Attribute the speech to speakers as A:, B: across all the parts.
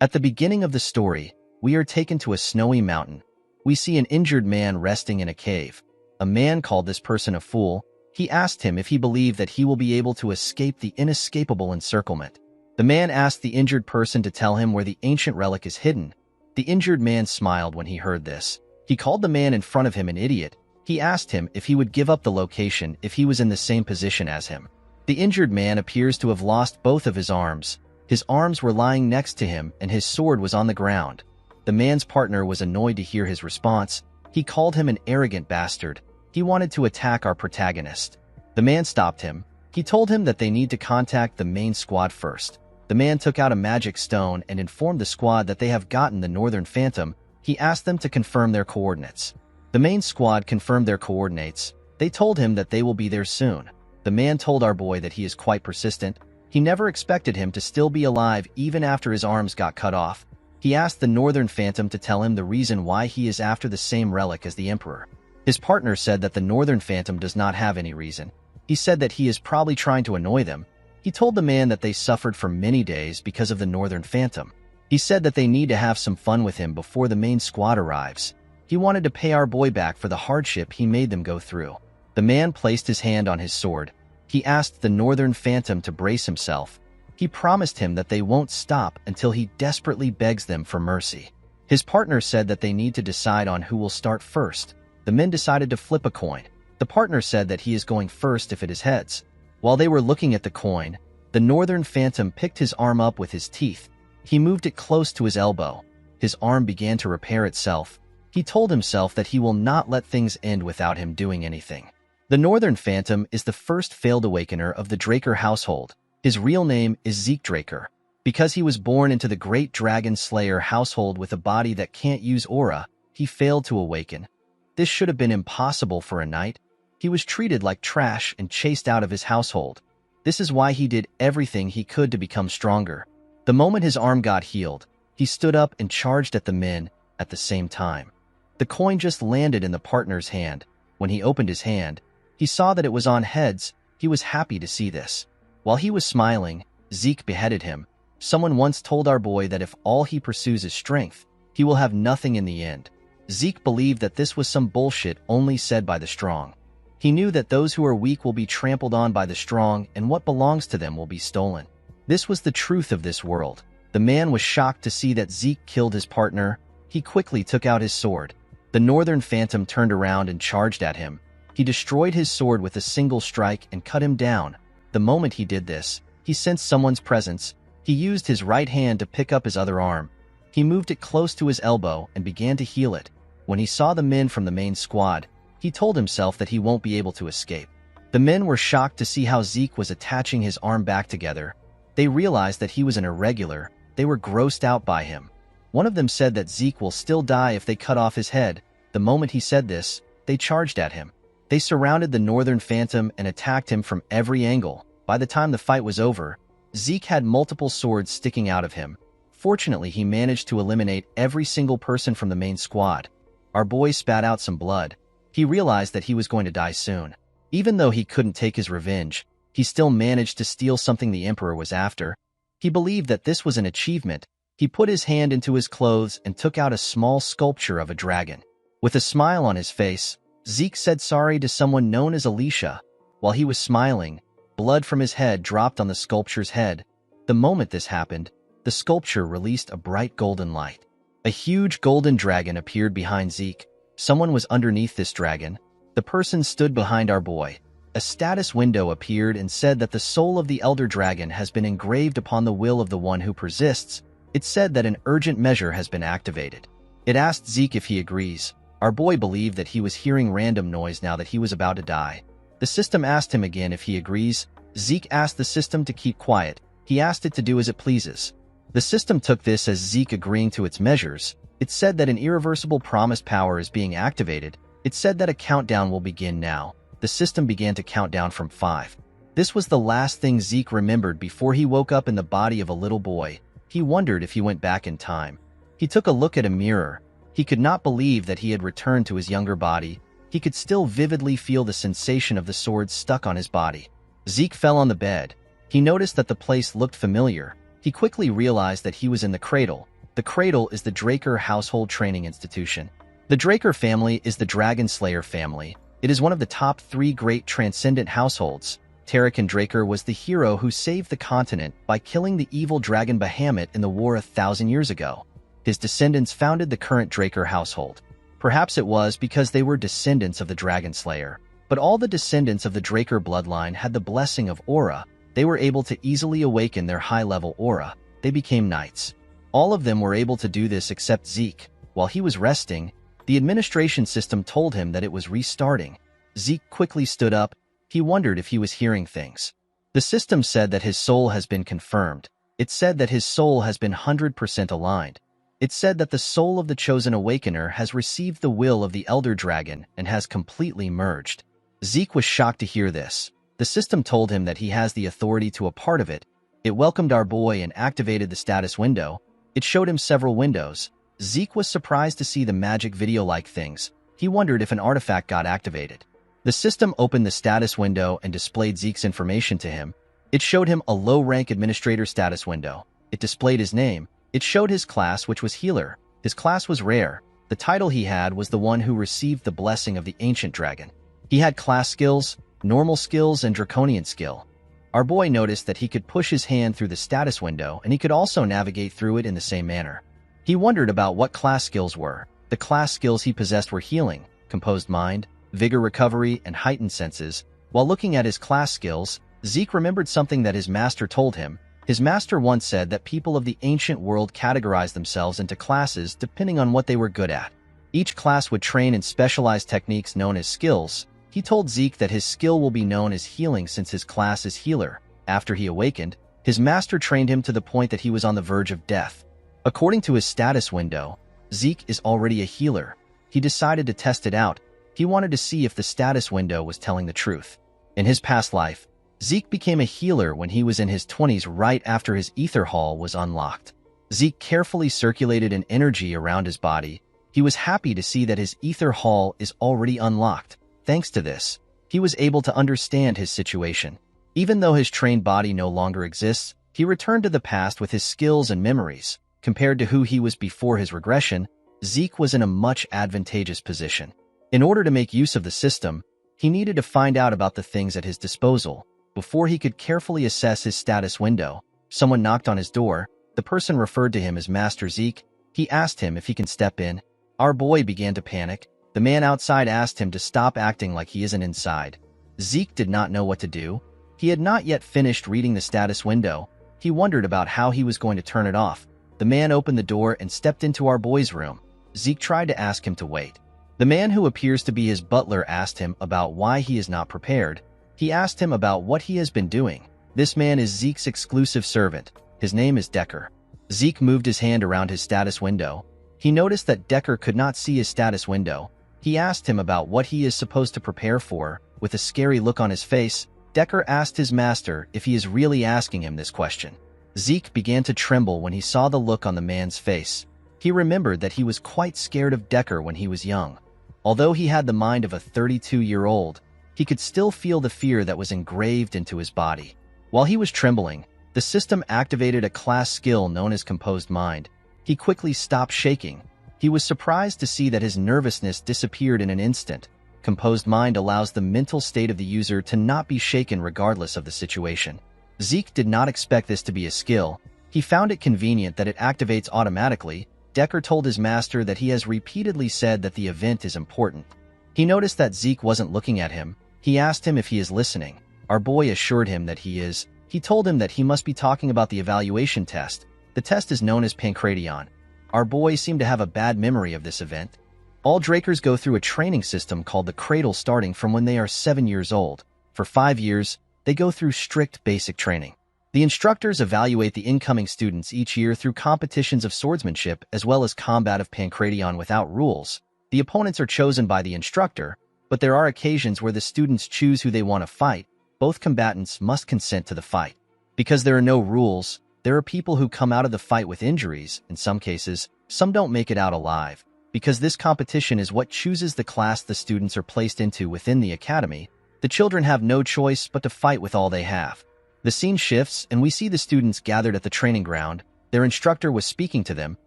A: At the beginning of the story, we are taken to a snowy mountain. We see an injured man resting in a cave. A man called this person a fool. He asked him if he believed that he will be able to escape the inescapable encirclement. The man asked the injured person to tell him where the ancient relic is hidden. The injured man smiled when he heard this. He called the man in front of him an idiot. He asked him if he would give up the location if he was in the same position as him. The injured man appears to have lost both of his arms. His arms were lying next to him and his sword was on the ground. The man's partner was annoyed to hear his response. He called him an arrogant bastard. He wanted to attack our protagonist. The man stopped him. He told him that they need to contact the main squad first. The man took out a magic stone and informed the squad that they have gotten the Northern Phantom. He asked them to confirm their coordinates. The main squad confirmed their coordinates. They told him that they will be there soon. The man told our boy that he is quite persistent. He never expected him to still be alive even after his arms got cut off. He asked the Northern Phantom to tell him the reason why he is after the same relic as the Emperor. His partner said that the Northern Phantom does not have any reason. He said that he is probably trying to annoy them. He told the man that they suffered for many days because of the Northern Phantom. He said that they need to have some fun with him before the main squad arrives. He wanted to pay our boy back for the hardship he made them go through. The man placed his hand on his sword. He asked the Northern Phantom to brace himself. He promised him that they won't stop until he desperately begs them for mercy. His partner said that they need to decide on who will start first. The men decided to flip a coin. The partner said that he is going first if it is heads. While they were looking at the coin, the Northern Phantom picked his arm up with his teeth. He moved it close to his elbow. His arm began to repair itself. He told himself that he will not let things end without him doing anything. The Northern Phantom is the first failed awakener of the Draker household. His real name is Zeke Draker. Because he was born into the Great Dragon Slayer household with a body that can't use aura, he failed to awaken. This should have been impossible for a knight. He was treated like trash and chased out of his household. This is why he did everything he could to become stronger. The moment his arm got healed, he stood up and charged at the men at the same time. The coin just landed in the partner's hand. When he opened his hand, he saw that it was on heads. He was happy to see this. While he was smiling, Zeke beheaded him. Someone once told our boy that if all he pursues is strength, he will have nothing in the end. Zeke believed that this was some bullshit only said by the strong. He knew that those who are weak will be trampled on by the strong and what belongs to them will be stolen. This was the truth of this world. The man was shocked to see that Zeke killed his partner. He quickly took out his sword. The Northern Phantom turned around and charged at him. He destroyed his sword with a single strike and cut him down. The moment he did this, he sensed someone's presence. He used his right hand to pick up his other arm. He moved it close to his elbow and began to heal it. When he saw the men from the main squad, he told himself that he won't be able to escape. The men were shocked to see how Zeke was attaching his arm back together. They realized that he was an irregular. They were grossed out by him. One of them said that Zeke will still die if they cut off his head. The moment he said this, they charged at him. They surrounded the Northern Phantom and attacked him from every angle. By the time the fight was over, Zeke had multiple swords sticking out of him. Fortunately, he managed to eliminate every single person from the main squad. Our boy spat out some blood. He realized that he was going to die soon. Even though he couldn't take his revenge, he still managed to steal something the Emperor was after. He believed that this was an achievement. He put his hand into his clothes and took out a small sculpture of a dragon. With a smile on his face, Zeke said sorry to someone known as Alicia. While he was smiling, blood from his head dropped on the sculpture's head. The moment this happened, the sculpture released a bright golden light. A huge golden dragon appeared behind Zeke. Someone was underneath this dragon. The person stood behind our boy. A status window appeared and said that the soul of the Elder Dragon has been engraved upon the will of the one who persists. It said that an urgent measure has been activated. It asked Zeke if he agrees. Our boy believed that he was hearing random noise now that he was about to die. The system asked him again if he agrees. Zeke asked the system to keep quiet. He asked it to do as it pleases. The system took this as Zeke agreeing to its measures. It said that an irreversible promised power is being activated. It said that a countdown will begin now. The system began to count down from 5. This was the last thing Zeke remembered before he woke up in the body of a little boy. He wondered if he went back in time. He took a look at a mirror. He could not believe that he had returned to his younger body. He could still vividly feel the sensation of the sword stuck on his body. Zeke fell on the bed. He noticed that the place looked familiar. He quickly realized that he was in the cradle. The cradle is the Draker household training institution. The Draker family is the Dragon Slayer family. It is one of the top 3 great transcendent households. Tarakan Draker was the hero who saved the continent by killing the evil dragon Bahamut in the war 1,000 years ago. His descendants founded the current Draker household. Perhaps it was because they were descendants of the Dragon Slayer. But all the descendants of the Draker bloodline had the blessing of aura. They were able to easily awaken their high-level aura. They became knights. All of them were able to do this except Zeke. While he was resting, the administration system told him that it was restarting. Zeke quickly stood up. He wondered if he was hearing things. The system said that his soul has been confirmed. It said that his soul has been 100% aligned. It said that the soul of the Chosen Awakener has received the will of the Elder Dragon and has completely merged. Zeke was shocked to hear this. The system told him that he has the authority to a part of it. It welcomed our boy and activated the status window. It showed him several windows. Zeke was surprised to see the magic video-like things. He wondered if an artifact got activated. The system opened the status window and displayed Zeke's information to him. It showed him a low-rank administrator status window. It displayed his name. It showed his class, which was healer. His class was rare. The title he had was the one who received the blessing of the ancient dragon. He had class skills, normal skills, and draconian skill. Our boy noticed that he could push his hand through the status window and he could also navigate through it in the same manner. He wondered about what class skills were. The class skills he possessed were healing, composed mind, vigor recovery, and heightened senses. While looking at his class skills, Zeke remembered something that his master told him. His master once said that people of the ancient world categorized themselves into classes depending on what they were good at. Each class would train in specialized techniques known as skills. He told Zeke that his skill will be known as healing since his class is healer. After he awakened, his master trained him to the point that he was on the verge of death. According to his status window, Zeke is already a healer. He decided to test it out. He wanted to see if the status window was telling the truth. In his past life, Zeke became a healer when he was in his 20s right after his ether hall was unlocked. Zeke carefully circulated an energy around his body. He was happy to see that his ether hall is already unlocked. Thanks to this, he was able to understand his situation. Even though his trained body no longer exists, he returned to the past with his skills and memories. Compared to who he was before his regression, Zeke was in a much advantageous position. In order to make use of the system, he needed to find out about the things at his disposal. Before he could carefully assess his status window, someone knocked on his door. The person referred to him as Master Zeke. He asked him if he can step in. Our boy began to panic. The man outside asked him to stop acting like he isn't inside. Zeke did not know what to do. He had not yet finished reading the status window. He wondered about how he was going to turn it off. The man opened the door and stepped into our boy's room. Zeke tried to ask him to wait. The man who appears to be his butler asked him about why he is not prepared. He asked him about what he has been doing. This man is Zeke's exclusive servant. His name is Decker. Zeke moved his hand around his status window. He noticed that Decker could not see his status window. He asked him about what he is supposed to prepare for. With a scary look on his face, Decker asked his master if he is really asking him this question. Zeke began to tremble when he saw the look on the man's face. He remembered that he was quite scared of Decker when he was young. Although he had the mind of a 32-year-old, he could still feel the fear that was engraved into his body. While he was trembling, the system activated a class skill known as Composed Mind. He quickly stopped shaking. He was surprised to see that his nervousness disappeared in an instant. Composed Mind allows the mental state of the user to not be shaken regardless of the situation. Zeke did not expect this to be a skill. He found it convenient that it activates automatically. Decker told his master that he has repeatedly said that the event is important. He noticed that Zeke wasn't looking at him. He asked him if he is listening. Our boy assured him that he is. He told him that he must be talking about the evaluation test. The test is known as Pancration. Our boy seemed to have a bad memory of this event. All Drakers go through a training system called the Cradle starting from when they are 7 years old. For 5 years, they go through strict basic training. The instructors evaluate the incoming students each year through competitions of swordsmanship as well as combat of Pancration without rules. The opponents are chosen by the instructor, but there are occasions where the students choose who they want to fight. Both combatants must consent to the fight. Because there are no rules, there are people who come out of the fight with injuries. In some cases, some don't make it out alive. Because this competition is what chooses the class the students are placed into within the academy, the children have no choice but to fight with all they have. The scene shifts, and we see the students gathered at the training ground. Their instructor was speaking to them.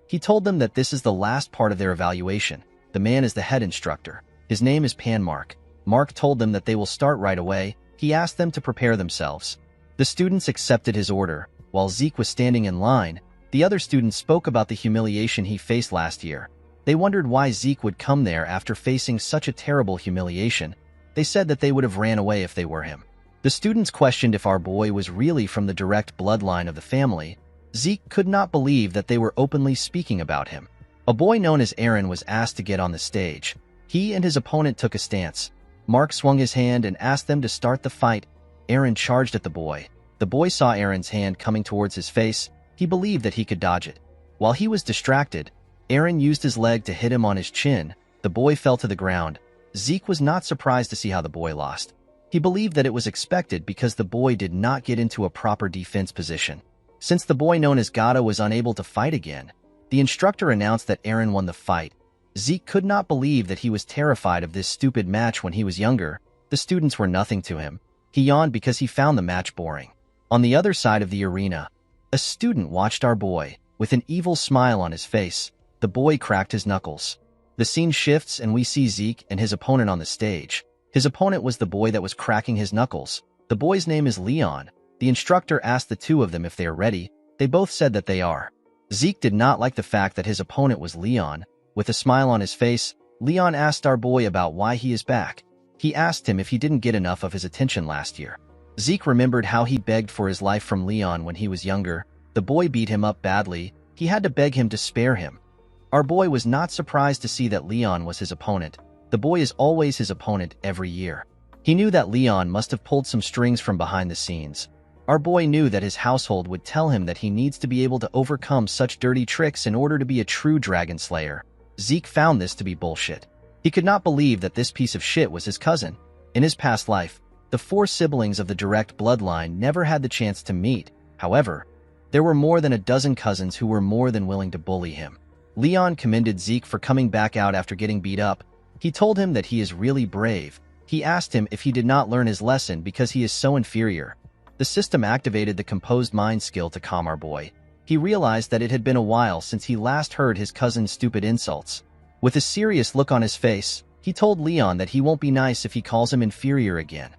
A: He told them that this is the last part of their evaluation. The man is the head instructor. His name is Mark. Mark told them that they will start right away. He asked them to prepare themselves. The students accepted his order. While Zeke was standing in line, the other students spoke about the humiliation he faced last year. They wondered why Zeke would come there after facing such a terrible humiliation. They said that they would have ran away if they were him. The students questioned if our boy was really from the direct bloodline of the family. Zeke could not believe that they were openly speaking about him. A boy known as Aaron was asked to get on the stage. He and his opponent took a stance. Mark swung his hand and asked them to start the fight. Aaron charged at the boy. The boy saw Aaron's hand coming towards his face. He believed that he could dodge it. While he was distracted, Aaron used his leg to hit him on his chin. The boy fell to the ground. Zeke was not surprised to see how the boy lost. He believed that it was expected because the boy did not get into a proper defense position. Since the boy known as Gata was unable to fight again, the instructor announced that Aaron won the fight. Zeke could not believe that he was terrified of this stupid match when he was younger. The students were nothing to him. He yawned because he found the match boring. On the other side of the arena, a student watched our boy. With an evil smile on his face, the boy cracked his knuckles. The scene shifts and we see Zeke and his opponent on the stage. His opponent was the boy that was cracking his knuckles. The boy's name is Leon. The instructor asked the two of them if they are ready. They both said that they are. Zeke did not like the fact that his opponent was Leon. With a smile on his face, Leon asked our boy about why he is back. He asked him if he didn't get enough of his attention last year. Zeke remembered how he begged for his life from Leon when he was younger. The boy beat him up badly. He had to beg him to spare him. Our boy was not surprised to see that Leon was his opponent. The boy is always his opponent every year. He knew that Leon must have pulled some strings from behind the scenes. Our boy knew that his household would tell him that he needs to be able to overcome such dirty tricks in order to be a true dragon slayer. Zeke found this to be bullshit. He could not believe that this piece of shit was his cousin. In his past life, the 4 siblings of the direct bloodline never had the chance to meet. However, there were more than a dozen cousins who were more than willing to bully him. Leon commended Zeke for coming back out after getting beat up. He told him that he is really brave. He asked him if he did not learn his lesson because he is so inferior. The system activated the composed mind skill to calm our boy. He realized that it had been a while since he last heard his cousin's stupid insults. With a serious look on his face, he told Leon that he won't be nice if he calls him inferior again.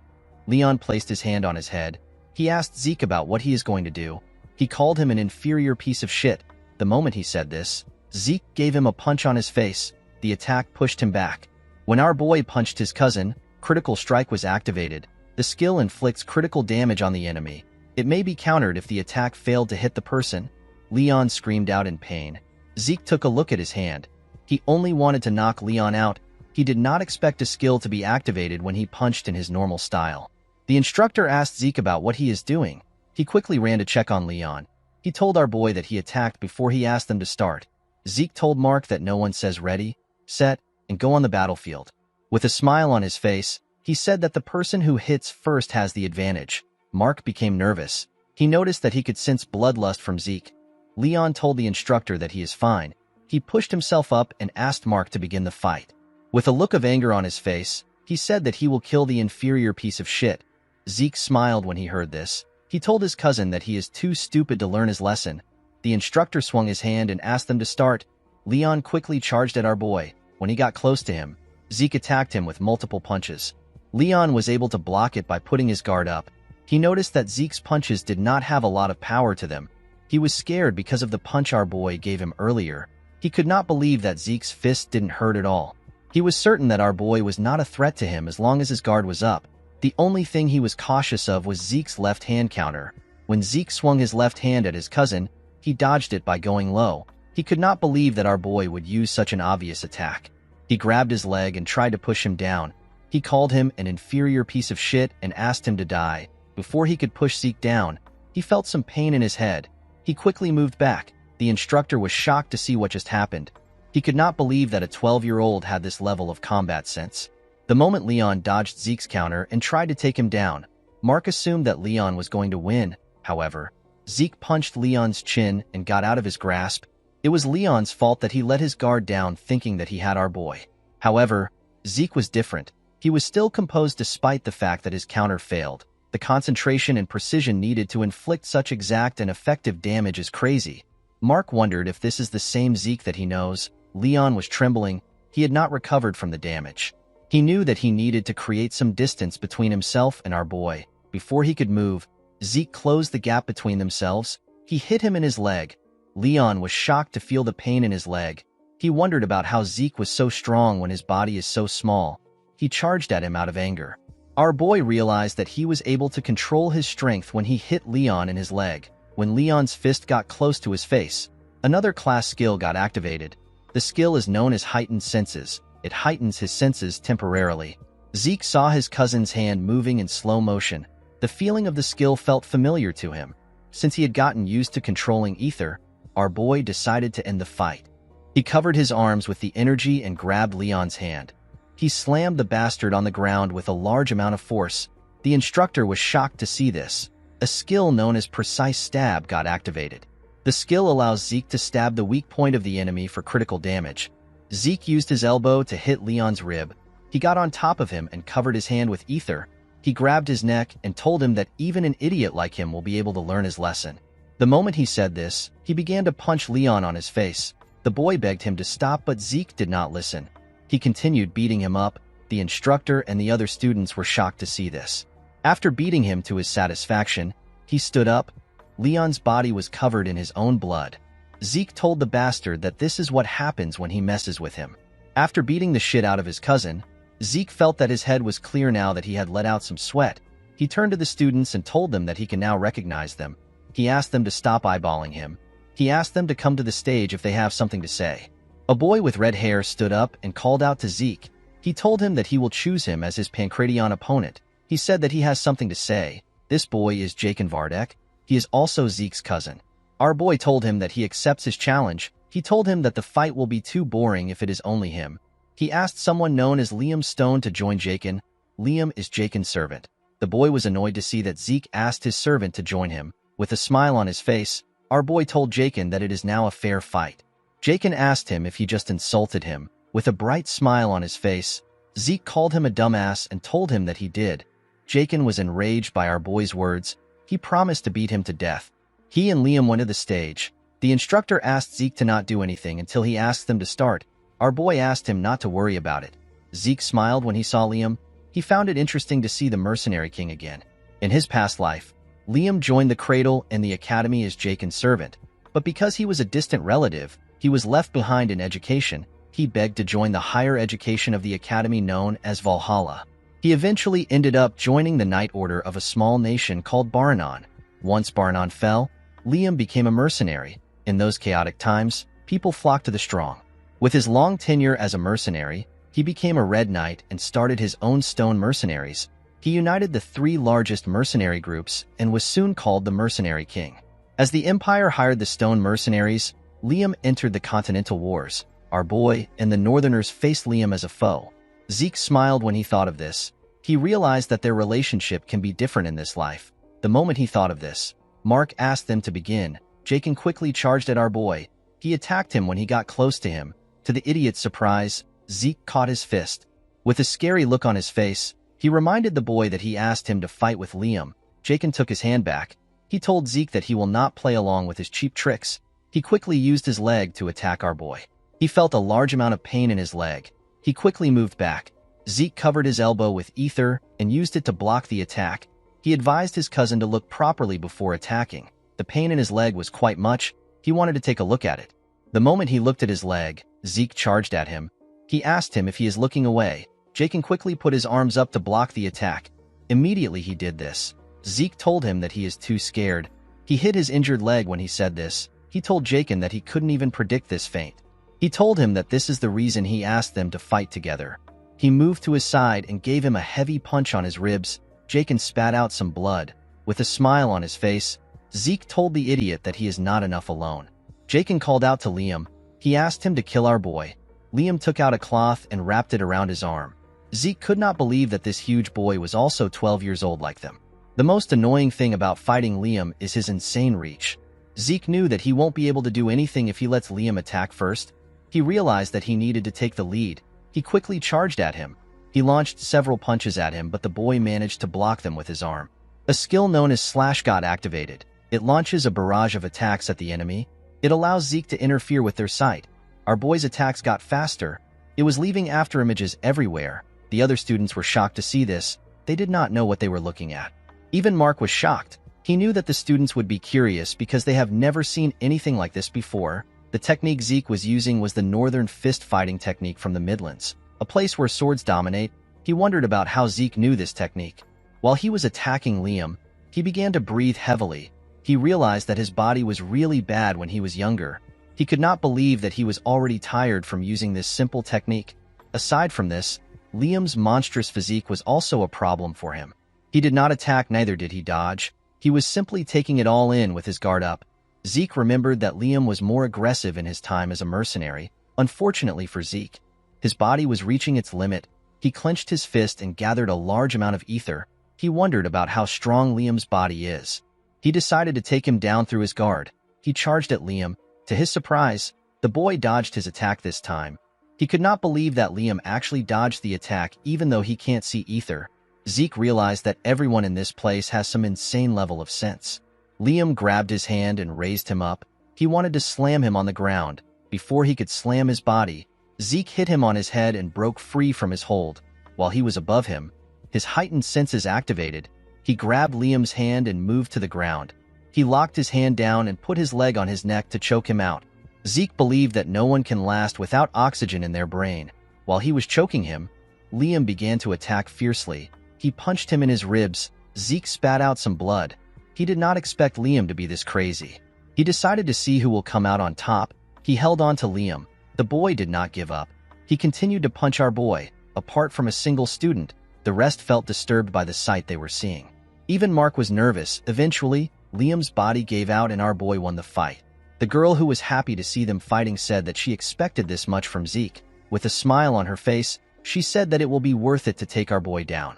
A: Leon placed his hand on his head. He asked Zeke about what he is going to do. He called him an inferior piece of shit. The moment he said this, Zeke gave him a punch on his face. The attack pushed him back. When our boy punched his cousin, critical strike was activated. The skill inflicts critical damage on the enemy. It may be countered if the attack failed to hit the person. Leon screamed out in pain. Zeke took a look at his hand. He only wanted to knock Leon out. He did not expect a skill to be activated when he punched in his normal style. The instructor asked Zeke about what he is doing. He quickly ran to check on Leon. He told our boy that he attacked before he asked them to start. Zeke told Mark that no one says ready, set, and go on the battlefield. With a smile on his face, he said that the person who hits first has the advantage. Mark became nervous. He noticed that he could sense bloodlust from Zeke. Leon told the instructor that he is fine. He pushed himself up and asked Mark to begin the fight. With a look of anger on his face, he said that he will kill the inferior piece of shit. Zeke smiled when he heard this. He told his cousin that he is too stupid to learn his lesson. The instructor swung his hand and asked them to start. Leon quickly charged at our boy. When he got close to him, Zeke attacked him with multiple punches. Leon was able to block it by putting his guard up. He noticed that Zeke's punches did not have a lot of power to them. He was scared because of the punch our boy gave him earlier. He could not believe that Zeke's fist didn't hurt at all. He was certain that our boy was not a threat to him as long as his guard was up. The only thing he was cautious of was Zeke's left hand counter. When Zeke swung his left hand at his cousin, he dodged it by going low. He could not believe that our boy would use such an obvious attack. He grabbed his leg and tried to push him down. He called him an inferior piece of shit and asked him to die. Before he could push Zeke down, he felt some pain in his head. He quickly moved back. The instructor was shocked to see what just happened. He could not believe that a 12-year-old had this level of combat sense. The moment Leon dodged Zeke's counter and tried to take him down, Mark assumed that Leon was going to win. However, Zeke punched Leon's chin and got out of his grasp. It was Leon's fault that he let his guard down thinking that he had our boy. However, Zeke was different. He was still composed despite the fact that his counter failed. The concentration and precision needed to inflict such exact and effective damage is crazy. Mark wondered if this is the same Zeke that he knows. Leon was trembling. He had not recovered from the damage. He knew that he needed to create some distance between himself and our boy. Before he could move, Zeke closed the gap between themselves. He hit him in his leg. Leon was shocked to feel the pain in his leg. He wondered about how Zeke was so strong when his body is so small. He charged at him out of anger. Our boy realized that he was able to control his strength when he hit Leon in his leg. When Leon's fist got close to his face, another class skill got activated. The skill is known as Heightened Senses. It heightens his senses temporarily. Zeke saw his cousin's hand moving in slow motion. The feeling of the skill felt familiar to him. Since he had gotten used to controlling ether, our boy decided to end the fight. He covered his arms with the energy and grabbed Leon's hand. He slammed the bastard on the ground with a large amount of force. The instructor was shocked to see this. A skill known as Precise Stab got activated. The skill allows Zeke to stab the weak point of the enemy for critical damage. Zeke used his elbow to hit Leon's rib. He got on top of him and covered his hand with ether. He grabbed his neck and told him that even an idiot like him will be able to learn his lesson. The moment he said this, he began to punch Leon on his face. The boy begged him to stop, but Zeke did not listen. He continued beating him up. The instructor and the other students were shocked to see this. After beating him to his satisfaction, he stood up. Leon's body was covered in his own blood. Zeke told the bastard that this is what happens when he messes with him. After beating the shit out of his cousin, Zeke felt that his head was clear now that he had let out some sweat. He turned to the students and told them that he can now recognize them. He asked them to stop eyeballing him. He asked them to come to the stage if they have something to say. A boy with red hair stood up and called out to Zeke. He told him that he will choose him as his Pancration opponent. He said that he has something to say. This boy is Jaken Vardek. He is also Zeke's cousin. Our boy told him that he accepts his challenge. He told him that the fight will be too boring if it is only him. He asked someone known as Liam Stone to join Jaken. Liam is Jaken's servant. The boy was annoyed to see that Zeke asked his servant to join him. With a smile on his face, our boy told Jaken that it is now a fair fight. Jaken asked him if he just insulted him. With a bright smile on his face, Zeke called him a dumbass and told him that he did. Jaken was enraged by our boy's words. He promised to beat him to death. He and Liam went to the stage. The instructor asked Zeke to not do anything until he asked them to start. Our boy asked him not to worry about it. Zeke smiled when he saw Liam. He found it interesting to see the Mercenary King again. In his past life, Liam joined the Cradle and the Academy as Jaken's servant. But because he was a distant relative, he was left behind in education. He begged to join the higher education of the Academy known as Valhalla. He eventually ended up joining the Knight Order of a small nation called Baranon. Once Baranon fell, Liam became a mercenary. In those chaotic times, people flocked to the strong. With his long tenure as a mercenary, he became a Red Knight and started his own stone mercenaries. He united the three largest mercenary groups and was soon called the Mercenary King. As the Empire hired the stone mercenaries, Liam entered the Continental Wars. Our boy and the Northerners faced Liam as a foe. Zeke smiled when he thought of this. He realized that their relationship can be different in this life. The moment he thought of this, Mark asked them to begin. Jaken quickly charged at our boy. He attacked him when he got close to him. To the idiot's surprise, Zeke caught his fist. With a scary look on his face, he reminded the boy that he asked him to fight with Liam. Jaken took his hand back. He told Zeke that he will not play along with his cheap tricks. He quickly used his leg to attack our boy. He felt a large amount of pain in his leg. He quickly moved back. Zeke covered his elbow with ether and used it to block the attack. He advised his cousin to look properly before attacking. The pain in his leg was quite much. He wanted to take a look at it. The moment he looked at his leg, Zeke charged at him. He asked him if he is looking away. Jaken quickly put his arms up to block the attack. Immediately he did this. Zeke told him that he is too scared. He hit his injured leg when he said this. He told Jaken that he couldn't even predict this feint. He told him that this is the reason he asked them to fight together. He moved to his side and gave him a heavy punch on his ribs. Jaken spat out some blood. With a smile on his face, Zeke told the idiot that he is not enough alone. Jaken called out to Liam. He asked him to kill our boy. Liam took out a cloth and wrapped it around his arm. Zeke could not believe that this huge boy was also 12 years old like them. The most annoying thing about fighting Liam is his insane reach. Zeke knew that he won't be able to do anything if he lets Liam attack first. He realized that he needed to take the lead. He quickly charged at him. He launched several punches at him, but the boy managed to block them with his arm. A skill known as Slash got activated. It launches a barrage of attacks at the enemy. It allows Zeke to interfere with their sight. Our boy's attacks got faster. It was leaving after images everywhere. The other students were shocked to see this. They did not know what they were looking at. Even Mark was shocked. He knew that the students would be curious because they have never seen anything like this before. The technique Zeke was using was the Northern Fist fighting technique from the Midlands, a place where swords dominate. He wondered about how Zeke knew this technique. While he was attacking Liam, he began to breathe heavily. He realized that his body was really bad when he was younger. He could not believe that he was already tired from using this simple technique. Aside from this, Liam's monstrous physique was also a problem for him. He did not attack, neither did he dodge. He was simply taking it all in with his guard up. Zeke remembered that Liam was more aggressive in his time as a mercenary. Unfortunately for Zeke, his body was reaching its limit. He clenched his fist and gathered a large amount of ether. He wondered about how strong Liam's body is. He decided to take him down through his guard. He charged at Liam. To his surprise, the boy dodged his attack this time. He could not believe that Liam actually dodged the attack even though he can't see ether. Zeke realized that everyone in this place has some insane level of sense. Liam grabbed his hand and raised him up. He wanted to slam him on the ground. Before he could slam his body, Zeke hit him on his head and broke free from his hold. While he was above him, his heightened senses activated. He grabbed Liam's hand and moved to the ground. He locked his hand down and put his leg on his neck to choke him out. Zeke believed that no one can last without oxygen in their brain. While he was choking him, Liam began to attack fiercely. He punched him in his ribs. Zeke spat out some blood. He did not expect Liam to be this crazy. He decided to see who will come out on top. He held on to Liam. The boy did not give up. He continued to punch our boy. Apart from a single student, the rest felt disturbed by the sight they were seeing. Even Mark was nervous. Eventually, Liam's body gave out and our boy won the fight. The girl who was happy to see them fighting said that she expected this much from Zeke. With a smile on her face, she said that it will be worth it to take our boy down.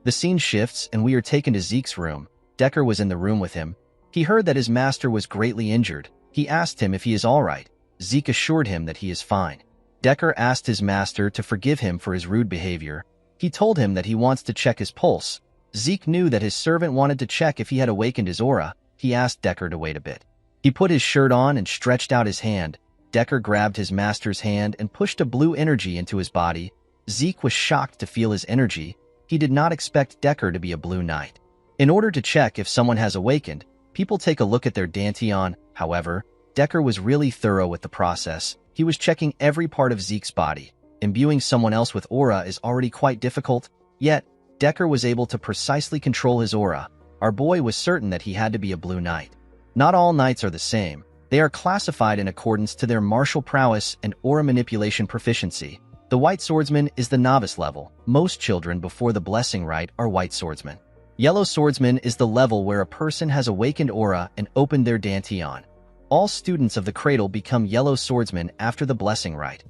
A: The scene shifts and we are taken to Zeke's room. Decker was in the room with him. He heard that his master was greatly injured. He asked him if he is all right. Zeke assured him that he is fine. Decker asked his master to forgive him for his rude behavior. He told him that he wants to check his pulse. Zeke knew that his servant wanted to check if he had awakened his aura. He asked Decker to wait a bit. He put his shirt on and stretched out his hand. Decker grabbed his master's hand and pushed a blue energy into his body. Zeke was shocked to feel his energy. He did not expect Decker to be a blue knight. In order to check if someone has awakened, people take a look at their dantian. However, Decker was really thorough with the process. He was checking every part of Zeke's body. Imbuing someone else with aura is already quite difficult, yet Decker was able to precisely control his aura. Our boy was certain that he had to be a blue knight. Not all knights are the same. They are classified in accordance to their martial prowess and aura manipulation proficiency. The white swordsman is the novice level. Most children before the blessing rite are white swordsmen. Yellow swordsman is the level where a person has awakened aura and opened their dantian. All students of the cradle become yellow swordsmen after the blessing rite.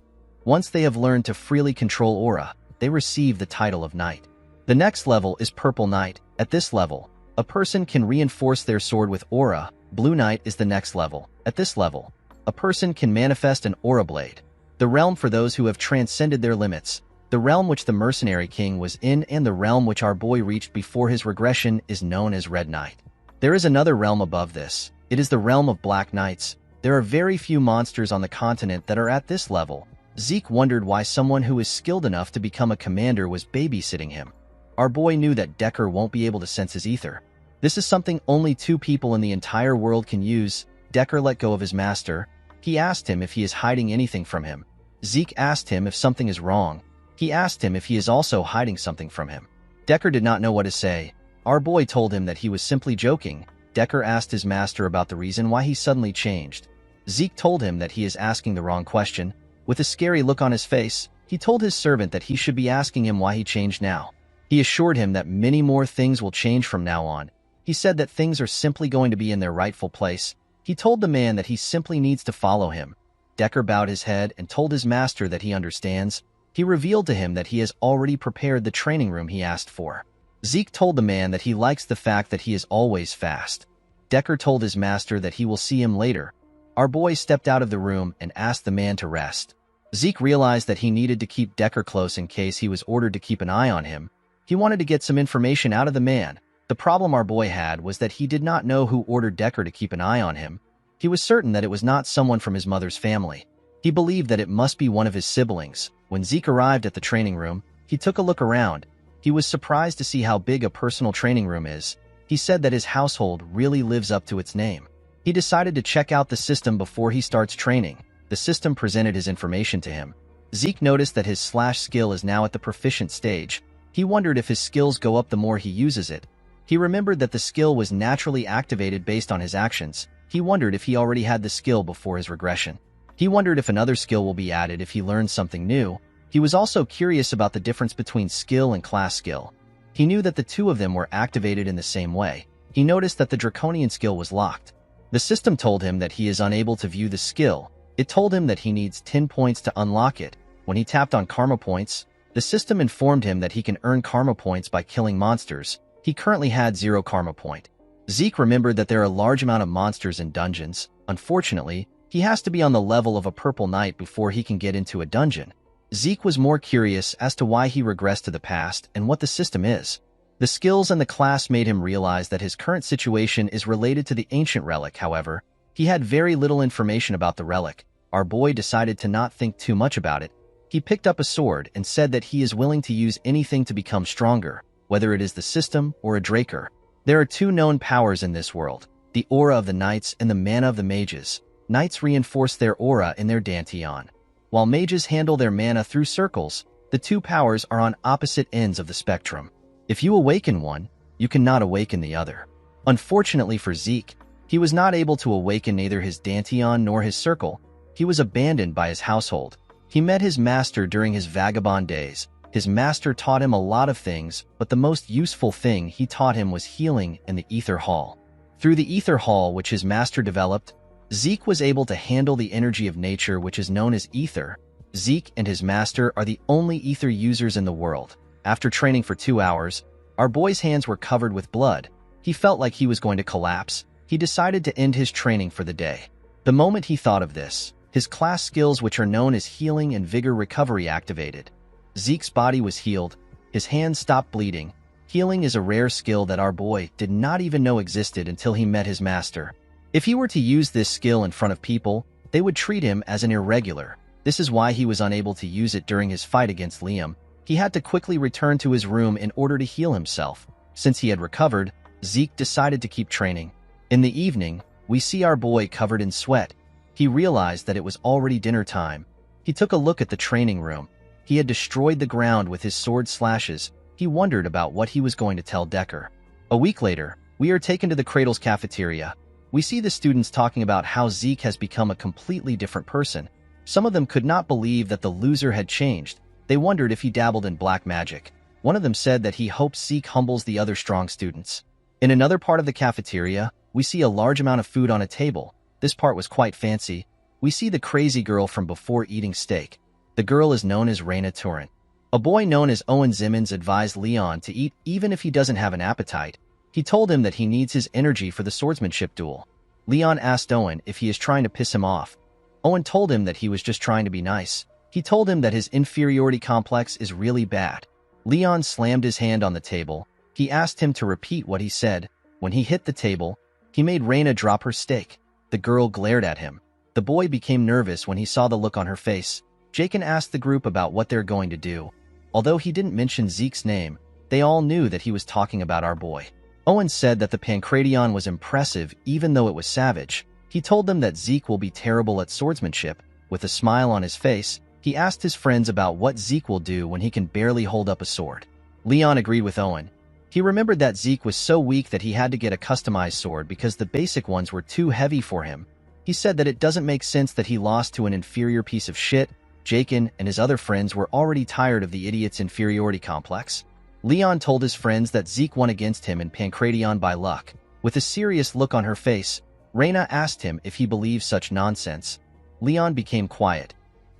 A: Once they have learned to freely control aura, they receive the title of knight. The next level is purple knight. At this level, a person can reinforce their sword with aura. Blue knight is the next level. At this level, a person can manifest an aura blade. The realm for those who have transcended their limits. The realm which the mercenary king was in and the realm which our boy reached before his regression is known as Red Knight. There is another realm above this. It is the realm of Black Knights. There are very few monsters on the continent that are at this level. Zeke wondered why someone who is skilled enough to become a commander was babysitting him. Our boy knew that Decker won't be able to sense his ether. This is something only 2 people in the entire world can use. Decker let go of his master. He asked him if he is hiding anything from him. Zeke asked him if something is wrong. He asked him if he is also hiding something from him. Decker did not know what to say. Our boy told him that he was simply joking. Decker asked his master about the reason why he suddenly changed. Zeke told him that he is asking the wrong question. With a scary look on his face, he told his servant that he should be asking him why he changed now. He assured him that many more things will change from now on. He said that things are simply going to be in their rightful place. He told the man that he simply needs to follow him. Decker bowed his head and told his master that he understands. He revealed to him that he has already prepared the training room he asked for. Zeke told the man that he likes the fact that he is always fast. Decker told his master that he will see him later. Our boy stepped out of the room and asked the man to rest. Zeke realized that he needed to keep Decker close in case he was ordered to keep an eye on him. He wanted to get some information out of the man. The problem our boy had was that he did not know who ordered Decker to keep an eye on him. He was certain that it was not someone from his mother's family. He believed that it must be one of his siblings. When Zeke arrived at the training room, he took a look around. He was surprised to see how big a personal training room is. He said that his household really lives up to its name. He decided to check out the system before he starts training. The system presented his information to him. Zeke noticed that his slash skill is now at the proficient stage. He wondered if his skills go up the more he uses it. He remembered that the skill was naturally activated based on his actions. He wondered if he already had the skill before his regression. He wondered if another skill will be added if he learns something new. He was also curious about the difference between skill and class skill. He knew that the two of them were activated in the same way. He noticed that the draconian skill was locked. The system told him that he is unable to view the skill. It told him that he needs 10 points to unlock it. When he tapped on karma points, the system informed him that he can earn karma points by killing monsters. He currently had 0 karma point. Zeke remembered that there are a large amount of monsters in dungeons. Unfortunately, he has to be on the level of a purple knight before he can get into a dungeon. Zeke was more curious as to why he regressed to the past and what the system is. The skills and the class made him realize that his current situation is related to the ancient relic. However, he had very little information about the relic. Our boy decided to not think too much about it. He picked up a sword and said that he is willing to use anything to become stronger, whether it is the system or a draker. There are 2 known powers in this world, the aura of the knights and the mana of the mages. Knights reinforce their aura in their dantian, while mages handle their mana through circles. The 2 powers are on opposite ends of the spectrum. If you awaken one, you cannot awaken the other. Unfortunately for Zeke, he was not able to awaken neither his dantian nor his circle. He was abandoned by his household. He met his master during his vagabond days. His master taught him a lot of things, but the most useful thing he taught him was healing in the Ether Hall. Through the Ether Hall, which his master developed, Zeke was able to handle the energy of nature, which is known as ether. Zeke and his master are the only ether users in the world. After training for 2 hours, our boy's hands were covered with blood. He felt like he was going to collapse. He decided to end his training for the day. The moment he thought of this, his class skills, which are known as healing and vigor recovery, activated. Zeke's body was healed. His hands stopped bleeding. Healing is a rare skill that our boy did not even know existed until he met his master. If he were to use this skill in front of people, they would treat him as an irregular. This is why he was unable to use it during his fight against Liam. He had to quickly return to his room in order to heal himself. Since he had recovered, Zeke decided to keep training. In the evening, we see our boy covered in sweat. He realized that it was already dinner time. He took a look at the training room. He had destroyed the ground with his sword slashes. He wondered about what he was going to tell Decker. A week later, we are taken to the Cradle's cafeteria. We see the students talking about how Zeke has become a completely different person. Some of them could not believe that the loser had changed. They wondered if he dabbled in black magic. One of them said that he hopes Zeke humbles the other strong students. In another part of the cafeteria, we see a large amount of food on a table. This part was quite fancy. We see the crazy girl from before eating steak. The girl is known as Raina Torrent. A boy known as Owen Zimmons advised Leon to eat even if he doesn't have an appetite. He told him that he needs his energy for the swordsmanship duel. Leon asked Owen if he is trying to piss him off. Owen told him that he was just trying to be nice. He told him that his inferiority complex is really bad. Leon slammed his hand on the table. He asked him to repeat what he said. When he hit the table, he made Raina drop her steak. The girl glared at him. The boy became nervous when he saw the look on her face. Jakin asked the group about what they're going to do. Although he didn't mention Zeke's name, they all knew that he was talking about our boy. Owen said that the Pancratian was impressive even though it was savage. He told them that Zeke will be terrible at swordsmanship. With a smile on his face, he asked his friends about what Zeke will do when he can barely hold up a sword. Leon agreed with Owen. He remembered that Zeke was so weak that he had to get a customized sword because the basic ones were too heavy for him. He said that it doesn't make sense that he lost to an inferior piece of shit. Jakin and his other friends were already tired of the idiot's inferiority complex. Leon told his friends that Zeke won against him in Pancratian by luck. With a serious look on her face, Raina asked him if he believed such nonsense. Leon became quiet.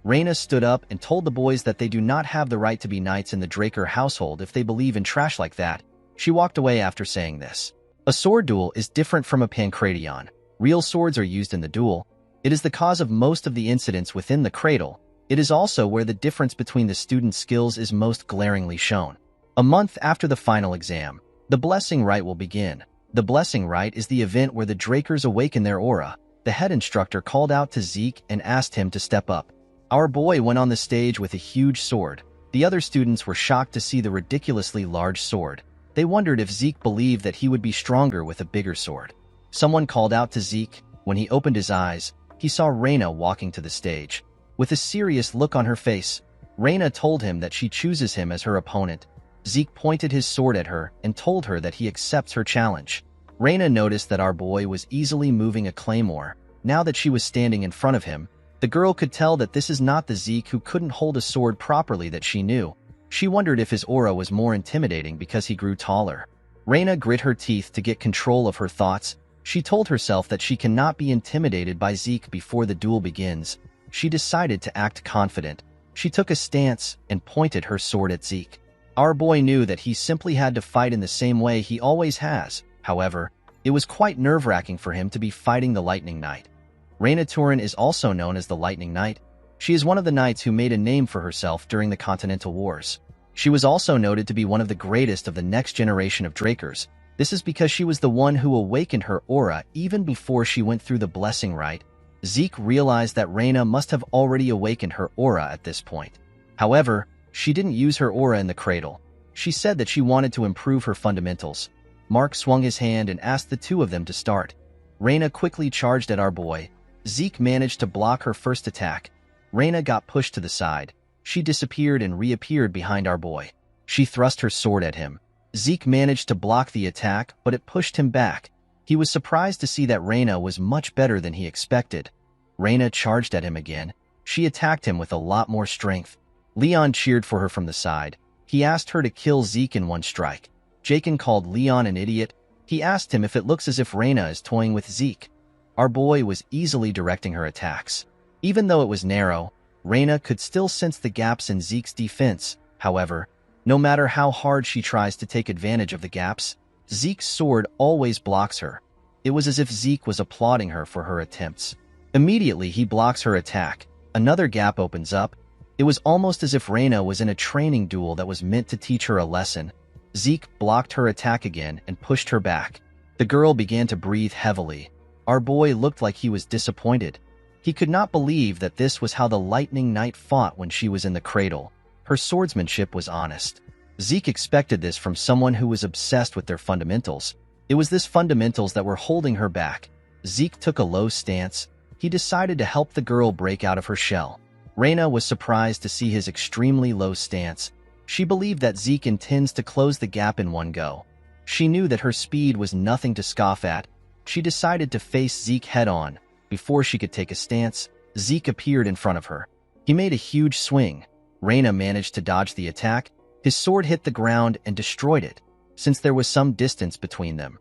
A: Raina stood up and told the boys that they do not have the right to be knights in the Draker household if they believe in trash like that. She walked away after saying this. A sword duel is different from a Pancratian. Real swords are used in the duel. It is the cause of most of the incidents within the cradle. It is also where the difference between the students' skills is most glaringly shown. A month after the final exam, The blessing rite will begin. The blessing rite is the event where the Drakers awaken their aura. The head instructor called out to Zeke and asked him to step up. Our boy went on the stage with a huge sword. The other students were shocked to see the ridiculously large sword. They wondered if Zeke believed that he would be stronger with a bigger sword. Someone called out to Zeke. When he opened his eyes, he saw Reina walking to the stage. With a serious look on her face, Reina told him that she chooses him as her opponent. Zeke pointed his sword at her and told her that he accepts her challenge. Reina noticed that our boy was easily moving a claymore. Now that she was standing in front of him, the girl could tell that this is not the Zeke who couldn't hold a sword properly that she knew. She wondered if his aura was more intimidating because he grew taller. Reina grit her teeth to get control of her thoughts. She told herself that she cannot be intimidated by Zeke before the duel begins. She decided to act confident. She took a stance and pointed her sword at Zeke. Our boy knew that he simply had to fight in the same way he always has. However, it was quite nerve-wracking for him to be fighting the Lightning Knight. Reina Turin is also known as the Lightning Knight. She is one of the knights who made a name for herself during the Continental Wars. She was also noted to be one of the greatest of the next generation of Drakers. This is because she was the one who awakened her aura even before she went through the blessing rite. Zeke realized that Reina must have already awakened her aura at this point. However, she didn't use her aura in the cradle. She said that she wanted to improve her fundamentals. Mark swung his hand and asked the two of them to start. Reina quickly charged at our boy. Zeke managed to block her first attack. Reina got pushed to the side. She disappeared and reappeared behind our boy. She thrust her sword at him. Zeke managed to block the attack, but it pushed him back. He was surprised to see that Reina was much better than he expected. Reina charged at him again. She attacked him with a lot more strength. Leon cheered for her from the side. He asked her to kill Zeke in one strike. Jakin called Leon an idiot. He asked him if it looks as if Reina is toying with Zeke. Our boy was easily directing her attacks. Even though it was narrow, Reina could still sense the gaps in Zeke's defense. However, no matter how hard she tries to take advantage of the gaps, Zeke's sword always blocks her. It was as if Zeke was applauding her for her attempts. Immediately, he blocks her attack. Another gap opens up. It was almost as if Reina was in a training duel that was meant to teach her a lesson. Zeke blocked her attack again and pushed her back. The girl began to breathe heavily. Our boy looked like he was disappointed. He could not believe that this was how the Lightning Knight fought when she was in the cradle. Her swordsmanship was honest. Zeke expected this from someone who was obsessed with their fundamentals. It was this fundamentals that were holding her back. Zeke took a low stance. He decided to help the girl break out of her shell. Reina was surprised to see his extremely low stance. She believed that Zeke intends to close the gap in one go. She knew that her speed was nothing to scoff at. She decided to face Zeke head-on. Before she could take a stance, Zeke appeared in front of her. He made a huge swing. Reina managed to dodge the attack. His sword hit the ground and destroyed it, since there was some distance between them.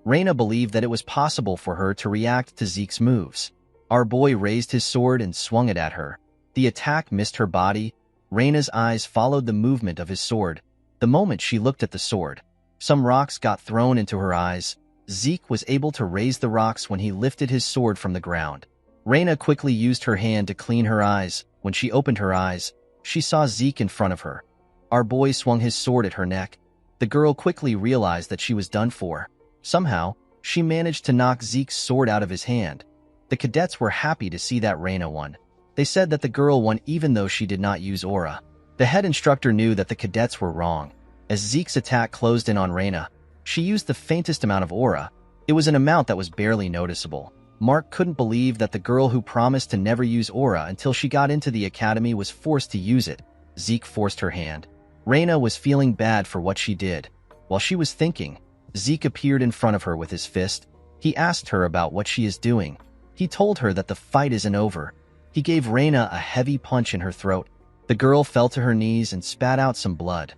A: Reina believed that it was possible for her to react to Zeke's moves. Our boy raised his sword and swung it at her. The attack missed her body. Reina's eyes followed the movement of his sword. The moment she looked at the sword, some rocks got thrown into her eyes. Zeke was able to raise the rocks when he lifted his sword from the ground. Reina quickly used her hand to clean her eyes. When she opened her eyes, she saw Zeke in front of her. Our boy swung his sword at her neck. The girl quickly realized that she was done for. Somehow, she managed to knock Zeke's sword out of his hand. The cadets were happy to see that Reina won. They said that the girl won even though she did not use aura. The head instructor knew that the cadets were wrong. As Zeke's attack closed in on Reina, she used the faintest amount of aura. It was an amount that was barely noticeable. Mark couldn't believe that the girl who promised to never use aura until she got into the academy was forced to use it. Zeke forced her hand. Reina was feeling bad for what she did. While she was thinking, Zeke appeared in front of her with his fist. He asked her about what she is doing. He told her that the fight isn't over. He gave Reina a heavy punch in her throat. The girl fell to her knees and spat out some blood.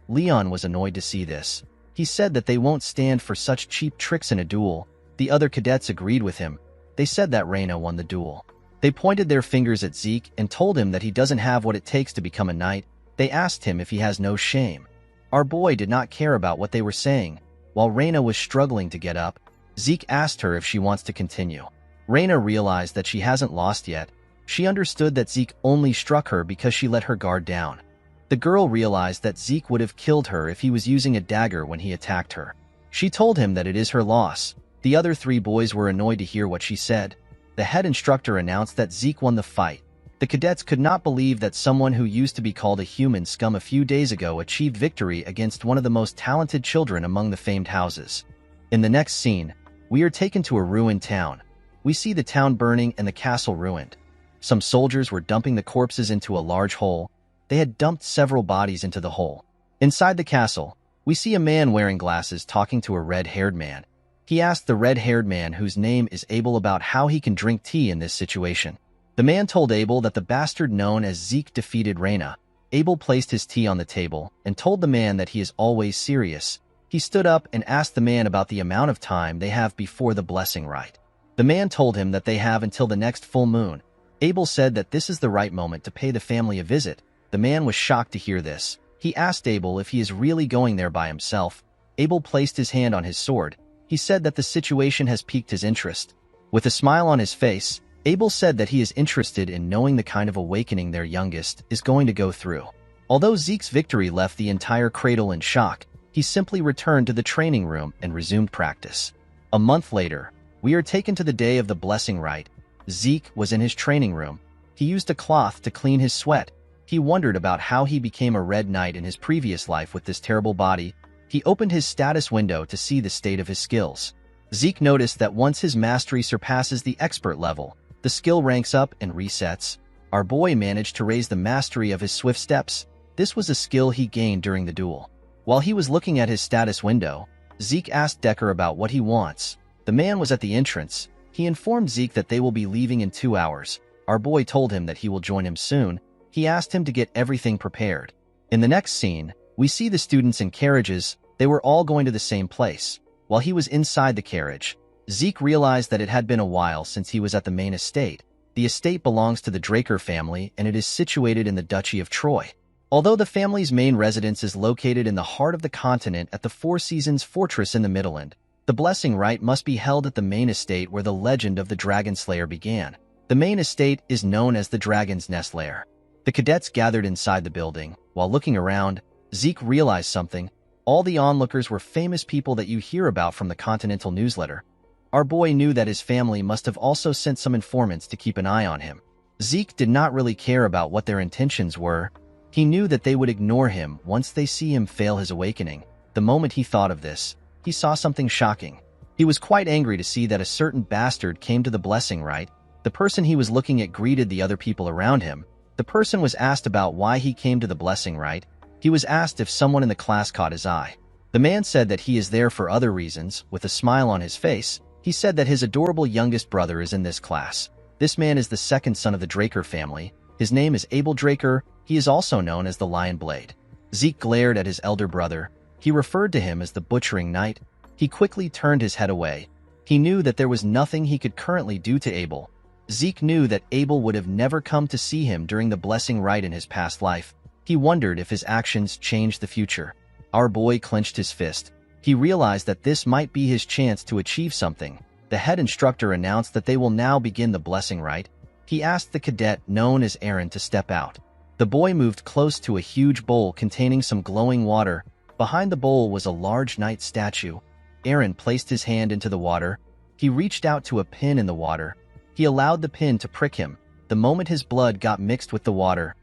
A: Leon was annoyed to see this. He said that they won't stand for such cheap tricks in a duel. The other cadets agreed with him. They said that Reina won the duel. They pointed their fingers at Zeke and told him that he doesn't have what it takes to become a knight. They asked him if he has no shame. Our boy did not care about what they were saying. While Reina was struggling to get up, Zeke asked her if she wants to continue. Reina realized that she hasn't lost yet. She understood that Zeke only struck her because she let her guard down. The girl realized that Zeke would have killed her if he was using a dagger when he attacked her. She told him that it is her loss. The other 3 boys were annoyed to hear what she said. The head instructor announced that Zeke won the fight. The cadets could not believe that someone who used to be called a human scum a few days ago achieved victory against one of the most talented children among the famed houses. In the next scene, we are taken to a ruined town. We see the town burning and the castle ruined. Some soldiers were dumping the corpses into a large hole. They had dumped several bodies into the hole. Inside the castle, we see a man wearing glasses talking to a red-haired man. He asked the red-haired man, whose name is Abel, about how he can drink tea in this situation. The man told Abel that the bastard known as Zeke defeated Reina. Abel placed his tea on the table and told the man that he is always serious. He stood up and asked the man about the amount of time they have before the blessing rite. The man told him that they have until the next full moon. Abel said that this is the right moment to pay the family a visit. The man was shocked to hear this. He asked Abel if he is really going there by himself. Abel placed his hand on his sword. He said that the situation has piqued his interest. With a smile on his face, Abel said that he is interested in knowing the kind of awakening their youngest is going to go through. Although Zeke's victory left the entire cradle in shock, he simply returned to the training room and resumed practice. A month later, we are taken to the day of the blessing rite. Zeke was in his training room. He used a cloth to clean his sweat. He wondered about how he became a red knight in his previous life with this terrible body. He opened his status window to see the state of his skills. Zeke noticed that once his mastery surpasses the expert level, the skill ranks up and resets. Our boy managed to raise the mastery of his swift steps. This was a skill he gained during the duel. While he was looking at his status window, Zeke asked Decker about what he wants. The man was at the entrance. He informed Zeke that they will be leaving in 2 hours. Our boy told him that he will join him soon. He asked him to get everything prepared. In the next scene, we see the students in carriages. They were all going to the same place. While he was inside the carriage, Zeke realized that it had been a while since he was at the main estate. The estate belongs to the Draker family, and it is situated in the Duchy of Troy. Although the family's main residence is located in the heart of the continent at the Four Seasons Fortress in the Midland, the blessing rite must be held at the main estate where the legend of the Dragon Slayer began. The main estate is known as the Dragon's Nest Lair. The cadets gathered inside the building. While looking around, Zeke realized something. All the onlookers were famous people that you hear about from the Continental newsletter. Our boy knew that his family must have also sent some informants to keep an eye on him. Zeke did not really care about what their intentions were. He knew that they would ignore him once they see him fail his awakening. The moment he thought of this, he saw something shocking. He was quite angry to see that a certain bastard came to the blessing rite. The person he was looking at greeted the other people around him. The person was asked about why he came to the blessing rite. He was asked if someone in the class caught his eye. The man said that he is there for other reasons. With a smile on his face, he said that his adorable youngest brother is in this class. This man is the second son of the Draker family. His name is Abel Draker. He is also known as the Lion Blade. Zeke glared at his elder brother. He referred to him as the Butchering Knight. He quickly turned his head away. He knew that there was nothing he could currently do to Abel. Zeke knew that Abel would have never come to see him during the blessing rite in his past life. He wondered if his actions changed the future. Our boy clenched his fist. He realized that this might be his chance to achieve something. The head instructor announced that they will now begin the blessing rite. He asked the cadet known as Aaron to step out. The boy moved close to a huge bowl containing some glowing water. Behind the bowl was a large knight statue. Aaron placed his hand into the water. He reached out to a pin in the water. He allowed the pin to prick him. The moment his blood got mixed with the water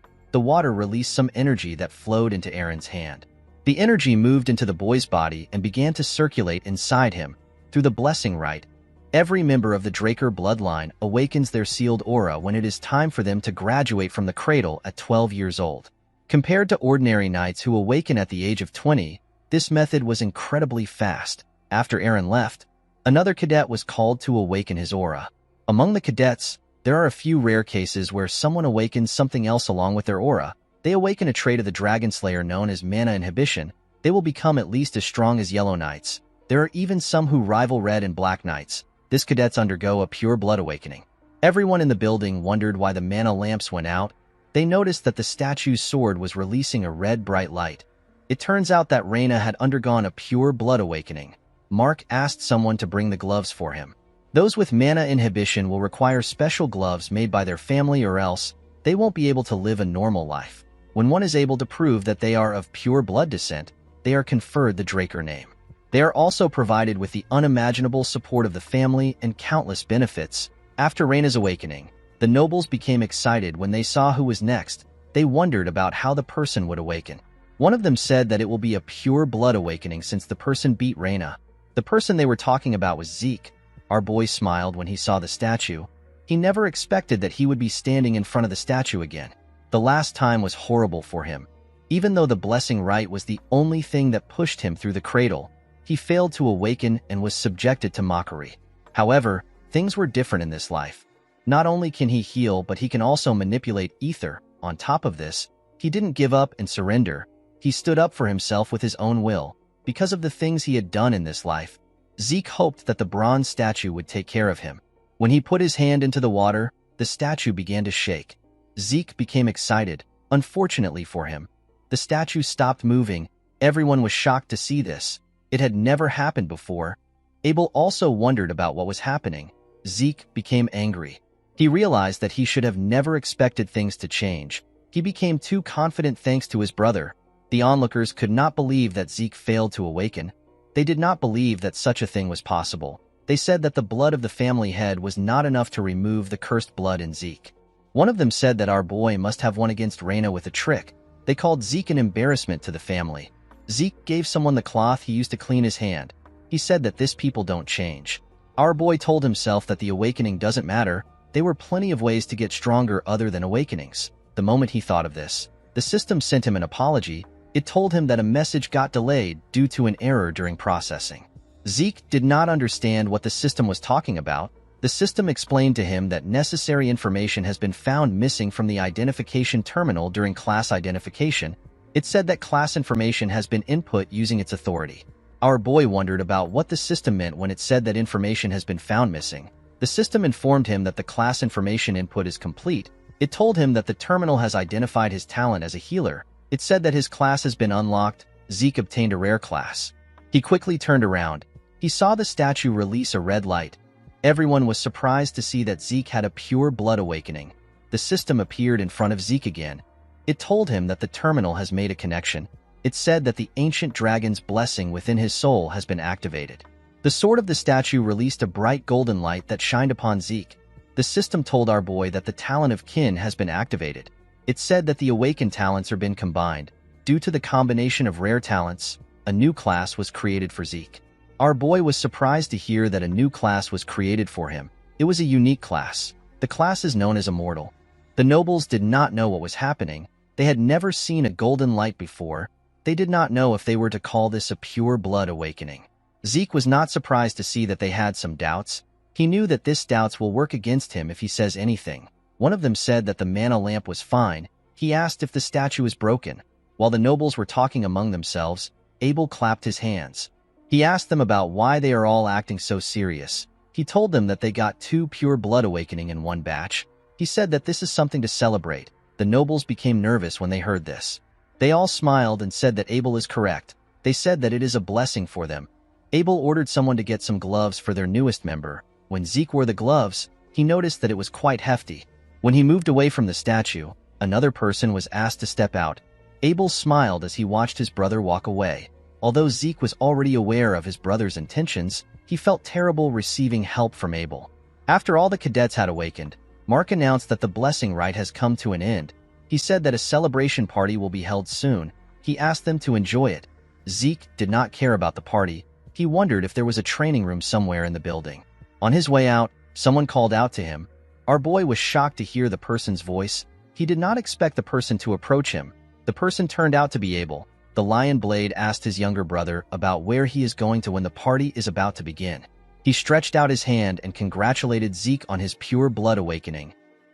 A: released some energy that flowed into Aaron's hand. The energy moved into the boy's body and began to circulate inside him. Through the blessing rite, every member of the Draker bloodline awakens their sealed aura when it is time for them to graduate from the cradle at 12 years old. Compared to ordinary knights who awaken at the age of 20, this method was incredibly fast. After Aaron left, another cadet was called to awaken his aura. Among the cadets, there are a few rare cases where someone awakens something else along with their aura. They awaken a trait of the Dragon Slayer known as mana inhibition. They will become at least as strong as Yellow Knights. There are even some who rival Red and Black Knights. These cadets undergo a pure blood awakening. Everyone in the building wondered why the mana lamps went out. They noticed that the statue's sword was releasing a red bright light. It turns out that Reina had undergone a pure blood awakening. Mark asked someone to bring the gloves for him. Those with mana inhibition will require special gloves made by their family or else they won't be able to live a normal life. When one is able to prove that they are of pure blood descent, they are conferred the Draker name. They are also provided with the unimaginable support of the family and countless benefits. After Reina's awakening, the nobles became excited when they saw who was next. They wondered about how the person would awaken. One of them said that it will be a pure blood awakening since the person beat Reina. The person they were talking about was Zeke. Our boy smiled when he saw the statue. He never expected that he would be standing in front of the statue again. The last time was horrible for him. Even though the blessing rite was the only thing that pushed him through the cradle, he failed to awaken and was subjected to mockery. However, things were different in this life. Not only can he heal, but he can also manipulate ether. On top of this, he didn't give up and surrender. He stood up for himself with his own will. Because of the things he had done in this life, Zeke hoped that the bronze statue would take care of him. When he put his hand into the water, the statue began to shake. Zeke became excited. Unfortunately for him, the statue stopped moving. Everyone was shocked to see this. It had never happened before. Abel also wondered about what was happening. Zeke became angry. He realized that he should have never expected things to change. He became too confident thanks to his brother. The onlookers could not believe that Zeke failed to awaken. They did not believe that such a thing was possible. They said that the blood of the family head was not enough to remove the cursed blood in Zeke. One of them said that our boy must have won against Reina with a trick. They called Zeke an embarrassment to the family. Zeke gave someone the cloth he used to clean his hand. He said that this people don't change. Our boy told himself that the awakening doesn't matter. There were plenty of ways to get stronger other than awakenings. The moment he thought of this, the system sent him an apology. It told him that a message got delayed due to an error during processing. Zeke did not understand what the system was talking about. The system explained to him that necessary information has been found missing from the identification terminal during class identification. It said that class information has been input using its authority. Our boy wondered about what the system meant when it said that information has been found missing. The system informed him that the class information input is complete. It told him that the terminal has identified his talent as a healer. It said that his class has been unlocked. Zeke obtained a rare class. He quickly turned around. He saw the statue release a red light. Everyone was surprised to see that Zeke had a pure blood awakening. The system appeared in front of Zeke again. It told him that the terminal has made a connection. It said that the ancient dragon's blessing within his soul has been activated. The sword of the statue released a bright golden light that shined upon Zeke. The system told our boy that the talent of kin has been activated. It said that the awakened talents are been combined. Due to the combination of rare talents, a new class was created for Zeke. Our boy was surprised to hear that a new class was created for him. It was a unique class. The class is known as Immortal. The nobles did not know what was happening. They had never seen a golden light before. They did not know if they were to call this a pure blood awakening. Zeke was not surprised to see that they had some doubts. He knew that this doubts will work against him if he says anything. One of them said that the mana lamp was fine. He asked if the statue is broken. While the nobles were talking among themselves, Abel clapped his hands. He asked them about why they are all acting so serious. He told them that they got 2 pure blood awakening in one batch. He said that this is something to celebrate. The nobles became nervous when they heard this. They all smiled and said that Abel is correct. They said that it is a blessing for them. Abel ordered someone to get some gloves for their newest member. When Zeke wore the gloves, he noticed that it was quite hefty. When he moved away from the statue, another person was asked to step out. Abel smiled as he watched his brother walk away. Although Zeke was already aware of his brother's intentions, he felt terrible receiving help from Abel. After all the cadets had awakened, Mark announced that the blessing rite has come to an end. He said that a celebration party will be held soon. He asked them to enjoy it. Zeke did not care about the party. He wondered if there was a training room somewhere in the building. On his way out, someone called out to him. Our boy was shocked to hear the person's voice. He did not expect the person to approach him. The person turned out to be Abel. The Lion Blade asked his younger brother about where he is going to when the party is about to begin. He stretched out his hand and congratulated Zeke on his pure blood awakening.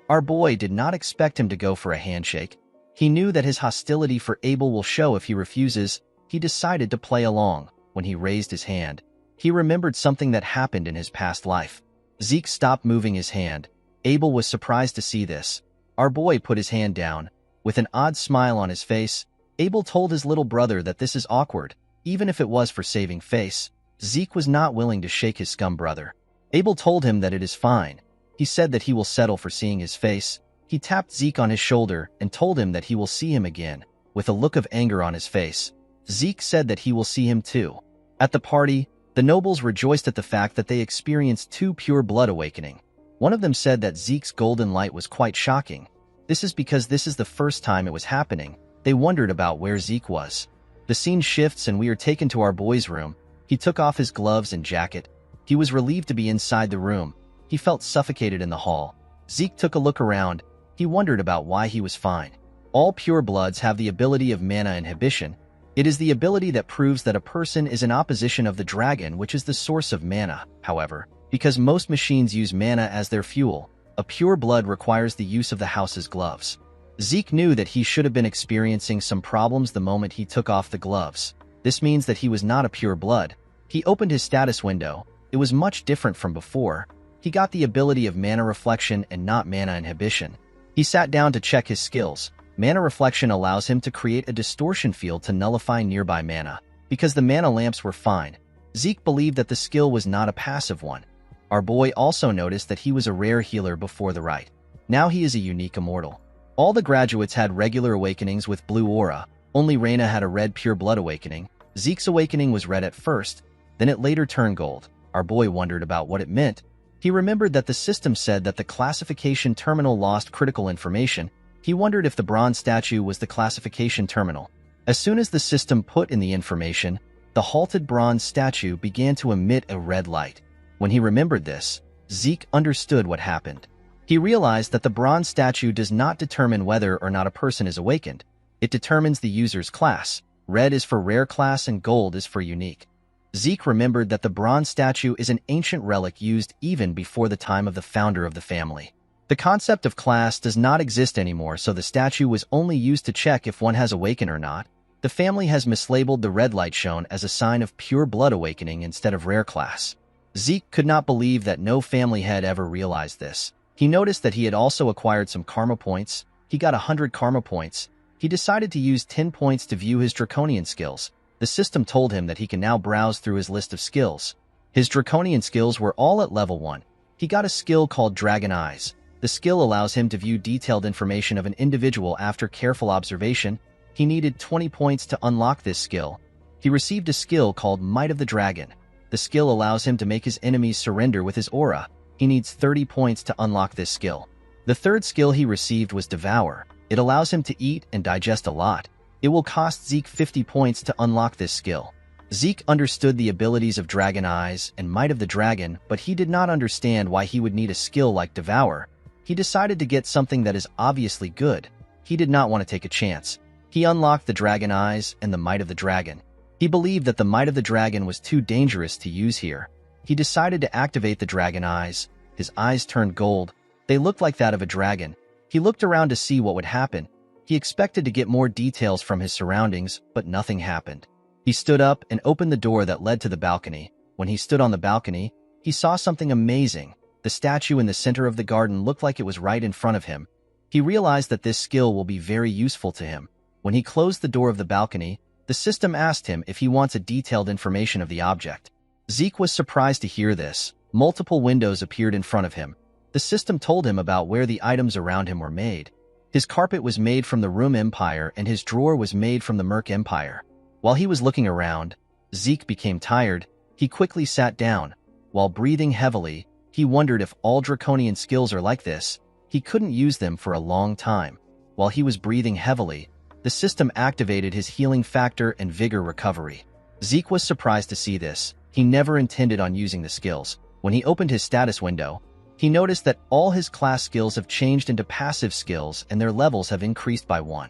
A: Our boy did not expect him to go for a handshake. He knew that his hostility for Abel will show if he refuses. He decided to play along. When he raised his hand, he remembered something that happened in his past life. Zeke stopped moving his hand. Abel was surprised to see this. Our boy put his hand down. With an odd smile on his face, Abel told his little brother that this is awkward, even if it was for saving face. Zeke was not willing to shake his scum brother. Abel told him that it is fine. He said that he will settle for seeing his face. He tapped Zeke on his shoulder and told him that he will see him again. With a look of anger on his face, Zeke said that he will see him too. At the party, the nobles rejoiced at the fact that they experienced 2 pure blood awakening. One of them said that Zeke's golden light was quite shocking. This is because this is the first time it was happening. They wondered about where Zeke was. The scene shifts and we are taken to our boy's room. He took off his gloves and jacket. He was relieved to be inside the room. He felt suffocated in the hall. Zeke took a look around. He wondered about why he was fine. All pure bloods have the ability of mana inhibition. It is the ability that proves that a person is in opposition of the dragon, which is the source of mana. However, because most machines use mana as their fuel, a pure blood requires the use of the house's gloves. Zeke knew that he should have been experiencing some problems the moment he took off the gloves. This means that he was not a pure blood. He opened his status window. It was much different from before. He got the ability of mana reflection and not mana inhibition. He sat down to check his skills. Mana reflection allows him to create a distortion field to nullify nearby mana. Because the mana lamps were fine, Zeke believed that the skill was not a passive one. Our boy also noticed that he was a rare healer before the rite. Now he is a unique immortal. All the graduates had regular awakenings with blue aura. Only Reina had a red pure blood awakening. Zeke's awakening was red at first, then it later turned gold. Our boy wondered about what it meant. He remembered that the system said that the classification terminal lost critical information. He wondered if the bronze statue was the classification terminal. As soon as the system put in the information, the halted bronze statue began to emit a red light. When he remembered this, Zeke understood what happened. He realized that the bronze statue does not determine whether or not a person is awakened. It determines the user's class. Red is for rare class and gold is for unique. Zeke remembered that the bronze statue is an ancient relic used even before the time of the founder of the family. The concept of class does not exist anymore, so the statue was only used to check if one has awakened or not. The family has mislabeled the red light shown as a sign of pure blood awakening instead of rare class. Zeke could not believe that no family had ever realized this. He noticed that he had also acquired some karma points. He got 100 karma points. He decided to use 10 points to view his draconian skills. The system told him that he can now browse through his list of skills. His draconian skills were all at level 1. He got a skill called Dragon Eyes. The skill allows him to view detailed information of an individual after careful observation. He needed 20 points to unlock this skill. He received a skill called Might of the Dragon. The skill allows him to make his enemies surrender with his aura. He needs 30 points to unlock this skill. The third skill he received was Devour. It allows him to eat and digest a lot. It will cost Zeke 50 points to unlock this skill. Zeke understood the abilities of Dragon Eyes and Might of the Dragon, but he did not understand why he would need a skill like Devour. He decided to get something that is obviously good. He did not want to take a chance. He unlocked the Dragon Eyes and the Might of the Dragon. He believed that the Might of the Dragon was too dangerous to use here. He decided to activate the Dragon Eyes. His eyes turned gold. They looked like that of a dragon. He looked around to see what would happen. He expected to get more details from his surroundings, but nothing happened. He stood up and opened the door that led to the balcony. When he stood on the balcony, he saw something amazing. The statue in the center of the garden looked like it was right in front of him. He realized that this skill will be very useful to him. When he closed the door of the balcony, the system asked him if he wants a detailed information of the object. Zeke was surprised to hear this. Multiple windows appeared in front of him. The system told him about where the items around him were made. His carpet was made from the Room Empire and his drawer was made from the Merc Empire. While he was looking around, Zeke became tired. He quickly sat down. While breathing heavily, he wondered if all draconian skills are like this. He couldn't use them for a long time. While he was breathing heavily, the system activated his healing factor and vigor recovery. Zeke was surprised to see this. He never intended on using the skills. When he opened his status window, he noticed that all his class skills have changed into passive skills and their levels have increased by 1.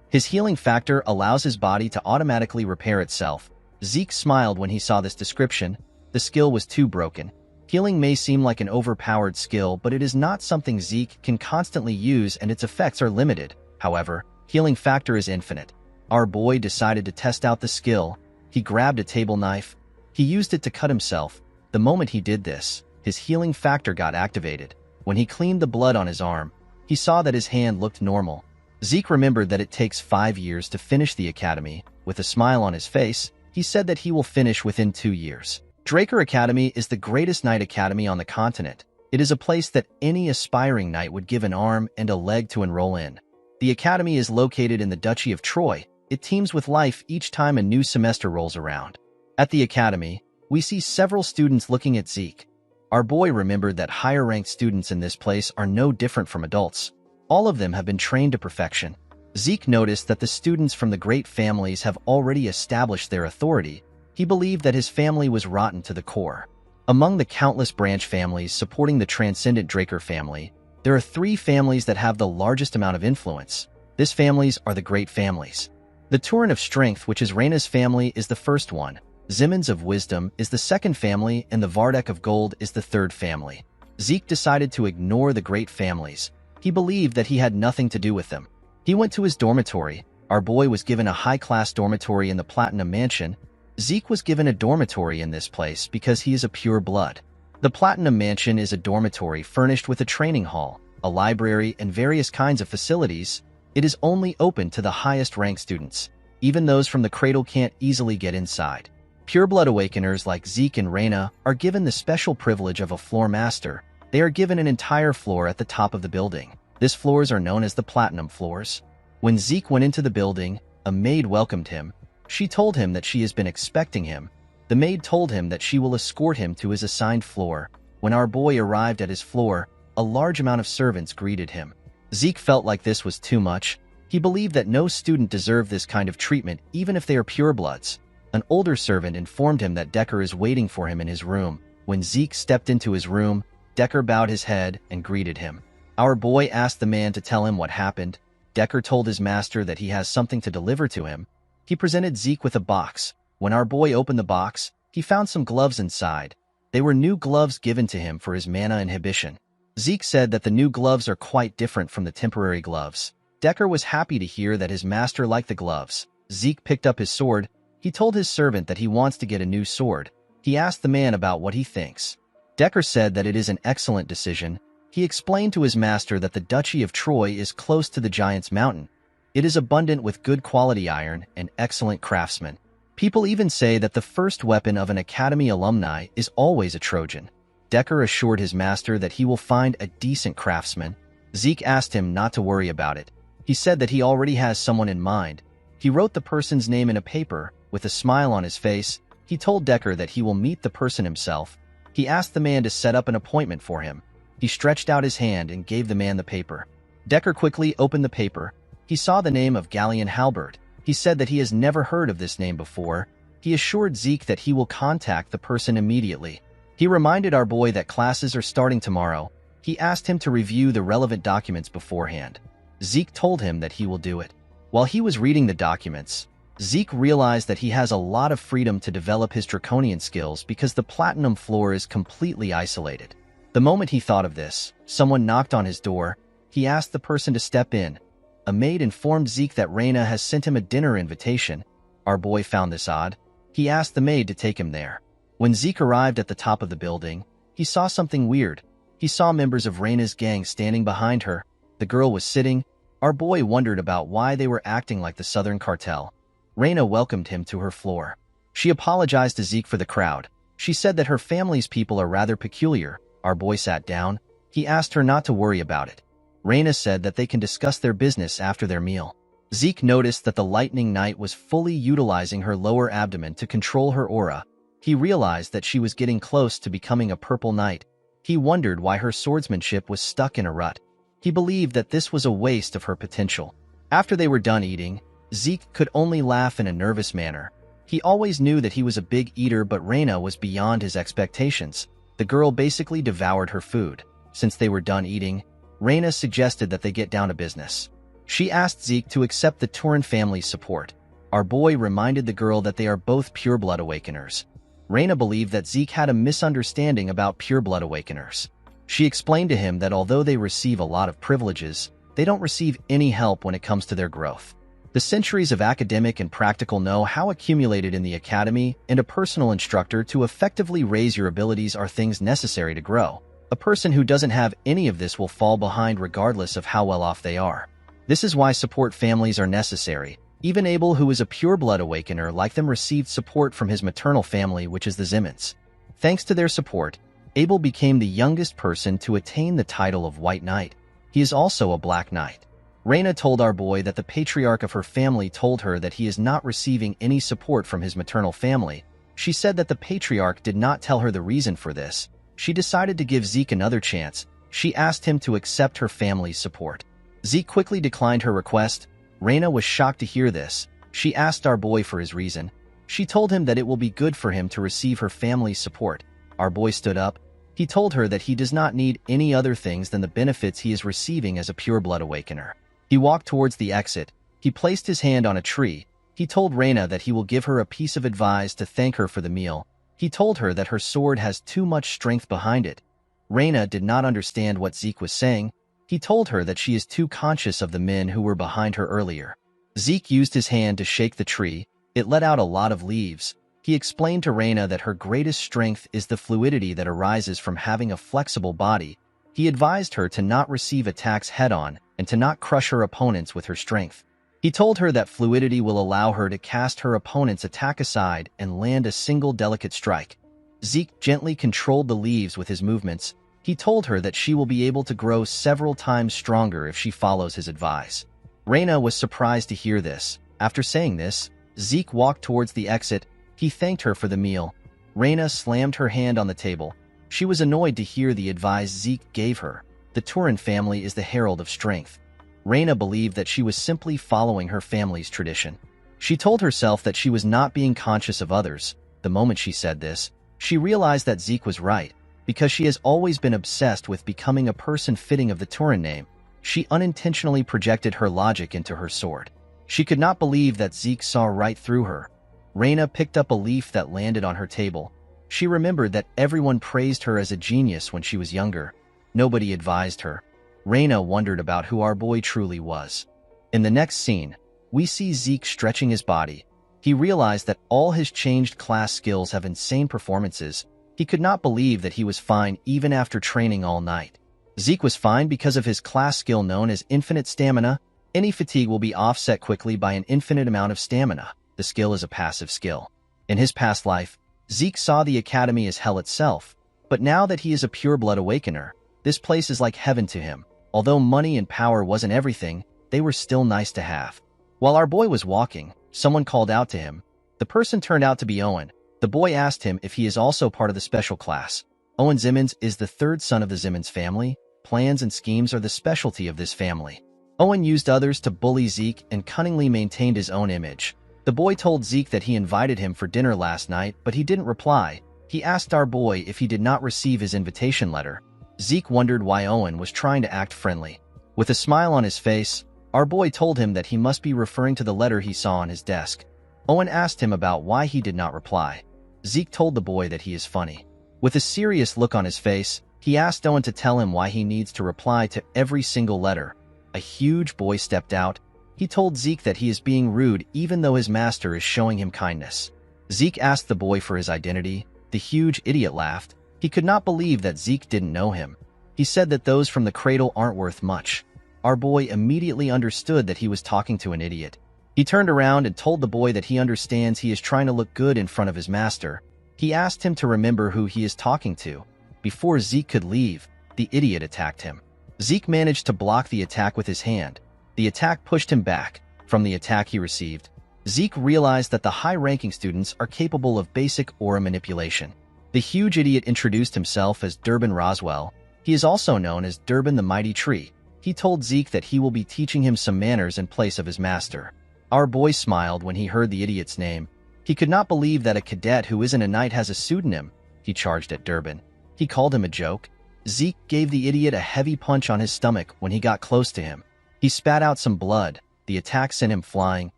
A: His healing factor allows his body to automatically repair itself. Zeke smiled when he saw this description. The skill was too broken. Healing may seem like an overpowered skill, but it is not something Zeke can constantly use and its effects are limited. However, healing factor is infinite. Our boy decided to test out the skill. He grabbed a table knife. He used it to cut himself. The moment he did this, his healing factor got activated. When he cleaned the blood on his arm, he saw that his hand looked normal. Zeke remembered that it takes 5 years to finish the academy. With a smile on his face, he said that he will finish within 2 years. Draker Academy is the greatest knight academy on the continent. It is a place that any aspiring knight would give an arm and a leg to enroll in. The academy is located in the Duchy of Troy. It teems with life each time a new semester rolls around. At the academy, we see several students looking at Zeke. Our boy remembered that higher-ranked students in this place are no different from adults. All of them have been trained to perfection. Zeke noticed that the students from the great families have already established their authority. He believed that his family was rotten to the core. Among the countless branch families supporting the transcendent Draker family, there are 3 families that have the largest amount of influence. These families are the great families. The Turin of Strength, which is Reyna's family, is the first one. Zimmons of Wisdom is the second family, and the Vardek of Gold is the third family. Zeke decided to ignore the great families. He believed that he had nothing to do with them. He went to his dormitory. Our boy was given a high-class dormitory in the Platinum Mansion. Zeke was given a dormitory in this place because he is a pure blood. The Platinum Mansion is a dormitory furnished with a training hall, a library, and various kinds of facilities. It is only open to the highest-ranked students. Even those from the cradle can't easily get inside. Pureblood Awakeners like Zeke and Reyna are given the special privilege of a floor master. They are given an entire floor at the top of the building. These floors are known as the Platinum Floors. When Zeke went into the building, a maid welcomed him. She told him that she has been expecting him. The maid told him that she will escort him to his assigned floor. When our boy arrived at his floor, a large amount of servants greeted him. Zeke felt like this was too much. He believed that no student deserved this kind of treatment, even if they are purebloods. An older servant informed him that Decker is waiting for him in his room. When Zeke stepped into his room, Decker bowed his head and greeted him. Our boy asked the man to tell him what happened. Decker told his master that he has something to deliver to him. He presented Zeke with a box. When our boy opened the box, he found some gloves inside. They were new gloves given to him for his mana inhibition. Zeke said that the new gloves are quite different from the temporary gloves. Decker was happy to hear that his master liked the gloves. Zeke picked up his sword. He told his servant that he wants to get a new sword. He asked the man about what he thinks. Decker said that it is an excellent decision. He explained to his master that the Duchy of Troy is close to the Giant's Mountain. It is abundant with good quality iron and excellent craftsmen. People even say that the first weapon of an academy alumni is always a Trojan. Decker assured his master that he will find a decent craftsman. Zeke asked him not to worry about it. He said that he already has someone in mind. He wrote the person's name in a paper. With a smile on his face, he told Decker that he will meet the person himself. He asked the man to set up an appointment for him. He stretched out his hand and gave the man the paper. Decker quickly opened the paper. He saw the name of Galleon Halberd. He said that he has never heard of this name before. He assured Zeke that he will contact the person immediately. He reminded our boy that classes are starting tomorrow. He asked him to review the relevant documents beforehand. Zeke told him that he will do it. While he was reading the documents, Zeke realized that he has a lot of freedom to develop his draconian skills because the Platinum Floor is completely isolated. The moment he thought of this, someone knocked on his door. He asked the person to step in. A maid informed Zeke that Reyna has sent him a dinner invitation. Our boy found this odd. He asked the maid to take him there. When Zeke arrived at the top of the building, he saw something weird. He saw members of Reyna's gang standing behind her. The girl was sitting. Our boy wondered about why they were acting like the Southern Cartel. Reyna welcomed him to her floor. She apologized to Zeke for the crowd. She said that her family's people are rather peculiar. Our boy sat down. He asked her not to worry about it. Reyna said that they can discuss their business after their meal. Zeke noticed that the Lightning Knight was fully utilizing her lower abdomen to control her aura. He realized that she was getting close to becoming a Purple Knight. He wondered why her swordsmanship was stuck in a rut. He believed that this was a waste of her potential. After they were done eating, Zeke could only laugh in a nervous manner. He always knew that he was a big eater, but Reyna was beyond his expectations. The girl basically devoured her food. Since they were done eating, Reyna suggested that they get down to business. She asked Zeke to accept the Turin family's support. Our boy reminded the girl that they are both pureblood awakeners. Reyna believed that Zeke had a misunderstanding about pureblood awakeners. She explained to him that although they receive a lot of privileges, they don't receive any help when it comes to their growth. The centuries of academic and practical know-how accumulated in the academy and a personal instructor to effectively raise your abilities are things necessary to grow. A person who doesn't have any of this will fall behind regardless of how well off they are. This is why support families are necessary. Even Abel, who is a pureblood awakener like them, received support from his maternal family, which is the Zimmons. Thanks to their support, Abel became the youngest person to attain the title of White Knight. He is also a Black Knight. Reina told our boy that the patriarch of her family told her that he is not receiving any support from his maternal family. She said that the patriarch did not tell her the reason for this. She decided to give Zeke another chance. She asked him to accept her family's support. Zeke quickly declined her request. Reina was shocked to hear this. She asked our boy for his reason. She told him that it will be good for him to receive her family's support. Our boy stood up. He told her that he does not need any other things than the benefits he is receiving as a pureblood awakener. He walked towards the exit. He placed his hand on a tree. He told Reina that he will give her a piece of advice to thank her for the meal. He told her that her sword has too much strength behind it. Reina did not understand what Zeke was saying. He told her that she is too conscious of the men who were behind her earlier. Zeke used his hand to shake the tree. It let out a lot of leaves. He explained to Reina that her greatest strength is the fluidity that arises from having a flexible body. He advised her to not receive attacks head-on and to not crush her opponents with her strength. He told her that fluidity will allow her to cast her opponent's attack aside and land a single delicate strike. Zeke gently controlled the leaves with his movements. He told her that she will be able to grow several times stronger if she follows his advice. Reina was surprised to hear this. After saying this, Zeke walked towards the exit. He thanked her for the meal. Reina slammed her hand on the table. She was annoyed to hear the advice Zeke gave her. The Turin family is the herald of strength. Reina believed that she was simply following her family's tradition. She told herself that she was not being conscious of others. The moment she said this, she realized that Zeke was right. Because she has always been obsessed with becoming a person fitting of the Turin name, she unintentionally projected her logic into her sword. She could not believe that Zeke saw right through her. Reina picked up a leaf that landed on her table. She remembered that everyone praised her as a genius when she was younger. Nobody advised her. Reina wondered about who our boy truly was. In the next scene, we see Zeke stretching his body. He realized that all his changed class skills have insane performances. He could not believe that he was fine even after training all night. Zeke was fine because of his class skill known as infinite stamina. Any fatigue will be offset quickly by an infinite amount of stamina. The skill is a passive skill. In his past life, Zeke saw the academy as hell itself. But now that he is a pureblood awakener, this place is like heaven to him. Although money and power wasn't everything, they were still nice to have. While our boy was walking, someone called out to him. The person turned out to be Owen. The boy asked him if he is also part of the special class. Owen Zimmons is the third son of the Zimmons family. Plans and schemes are the specialty of this family. Owen used others to bully Zeke and cunningly maintained his own image. The boy told Zeke that he invited him for dinner last night, but he didn't reply. He asked our boy if he did not receive his invitation letter. Zeke wondered why Owen was trying to act friendly. With a smile on his face, our boy told him that he must be referring to the letter he saw on his desk. Owen asked him about why he did not reply. Zeke told the boy that he is funny. With a serious look on his face, he asked Owen to tell him why he needs to reply to every single letter. A huge boy stepped out. He told Zeke that he is being rude even though his master is showing him kindness. Zeke asked the boy for his identity. The huge idiot laughed. He could not believe that Zeke didn't know him. He said that those from the cradle aren't worth much. Our boy immediately understood that he was talking to an idiot. He turned around and told the boy that he understands he is trying to look good in front of his master. He asked him to remember who he is talking to. Before Zeke could leave, the idiot attacked him. Zeke managed to block the attack with his hand. The attack pushed him back. From the attack he received, Zeke realized that the high-ranking students are capable of basic aura manipulation. The huge idiot introduced himself as Durbin Roswell. He is also known as Durbin the Mighty Tree. He told Zeke that he will be teaching him some manners in place of his master. Our boy smiled when he heard the idiot's name. He could not believe that a cadet who isn't a knight has a pseudonym. He charged at Durbin. He called him a joke. Zeke gave the idiot a heavy punch on his stomach when he got close to him. He spat out some blood. The attack sent him flying.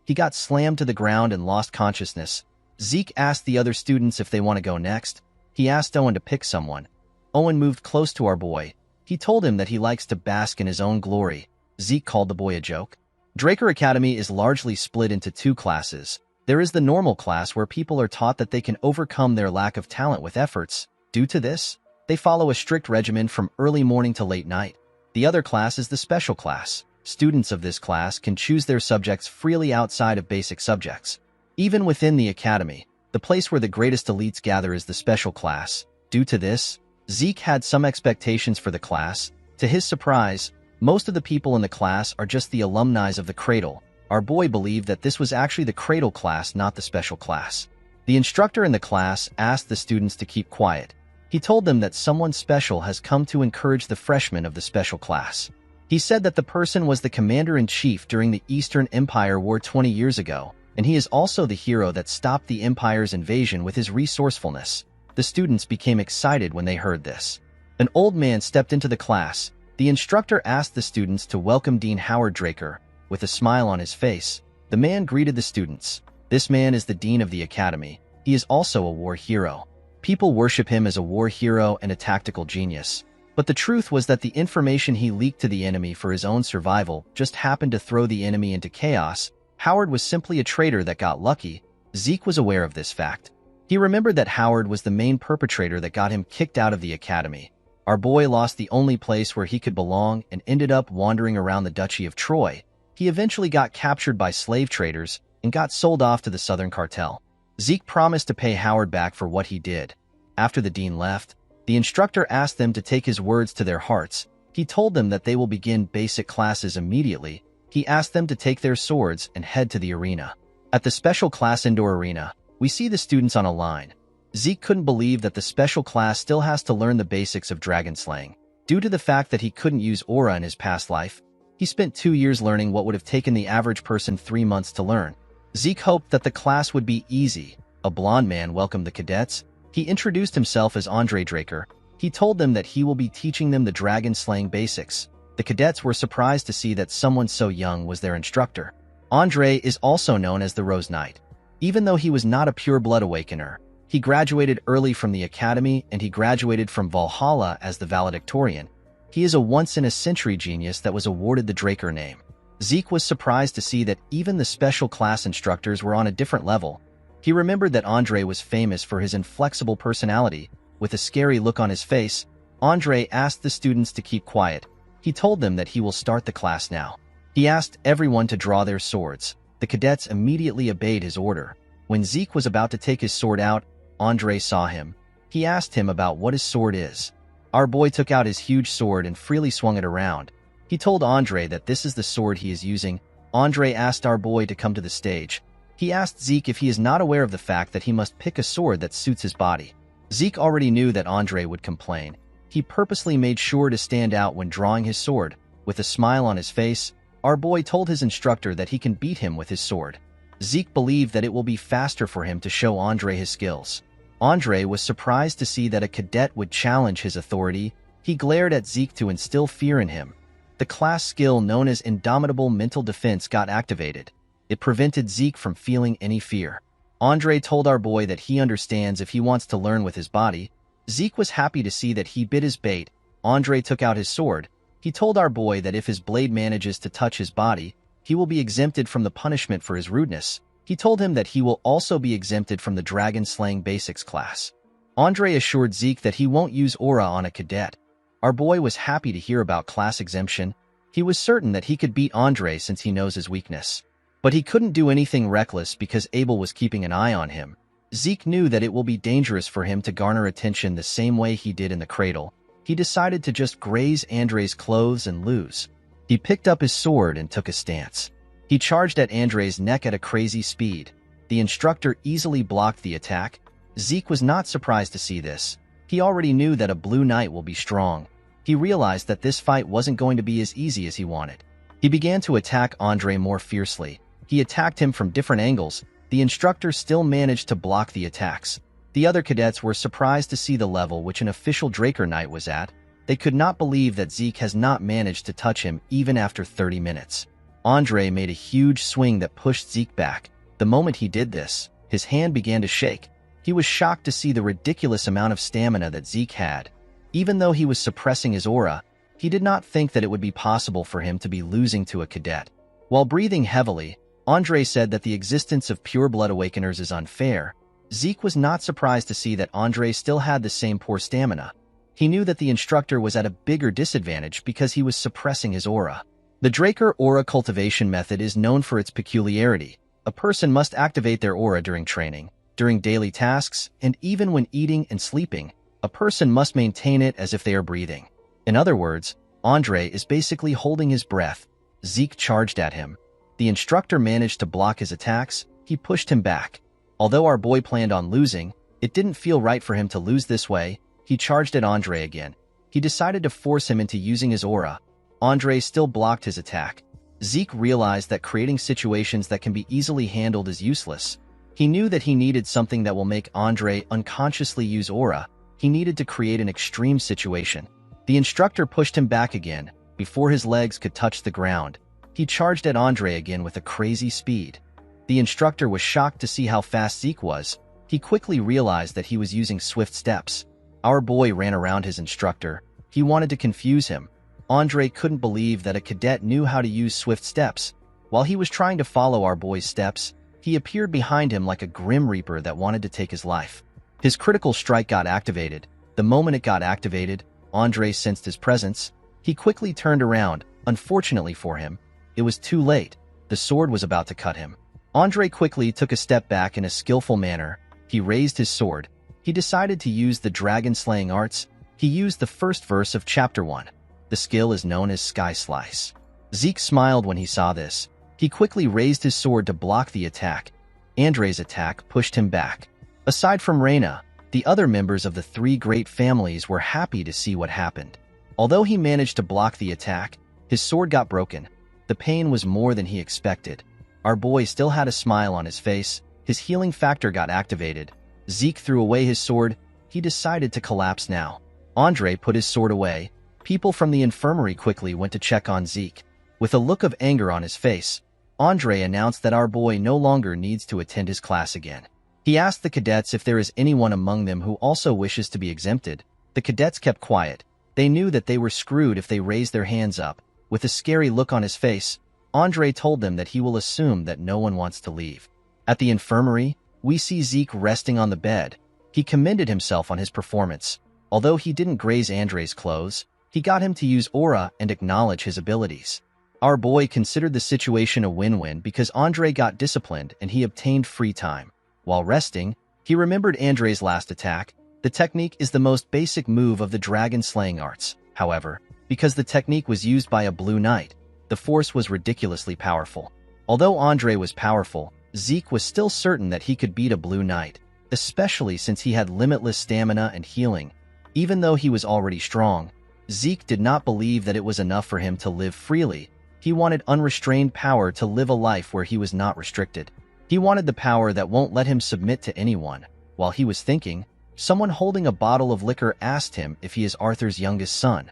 A: He got slammed to the ground and lost consciousness. Zeke asked the other students if they want to go next. He asked Owen to pick someone. Owen moved close to our boy. He told him that he likes to bask in his own glory. Zeke called the boy a joke. Draker Academy is largely split into two classes. There is the normal class where people are taught that they can overcome their lack of talent with efforts. Due to this, they follow a strict regimen from early morning to late night. The other class is the special class. Students of this class can choose their subjects freely outside of basic subjects. Even within the academy, the place where the greatest elites gather is the special class. Due to this, Zeke had some expectations for the class. To his surprise, most of the people in the class are just the alumni of the Cradle. Our boy believed that this was actually the Cradle class, not the special class. The instructor in the class asked the students to keep quiet. He told them that someone special has come to encourage the freshmen of the special class. He said that the person was the commander-in-chief during the Eastern Empire War 20 years ago, and he is also the hero that stopped the Empire's invasion with his resourcefulness. The students became excited when they heard this. An old man stepped into the class. The instructor asked the students to welcome Dean Howard Draker. With a smile on his face, the man greeted the students. This man is the dean of the academy. He is also a war hero. People worship him as a war hero and a tactical genius. But the truth was that the information he leaked to the enemy for his own survival just happened to throw the enemy into chaos. Howard was simply a traitor that got lucky. Zeke was aware of this fact. He remembered that Howard was the main perpetrator that got him kicked out of the academy. Our boy lost the only place where he could belong and ended up wandering around the Duchy of Troy. He eventually got captured by slave traders and got sold off to the Southern Cartel. Zeke promised to pay Howard back for what he did. After the dean left, the instructor asked them to take his words to their hearts. He told them that they will begin basic classes immediately. He asked them to take their swords and head to the arena. At the special class indoor arena, we see the students on a line. Zeke couldn't believe that the special class still has to learn the basics of dragon slaying. Due to the fact that he couldn't use aura in his past life, he spent 2 years learning what would have taken the average person 3 months to learn. Zeke hoped that the class would be easy. A blond man welcomed the cadets. He introduced himself as Andre Draker. He told them that he will be teaching them the dragon slaying basics. The cadets were surprised to see that someone so young was their instructor. Andre is also known as the Rose Knight. Even though he was not a pure-blood awakener, he graduated early from the academy and he graduated from Valhalla as the valedictorian. He is a once-in-a-century genius that was awarded the Draker name. Zeke was surprised to see that even the special class instructors were on a different level. He remembered that Andre was famous for his inflexible personality. With a scary look on his face, Andre asked the students to keep quiet. He told them that he will start the class now. He asked everyone to draw their swords. The cadets immediately obeyed his order. When Zeke was about to take his sword out, Andre saw him. He asked him about what his sword is. Our boy took out his huge sword and freely swung it around. He told Andre that this is the sword he is using. Andre asked our boy to come to the stage. He asked Zeke if he is not aware of the fact that he must pick a sword that suits his body. Zeke already knew that Andre would complain. He purposely made sure to stand out when drawing his sword. With a smile on his face, our boy told his instructor that he can beat him with his sword. Zeke believed that it will be faster for him to show Andre his skills. Andre was surprised to see that a cadet would challenge his authority. He glared at Zeke to instill fear in him. The class skill known as Indomitable Mental Defense got activated. It prevented Zeke from feeling any fear. Andre told our boy that he understands if he wants to learn with his body. Zeke was happy to see that he bit his bait. Andre took out his sword. He told our boy that if his blade manages to touch his body, he will be exempted from the punishment for his rudeness. He told him that he will also be exempted from the Dragon Slaying Basics class. Andre assured Zeke that he won't use aura on a cadet. Our boy was happy to hear about class exemption. He was certain that he could beat Andre since he knows his weakness. But he couldn't do anything reckless because Abel was keeping an eye on him. Zeke knew that it will be dangerous for him to garner attention the same way he did in the cradle. He decided to just graze Andre's clothes and lose. He picked up his sword and took a stance. He charged at Andre's neck at a crazy speed. The instructor easily blocked the attack. Zeke was not surprised to see this. He already knew that a blue knight will be strong. He realized that this fight wasn't going to be as easy as he wanted. He began to attack Andre more fiercely. He attacked him from different angles. The instructor still managed to block the attacks. The other cadets were surprised to see the level which an official Draker Knight was at. They could not believe that Zeke has not managed to touch him even after 30 minutes. Andre made a huge swing that pushed Zeke back. The moment he did this, his hand began to shake. He was shocked to see the ridiculous amount of stamina that Zeke had. Even though he was suppressing his aura, he did not think that it would be possible for him to be losing to a cadet. While breathing heavily, Andre said that the existence of pure blood awakeners is unfair. Zeke was not surprised to see that Andre still had the same poor stamina. He knew that the instructor was at a bigger disadvantage because he was suppressing his aura. The Draker aura cultivation method is known for its peculiarity. A person must activate their aura during training, during daily tasks, and even when eating and sleeping. A person must maintain it as if they are breathing. In other words, Andre is basically holding his breath. Zeke charged at him. The instructor managed to block his attacks. He pushed him back. Although our boy planned on losing, it didn't feel right for him to lose this way. He charged at Andre again. He decided to force him into using his aura. Andre still blocked his attack. Zeke realized that creating situations that can be easily handled is useless. He knew that he needed something that will make Andre unconsciously use aura. He needed to create an extreme situation. The instructor pushed him back again. Before his legs could touch the ground, he charged at Andre again with a crazy speed. The instructor was shocked to see how fast Zeke was. He quickly realized that he was using swift steps. Our boy ran around his instructor. He wanted to confuse him. Andre couldn't believe that a cadet knew how to use swift steps. While he was trying to follow our boy's steps, he appeared behind him like a grim reaper that wanted to take his life. His critical strike got activated. The moment it got activated, Andre sensed his presence. He quickly turned around. Unfortunately for him, it was too late. The sword was about to cut him. Andre quickly took a step back in a skillful manner. He raised his sword. He decided to use the dragon-slaying arts. He used the first verse of Chapter 1. The skill is known as Sky Slice. Zeke smiled when he saw this. He quickly raised his sword to block the attack. Andre's attack pushed him back. Aside from Reina, the other members of the three great families were happy to see what happened. Although he managed to block the attack, his sword got broken. The pain was more than he expected. Our boy still had a smile on his face. His healing factor got activated. Zeke threw away his sword. He decided to collapse now. Andre put his sword away. People from the infirmary quickly went to check on Zeke. With a look of anger on his face, Andre announced that our boy no longer needs to attend his class again. He asked the cadets if there is anyone among them who also wishes to be exempted. The cadets kept quiet. They knew that they were screwed if they raised their hands up. With a scary look on his face, Andre told them that he will assume that no one wants to leave. At the infirmary, we see Zeke resting on the bed. He commended himself on his performance. Although he didn't graze Andre's clothes, he got him to use aura and acknowledge his abilities. Our boy considered the situation a win-win because Andre got disciplined and he obtained free time. While resting, he remembered Andre's last attack. The technique is the most basic move of the dragon-slaying arts. However, because the technique was used by a blue knight, the force was ridiculously powerful. Although Andre was powerful, Zeke was still certain that he could beat a blue knight, especially since he had limitless stamina and healing. Even though he was already strong, Zeke did not believe that it was enough for him to live freely. He wanted unrestrained power to live a life where he was not restricted. He wanted the power that won't let him submit to anyone. While he was thinking, someone holding a bottle of liquor asked him if he is Arthur's youngest son.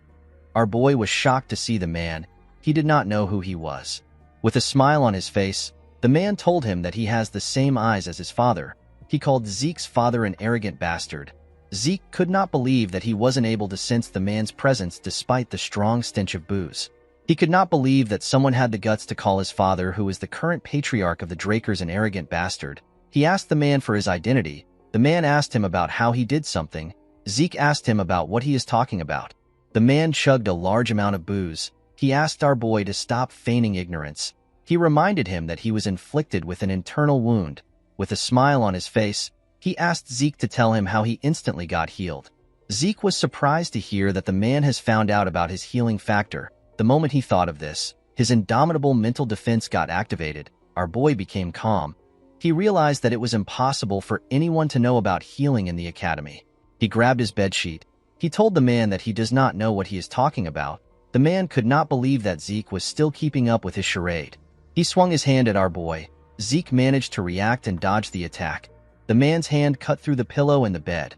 A: Our boy was shocked to see the man. He did not know who he was. With a smile on his face, the man told him that he has the same eyes as his father. He called Zeke's father an arrogant bastard. Zeke could not believe that he wasn't able to sense the man's presence despite the strong stench of booze. He could not believe that someone had the guts to call his father, who is the current patriarch of the Drakers, an arrogant bastard. He asked the man for his identity. The man asked him about how he did something. Zeke asked him about what he is talking about. The man chugged a large amount of booze. He asked our boy to stop feigning ignorance. He reminded him that he was inflicted with an internal wound. With a smile on his face, he asked Zeke to tell him how he instantly got healed. Zeke was surprised to hear that the man has found out about his healing factor. The moment he thought of this, his indomitable mental defense got activated. Our boy became calm. He realized that it was impossible for anyone to know about healing in the academy. He grabbed his bedsheet. He told the man that he does not know what he is talking about. The man could not believe that Zeke was still keeping up with his charade. He swung his hand at our boy. Zeke managed to react and dodge the attack. The man's hand cut through the pillow and the bed.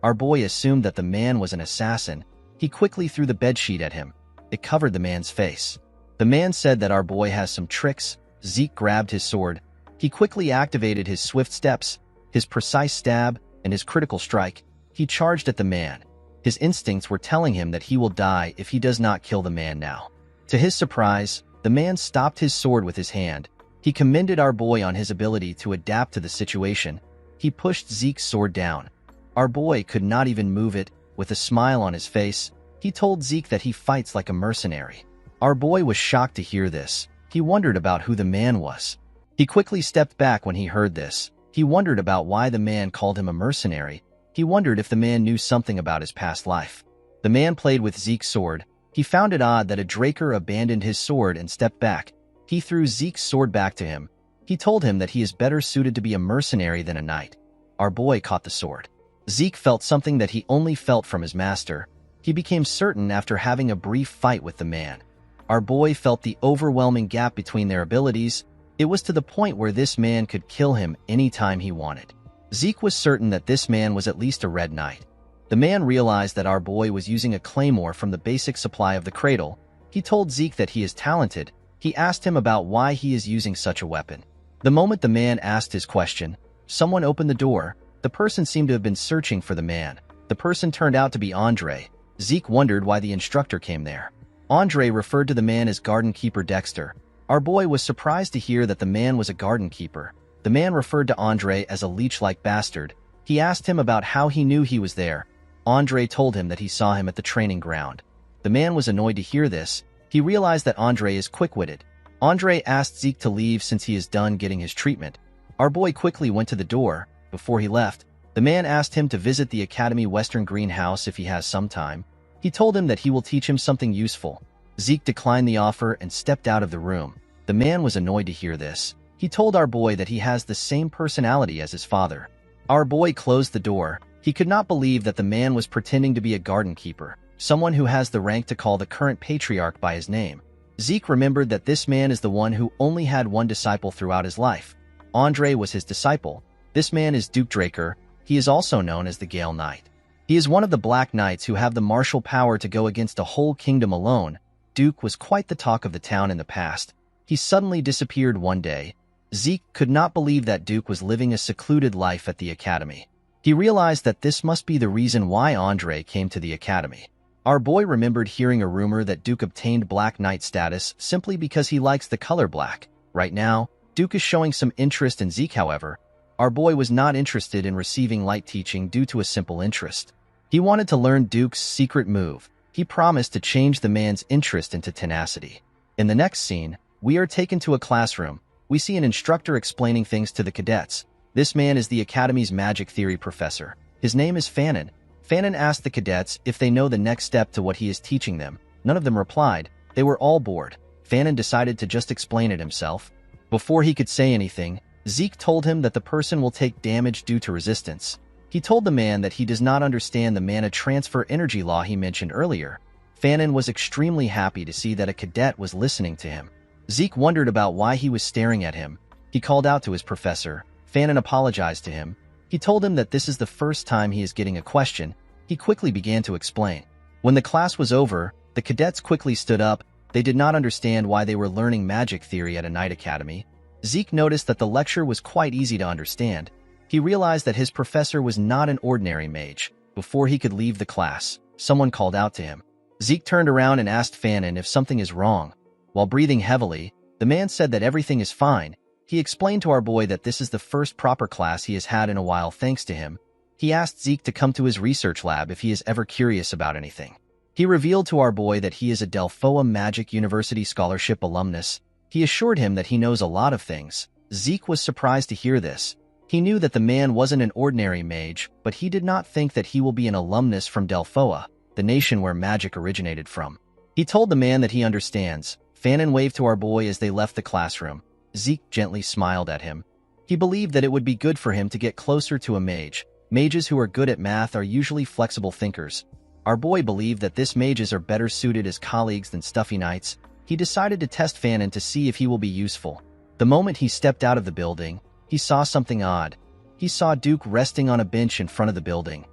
A: Our boy assumed that the man was an assassin. He quickly threw the bedsheet at him. It covered the man's face. The man said that our boy has some tricks. Zeke grabbed his sword. He quickly activated his swift steps, his precise stab, and his critical strike. He charged at the man. His instincts were telling him that he will die if he does not kill the man now. To his surprise, the man stopped his sword with his hand. He commended our boy on his ability to adapt to the situation. He pushed Zeke's sword down. Our boy could not even move it. With a smile on his face, he told Zeke that he fights like a mercenary. Our boy was shocked to hear this. He wondered about who the man was. He quickly stepped back when he heard this. He wondered about why the man called him a mercenary. He wondered if the man knew something about his past life. The man played with Zeke's sword. He found it odd that a Draker abandoned his sword and stepped back. He threw Zeke's sword back to him. He told him that he is better suited to be a mercenary than a knight. Our boy caught the sword. Zeke felt something that he only felt from his master. He became certain after having a brief fight with the man. Our boy felt the overwhelming gap between their abilities. It was to the point where this man could kill him anytime he wanted. Zeke was certain that this man was at least a red knight. The man realized that our boy was using a claymore from the basic supply of the cradle. He told Zeke that he is talented. He asked him about why he is using such a weapon. The moment the man asked his question, someone opened the door. The person seemed to have been searching for the man. The person turned out to be Andre. Zeke wondered why the instructor came there. Andre referred to the man as garden keeper Dexter. Our boy was surprised to hear that the man was a garden keeper. The man referred to Andre as a leech-like bastard. He asked him about how he knew he was there. Andre told him that he saw him at the training ground. The man was annoyed to hear this. He realized that Andre is quick-witted. Andre asked Zeke to leave since he is done getting his treatment. Our boy quickly went to the door. Before he left, the man asked him to visit the Academy Western Greenhouse if he has some time. He told him that he will teach him something useful. Zeke declined the offer and stepped out of the room. The man was annoyed to hear this. He told our boy that he has the same personality as his father. Our boy closed the door. He could not believe that the man was pretending to be a garden keeper, someone who has the rank to call the current patriarch by his name. Zeke remembered that this man is the one who only had one disciple throughout his life. Andre was his disciple. This man is Duke Draker. He is also known as the Gale Knight. He is one of the Black Knights who have the martial power to go against a whole kingdom alone. Duke was quite the talk of the town in the past. He suddenly disappeared one day. Zeke could not believe that Duke was living a secluded life at the academy. He realized that this must be the reason why Andre came to the academy. Our boy remembered hearing a rumor that Duke obtained Black Knight status simply because he likes the color black. Right now, Duke is showing some interest in Zeke, however. Our boy was not interested in receiving light teaching due to a simple interest. He wanted to learn Duke's secret move. He promised to change the man's interest into tenacity. In the next scene, we are taken to a classroom. We see an instructor explaining things to the cadets. This man is the Academy's magic theory professor. His name is Fannin. Fannin asked the cadets if they know the next step to what he is teaching them. None of them replied. They were all bored. Fannin decided to just explain it himself. Before he could say anything, Zeke told him that the person will take damage due to resistance. He told the man that he does not understand the mana transfer energy law he mentioned earlier. Fannin was extremely happy to see that a cadet was listening to him. Zeke wondered about why he was staring at him. He called out to his professor. Fannin apologized to him. He told him that this is the first time he is getting a question. He quickly began to explain. When the class was over, the cadets quickly stood up. They did not understand why they were learning magic theory at a night academy. Zeke noticed that the lecture was quite easy to understand. He realized that his professor was not an ordinary mage. Before he could leave the class, someone called out to him. Zeke turned around and asked Fannin if something is wrong. While breathing heavily, the man said that everything is fine. He explained to our boy that this is the first proper class he has had in a while thanks to him. He asked Zeke to come to his research lab if he is ever curious about anything. He revealed to our boy that he is a Delphoa Magic University Scholarship alumnus. He assured him that he knows a lot of things. Zeke was surprised to hear this. He knew that the man wasn't an ordinary mage, but he did not think that he will be an alumnus from Delphoa, the nation where magic originated from. He told the man that he understands. Fannin waved to our boy as they left the classroom. Zeke gently smiled at him. He believed that it would be good for him to get closer to a mage. Mages who are good at math are usually flexible thinkers. Our boy believed that this mages are better suited as colleagues than stuffy knights. He decided to test Fannin to see if he will be useful. The moment he stepped out of the building, he saw something odd. He saw Duke resting on a bench in front of the building.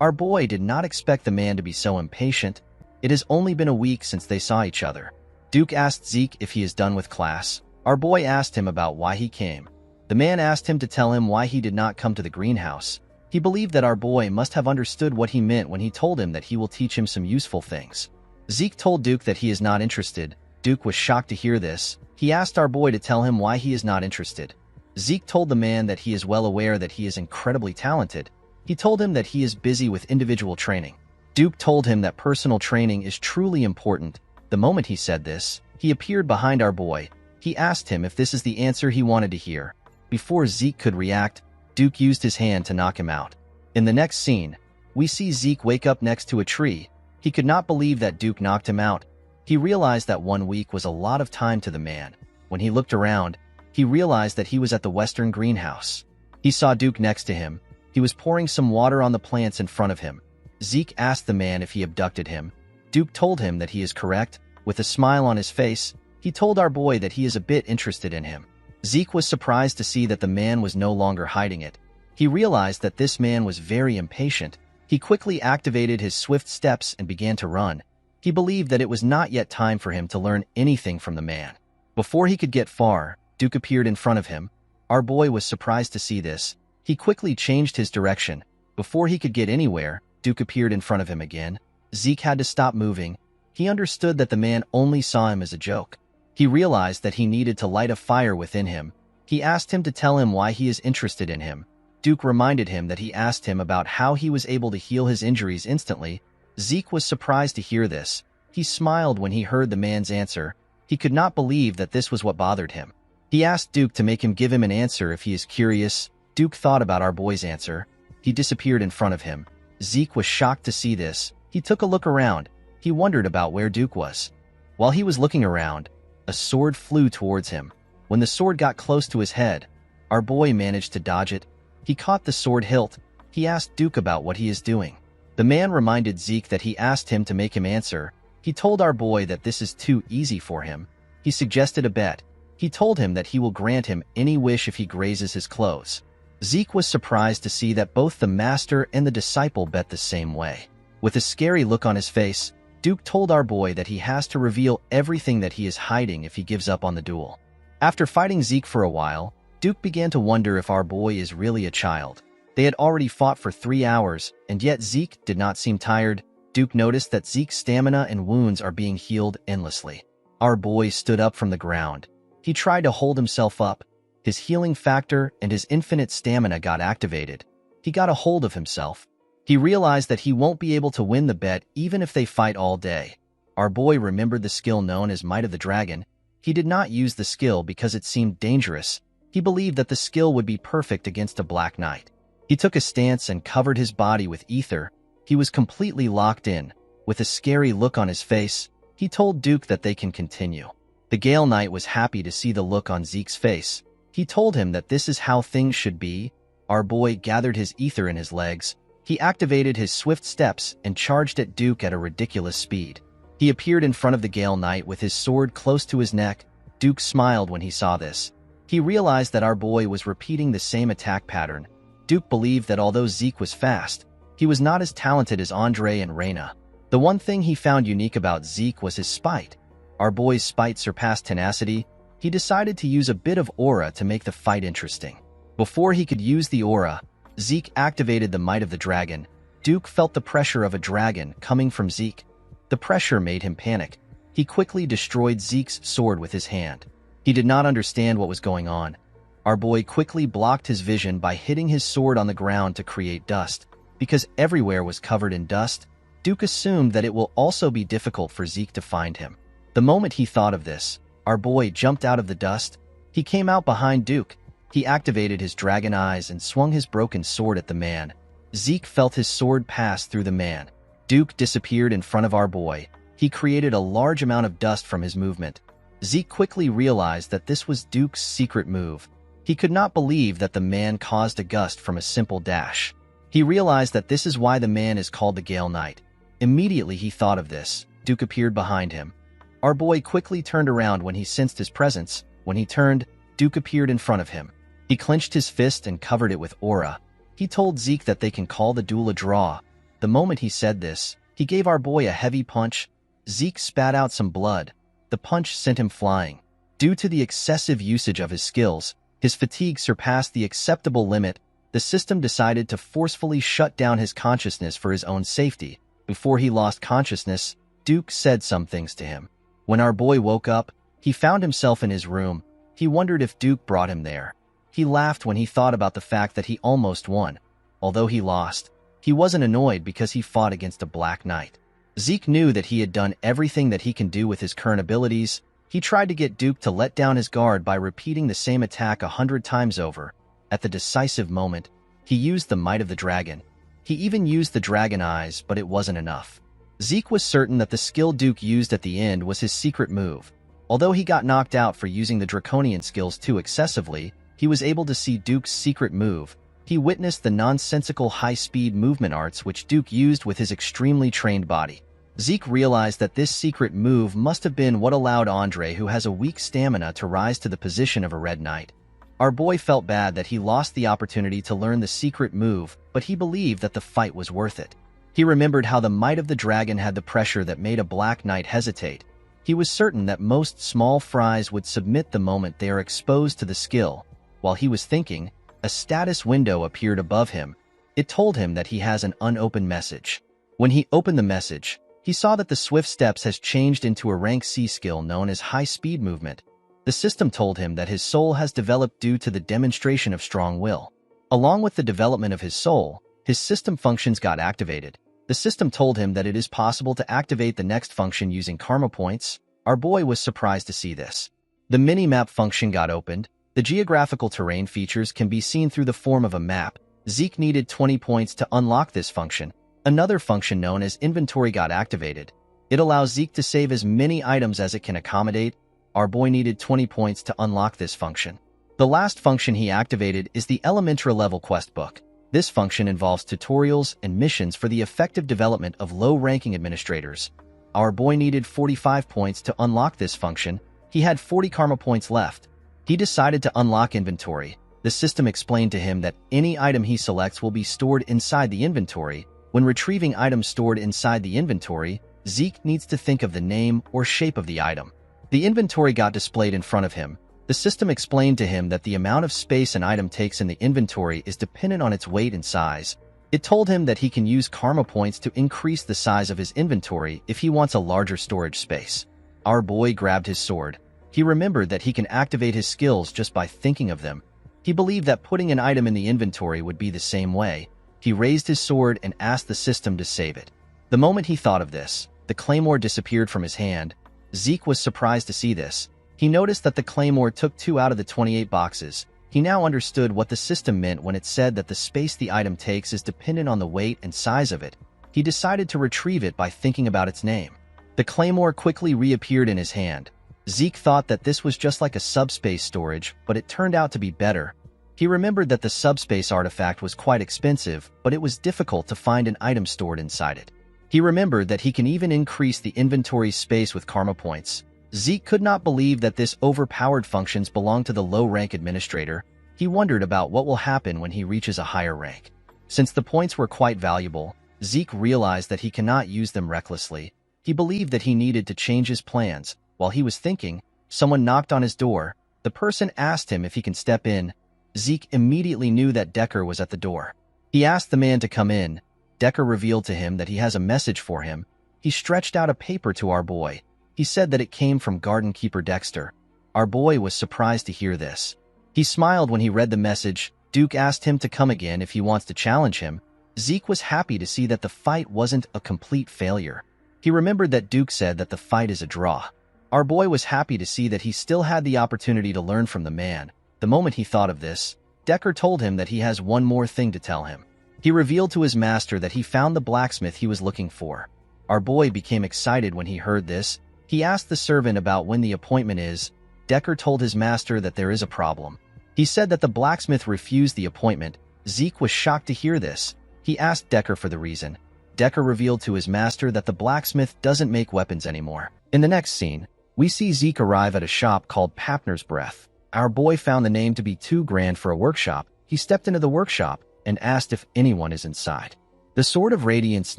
A: Our boy did not expect the man to be so impatient. It has only been a week since they saw each other. Duke asked Zeke if he is done with class. Our boy asked him about why he came. The man asked him to tell him why he did not come to the greenhouse. He believed that our boy must have understood what he meant when he told him that he will teach him some useful things. Zeke told Duke that he is not interested. Duke was shocked to hear this. He asked our boy to tell him why he is not interested. Zeke told the man that he is well aware that he is incredibly talented. He told him that he is busy with individual training. Duke told him that personal training is truly important. The moment he said this, he appeared behind our boy. He asked him if this is the answer he wanted to hear. Before Zeke could react, Duke used his hand to knock him out. In the next scene, we see Zeke wake up next to a tree. He could not believe that Duke knocked him out. He realized that 1 week was a lot of time to the man. When he looked around, he realized that he was at the western greenhouse. He saw Duke next to him. He was pouring some water on the plants in front of him. Zeke asked the man if he abducted him. Duke told him that he is correct. With a smile on his face, he told our boy that he is a bit interested in him. Zeke was surprised to see that the man was no longer hiding it. He realized that this man was very impatient. He quickly activated his swift steps and began to run. He believed that it was not yet time for him to learn anything from the man. Before he could get far, Duke appeared in front of him. Our boy was surprised to see this. He quickly changed his direction. Before he could get anywhere, Duke appeared in front of him again. Zeke had to stop moving. He understood that the man only saw him as a joke. He realized that he needed to light a fire within him. He asked him to tell him why he is interested in him. Duke reminded him that he asked him about how he was able to heal his injuries instantly. Zeke was surprised to hear this. He smiled when he heard the man's answer. He could not believe that this was what bothered him. He asked Duke to make him give him an answer if he is curious. Duke thought about our boy's answer. He disappeared in front of him. Zeke was shocked to see this. He took a look around. He wondered about where Duke was. While he was looking around, a sword flew towards him. When the sword got close to his head, our boy managed to dodge it. He caught the sword hilt. He asked Duke about what he is doing. The man reminded Zeke that he asked him to make him answer. He told our boy that this is too easy for him. He suggested a bet. He told him that he will grant him any wish if he grazes his clothes. Zeke was surprised to see that both the master and the disciple bet the same way. With a scary look on his face, Duke told our boy that he has to reveal everything that he is hiding if he gives up on the duel. After fighting Zeke for a while, Duke began to wonder if our boy is really a child. They had already fought for 3 hours, and yet Zeke did not seem tired. Duke noticed that Zeke's stamina and wounds are being healed endlessly. Our boy stood up from the ground. He tried to hold himself up. His healing factor and his infinite stamina got activated. He got a hold of himself. He realized that he won't be able to win the bet even if they fight all day. Our boy remembered the skill known as Might of the Dragon. He did not use the skill because it seemed dangerous. He believed that the skill would be perfect against a Black Knight. He took a stance and covered his body with ether. He was completely locked in. With a scary look on his face, he told Duke that they can continue. The Gale Knight was happy to see the look on Zeke's face. He told him that this is how things should be. Our boy gathered his ether in his legs. He activated his swift steps and charged at Duke at a ridiculous speed. He appeared in front of the Gale Knight with his sword close to his neck. Duke smiled when he saw this. He realized that our boy was repeating the same attack pattern. Duke believed that although Zeke was fast, he was not as talented as Andre and Reyna. The one thing he found unique about Zeke was his spite. Our boy's spite surpassed tenacity. He decided to use a bit of aura to make the fight interesting. Before he could use the aura, Zeke activated the Might of the Dragon. Duke felt the pressure of a dragon coming from Zeke. The pressure made him panic. He quickly destroyed Zeke's sword with his hand. He did not understand what was going on. Our boy quickly blocked his vision by hitting his sword on the ground to create dust. Because everywhere was covered in dust, Duke assumed that it will also be difficult for Zeke to find him. The moment he thought of this, our boy jumped out of the dust. He came out behind Duke. He activated his dragon eyes and swung his broken sword at the man. Zeke felt his sword pass through the man. Duke disappeared in front of our boy. He created a large amount of dust from his movement. Zeke quickly realized that this was Duke's secret move. He could not believe that the man caused a gust from a simple dash. He realized that this is why the man is called the Gale Knight. Immediately he thought of this. Duke appeared behind him. Our boy quickly turned around when he sensed his presence. When he turned, Duke appeared in front of him. He clenched his fist and covered it with aura. He told Zeke that they can call the duel a draw. The moment he said this, he gave our boy a heavy punch. Zeke spat out some blood. The punch sent him flying. Due to the excessive usage of his skills, his fatigue surpassed the acceptable limit. The system decided to forcefully shut down his consciousness for his own safety. Before he lost consciousness, Duke said some things to him. When our boy woke up, he found himself in his room. He wondered if Duke brought him there. He laughed when he thought about the fact that he almost won. Although he lost, he wasn't annoyed because he fought against a Black Knight. Zeke knew that he had done everything that he can do with his current abilities. He tried to get Duke to let down his guard by repeating the same attack 100 times over. At the decisive moment, he used the Might of the Dragon. He even used the dragon eyes, but it wasn't enough. Zeke was certain that the skill Duke used at the end was his secret move. Although he got knocked out for using the draconian skills too excessively, he was able to see Duke's secret move. He witnessed the nonsensical high-speed movement arts which Duke used with his extremely trained body. Zeke realized that this secret move must have been what allowed Andre, who has a weak stamina, to rise to the position of a Red Knight. Our boy felt bad that he lost the opportunity to learn the secret move, but he believed that the fight was worth it. He remembered how the might of the dragon had the pressure that made a Black Knight hesitate. He was certain that most small fries would submit the moment they are exposed to the skill. While he was thinking, a status window appeared above him. It told him that he has an unopened message. When he opened the message, he saw that the Swift Steps has changed into a rank C skill known as High Speed Movement. The system told him that his soul has developed due to the demonstration of strong will. Along with the development of his soul, his system functions got activated. The system told him that it is possible to activate the next function using karma points. Our boy was surprised to see this. The mini-map function got opened. The geographical terrain features can be seen through the form of a map. Zeke needed 20 points to unlock this function. Another function known as inventory got activated. It allows Zeke to save as many items as it can accommodate. Our boy needed 20 points to unlock this function. The last function he activated is the Elementra level quest book. This function involves tutorials and missions for the effective development of low-ranking administrators. Our boy needed 45 points to unlock this function. He had 40 karma points left. He decided to unlock inventory. The system explained to him that any item he selects will be stored inside the inventory. When retrieving items stored inside the inventory, Zeke needs to think of the name or shape of the item. The inventory got displayed in front of him. The system explained to him that the amount of space an item takes in the inventory is dependent on its weight and size. It told him that he can use karma points to increase the size of his inventory if he wants a larger storage space. Our boy grabbed his sword. He remembered that he can activate his skills just by thinking of them. He believed that putting an item in the inventory would be the same way. He raised his sword and asked the system to save it. The moment he thought of this, the claymore disappeared from his hand. Zeke was surprised to see this. He noticed that the claymore took 2 out of the 28 boxes. He now understood what the system meant when it said that the space the item takes is dependent on the weight and size of it. He decided to retrieve it by thinking about its name. The claymore quickly reappeared in his hand. Zeke thought that this was just like a subspace storage, but it turned out to be better. He remembered that the subspace artifact was quite expensive, but it was difficult to find an item stored inside it. He remembered that he can even increase the inventory space with karma points. Zeke could not believe that this overpowered functions belonged to the low-rank administrator. He wondered about what will happen when he reaches a higher rank. Since the points were quite valuable, Zeke realized that he cannot use them recklessly. He believed that he needed to change his plans. While he was thinking, someone knocked on his door. The person asked him if he can step in. Zeke immediately knew that Decker was at the door. He asked the man to come in. Decker revealed to him that he has a message for him. He stretched out a paper to our boy. He said that it came from Garden Keeper Dexter. Our boy was surprised to hear this. He smiled when he read the message. Duke asked him to come again if he wants to challenge him. Zeke was happy to see that the fight wasn't a complete failure. He remembered that Duke said that the fight is a draw. Our boy was happy to see that he still had the opportunity to learn from the man. The moment he thought of this, Decker told him that he has one more thing to tell him. He revealed to his master that he found the blacksmith he was looking for. Our boy became excited when he heard this. He asked the servant about when the appointment is. Decker told his master that there is a problem. He said that the blacksmith refused the appointment. Zeke was shocked to hear this. He asked Decker for the reason. Decker revealed to his master that the blacksmith doesn't make weapons anymore. In the next scene, we see Zeke arrive at a shop called Papner's Breath. Our boy found the name to be too grand for a workshop. He stepped into the workshop and asked if anyone is inside. The Sword of Radiance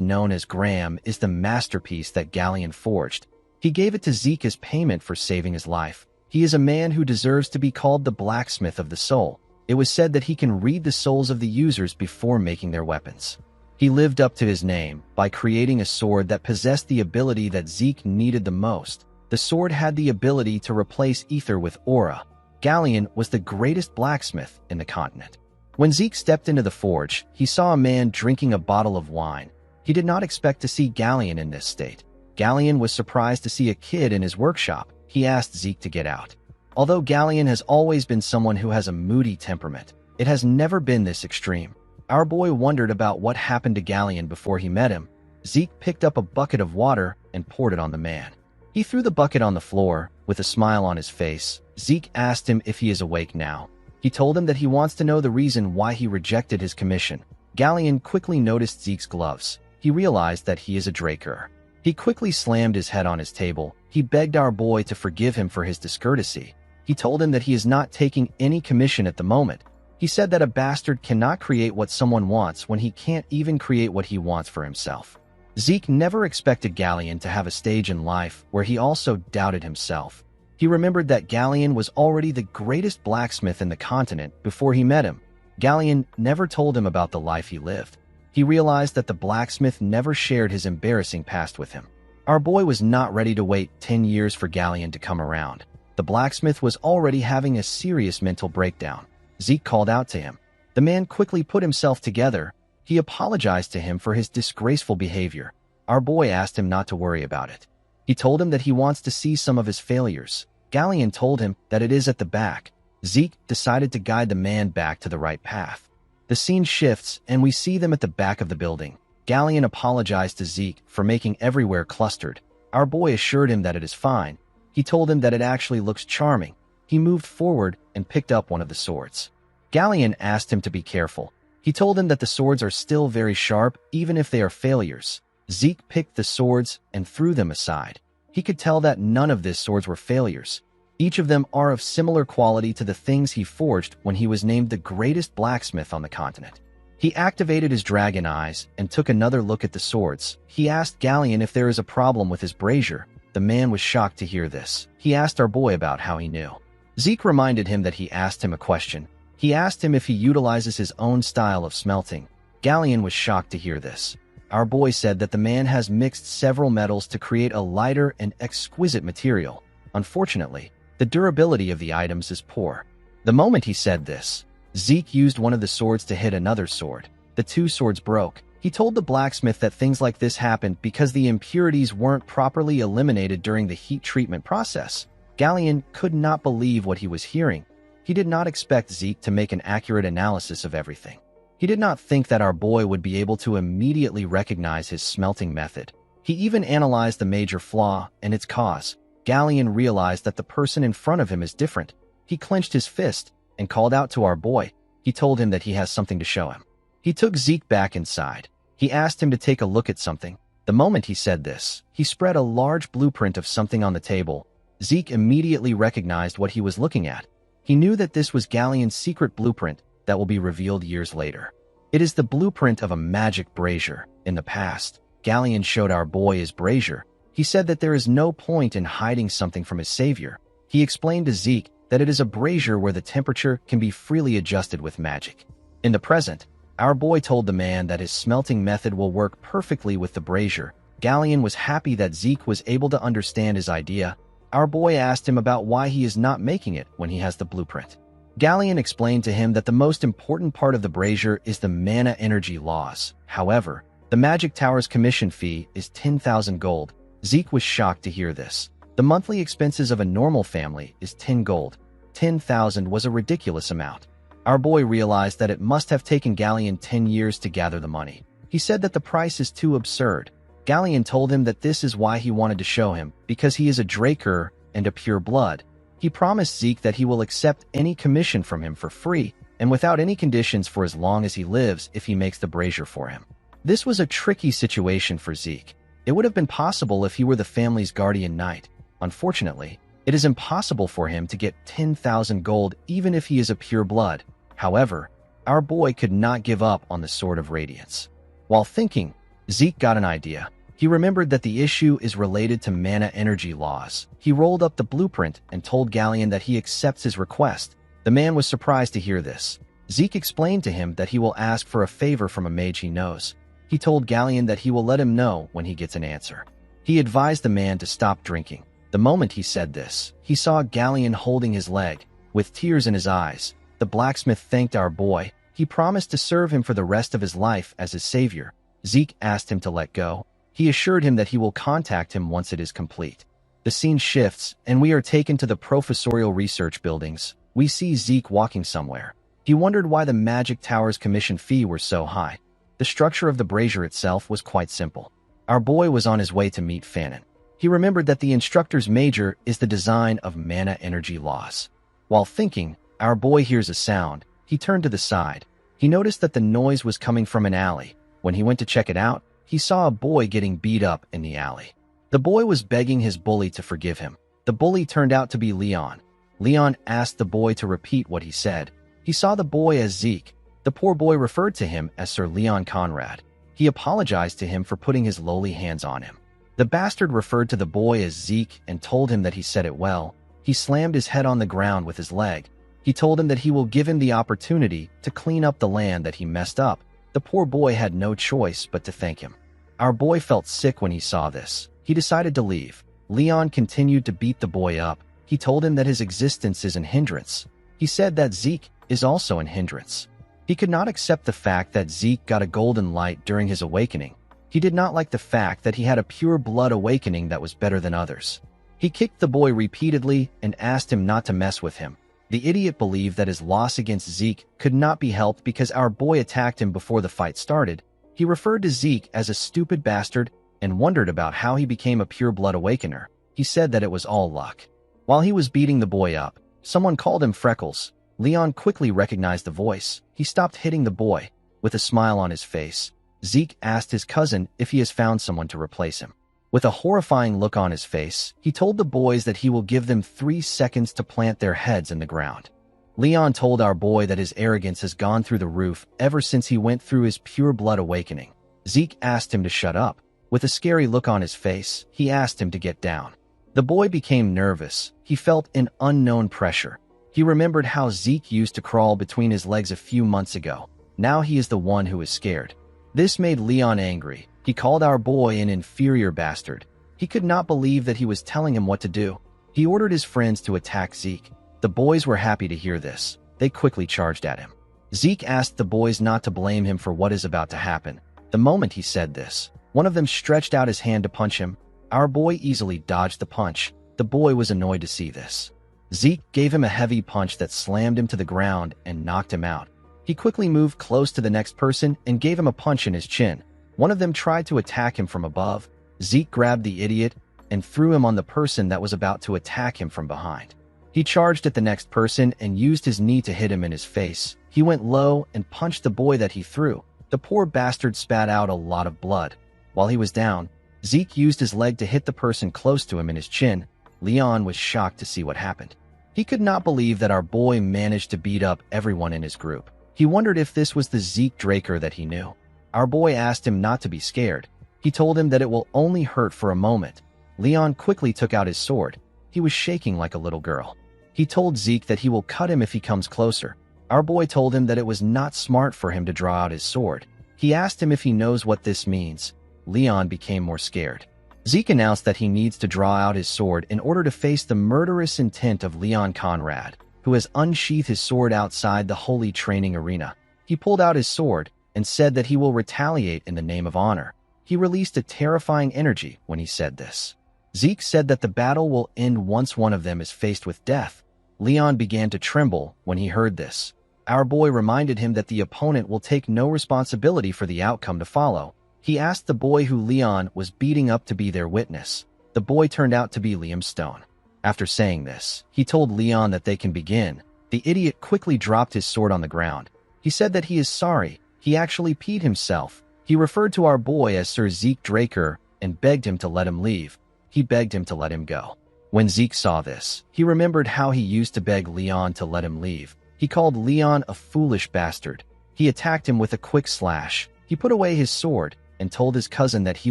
A: known as Graham is the masterpiece that Galleon forged. He gave it to Zeke as payment for saving his life. He is a man who deserves to be called the blacksmith of the soul. It was said that he can read the souls of the users before making their weapons. He lived up to his name by creating a sword that possessed the ability that Zeke needed the most. The sword had the ability to replace ether with aura. Galleon was the greatest blacksmith in the continent. When Zeke stepped into the forge, he saw a man drinking a bottle of wine. He did not expect to see Galleon in this state. Galleon was surprised to see a kid in his workshop. He asked Zeke to get out. Although Galleon has always been someone who has a moody temperament, it has never been this extreme. Our boy wondered about what happened to Galleon before he met him. Zeke picked up a bucket of water and poured it on the man. He threw the bucket on the floor. With a smile on his face, Zeke asked him if he is awake now. He told him that he wants to know the reason why he rejected his commission. Galleon quickly noticed Zeke's gloves. He realized that he is a Draker. He quickly slammed his head on his table. He begged our boy to forgive him for his discourtesy. He told him that he is not taking any commission at the moment. He said that a bastard cannot create what someone wants when he can't even create what he wants for himself. Zeke never expected Galleon to have a stage in life where he also doubted himself. He remembered that Galleon was already the greatest blacksmith in the continent before he met him. Galleon never told him about the life he lived. He realized that the blacksmith never shared his embarrassing past with him. Our boy was not ready to wait 10 years for Galleon to come around. The blacksmith was already having a serious mental breakdown. Zeke called out to him. The man quickly put himself together. He apologized to him for his disgraceful behavior. Our boy asked him not to worry about it. He told him that he wants to see some of his failures. Galleon told him that it is at the back. Zeke decided to guide the man back to the right path. The scene shifts, and we see them at the back of the building. Galleon apologized to Zeke for making everywhere clustered. Our boy assured him that it is fine. He told him that it actually looks charming. He moved forward and picked up one of the swords. Galleon asked him to be careful. He told him that the swords are still very sharp, even if they are failures. Zeke picked the swords and threw them aside. He could tell that none of these swords were failures. Each of them are of similar quality to the things he forged when he was named the greatest blacksmith on the continent. He activated his dragon eyes and took another look at the swords. He asked Galleon if there is a problem with his brazier. The man was shocked to hear this. He asked our boy about how he knew. Zeke reminded him that he asked him a question. He asked him if he utilizes his own style of smelting. Galleon was shocked to hear this. Our boy said that the man has mixed several metals to create a lighter and exquisite material. Unfortunately, the durability of the items is poor. The moment he said this, Zeke used one of the swords to hit another sword. The two swords broke. He told the blacksmith that things like this happened because the impurities weren't properly eliminated during the heat treatment process. Galleon could not believe what he was hearing. He did not expect Zeke to make an accurate analysis of everything. He did not think that our boy would be able to immediately recognize his smelting method. He even analyzed the major flaw and its cause. Galleon realized that the person in front of him is different. He clenched his fist and called out to our boy. He told him that he has something to show him. He took Zeke back inside. He asked him to take a look at something. The moment he said this, he spread a large blueprint of something on the table. Zeke immediately recognized what he was looking at. He knew that this was Galleon's secret blueprint that will be revealed years later. It is the blueprint of a magic brazier. In the past, Galleon showed our boy his brazier. He said that there is no point in hiding something from his savior. He explained to Zeke that it is a brazier where the temperature can be freely adjusted with magic. In the present, our boy told the man that his smelting method will work perfectly with the brazier. Galleon was happy that Zeke was able to understand his idea. Our boy asked him about why he is not making it when he has the blueprint. Galleon explained to him that the most important part of the brazier is the mana energy laws. However, the Magic Tower's commission fee is 10,000 gold. Zeke was shocked to hear this. The monthly expenses of a normal family is 10 gold. 10,000 was a ridiculous amount. Our boy realized that it must have taken Galleon 10 years to gather the money. He said that the price is too absurd. Galleon told him that this is why he wanted to show him, because he is a Draker and a pure blood. He promised Zeke that he will accept any commission from him for free and without any conditions for as long as he lives if he makes the brazier for him. This was a tricky situation for Zeke. It would have been possible if he were the family's guardian knight. Unfortunately, it is impossible for him to get 10,000 gold even if he is a pure blood. However, our boy could not give up on the Sword of Radiance. While thinking, Zeke got an idea. He remembered that the issue is related to mana energy laws. He rolled up the blueprint and told Galleon that he accepts his request. The man was surprised to hear this. Zeke explained to him that he will ask for a favor from a mage he knows. He told Galleon that he will let him know when he gets an answer. He advised the man to stop drinking. The moment he said this, he saw Galleon holding his leg. With tears in his eyes, the blacksmith thanked our boy. He promised to serve him for the rest of his life as his savior. Zeke asked him to let go. He assured him that he will contact him once it is complete. The scene shifts, and we are taken to the professorial research buildings. We see Zeke walking somewhere. He wondered why the Magic Tower's commission fee were so high. The structure of the brazier itself was quite simple. Our boy was on his way to meet Fanon. He remembered that the instructor's major is the design of mana energy laws. While thinking, our boy hears a sound. He turned to the side. He noticed that the noise was coming from an alley. When he went to check it out, he saw a boy getting beat up in the alley. The boy was begging his bully to forgive him. The bully turned out to be Leon. Leon asked the boy to repeat what he said. He saw the boy as Zeke. The poor boy referred to him as Sir Leon Conrad. He apologized to him for putting his lowly hands on him. The bastard referred to the boy as Zeke and told him that he said it well. He slammed his head on the ground with his leg. He told him that he will give him the opportunity to clean up the land that he messed up. The poor boy had no choice but to thank him. Our boy felt sick when he saw this. He decided to leave. Leon continued to beat the boy up. He told him that his existence is an hindrance. He said that Zeke is also an hindrance. He could not accept the fact that Zeke got a golden light during his awakening. He did not like the fact that he had a pure blood awakening that was better than others. He kicked the boy repeatedly and asked him not to mess with him. The idiot believed that his loss against Zeke could not be helped because our boy attacked him before the fight started. He referred to Zeke as a stupid bastard and wondered about how he became a pure blood awakener. He said that it was all luck. While he was beating the boy up, someone called him Freckles. Leon quickly recognized the voice. He stopped hitting the boy. With a smile on his face, Zeke asked his cousin if he has found someone to replace him. With a horrifying look on his face, he told the boys that he will give them 3 seconds to plant their heads in the ground. Leon told our boy that his arrogance has gone through the roof ever since he went through his pure blood awakening. Zeke asked him to shut up. With a scary look on his face, he asked him to get down. The boy became nervous. He felt an unknown pressure. He remembered how Zeke used to crawl between his legs a few months ago. Now he is the one who is scared. This made Leon angry. He called our boy an inferior bastard. He could not believe that he was telling him what to do. He ordered his friends to attack Zeke. The boys were happy to hear this. They quickly charged at him. Zeke asked the boys not to blame him for what is about to happen. The moment he said this, one of them stretched out his hand to punch him. Our boy easily dodged the punch. The boy was annoyed to see this. Zeke gave him a heavy punch that slammed him to the ground and knocked him out. He quickly moved close to the next person and gave him a punch in his chin. One of them tried to attack him from above. Zeke grabbed the idiot and threw him on the person that was about to attack him from behind. He charged at the next person and used his knee to hit him in his face. He went low and punched the boy that he threw. The poor bastard spat out a lot of blood. While he was down, Zeke used his leg to hit the person close to him in his chin. Leon was shocked to see what happened. He could not believe that our boy managed to beat up everyone in his group. He wondered if this was the Zeke Draker that he knew. Our boy asked him not to be scared. He told him that it will only hurt for a moment. Leon quickly took out his sword. He was shaking like a little girl. He told Zeke that he will cut him if he comes closer. Our boy told him that it was not smart for him to draw out his sword. He asked him if he knows what this means. Leon became more scared. Zeke announced that he needs to draw out his sword in order to face the murderous intent of Leon Conrad, who has unsheathed his sword outside the holy training arena. He pulled out his sword and said that he will retaliate in the name of honor. He released a terrifying energy when he said this. Zeke said that the battle will end once one of them is faced with death. Leon began to tremble when he heard this. Our boy reminded him that the opponent will take no responsibility for the outcome to follow. He asked the boy who Leon was beating up to be their witness. The boy turned out to be Liam Stone. After saying this, he told Leon that they can begin. The idiot quickly dropped his sword on the ground. He said that he is sorry. He actually peed himself. He referred to our boy as Sir Zeke Draker and begged him to let him leave. He begged him to let him go. When Zeke saw this, he remembered how he used to beg Leon to let him leave. He called Leon a foolish bastard. He attacked him with a quick slash. He put away his sword and told his cousin that he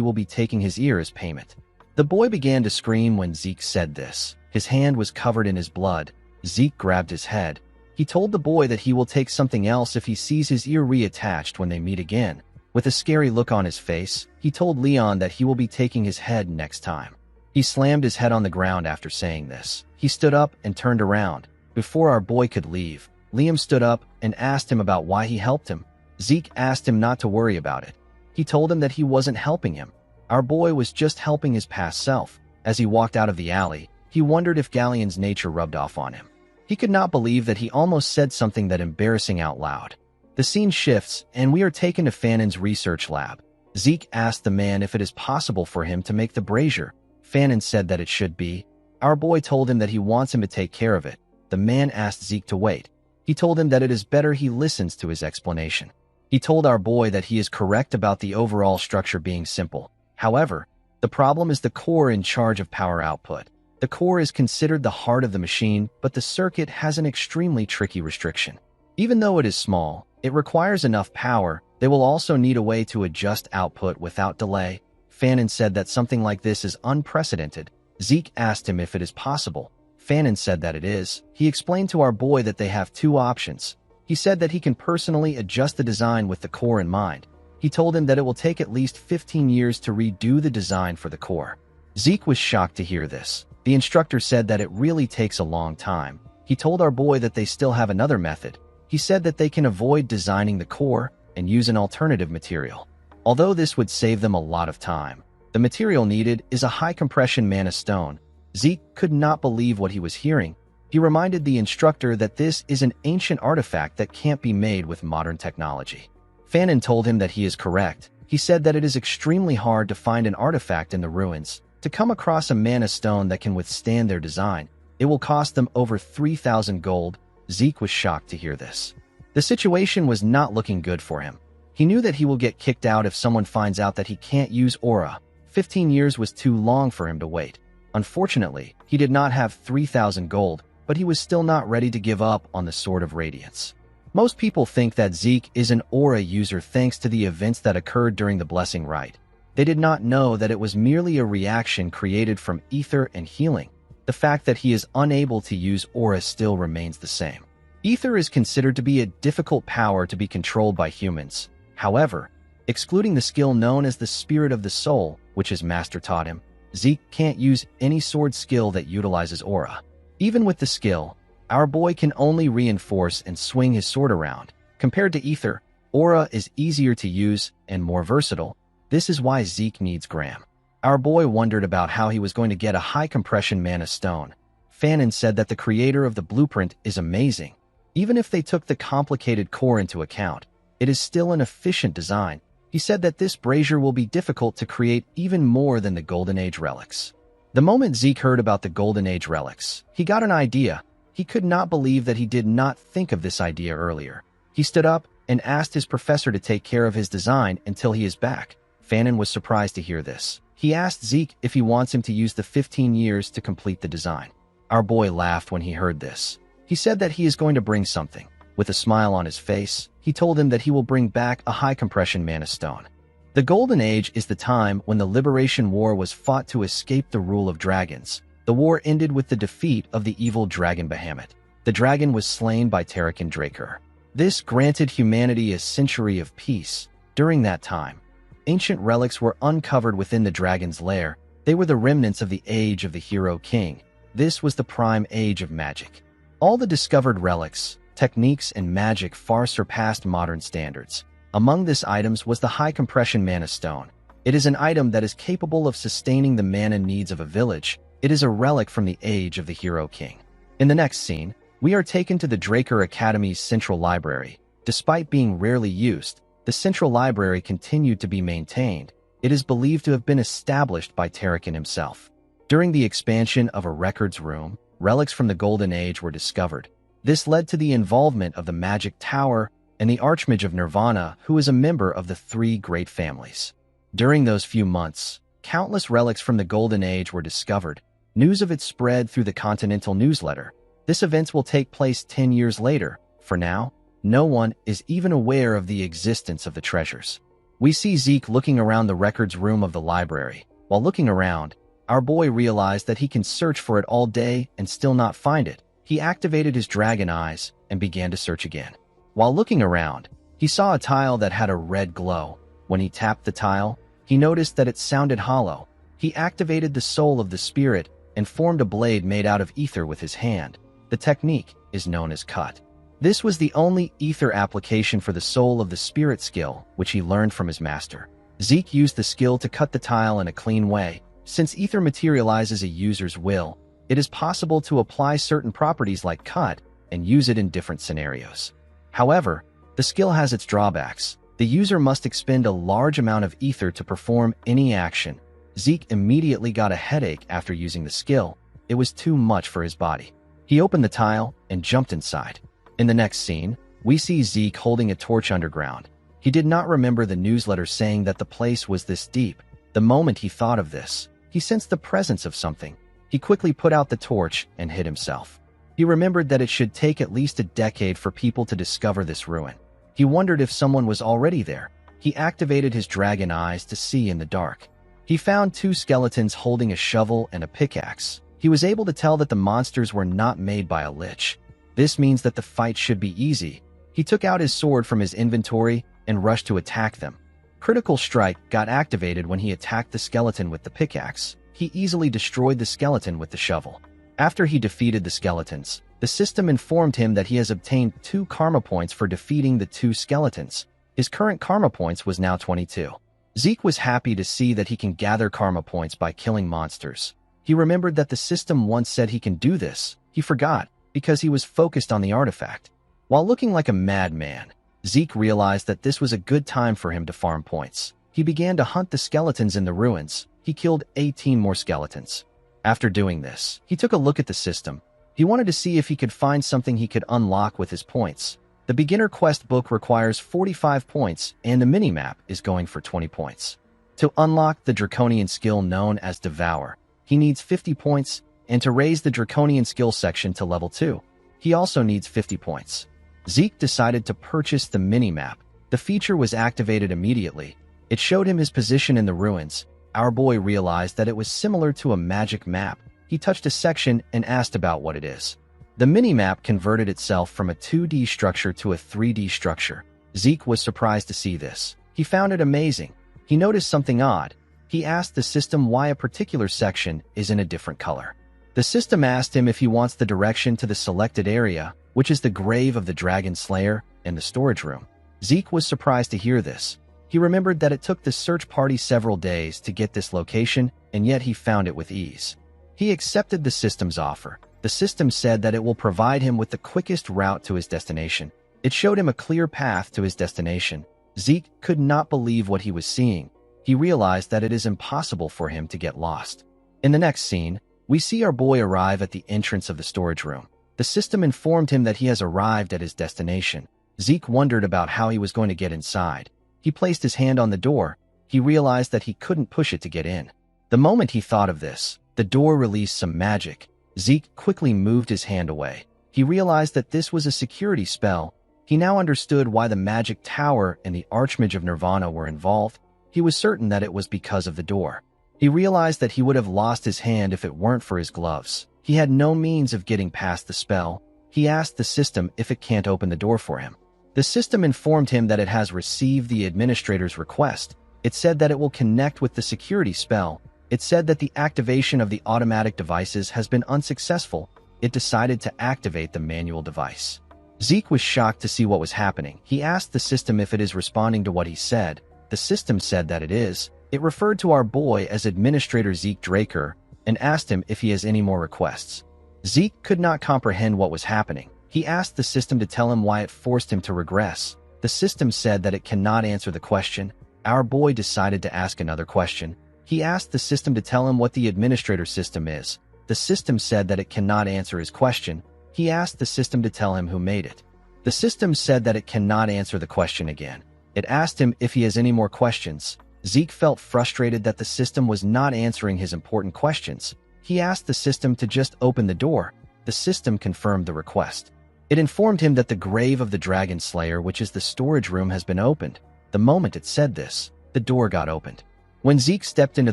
A: will be taking his ear as payment. The boy began to scream when Zeke said this. His hand was covered in his blood. Zeke grabbed his head. He told the boy that he will take something else if he sees his ear reattached when they meet again. With a scary look on his face, he told Leon that he will be taking his head next time. He slammed his head on the ground after saying this. He stood up and turned around. Before our boy could leave, Liam stood up and asked him about why he helped him. Zeke asked him not to worry about it. He told him that he wasn't helping him. Our boy was just helping his past self. As he walked out of the alley, he wondered if Galleon's nature rubbed off on him. He could not believe that he almost said something that embarrassing out loud. The scene shifts, and we are taken to Fanon's research lab. Zeke asked the man if it is possible for him to make the brazier. Fanon said that it should be. Our boy told him that he wants him to take care of it. The man asked Zeke to wait. He told him that it is better he listens to his explanation. He told our boy that he is correct about the overall structure being simple. However, the problem is the core in charge of power output. The core is considered the heart of the machine, but the circuit has an extremely tricky restriction. Even though it is small, it requires enough power. They will also need a way to adjust output without delay. Fanon said that something like this is unprecedented. Zeke asked him if it is possible. Fanon said that it is. He explained to our boy that they have two options. He said that he can personally adjust the design with the core in mind. He told him that it will take at least 15 years to redo the design for the core. Zeke was shocked to hear this. The instructor said that it really takes a long time. He told our boy that they still have another method. He said that they can avoid designing the core and use an alternative material. Although this would save them a lot of time, the material needed is a high-compression mana stone. Zeke could not believe what he was hearing. He reminded the instructor that this is an ancient artifact that can't be made with modern technology. Fanon told him that he is correct. He said that it is extremely hard to find an artifact in the ruins. To come across a mana stone that can withstand their design, it will cost them over 3,000 gold. Zeke was shocked to hear this. The situation was not looking good for him. He knew that he will get kicked out if someone finds out that he can't use aura. 15 years was too long for him to wait. Unfortunately, he did not have 3,000 gold, but he was still not ready to give up on the Sword of Radiance. Most people think that Zeke is an aura user thanks to the events that occurred during the Blessing Rite. They did not know that it was merely a reaction created from ether and healing. The fact that he is unable to use aura still remains the same. Ether is considered to be a difficult power to be controlled by humans. However, excluding the skill known as the Spirit of the Soul, which his master taught him, Zeke can't use any sword skill that utilizes aura. Even with the skill, our boy can only reinforce and swing his sword around. Compared to ether, aura is easier to use and more versatile. This is why Zeke needs Graham. Our boy wondered about how he was going to get a high-compression mana stone. Fanon said that the creator of the blueprint is amazing. Even if they took the complicated core into account, it is still an efficient design. He said that this brazier will be difficult to create even more than the Golden Age relics. The moment Zeke heard about the Golden Age relics, he got an idea. He could not believe that he did not think of this idea earlier. He stood up and asked his professor to take care of his design until he is back. Fanon was surprised to hear this. He asked Zeke if he wants him to use the 15 years to complete the design. Our boy laughed when he heard this. He said that he is going to bring something. With a smile on his face, he told him that he will bring back a high-compression mana stone. The Golden Age is the time when the Liberation War was fought to escape the rule of dragons. The war ended with the defeat of the evil dragon Bahamut. The dragon was slain by Tarakan Draker. This granted humanity a century of peace. During that time, ancient relics were uncovered within the dragon's lair. They were the remnants of the age of the Hero King. This was the prime age of magic. All the discovered relics, techniques, and magic far surpassed modern standards. Among these items was the high-compression mana stone. It is an item that is capable of sustaining the mana needs of a village. It is a relic from the age of the Hero King. In the next scene, we are taken to the Draker Academy's central library. Despite being rarely used, the central library continued to be maintained. It is believed to have been established by Tarakan himself. During the expansion of a records room, relics from the Golden Age were discovered. This led to the involvement of the Magic Tower and the Archmage of Nirvana, who is a member of the three great families. During those few months, countless relics from the Golden Age were discovered. News of it spread through the Continental newsletter. This event will take place 10 years later. For now, no one is even aware of the existence of the treasures. We see Zeke looking around the records room of the library. While looking around, our boy realized that he can search for it all day and still not find it. He activated his dragon eyes and began to search again. While looking around, he saw a tile that had a red glow. When he tapped the tile, he noticed that it sounded hollow. He activated the soul of the spirit and formed a blade made out of ether with his hand. The technique is known as cut. This was the only ether application for the soul of the spirit skill, which he learned from his master. Zeke used the skill to cut the tile in a clean way. Since ether materializes a user's will, It is possible to apply certain properties like cut and use it in different scenarios. However, the skill has its drawbacks. The user must expend a large amount of ether to perform any action. Zeke immediately got a headache after using the skill. It was too much for his body. He opened the tile and jumped inside. In the next scene, we see Zeke holding a torch underground. He did not remember the newsletter saying that the place was this deep. The moment he thought of this, he sensed the presence of something. He quickly put out the torch and hid himself. He remembered that it should take at least a decade for people to discover this ruin. He wondered if someone was already there. He activated his dragon eyes to see in the dark. He found two skeletons holding a shovel and a pickaxe. He was able to tell that the monsters were not made by a lich. This means that the fight should be easy. He took out his sword from his inventory and rushed to attack them. Critical Strike got activated when he attacked the skeleton with the pickaxe. He easily destroyed the skeleton with the shovel. After he defeated the skeletons, the system informed him that he has obtained 2 karma points for defeating the 2 skeletons. His current karma points was now 22. Zeke was happy to see that he can gather karma points by killing monsters. He remembered that the system once said he can do this. He forgot, because he was focused on the artifact. While looking like a madman, Zeke realized that this was a good time for him to farm points. He began to hunt the skeletons in the ruins. He killed 18 more skeletons. After doing this, he took a look at the system. He wanted to see if he could find something he could unlock with his points. The beginner quest book requires 45 points, and the minimap is going for 20 points. To unlock the draconian skill known as Devour, he needs 50 points, and to raise the draconian skill section to level 2, he also needs 50 points. Zeke decided to purchase the minimap. The feature was activated immediately. It showed him his position in the ruins. Our boy realized that it was similar to a magic map. He touched a section and asked about what it is. The minimap converted itself from a 2D structure to a 3D structure. Zeke was surprised to see this. He found it amazing. He noticed something odd. He asked the system why a particular section is in a different color. The system asked him if he wants the direction to the selected area, which is the grave of the Dragon Slayer and the storage room. Zeke was surprised to hear this. He remembered that it took the search party several days to get this location, and yet he found it with ease. He accepted the system's offer. The system said that it will provide him with the quickest route to his destination. It showed him a clear path to his destination. Zeke could not believe what he was seeing. He realized that it is impossible for him to get lost. In the next scene, we see our boy arrive at the entrance of the storage room. The system informed him that he has arrived at his destination. Zeke wondered about how he was going to get inside. He placed his hand on the door. He realized that he couldn't push it to get in. The moment he thought of this, the door released some magic. Zeke quickly moved his hand away. He realized that this was a security spell. He now understood why the magic tower and the Archmage of Nirvana were involved. He was certain that it was because of the door. He realized that he would have lost his hand if it weren't for his gloves. He had no means of getting past the spell. He asked the system if it can't open the door for him. The system informed him that it has received the administrator's request. It said that it will connect with the security spell. It said that the activation of the automatic devices has been unsuccessful. It decided to activate the manual device. Zeke was shocked to see what was happening. He asked the system if it is responding to what he said. The system said that it is. It referred to our boy as Administrator Zeke Draker and asked him if he has any more requests. Zeke could not comprehend what was happening. He asked the system to tell him why it forced him to regress. The system said that it cannot answer the question. Our boy decided to ask another question. He asked the system to tell him what the administrator system is. The system said that it cannot answer his question. He asked the system to tell him who made it. The system said that it cannot answer the question again. It asked him if he has any more questions. Zeke felt frustrated that the system was not answering his important questions. He asked the system to just open the door. The system confirmed the request. It informed him that the grave of the Dragon Slayer, which is the storage room, has been opened. The moment it said this, the door got opened. When Zeke stepped into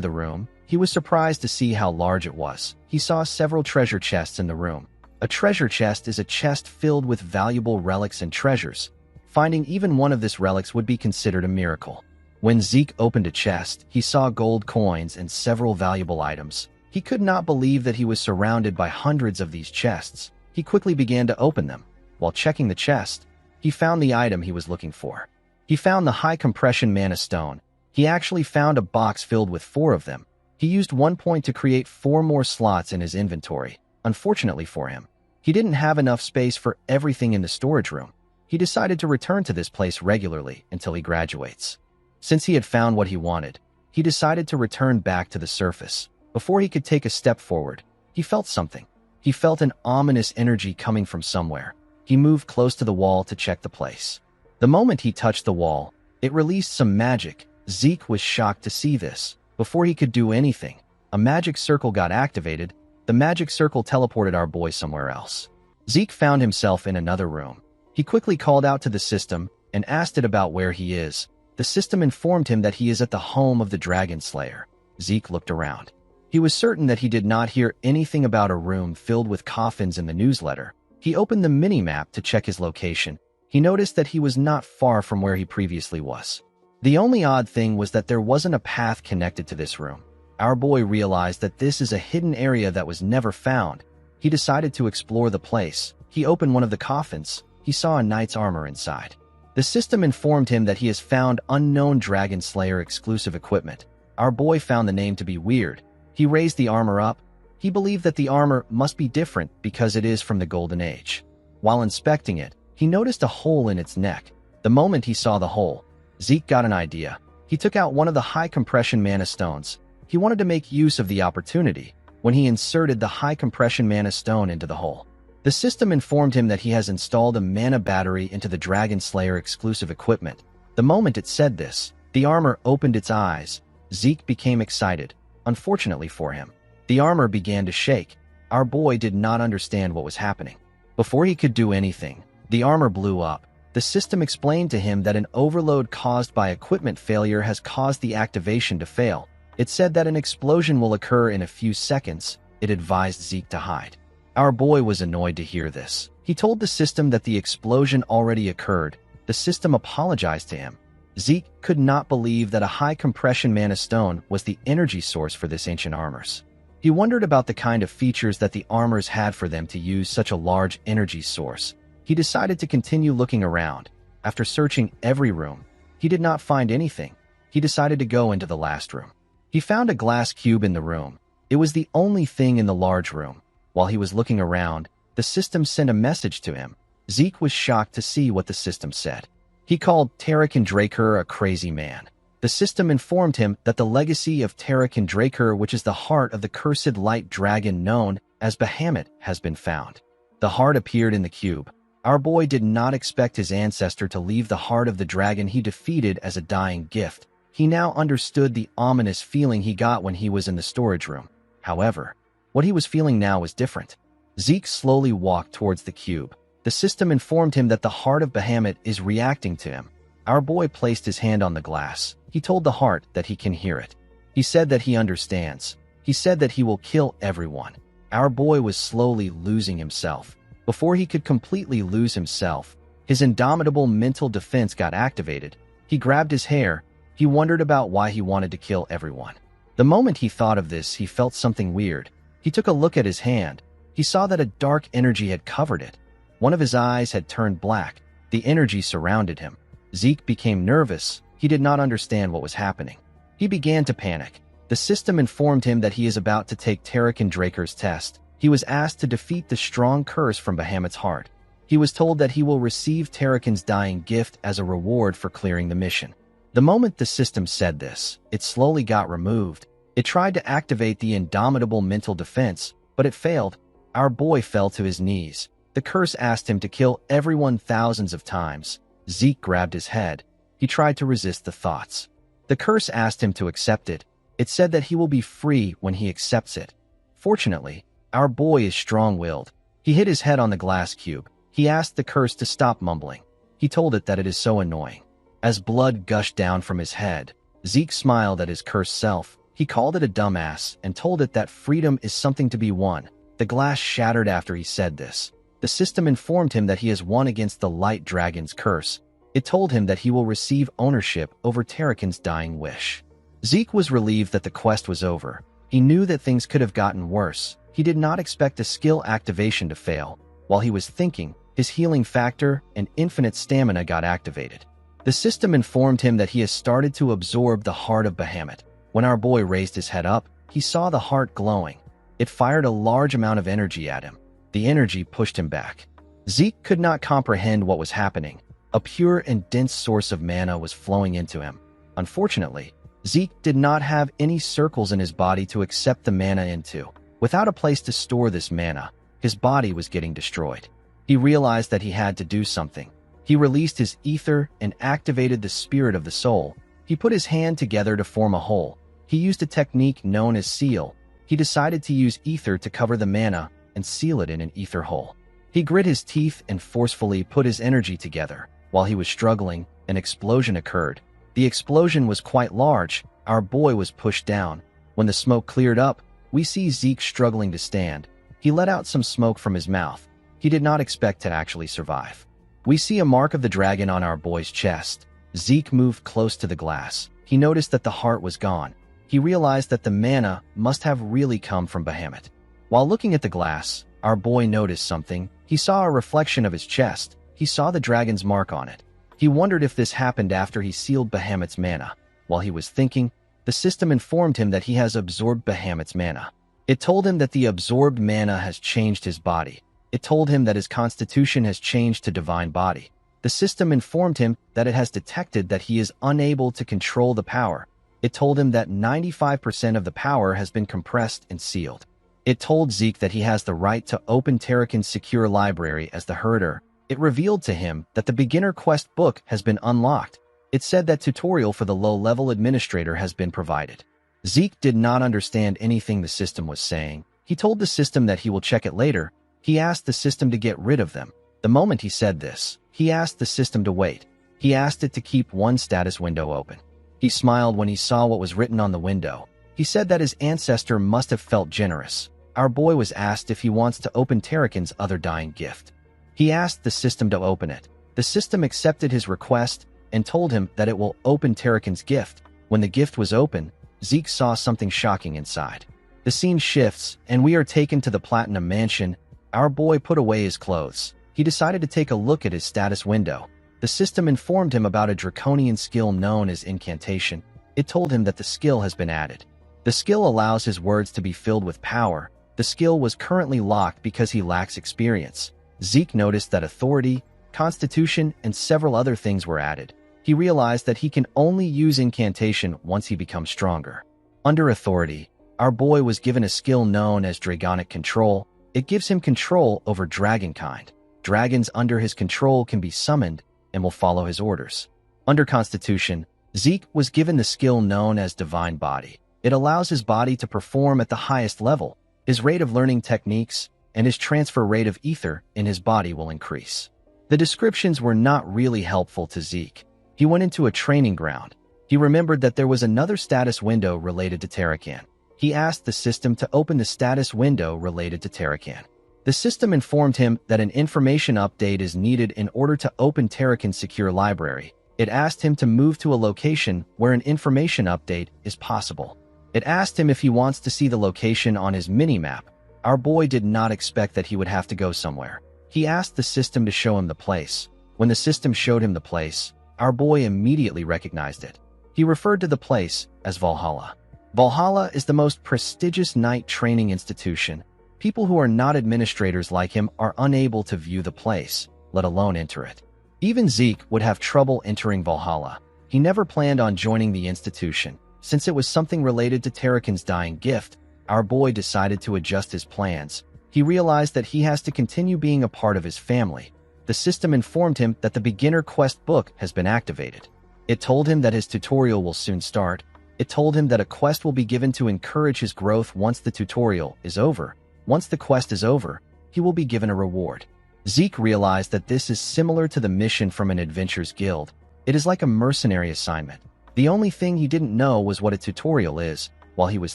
A: the room, he was surprised to see how large it was. He saw several treasure chests in the room. A treasure chest is a chest filled with valuable relics and treasures. Finding even one of these relics would be considered a miracle. When Zeke opened a chest, he saw gold coins and several valuable items. He could not believe that he was surrounded by hundreds of these chests. He quickly began to open them. While checking the chest, he found the item he was looking for. He found the high compression mana stone. He actually found a box filled with 4 of them. He used 1 point to create 4 more slots in his inventory. Unfortunately for him, he didn't have enough space for everything in the storage room. He decided to return to this place regularly until he graduates. Since he had found what he wanted, he decided to return back to the surface. Before he could take a step forward, he felt something. He felt an ominous energy coming from somewhere. He moved close to the wall to check the place. The moment he touched the wall, it released some magic. Zeke was shocked to see this. Before he could do anything, a magic circle got activated. The magic circle teleported our boy somewhere else. Zeke found himself in another room. He quickly called out to the system and asked it about where he is. The system informed him that he is at the home of the Dragon Slayer. Zeke looked around. He was certain that he did not hear anything about a room filled with coffins in the newsletter. He opened the mini-map to check his location. He noticed that he was not far from where he previously was. The only odd thing was that there wasn't a path connected to this room. Our boy realized that this is a hidden area that was never found. He decided to explore the place. He opened one of the coffins. He saw a knight's armor inside. The system informed him that he has found unknown Dragon Slayer exclusive equipment. Our boy found the name to be weird. He raised the armor up. He believed that the armor must be different because it is from the Golden Age. While inspecting it, he noticed a hole in its neck. The moment he saw the hole, Zeke got an idea. He took out one of the high-compression mana stones. He wanted to make use of the opportunity when he inserted the high-compression mana stone into the hole. The system informed him that he has installed a mana battery into the Dragon Slayer exclusive equipment. The moment it said this, the armor opened its eyes. Zeke became excited. Unfortunately for him, the armor began to shake. Our boy did not understand what was happening. Before he could do anything, the armor blew up. The system explained to him that an overload caused by equipment failure has caused the activation to fail. It said that an explosion will occur in a few seconds. It advised Zeke to hide. Our boy was annoyed to hear this. He told the system that the explosion already occurred. The system apologized to him. Zeke could not believe that a high-compression mana stone was the energy source for this ancient armors. He wondered about the kind of features that the armors had for them to use such a large energy source. He decided to continue looking around. After searching every room, he did not find anything. He decided to go into the last room. He found a glass cube in the room. It was the only thing in the large room. While he was looking around, the system sent a message to him. Zeke was shocked to see what the system said. He called Tarakan Draker a crazy man. The system informed him that the legacy of Tarakan Draker, which is the heart of the cursed light dragon known as Bahamut, has been found. The heart appeared in the cube. Our boy did not expect his ancestor to leave the heart of the dragon he defeated as a dying gift. He now understood the ominous feeling he got when he was in the storage room. However, what he was feeling now was different. Zeke slowly walked towards the cube. The system informed him that the heart of Bahamut is reacting to him. Our boy placed his hand on the glass. He told the heart that he can hear it. He said that he understands. He said that he will kill everyone. Our boy was slowly losing himself. Before he could completely lose himself, his indomitable mental defense got activated. He grabbed his hair. He wondered about why he wanted to kill everyone. The moment he thought of this, he felt something weird. He took a look at his hand. He saw that a dark energy had covered it. One of his eyes had turned black. The energy surrounded him. Zeke became nervous. He did not understand what was happening. He began to panic. The system informed him that he is about to take Tarakan Draker's test. He was asked to defeat the strong curse from Bahamut's heart. He was told that he will receive Tarakan's dying gift as a reward for clearing the mission. The moment the system said this, it slowly got removed. It tried to activate the indomitable mental defense, but it failed. Our boy fell to his knees. The curse asked him to kill everyone thousands of times. Zeke grabbed his head. He tried to resist the thoughts. The curse asked him to accept it. It said that he will be free when he accepts it. Fortunately, our boy is strong-willed. He hit his head on the glass cube. He asked the curse to stop mumbling. He told it that it is so annoying. As blood gushed down from his head, Zeke smiled at his cursed self. He called it a dumbass and told it that freedom is something to be won. The glass shattered after he said this. The system informed him that he has won against the Light Dragon's curse. It told him that he will receive ownership over Tarakan's dying wish. Zeke was relieved that the quest was over. He knew that things could have gotten worse. He did not expect a skill activation to fail. While he was thinking, his healing factor and infinite stamina got activated. The system informed him that he has started to absorb the heart of Bahamut. When our boy raised his head up, he saw the heart glowing. It fired a large amount of energy at him. The energy pushed him back. Zeke could not comprehend what was happening. A pure and dense source of mana was flowing into him. Unfortunately, Zeke did not have any circles in his body to accept the mana into. Without a place to store this mana, his body was getting destroyed. He realized that he had to do something. He released his ether and activated the spirit of the soul. He put his hand together to form a hole. He used a technique known as seal. He decided to use ether to cover the mana and seal it in an ether hole. He grit his teeth and forcefully put his energy together. While he was struggling, an explosion occurred. The explosion was quite large. Our boy was pushed down. When the smoke cleared up, we see Zeke struggling to stand. He let out some smoke from his mouth. He did not expect to actually survive. We see a mark of the dragon on our boy's chest. Zeke moved close to the glass. He noticed that the heart was gone. He realized that the mana must have really come from Bahamut. While looking at the glass, our boy noticed something. He saw a reflection of his chest. He saw the dragon's mark on it. He wondered if this happened after he sealed Bahamut's mana. While he was thinking, the system informed him that he has absorbed Bahamut's mana. It told him that the absorbed mana has changed his body. It told him that his constitution has changed to divine body. The system informed him that it has detected that he is unable to control the power. It told him that 95% of the power has been compressed and sealed. It told Zeke that he has the right to open Terrakin's secure library as the herder. It revealed to him that the beginner quest book has been unlocked. It said that tutorial for the low-level administrator has been provided. Zeke did not understand anything the system was saying. He told the system that he will check it later. He asked the system to get rid of them. The moment he said this, he asked the system to wait. He asked it to keep one status window open. He smiled when he saw what was written on the window. He said that his ancestor must have felt generous. Our boy was asked if he wants to open Terrakin's other dying gift. He asked the system to open it. The system accepted his request and told him that it will open Terrakin's gift. When the gift was open, Zeke saw something shocking inside. The scene shifts, and we are taken to the Platinum Mansion. Our boy put away his clothes. He decided to take a look at his status window. The system informed him about a draconian skill known as incantation. It told him that the skill has been added. The skill allows his words to be filled with power. The skill was currently locked because he lacks experience. Zeke noticed that authority, constitution, and several other things were added. He realized that he can only use incantation once he becomes stronger. Under authority, our boy was given a skill known as dragonic control. It gives him control over dragonkind. Dragons under his control can be summoned and will follow his orders. Under constitution, Zeke was given the skill known as divine body. It allows his body to perform at the highest level. His rate of learning techniques and his transfer rate of ether in his body will increase. The descriptions were not really helpful to Zeke. He went into a training ground. He remembered that there was another status window related to Terrakin. He asked the system to open the status window related to Terrakin. The system informed him that an information update is needed in order to open Terrakin's secure library. It asked him to move to a location where an information update is possible. It asked him if he wants to see the location on his minimap. Our boy did not expect that he would have to go somewhere. He asked the system to show him the place. When the system showed him the place, our boy immediately recognized it. He referred to the place as Valhalla. Valhalla is the most prestigious knight training institution. People who are not administrators like him are unable to view the place, let alone enter it. Even Zeke would have trouble entering Valhalla. He never planned on joining the institution. Since it was something related to Terrakin's dying gift, our boy decided to adjust his plans. He realized that he has to continue being a part of his family. The system informed him that the beginner quest book has been activated. It told him that his tutorial will soon start. It told him that a quest will be given to encourage his growth once the tutorial is over. Once the quest is over, he will be given a reward. Zeke realized that this is similar to the mission from an adventurers guild. It is like a mercenary assignment. The only thing he didn't know was what a tutorial is. While he was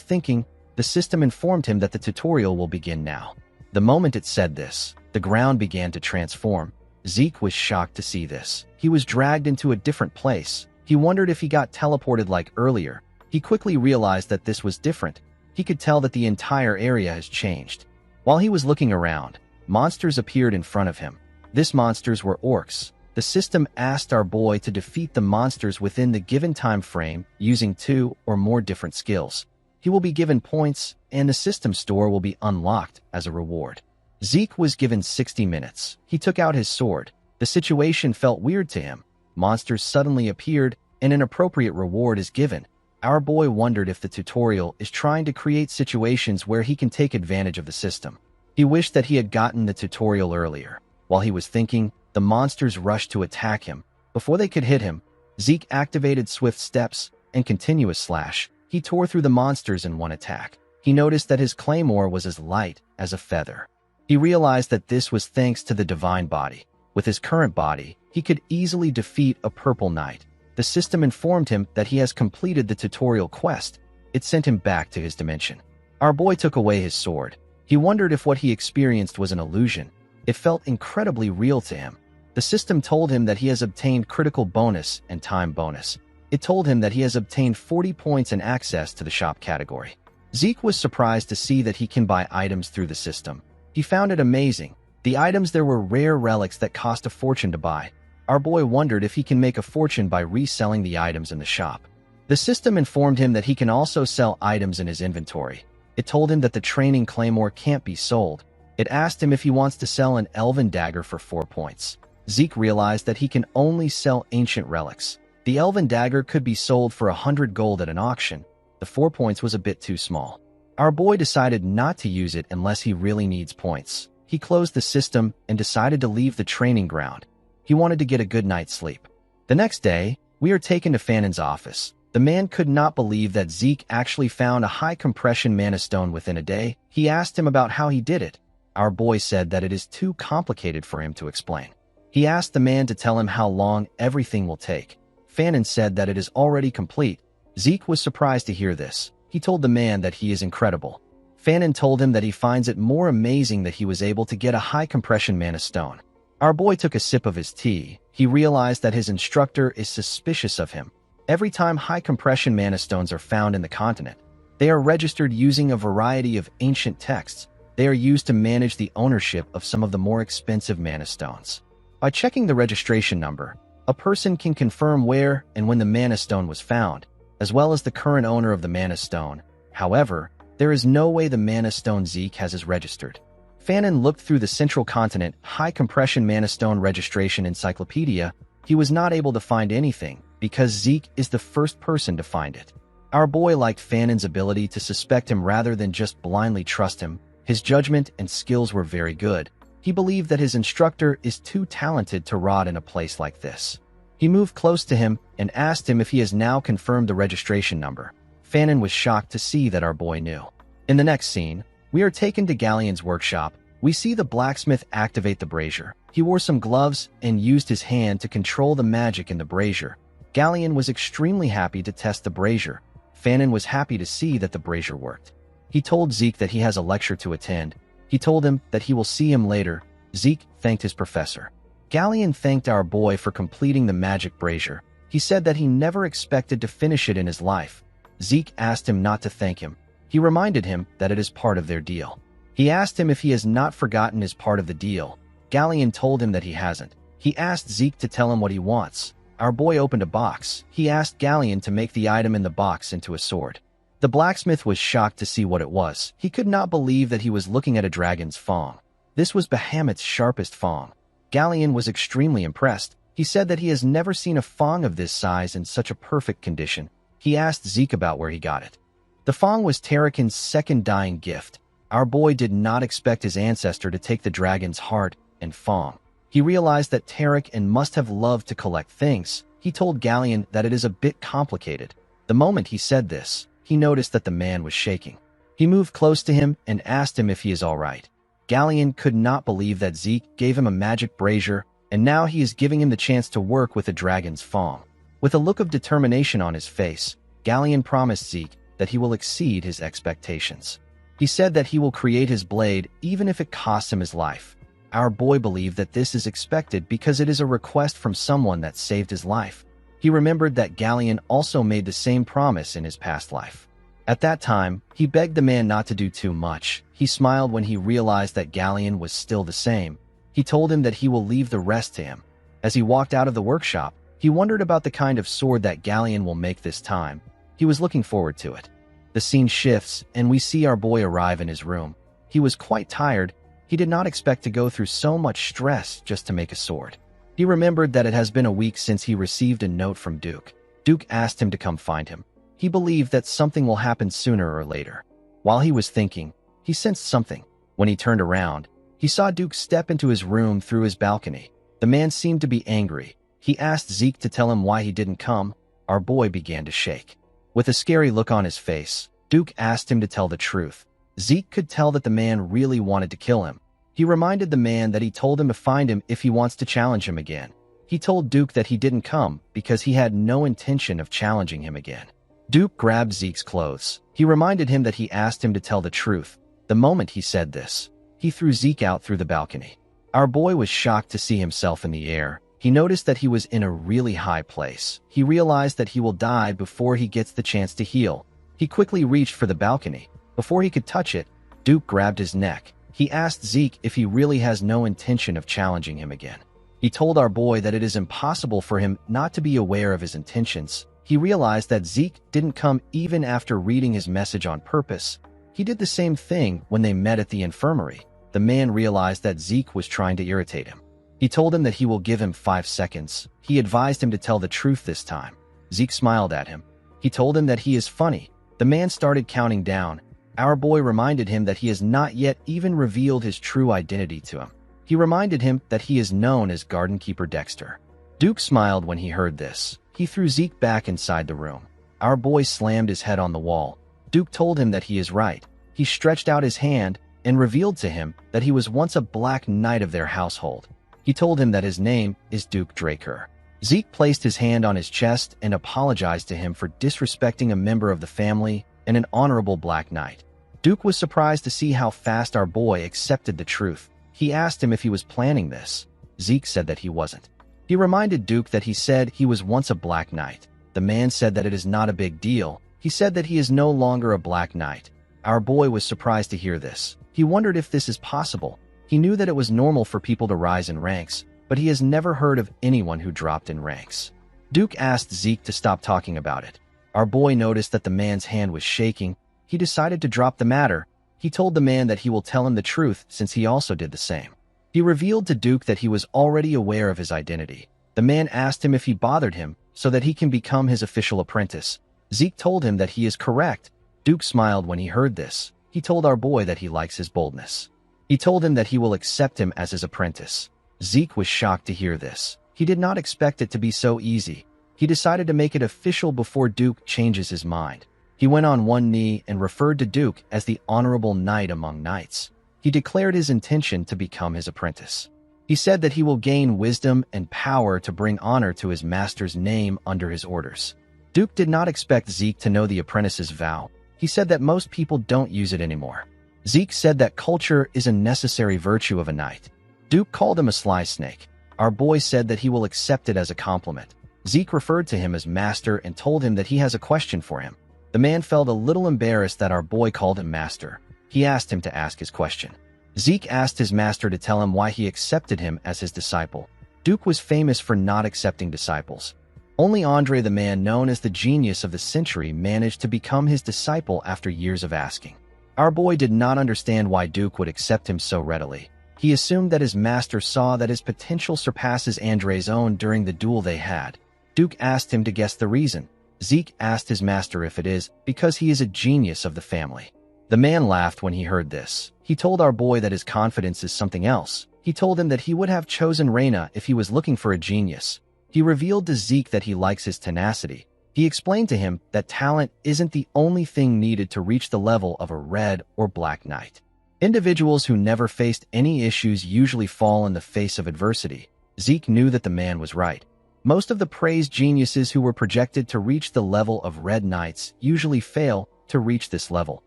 A: thinking, the system informed him that the tutorial will begin now. The moment it said this, the ground began to transform. Zeke was shocked to see this. He was dragged into a different place. He wondered if he got teleported like earlier. He quickly realized that this was different. He could tell that the entire area has changed. While he was looking around, monsters appeared in front of him. These monsters were orcs. The system asked our boy to defeat the monsters within the given time frame using 2 or more different skills. He will be given points, and the system store will be unlocked as a reward. Zeke was given 60 minutes. He took out his sword. The situation felt weird to him. Monsters suddenly appeared, and an appropriate reward is given. Our boy wondered if the tutorial is trying to create situations where he can take advantage of the system. He wished that he had gotten the tutorial earlier. While he was thinking, the monsters rushed to attack him. Before they could hit him, Zeke activated swift steps and continuous slash. He tore through the monsters in one attack. He noticed that his claymore was as light as a feather. He realized that this was thanks to the divine body. With his current body, he could easily defeat a purple knight. The system informed him that he has completed the tutorial quest. It sent him back to his dimension. Our boy took away his sword. He wondered if what he experienced was an illusion. It felt incredibly real to him. The system told him that he has obtained critical bonus and time bonus. It told him that he has obtained 40 points and access to the shop category. Zeke was surprised to see that he can buy items through the system. He found it amazing. The items there were rare relics that cost a fortune to buy. Our boy wondered if he can make a fortune by reselling the items in the shop. The system informed him that he can also sell items in his inventory. It told him that the training claymore can't be sold. It asked him if he wants to sell an elven dagger for 4 points. Zeke realized that he can only sell ancient relics. The elven dagger could be sold for 100 gold at an auction. The 4 points was a bit too small. Our boy decided not to use it unless he really needs points. He closed the system and decided to leave the training ground. He wanted to get a good night's sleep. The next day, we are taken to Fanon's office. The man could not believe that Zeke actually found a high-compression mana stone within a day. He asked him about how he did it. Our boy said that it is too complicated for him to explain. He asked the man to tell him how long everything will take. Fanon said that it is already complete. Zeke was surprised to hear this. He told the man that he is incredible. Fanon told him that he finds it more amazing that he was able to get a high-compression mana stone. Our boy took a sip of his tea. He realized that his instructor is suspicious of him. Every time high-compression mana stones are found in the continent, they are registered using a variety of ancient texts. They are used to manage the ownership of some of the more expensive mana stones. By checking the registration number, a person can confirm where and when the mana stone was found, as well as the current owner of the mana stone. However, there is no way the mana stone Zeke has is registered. Fanon looked through the Central Continent high-compression mana stone registration encyclopedia. He was not able to find anything because Zeke is the first person to find it. Our boy liked Fanon's ability to suspect him rather than just blindly trust him. His judgment and skills were very good. He believed that his instructor is too talented to rot in a place like this. He moved close to him and asked him if he has now confirmed the registration number. Fanon was shocked to see that our boy knew. In the next scene, we are taken to Galleon's workshop. We see the blacksmith activate the brazier. He wore some gloves and used his hand to control the magic in the brazier. Galleon was extremely happy to test the brazier. Fanon was happy to see that the brazier worked. He told Zeke that he has a lecture to attend. He told him that he will see him later. Zeke thanked his professor. Galleon thanked our boy for completing the magic brazier. He said that he never expected to finish it in his life. Zeke asked him not to thank him. He reminded him that it is part of their deal. He asked him if he has not forgotten his part of the deal. Galleon told him that he hasn't. He asked Zeke to tell him what he wants. Our boy opened a box. He asked Galleon to make the item in the box into a sword. The blacksmith was shocked to see what it was. He could not believe that he was looking at a dragon's fang. This was Bahamut's sharpest fang. Galleon was extremely impressed. He said that he has never seen a fang of this size in such a perfect condition. He asked Zeke about where he got it. The fang was Tarakan's second dying gift. Our boy did not expect his ancestor to take the dragon's heart and fang. He realized that Tarakan must have loved to collect things. He told Galleon that it is a bit complicated. The moment he said this, he noticed that the man was shaking. He moved close to him and asked him if he is all right. Galleon could not believe that Zeke gave him a magic brazier, and now he is giving him the chance to work with the dragon's fang. With a look of determination on his face, Galleon promised Zeke that he will exceed his expectations. He said that he will create his blade even if it costs him his life. Our boy believed that this is expected because it is a request from someone that saved his life. He remembered that Galleon also made the same promise in his past life. At that time, he begged the man not to do too much. He smiled when he realized that Galleon was still the same. He told him that he will leave the rest to him. As he walked out of the workshop, he wondered about the kind of sword that Galleon will make this time. He was looking forward to it. The scene shifts, and we see our boy arrive in his room. He was quite tired. He did not expect to go through so much stress just to make a sword. He remembered that it has been a week since he received a note from Duke. Duke asked him to come find him. He believed that something will happen sooner or later. While he was thinking, he sensed something. When he turned around, he saw Duke step into his room through his balcony. The man seemed to be angry. He asked Zeke to tell him why he didn't come. Our boy began to shake. With a scary look on his face, Duke asked him to tell the truth. Zeke could tell that the man really wanted to kill him. He reminded the man that he told him to find him if he wants to challenge him again. He told Duke that he didn't come because he had no intention of challenging him again. Duke grabbed Zeke's clothes. He reminded him that he asked him to tell the truth. The moment he said this, he threw Zeke out through the balcony. Our boy was shocked to see himself in the air. He noticed that he was in a really high place. He realized that he will die before he gets the chance to heal. He quickly reached for the balcony. Before he could touch it, Duke grabbed his neck. He asked Zeke if he really has no intention of challenging him again. He told our boy that it is impossible for him not to be aware of his intentions. He realized that Zeke didn't come even after reading his message on purpose. He did the same thing when they met at the infirmary. The man realized that Zeke was trying to irritate him. He told him that he will give him 5 seconds. He advised him to tell the truth this time. Zeke smiled at him. He told him that he is funny. The man started counting down. Our boy reminded him that he has not yet even revealed his true identity to him. He reminded him that he is known as Garden Keeper Dexter. Duke smiled when he heard this. He threw Zeke back inside the room. Our boy slammed his head on the wall. Duke told him that he is right. He stretched out his hand and revealed to him that he was once a Black Knight of their household. He told him that his name is Duke Draker. Zeke placed his hand on his chest and apologized to him for disrespecting a member of the family and an honorable Black Knight. Duke was surprised to see how fast our boy accepted the truth. He asked him if he was planning this. Zeke said that he wasn't. He reminded Duke that he said he was once a Black Knight. The man said that it is not a big deal. He said that he is no longer a Black Knight. Our boy was surprised to hear this. He wondered if this is possible. He knew that it was normal for people to rise in ranks, but he has never heard of anyone who dropped in ranks. Duke asked Zeke to stop talking about it. Our boy noticed that the man's hand was shaking. He decided to drop the matter. He told the man that he will tell him the truth since he also did the same. He revealed to Duke that he was already aware of his identity. The man asked him if he bothered him so that he can become his official apprentice. Zeke told him that he is correct. Duke smiled when he heard this. He told our boy that he likes his boldness. He told him that he will accept him as his apprentice. Zeke was shocked to hear this. He did not expect it to be so easy. He decided to make it official before Duke changes his mind. He went on one knee and referred to Duke as the honorable knight among knights. He declared his intention to become his apprentice. He said that he will gain wisdom and power to bring honor to his master's name under his orders. Duke did not expect Zeke to know the apprentice's vow. He said that most people don't use it anymore. Zeke said that culture is a necessary virtue of a knight. Duke called him a sly snake. Our boy said that he will accept it as a compliment. Zeke referred to him as master and told him that he has a question for him. The man felt a little embarrassed that our boy called him master. He asked him to ask his question. Zeke asked his master to tell him why he accepted him as his disciple. Duke was famous for not accepting disciples. Only Andre, the man known as the genius of the century, managed to become his disciple after years of asking. Our boy did not understand why Duke would accept him so readily. He assumed that his master saw that his potential surpasses Andre's own during the duel they had. Duke asked him to guess the reason. Zeke asked his master if it is because he is a genius of the family. The man laughed when he heard this. He told our boy that his confidence is something else. He told him that he would have chosen Reina if he was looking for a genius. He revealed to Zeke that he likes his tenacity. He explained to him that talent isn't the only thing needed to reach the level of a red or black knight. Individuals who never faced any issues usually fall in the face of adversity. Zeke knew that the man was right. Most of the praised geniuses who were projected to reach the level of red knights usually fail to reach this level.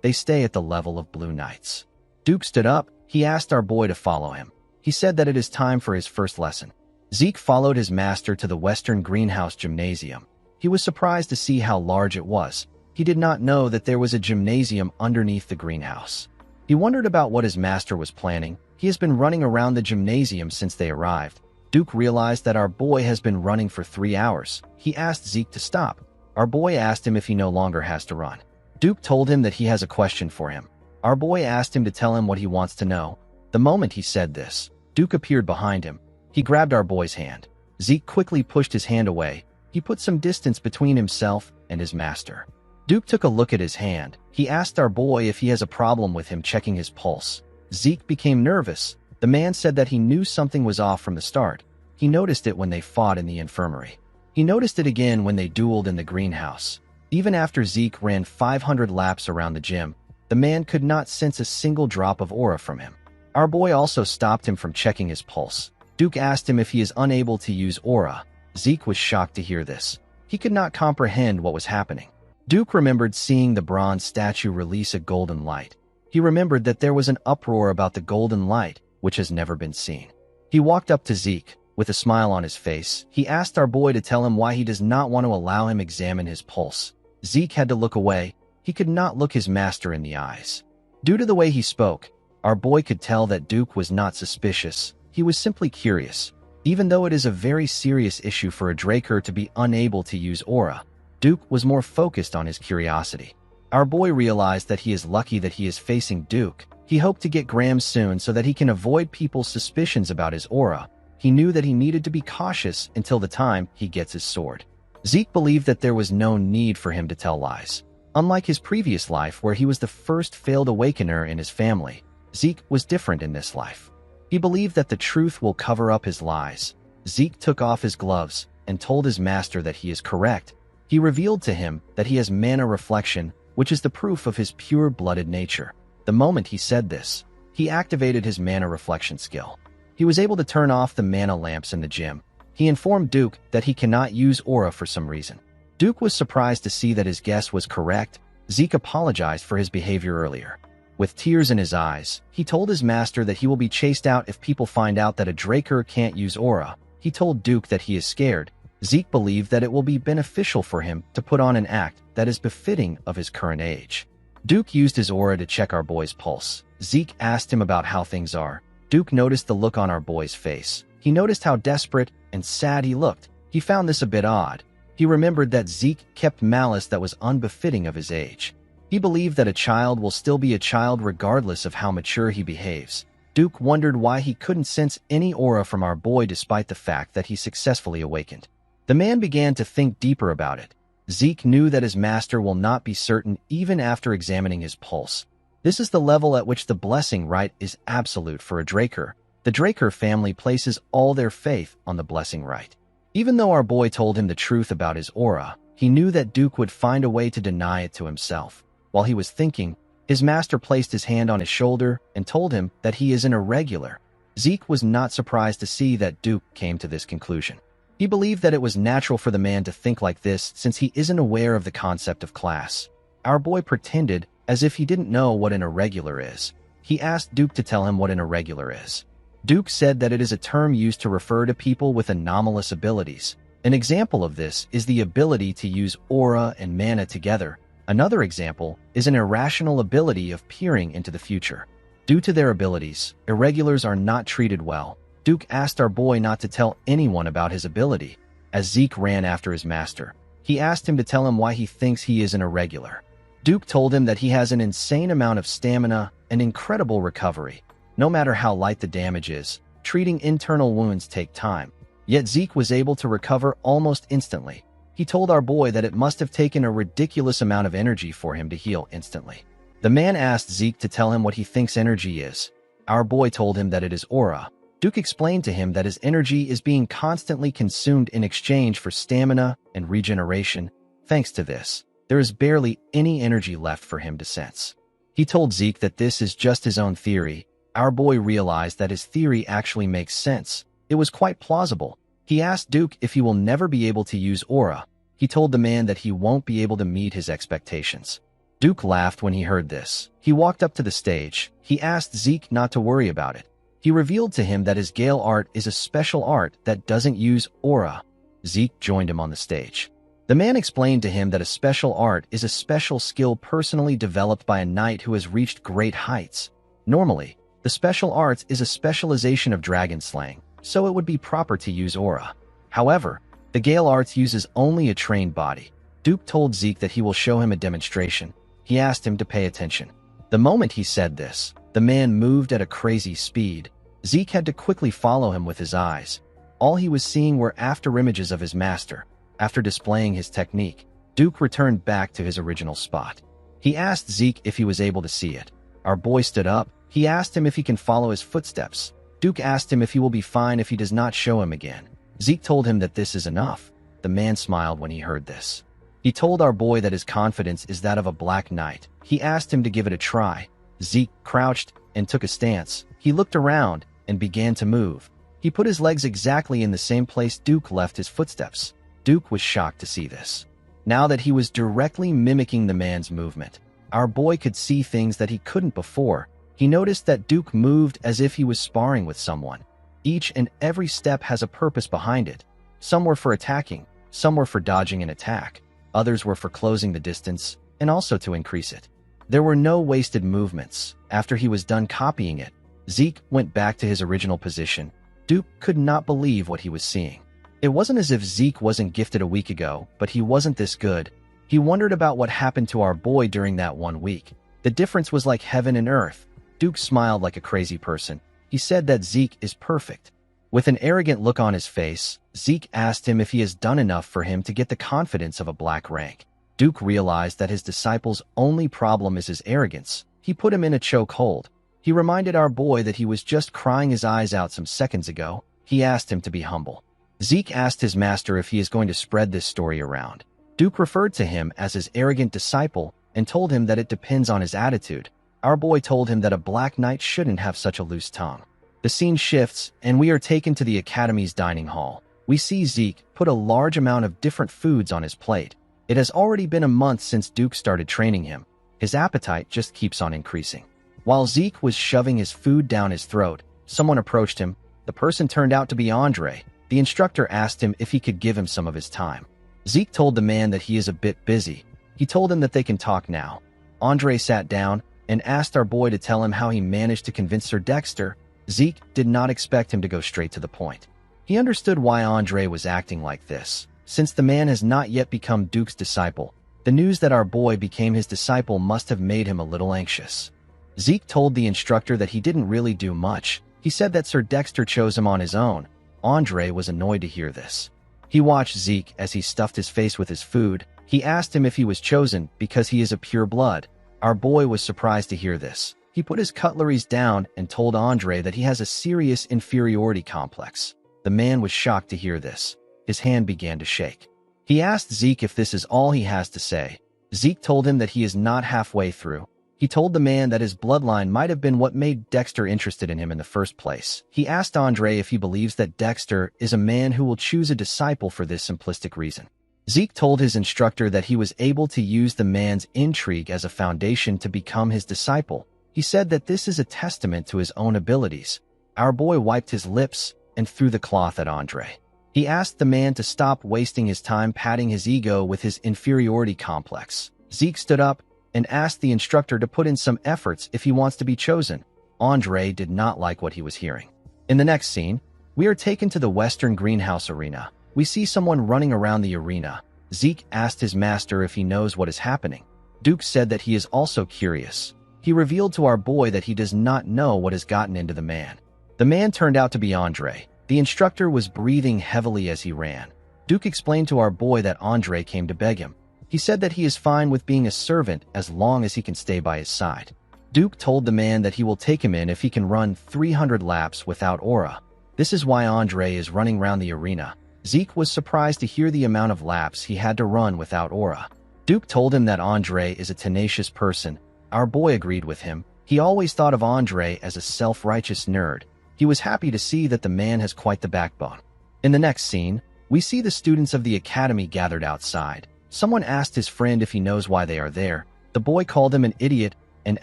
A: They stay at the level of blue knights. Duke stood up. He asked our boy to follow him. He said that it is time for his first lesson. Zeke followed his master to the Western Greenhouse Gymnasium. He was surprised to see how large it was. He did not know that there was a gymnasium underneath the greenhouse. He wondered about what his master was planning. He has been running around the gymnasium since they arrived. Duke realized that our boy has been running for 3 hours. He asked Zeke to stop. Our boy asked him if he no longer has to run. Duke told him that he has a question for him. Our boy asked him to tell him what he wants to know. The moment he said this, Duke appeared behind him. He grabbed our boy's hand. Zeke quickly pushed his hand away. He put some distance between himself and his master. Duke took a look at his hand. He asked our boy if he has a problem with him checking his pulse. Zeke became nervous. The man said that he knew something was off from the start. He noticed it when they fought in the infirmary. He noticed it again when they dueled in the greenhouse. Even after Zeke ran 500 laps around the gym, the man could not sense a single drop of aura from him. Our boy also stopped him from checking his pulse. Duke asked him if he is unable to use aura. Zeke was shocked to hear this. He could not comprehend what was happening. Duke remembered seeing the bronze statue release a golden light. He remembered that there was an uproar about the golden light, which has never been seen. He walked up to Zeke. With a smile on his face, he asked our boy to tell him why he does not want to allow him examine his pulse. Zeke had to look away. He could not look his master in the eyes. Due to the way he spoke, our boy could tell that Duke was not suspicious. He was simply curious. Even though it is a very serious issue for a Draker to be unable to use aura, Duke was more focused on his curiosity. Our boy realized that he is lucky that he is facing Duke. He hoped to get Graham soon so that he can avoid people's suspicions about his aura. He knew that he needed to be cautious until the time he gets his sword. Zeke believed that there was no need for him to tell lies. Unlike his previous life where he was the first failed awakener in his family, Zeke was different in this life. He believed that the truth will cover up his lies. Zeke took off his gloves and told his master that he is correct. He revealed to him that he has mana reflection, which is the proof of his pure-blooded nature. The moment he said this, he activated his mana reflection skill. He was able to turn off the mana lamps in the gym. He informed Duke that he cannot use aura for some reason. Duke was surprised to see that his guess was correct. Zeke apologized for his behavior earlier. With tears in his eyes, he told his master that he will be chased out if people find out that a Draker can't use aura. He told Duke that he is scared. Zeke believed that it will be beneficial for him to put on an act that is befitting of his current age. Duke used his aura to check our boy's pulse. Zeke asked him about how things are. Duke noticed the look on our boy's face. He noticed how desperate and sad he looked. He found this a bit odd. He remembered that Zeke kept malice that was unbefitting of his age. He believed that a child will still be a child regardless of how mature he behaves. Duke wondered why he couldn't sense any aura from our boy despite the fact that he successfully awakened. The man began to think deeper about it. Zeke knew that his master will not be certain even after examining his pulse. This is the level at which the blessing right is absolute for a Draker. The Draker family places all their faith on the blessing right. Even though our boy told him the truth about his aura, he knew that Duke would find a way to deny it to himself. While he was thinking, his master placed his hand on his shoulder and told him that he is an irregular. Zeke was not surprised to see that Duke came to this conclusion. He believed that it was natural for the man to think like this since he isn't aware of the concept of class. Our boy pretended as if he didn't know what an irregular is. He asked Duke to tell him what an irregular is. Duke said that it is a term used to refer to people with anomalous abilities. An example of this is the ability to use aura and mana together. Another example is an irrational ability of peering into the future. Due to their abilities, irregulars are not treated well. Duke asked our boy not to tell anyone about his ability. As Zeke ran after his master, he asked him to tell him why he thinks he is an irregular. Duke told him that he has an insane amount of stamina and incredible recovery. No matter how light the damage is, treating internal wounds take time. Yet Zeke was able to recover almost instantly. He told our boy that it must have taken a ridiculous amount of energy for him to heal instantly. The man asked Zeke to tell him what he thinks energy is. Our boy told him that it is aura. Duke explained to him that his energy is being constantly consumed in exchange for stamina and regeneration. Thanks to this, there is barely any energy left for him to sense. He told Zeke that this is just his own theory. Our boy realized that his theory actually makes sense. It was quite plausible. He asked Duke if he will never be able to use aura. He told the man that he won't be able to meet his expectations. Duke laughed when he heard this. He walked up to the stage. He asked Zeke not to worry about it. He revealed to him that his Gale art is a special art that doesn't use aura. Zeke joined him on the stage. The man explained to him that a special art is a special skill personally developed by a knight who has reached great heights. Normally, the special arts is a specialization of dragon slaying, so it would be proper to use aura. However, the Gale arts uses only a trained body. Duke told Zeke that he will show him a demonstration. He asked him to pay attention. The moment he said this, the man moved at a crazy speed. Zeke had to quickly follow him with his eyes. All he was seeing were afterimages of his master. After displaying his technique, Duke returned back to his original spot. He asked Zeke if he was able to see it. Our boy stood up. He asked him if he can follow his footsteps. Duke asked him if he will be fine if he does not show him again. Zeke told him that this is enough. The man smiled when he heard this. He told our boy that his confidence is that of a black knight. He asked him to give it a try. Zeke crouched and took a stance. He looked around and began to move. He put his legs exactly in the same place Duke left his footsteps. Duke was shocked to see this. Now that he was directly mimicking the man's movement, our boy could see things that he couldn't before. He noticed that Duke moved as if he was sparring with someone. Each and every step has a purpose behind it. Some were for attacking, some were for dodging an attack, others were for closing the distance, and also to increase it. There were no wasted movements. After he was done copying it, Zeke went back to his original position. Duke could not believe what he was seeing. It wasn't as if Zeke wasn't gifted a week ago, but he wasn't this good. He wondered about what happened to our boy during that 1 week. The difference was like heaven and earth. Duke smiled like a crazy person. He said that Zeke is perfect. With an arrogant look on his face, Zeke asked him if he has done enough for him to get the confidence of a black rank. Duke realized that his disciple's only problem is his arrogance. He put him in a chokehold. He reminded our boy that he was just crying his eyes out some seconds ago. He asked him to be humble. Zeke asked his master if he is going to spread this story around. Duke referred to him as his arrogant disciple and told him that it depends on his attitude. Our boy told him that a black knight shouldn't have such a loose tongue. The scene shifts, and we are taken to the academy's dining hall. We see Zeke put a large amount of different foods on his plate. It has already been a month since Duke started training him. His appetite just keeps on increasing. While Zeke was shoving his food down his throat, someone approached him. The person turned out to be Andre. The instructor asked him if he could give him some of his time. Zeke told the man that he is a bit busy. He told him that they can talk now. Andre sat down and asked our boy to tell him how he managed to convince Sir Dexter. Zeke did not expect him to go straight to the point. He understood why Andre was acting like this. Since the man has not yet become Duke's disciple, the news that our boy became his disciple must have made him a little anxious. Zeke told the instructor that he didn't really do much. He said that Sir Dexter chose him on his own. Andre was annoyed to hear this. He watched Zeke as he stuffed his face with his food. He asked him if he was chosen because he is a pure blood. Our boy was surprised to hear this. He put his cutleries down and told Andre that he has a serious inferiority complex. The man was shocked to hear this. His hand began to shake. He asked Zeke if this is all he has to say. Zeke told him that he is not halfway through. He told the man that his bloodline might have been what made Dexter interested in him in the first place. He asked Andre if he believes that Dexter is a man who will choose a disciple for this simplistic reason. Zeke told his instructor that he was able to use the man's intrigue as a foundation to become his disciple. He said that this is a testament to his own abilities. Our boy wiped his lips and threw the cloth at Andre. He asked the man to stop wasting his time patting his ego with his inferiority complex. Zeke stood up and asked the instructor to put in some efforts if he wants to be chosen. Andre did not like what he was hearing. In the next scene, we are taken to the Western Greenhouse Arena. We see someone running around the arena. Zeke asked his master if he knows what is happening. Duke said that he is also curious. He revealed to our boy that he does not know what has gotten into the man. The man turned out to be Andre. The instructor was breathing heavily as he ran. Duke explained to our boy that Andre came to beg him. He said that he is fine with being a servant as long as he can stay by his side. Duke told the man that he will take him in if he can run 300 laps without aura. This is why Andre is running around the arena. Zeke was surprised to hear the amount of laps he had to run without aura. Duke told him that Andre is a tenacious person. Our boy agreed with him. He always thought of Andre as a self-righteous nerd. He was happy to see that the man has quite the backbone. In the next scene, we see the students of the academy gathered outside. Someone asked his friend if he knows why they are there. The boy called him an idiot and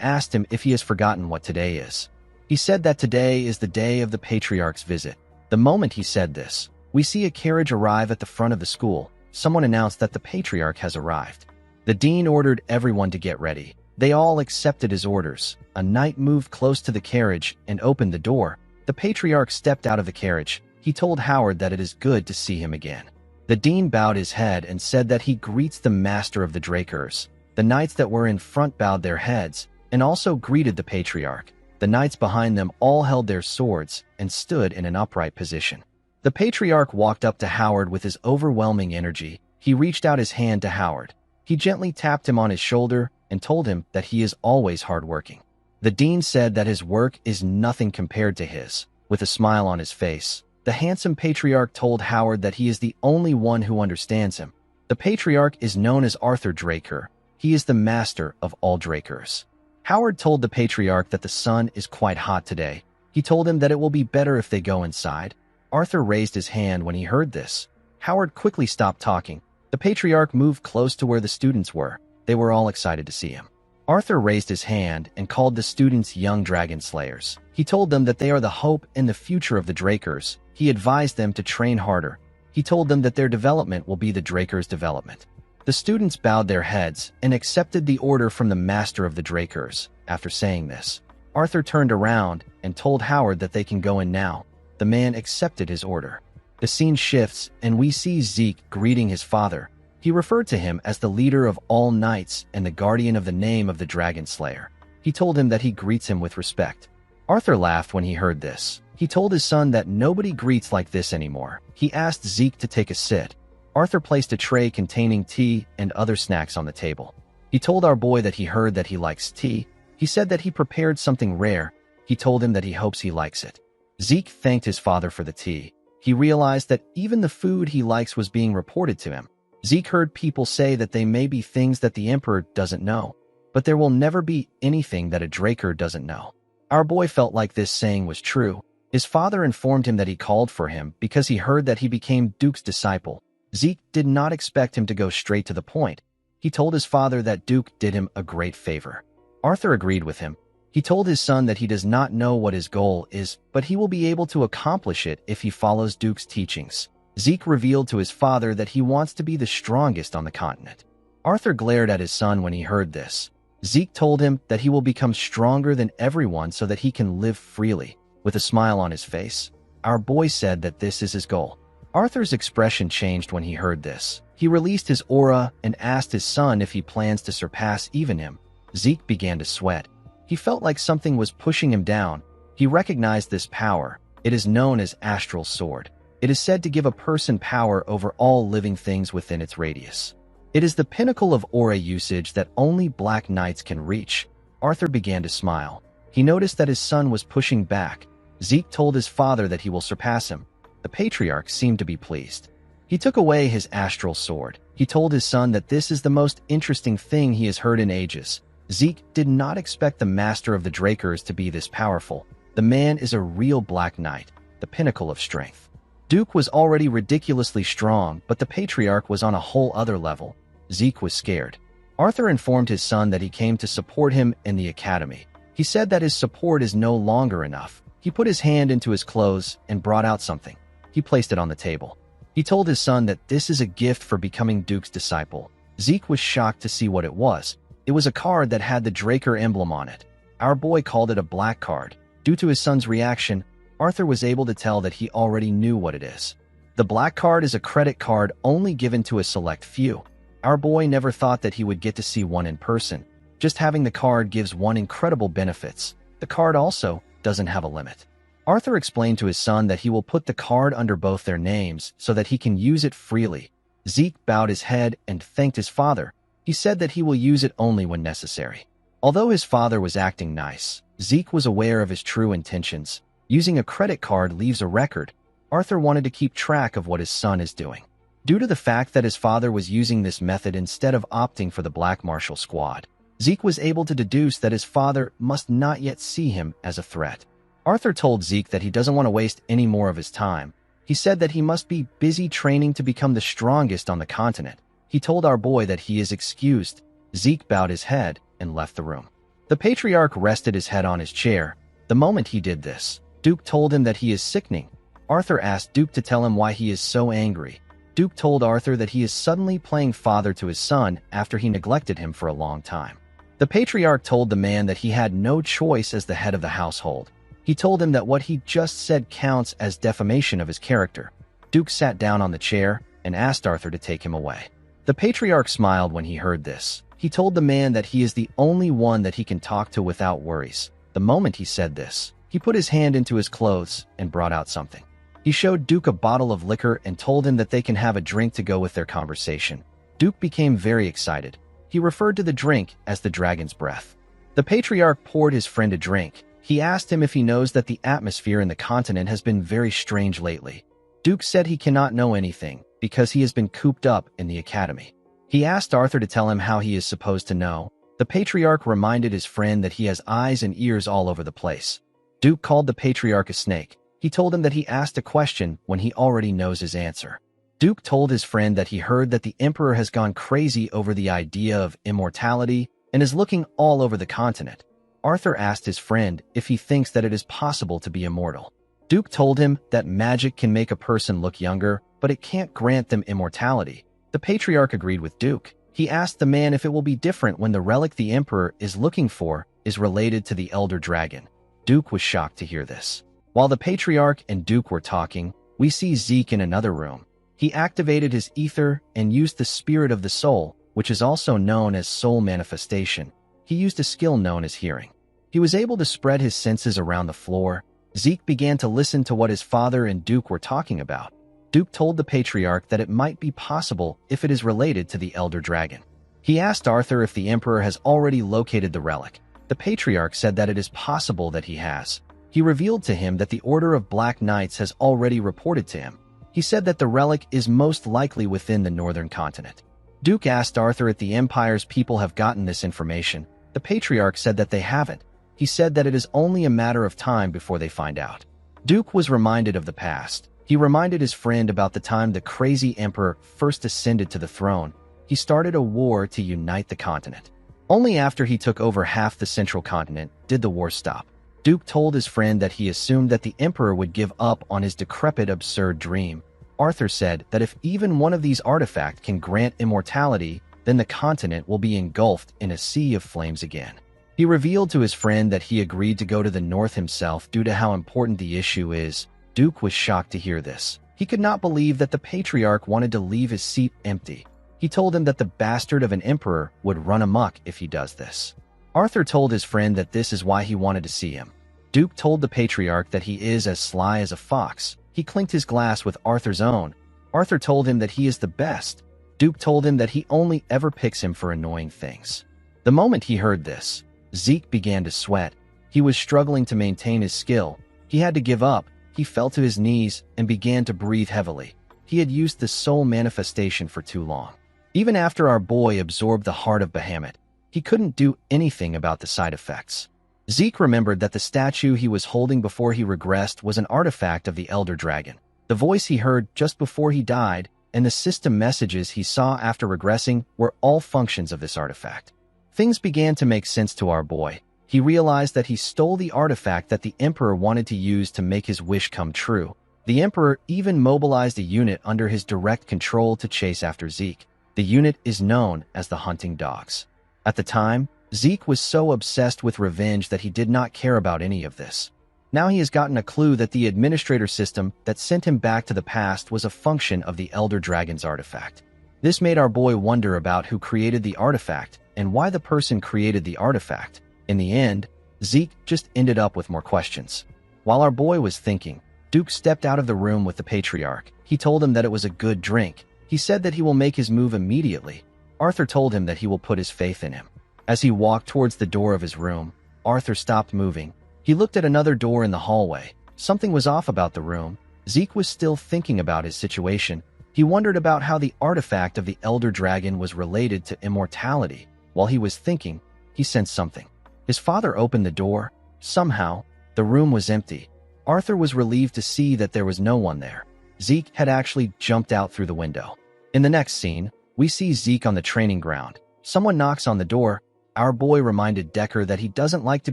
A: asked him if he has forgotten what today is. He said that today is the day of the patriarch's visit. The moment he said this, we see a carriage arrive at the front of the school. Someone announced that the patriarch has arrived. The dean ordered everyone to get ready. They all accepted his orders. A knight moved close to the carriage and opened the door. The patriarch stepped out of the carriage. He told Howard that it is good to see him again. The dean bowed his head and said that he greets the master of the Drakers. The knights that were in front bowed their heads and also greeted the patriarch. The knights behind them all held their swords and stood in an upright position. The patriarch walked up to Howard with his overwhelming energy. He reached out his hand to Howard. He gently tapped him on his shoulder and told him that he is always hardworking. The dean said that his work is nothing compared to his. With a smile on his face, the handsome patriarch told Howard that he is the only one who understands him. The patriarch is known as Arthur Draker. He is the master of all Drakers. Howard told the patriarch that the sun is quite hot today. He told him that it will be better if they go inside. Arthur raised his hand when he heard this. Howard quickly stopped talking. The patriarch moved close to where the students were. They were all excited to see him. Arthur raised his hand and called the students young dragon slayers. He told them that they are the hope and the future of the Drakers. He advised them to train harder. He told them that their development will be the Drakers' development. The students bowed their heads and accepted the order from the master of the Drakers. After saying this, Arthur turned around and told Howard that they can go in now. The man accepted his order. The scene shifts and we see Zeke greeting his father. He referred to him as the leader of all knights and the guardian of the name of the Dragon Slayer. He told him that he greets him with respect. Arthur laughed when he heard this. He told his son that nobody greets like this anymore. He asked Zeke to take a sit. Arthur placed a tray containing tea and other snacks on the table. He told our boy that he heard that he likes tea. He said that he prepared something rare. He told him that he hopes he likes it. Zeke thanked his father for the tea. He realized that even the food he likes was being reported to him. Zeke heard people say that they may be things that the Emperor doesn't know, but there will never be anything that a Draker doesn't know. Our boy felt like this saying was true. His father informed him that he called for him because he heard that he became Duke's disciple. Zeke did not expect him to go straight to the point. He told his father that Duke did him a great favor. Arthur agreed with him. He told his son that he does not know what his goal is, but he will be able to accomplish it if he follows Duke's teachings. Zeke revealed to his father that he wants to be the strongest on the continent. Arthur glared at his son when he heard this. Zeke told him that he will become stronger than everyone so that he can live freely. With a smile on his face, our boy said that this is his goal. Arthur's expression changed when he heard this. He released his aura and asked his son if he plans to surpass even him. Zeke began to sweat. He felt like something was pushing him down. He recognized this power. It is known as Astral Sword. It is said to give a person power over all living things within its radius. It is the pinnacle of aura usage that only Black Knights can reach. Arthur began to smile. He noticed that his son was pushing back. Zeke told his father that he will surpass him. The patriarch seemed to be pleased. He took away his astral sword. He told his son that this is the most interesting thing he has heard in ages. Zeke did not expect the master of the Drakers to be this powerful. The man is a real Black Knight, the pinnacle of strength. Duke was already ridiculously strong, but the patriarch was on a whole other level. Zeke was scared. Arthur informed his son that he came to support him in the academy. He said that his support is no longer enough. He put his hand into his clothes and brought out something. He placed it on the table. He told his son that this is a gift for becoming Duke's disciple. Zeke was shocked to see what it was. It was a card that had the Draker emblem on it. Our boy called it a black card. Due to his son's reaction, Arthur was able to tell that he already knew what it is. The black card is a credit card only given to a select few. Our boy never thought that he would get to see one in person. Just having the card gives one incredible benefits. The card also doesn't have a limit. Arthur explained to his son that he will put the card under both their names so that he can use it freely. Zeke bowed his head and thanked his father. He said that he will use it only when necessary. Although his father was acting nice, Zeke was aware of his true intentions. Using a credit card leaves a record. Arthur wanted to keep track of what his son is doing. Due to the fact that his father was using this method instead of opting for the Black Martial Squad, Zeke was able to deduce that his father must not yet see him as a threat. Arthur told Zeke that he doesn't want to waste any more of his time. He said that he must be busy training to become the strongest on the continent. He told our boy that he is excused. Zeke bowed his head and left the room. The patriarch rested his head on his chair. The moment he did this, Duke told him that he is sickening. Arthur asked Duke to tell him why he is so angry. Duke told Arthur that he is suddenly playing father to his son after he neglected him for a long time. The patriarch told the man that he had no choice as the head of the household. He told him that what he just said counts as defamation of his character. Duke sat down on the chair and asked Arthur to take him away. The patriarch smiled when he heard this. He told the man that he is the only one that he can talk to without worries. The moment he said this, he put his hand into his clothes and brought out something. He showed Duke a bottle of liquor and told him that they can have a drink to go with their conversation. Duke became very excited. He referred to the drink as the dragon's breath. The patriarch poured his friend a drink. He asked him if he knows that the atmosphere in the continent has been very strange lately. Duke said he cannot know anything because he has been cooped up in the academy. He asked Arthur to tell him how he is supposed to know. The patriarch reminded his friend that he has eyes and ears all over the place. Duke called the patriarch a snake. He told him that he asked a question when he already knows his answer. Duke told his friend that he heard that the emperor has gone crazy over the idea of immortality and is looking all over the continent. Arthur asked his friend if he thinks that it is possible to be immortal. Duke told him that magic can make a person look younger, but it can't grant them immortality. The patriarch agreed with Duke. He asked the man if it will be different when the relic the emperor is looking for is related to the elder dragon. Duke was shocked to hear this. While the patriarch and Duke were talking, we see Zeke in another room. He activated his ether and used the spirit of the soul, which is also known as soul manifestation. He used a skill known as hearing. He was able to spread his senses around the floor. Zeke began to listen to what his father and Duke were talking about. Duke told the patriarch that it might be possible if it is related to the elder dragon. He asked Arthur if the emperor has already located the relic. The patriarch said that it is possible that he has. He revealed to him that the Order of Black Knights has already reported to him. He said that the relic is most likely within the northern continent. Duke asked Arthur if the Empire's people have gotten this information. The patriarch said that they haven't. He said that it is only a matter of time before they find out. Duke was reminded of the past. He reminded his friend about the time the crazy emperor first ascended to the throne. He started a war to unite the continent. Only after he took over half the central continent did the war stop. Duke told his friend that he assumed that the emperor would give up on his decrepit, absurd dream. Arthur said that if even one of these artifacts can grant immortality, then the continent will be engulfed in a sea of flames again. He revealed to his friend that he agreed to go to the north himself due to how important the issue is. Duke was shocked to hear this. He could not believe that the patriarch wanted to leave his seat empty. He told him that the bastard of an emperor would run amok if he does this. Arthur told his friend that this is why he wanted to see him. Duke told the patriarch that he is as sly as a fox. He clinked his glass with Arthur's own. Arthur told him that he is the best. Duke told him that he only ever picks him for annoying things. The moment he heard this, Zeke began to sweat. He was struggling to maintain his skill. He had to give up. He fell to his knees and began to breathe heavily. He had used the soul manifestation for too long. Even after our boy absorbed the heart of Bahamut, he couldn't do anything about the side effects. Zeke remembered that the statue he was holding before he regressed was an artifact of the Elder Dragon. The voice he heard just before he died and the system messages he saw after regressing were all functions of this artifact. Things began to make sense to our boy. He realized that he stole the artifact that the Emperor wanted to use to make his wish come true. The Emperor even mobilized a unit under his direct control to chase after Zeke. The unit is known as the Hunting Dogs. At the time, Zeke was so obsessed with revenge that he did not care about any of this. Now he has gotten a clue that the administrator system that sent him back to the past was a function of the Elder Dragon's artifact. This made our boy wonder about who created the artifact and why the person created the artifact. In the end, Zeke just ended up with more questions. While our boy was thinking, Duke stepped out of the room with the patriarch. He told him that it was a good drink. He said that he will make his move immediately. Arthur told him that he will put his faith in him. As he walked towards the door of his room, Arthur stopped moving. He looked at another door in the hallway. Something was off about the room. Zeke was still thinking about his situation. He wondered about how the artifact of the Elder Dragon was related to immortality. While he was thinking, he sensed something. His father opened the door. Somehow, the room was empty. Arthur was relieved to see that there was no one there. Zeke had actually jumped out through the window. In the next scene, we see Zeke on the training ground. Someone knocks on the door. Our boy reminded Decker that he doesn't like to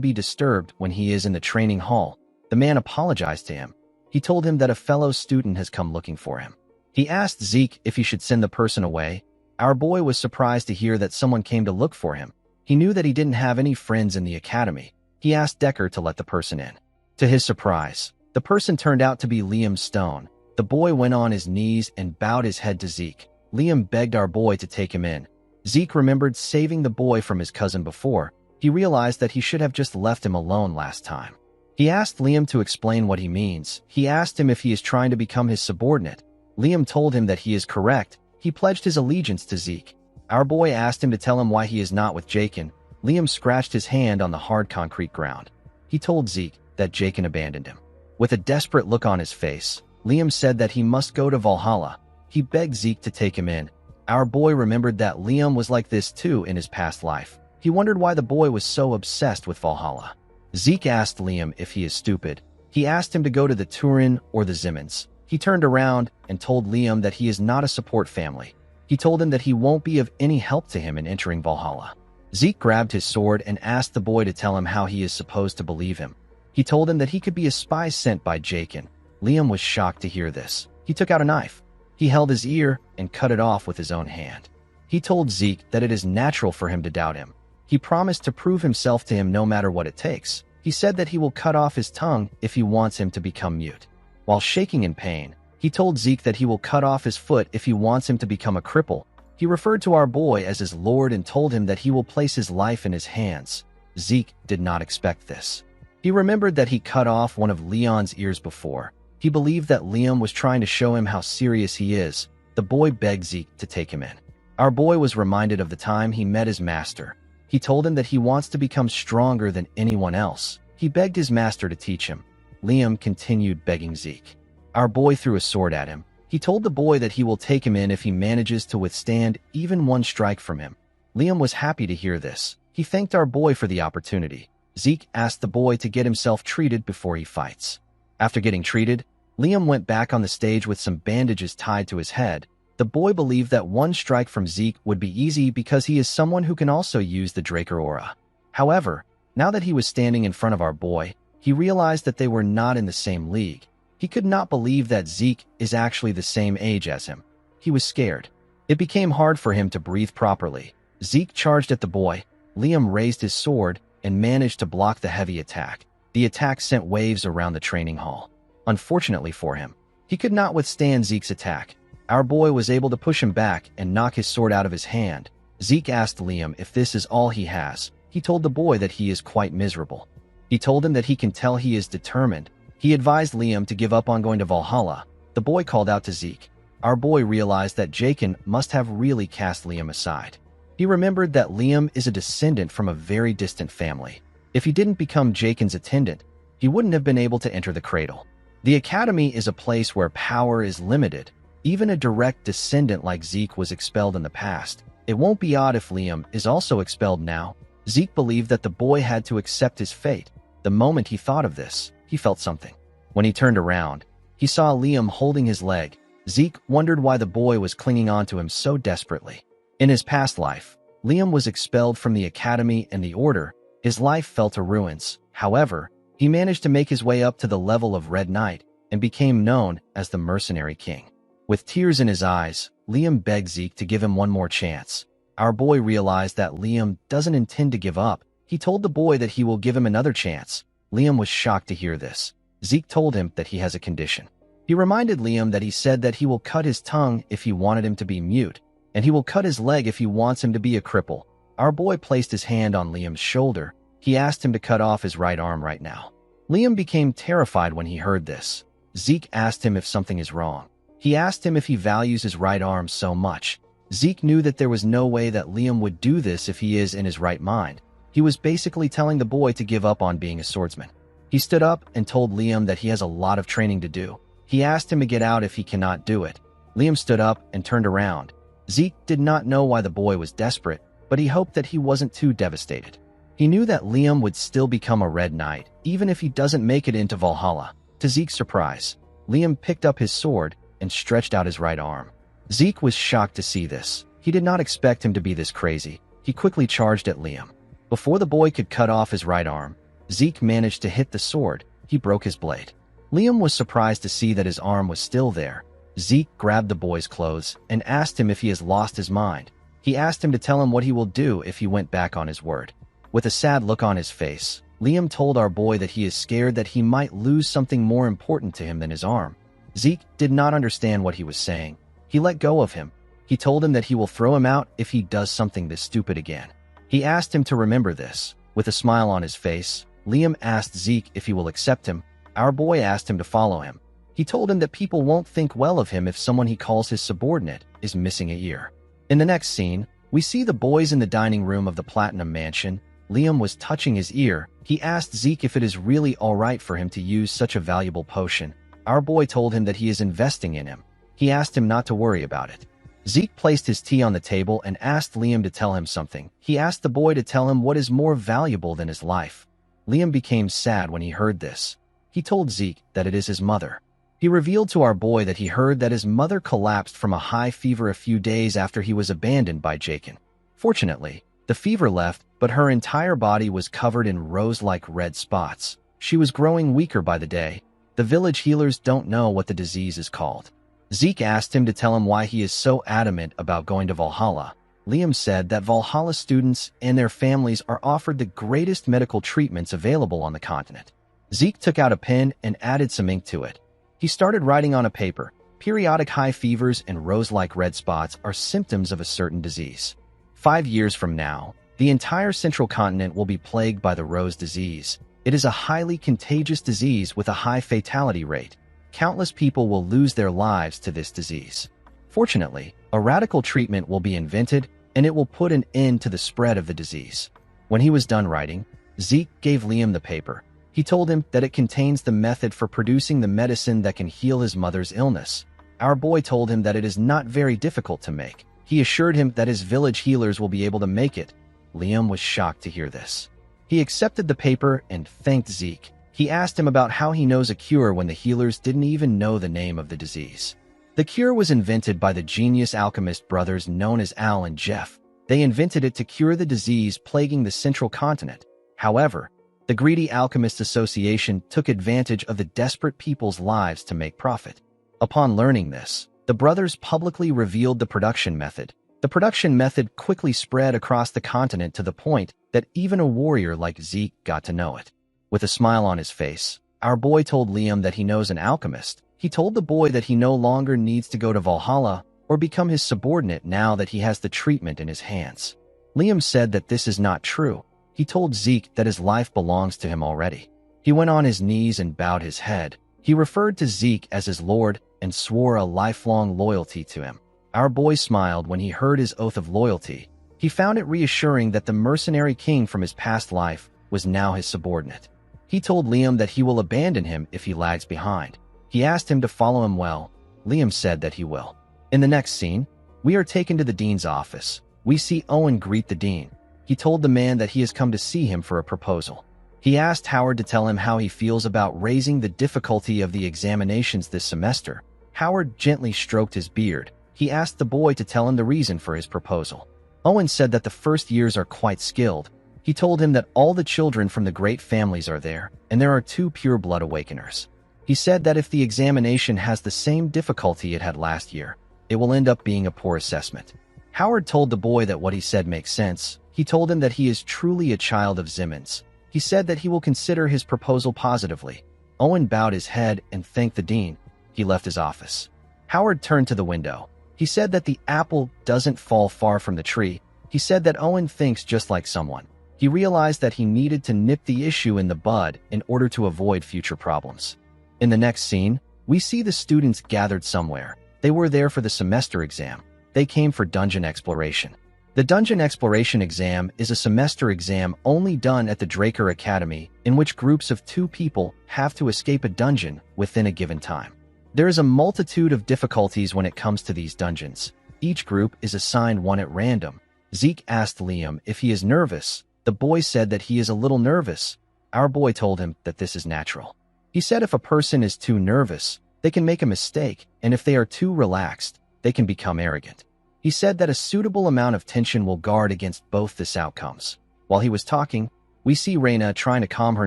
A: be disturbed when he is in the training hall. The man apologized to him. He told him that a fellow student has come looking for him. He asked Zeke if he should send the person away. Our boy was surprised to hear that someone came to look for him. He knew that he didn't have any friends in the academy. He asked Decker to let the person in. To his surprise, the person turned out to be Liam Stone. The boy went on his knees and bowed his head to Zeke. Liam begged our boy to take him in. Zeke remembered saving the boy from his cousin before. He realized that he should have just left him alone last time. He asked Liam to explain what he means. He asked him if he is trying to become his subordinate. Liam told him that he is correct. He pledged his allegiance to Zeke. Our boy asked him to tell him why he is not with Jaken. Liam scratched his hand on the hard concrete ground. He told Zeke that Jaken abandoned him. With a desperate look on his face, Liam said that he must go to Valhalla. He begged Zeke to take him in. Our boy remembered that Liam was like this too in his past life. He wondered why the boy was so obsessed with Valhalla. Zeke asked Liam if he is stupid. He asked him to go to the Turin or the Zimmons. He turned around and told Liam that he is not a support family. He told him that he won't be of any help to him in entering Valhalla. Zeke grabbed his sword and asked the boy to tell him how he is supposed to believe him. He told him that he could be a spy sent by Jaken. Liam was shocked to hear this. He took out a knife. He held his ear and cut it off with his own hand. He told Zeke that it is natural for him to doubt him. He promised to prove himself to him no matter what it takes. He said that he will cut off his tongue if he wants him to become mute. While shaking in pain, he told Zeke that he will cut off his foot if he wants him to become a cripple. He referred to our boy as his lord and told him that he will place his life in his hands. Zeke did not expect this. He remembered that he cut off one of Leon's ears before. He believed that Liam was trying to show him how serious he is. The boy begged Zeke to take him in. Our boy was reminded of the time he met his master. He told him that he wants to become stronger than anyone else. He begged his master to teach him. Liam continued begging Zeke. Our boy threw a sword at him. He told the boy that he will take him in if he manages to withstand even one strike from him. Liam was happy to hear this. He thanked our boy for the opportunity. Zeke asked the boy to get himself treated before he fights. After getting treated, Liam went back on the stage with some bandages tied to his head. The boy believed that one strike from Zeke would be easy because he is someone who can also use the Draker aura. However, now that he was standing in front of our boy, he realized that they were not in the same league. He could not believe that Zeke is actually the same age as him. He was scared. It became hard for him to breathe properly. Zeke charged at the boy. Liam raised his sword and managed to block the heavy attack. The attack sent waves around the training hall. Unfortunately for him, he could not withstand Zeke's attack. Our boy was able to push him back and knock his sword out of his hand. Zeke asked Liam if this is all he has. He told the boy that he is quite miserable. He told him that he can tell he is determined. He advised Liam to give up on going to Valhalla. The boy called out to Zeke. Our boy realized that Jaken must have really cast Liam aside. He remembered that Liam is a descendant from a very distant family. If he didn't become Jaken's attendant, he wouldn't have been able to enter the cradle. The academy is a place where power is limited. Even a direct descendant like Zeke was expelled in the past. It won't be odd if Liam is also expelled now. Zeke believed that the boy had to accept his fate. The moment he thought of this, he felt something. When he turned around, he saw Liam holding his leg. Zeke wondered why the boy was clinging on to him so desperately. In his past life, Liam was expelled from the academy and the order. His life fell to ruins. However, he managed to make his way up to the level of Red Knight and became known as the Mercenary King. With tears in his eyes, Liam begged Zeke to give him one more chance. Our boy realized that Liam doesn't intend to give up. He told the boy that he will give him another chance. Liam was shocked to hear this. Zeke told him that he has a condition. He reminded Liam that he said that he will cut his tongue if he wanted him to be mute, and he will cut his leg if he wants him to be a cripple. Our boy placed his hand on Liam's shoulder. He asked him to cut off his right arm right now. Liam became terrified when he heard this. Zeke asked him if something is wrong. He asked him if he values his right arm so much. Zeke knew that there was no way that Liam would do this if he is in his right mind. He was basically telling the boy to give up on being a swordsman. He stood up and told Liam that he has a lot of training to do. He asked him to get out if he cannot do it. Liam stood up and turned around. Zeke did not know why the boy was desperate, but he hoped that he wasn't too devastated. He knew that Liam would still become a Red Knight, even if he doesn't make it into Valhalla. To Zeke's surprise, Liam picked up his sword and stretched out his right arm. Zeke was shocked to see this. He did not expect him to be this crazy. He quickly charged at Liam. Before the boy could cut off his right arm, Zeke managed to hit the sword. He broke his blade. Liam was surprised to see that his arm was still there. Zeke grabbed the boy's clothes and asked him if he has lost his mind. He asked him to tell him what he will do if he went back on his word. With a sad look on his face, Liam told our boy that he is scared that he might lose something more important to him than his arm. Zeke did not understand what he was saying. He let go of him. He told him that he will throw him out if he does something this stupid again. He asked him to remember this. With a smile on his face, Liam asked Zeke if he will accept him. Our boy asked him to follow him. He told him that people won't think well of him if someone he calls his subordinate is missing a ear. In the next scene, we see the boys in the dining room of the Platinum Mansion. Liam was touching his ear. He asked Zeke if it is really alright for him to use such a valuable potion. Our boy told him that he is investing in him. He asked him not to worry about it. Zeke placed his tea on the table and asked Liam to tell him something. He asked the boy to tell him what is more valuable than his life. Liam became sad when he heard this. He told Zeke that it is his mother. He revealed to our boy that he heard that his mother collapsed from a high fever a few days after he was abandoned by Jakin. Fortunately, the fever left, but her entire body was covered in rose-like red spots. She was growing weaker by the day. The village healers don't know what the disease is called. Zeke asked him to tell him why he is so adamant about going to Valhalla. Liam said that Valhalla students and their families are offered the greatest medical treatments available on the continent. Zeke took out a pen and added some ink to it. He started writing on a paper. Periodic high fevers and rose-like red spots are symptoms of a certain disease. 5 years from now, the entire central continent will be plagued by the rose disease. It is a highly contagious disease with a high fatality rate. Countless people will lose their lives to this disease. Fortunately, a radical treatment will be invented, and it will put an end to the spread of the disease. When he was done writing, Zeke gave Liam the paper. He told him that it contains the method for producing the medicine that can heal his mother's illness. Our boy told him that it is not very difficult to make. He assured him that his village healers will be able to make it. Liam was shocked to hear this. He accepted the paper and thanked Zeke. He asked him about how he knows a cure when the healers didn't even know the name of the disease. The cure was invented by the genius alchemist brothers known as Al and Jeff. They invented it to cure the disease plaguing the central continent. However, the greedy Alchemist Association took advantage of the desperate people's lives to make profit. Upon learning this, the brothers publicly revealed the production method. The production method quickly spread across the continent to the point that even a warrior like Zeke got to know it. With a smile on his face, our boy told Liam that he knows an alchemist. He told the boy that he no longer needs to go to Valhalla or become his subordinate now that he has the treatment in his hands. Liam said that this is not true. He told Zeke that his life belongs to him already. He went on his knees and bowed his head. He referred to Zeke as his lord and swore a lifelong loyalty to him. Our boy smiled when he heard his oath of loyalty. He found it reassuring that the mercenary king from his past life was now his subordinate. He told Liam that he will abandon him if he lags behind. He asked him to follow him well. Liam said that he will. In the next scene, we are taken to the dean's office. We see Owen greet the dean. He told the man that he has come to see him for a proposal. He asked Howard to tell him how he feels about raising the difficulty of the examinations this semester. Howard gently stroked his beard. He asked the boy to tell him the reason for his proposal. Owen said that the first years are quite skilled. He told him that all the children from the great families are there, and there are 2 pure-blood awakeners. He said that if the examination has the same difficulty it had last year, it will end up being a poor assessment. Howard told the boy that what he said makes sense. He told him that he is truly a child of Zimmons. He said that he will consider his proposal positively. Owen bowed his head and thanked the dean. He left his office. Howard turned to the window. He said that the apple doesn't fall far from the tree. He said that Owen thinks just like someone. He realized that he needed to nip the issue in the bud in order to avoid future problems. In the next scene, we see the students gathered somewhere. They were there for the semester exam. They came for dungeon exploration. The Dungeon Exploration Exam is a semester exam only done at the Draker Academy in which groups of 2 people have to escape a dungeon within a given time. There is a multitude of difficulties when it comes to these dungeons. Each group is assigned one at random. Zeke asked Liam if he is nervous. The boy said that he is a little nervous. Our boy told him that this is natural. He said if a person is too nervous, they can make a mistake, and if they are too relaxed, they can become arrogant. He said that a suitable amount of tension will guard against both these outcomes. While he was talking, we see Reyna trying to calm her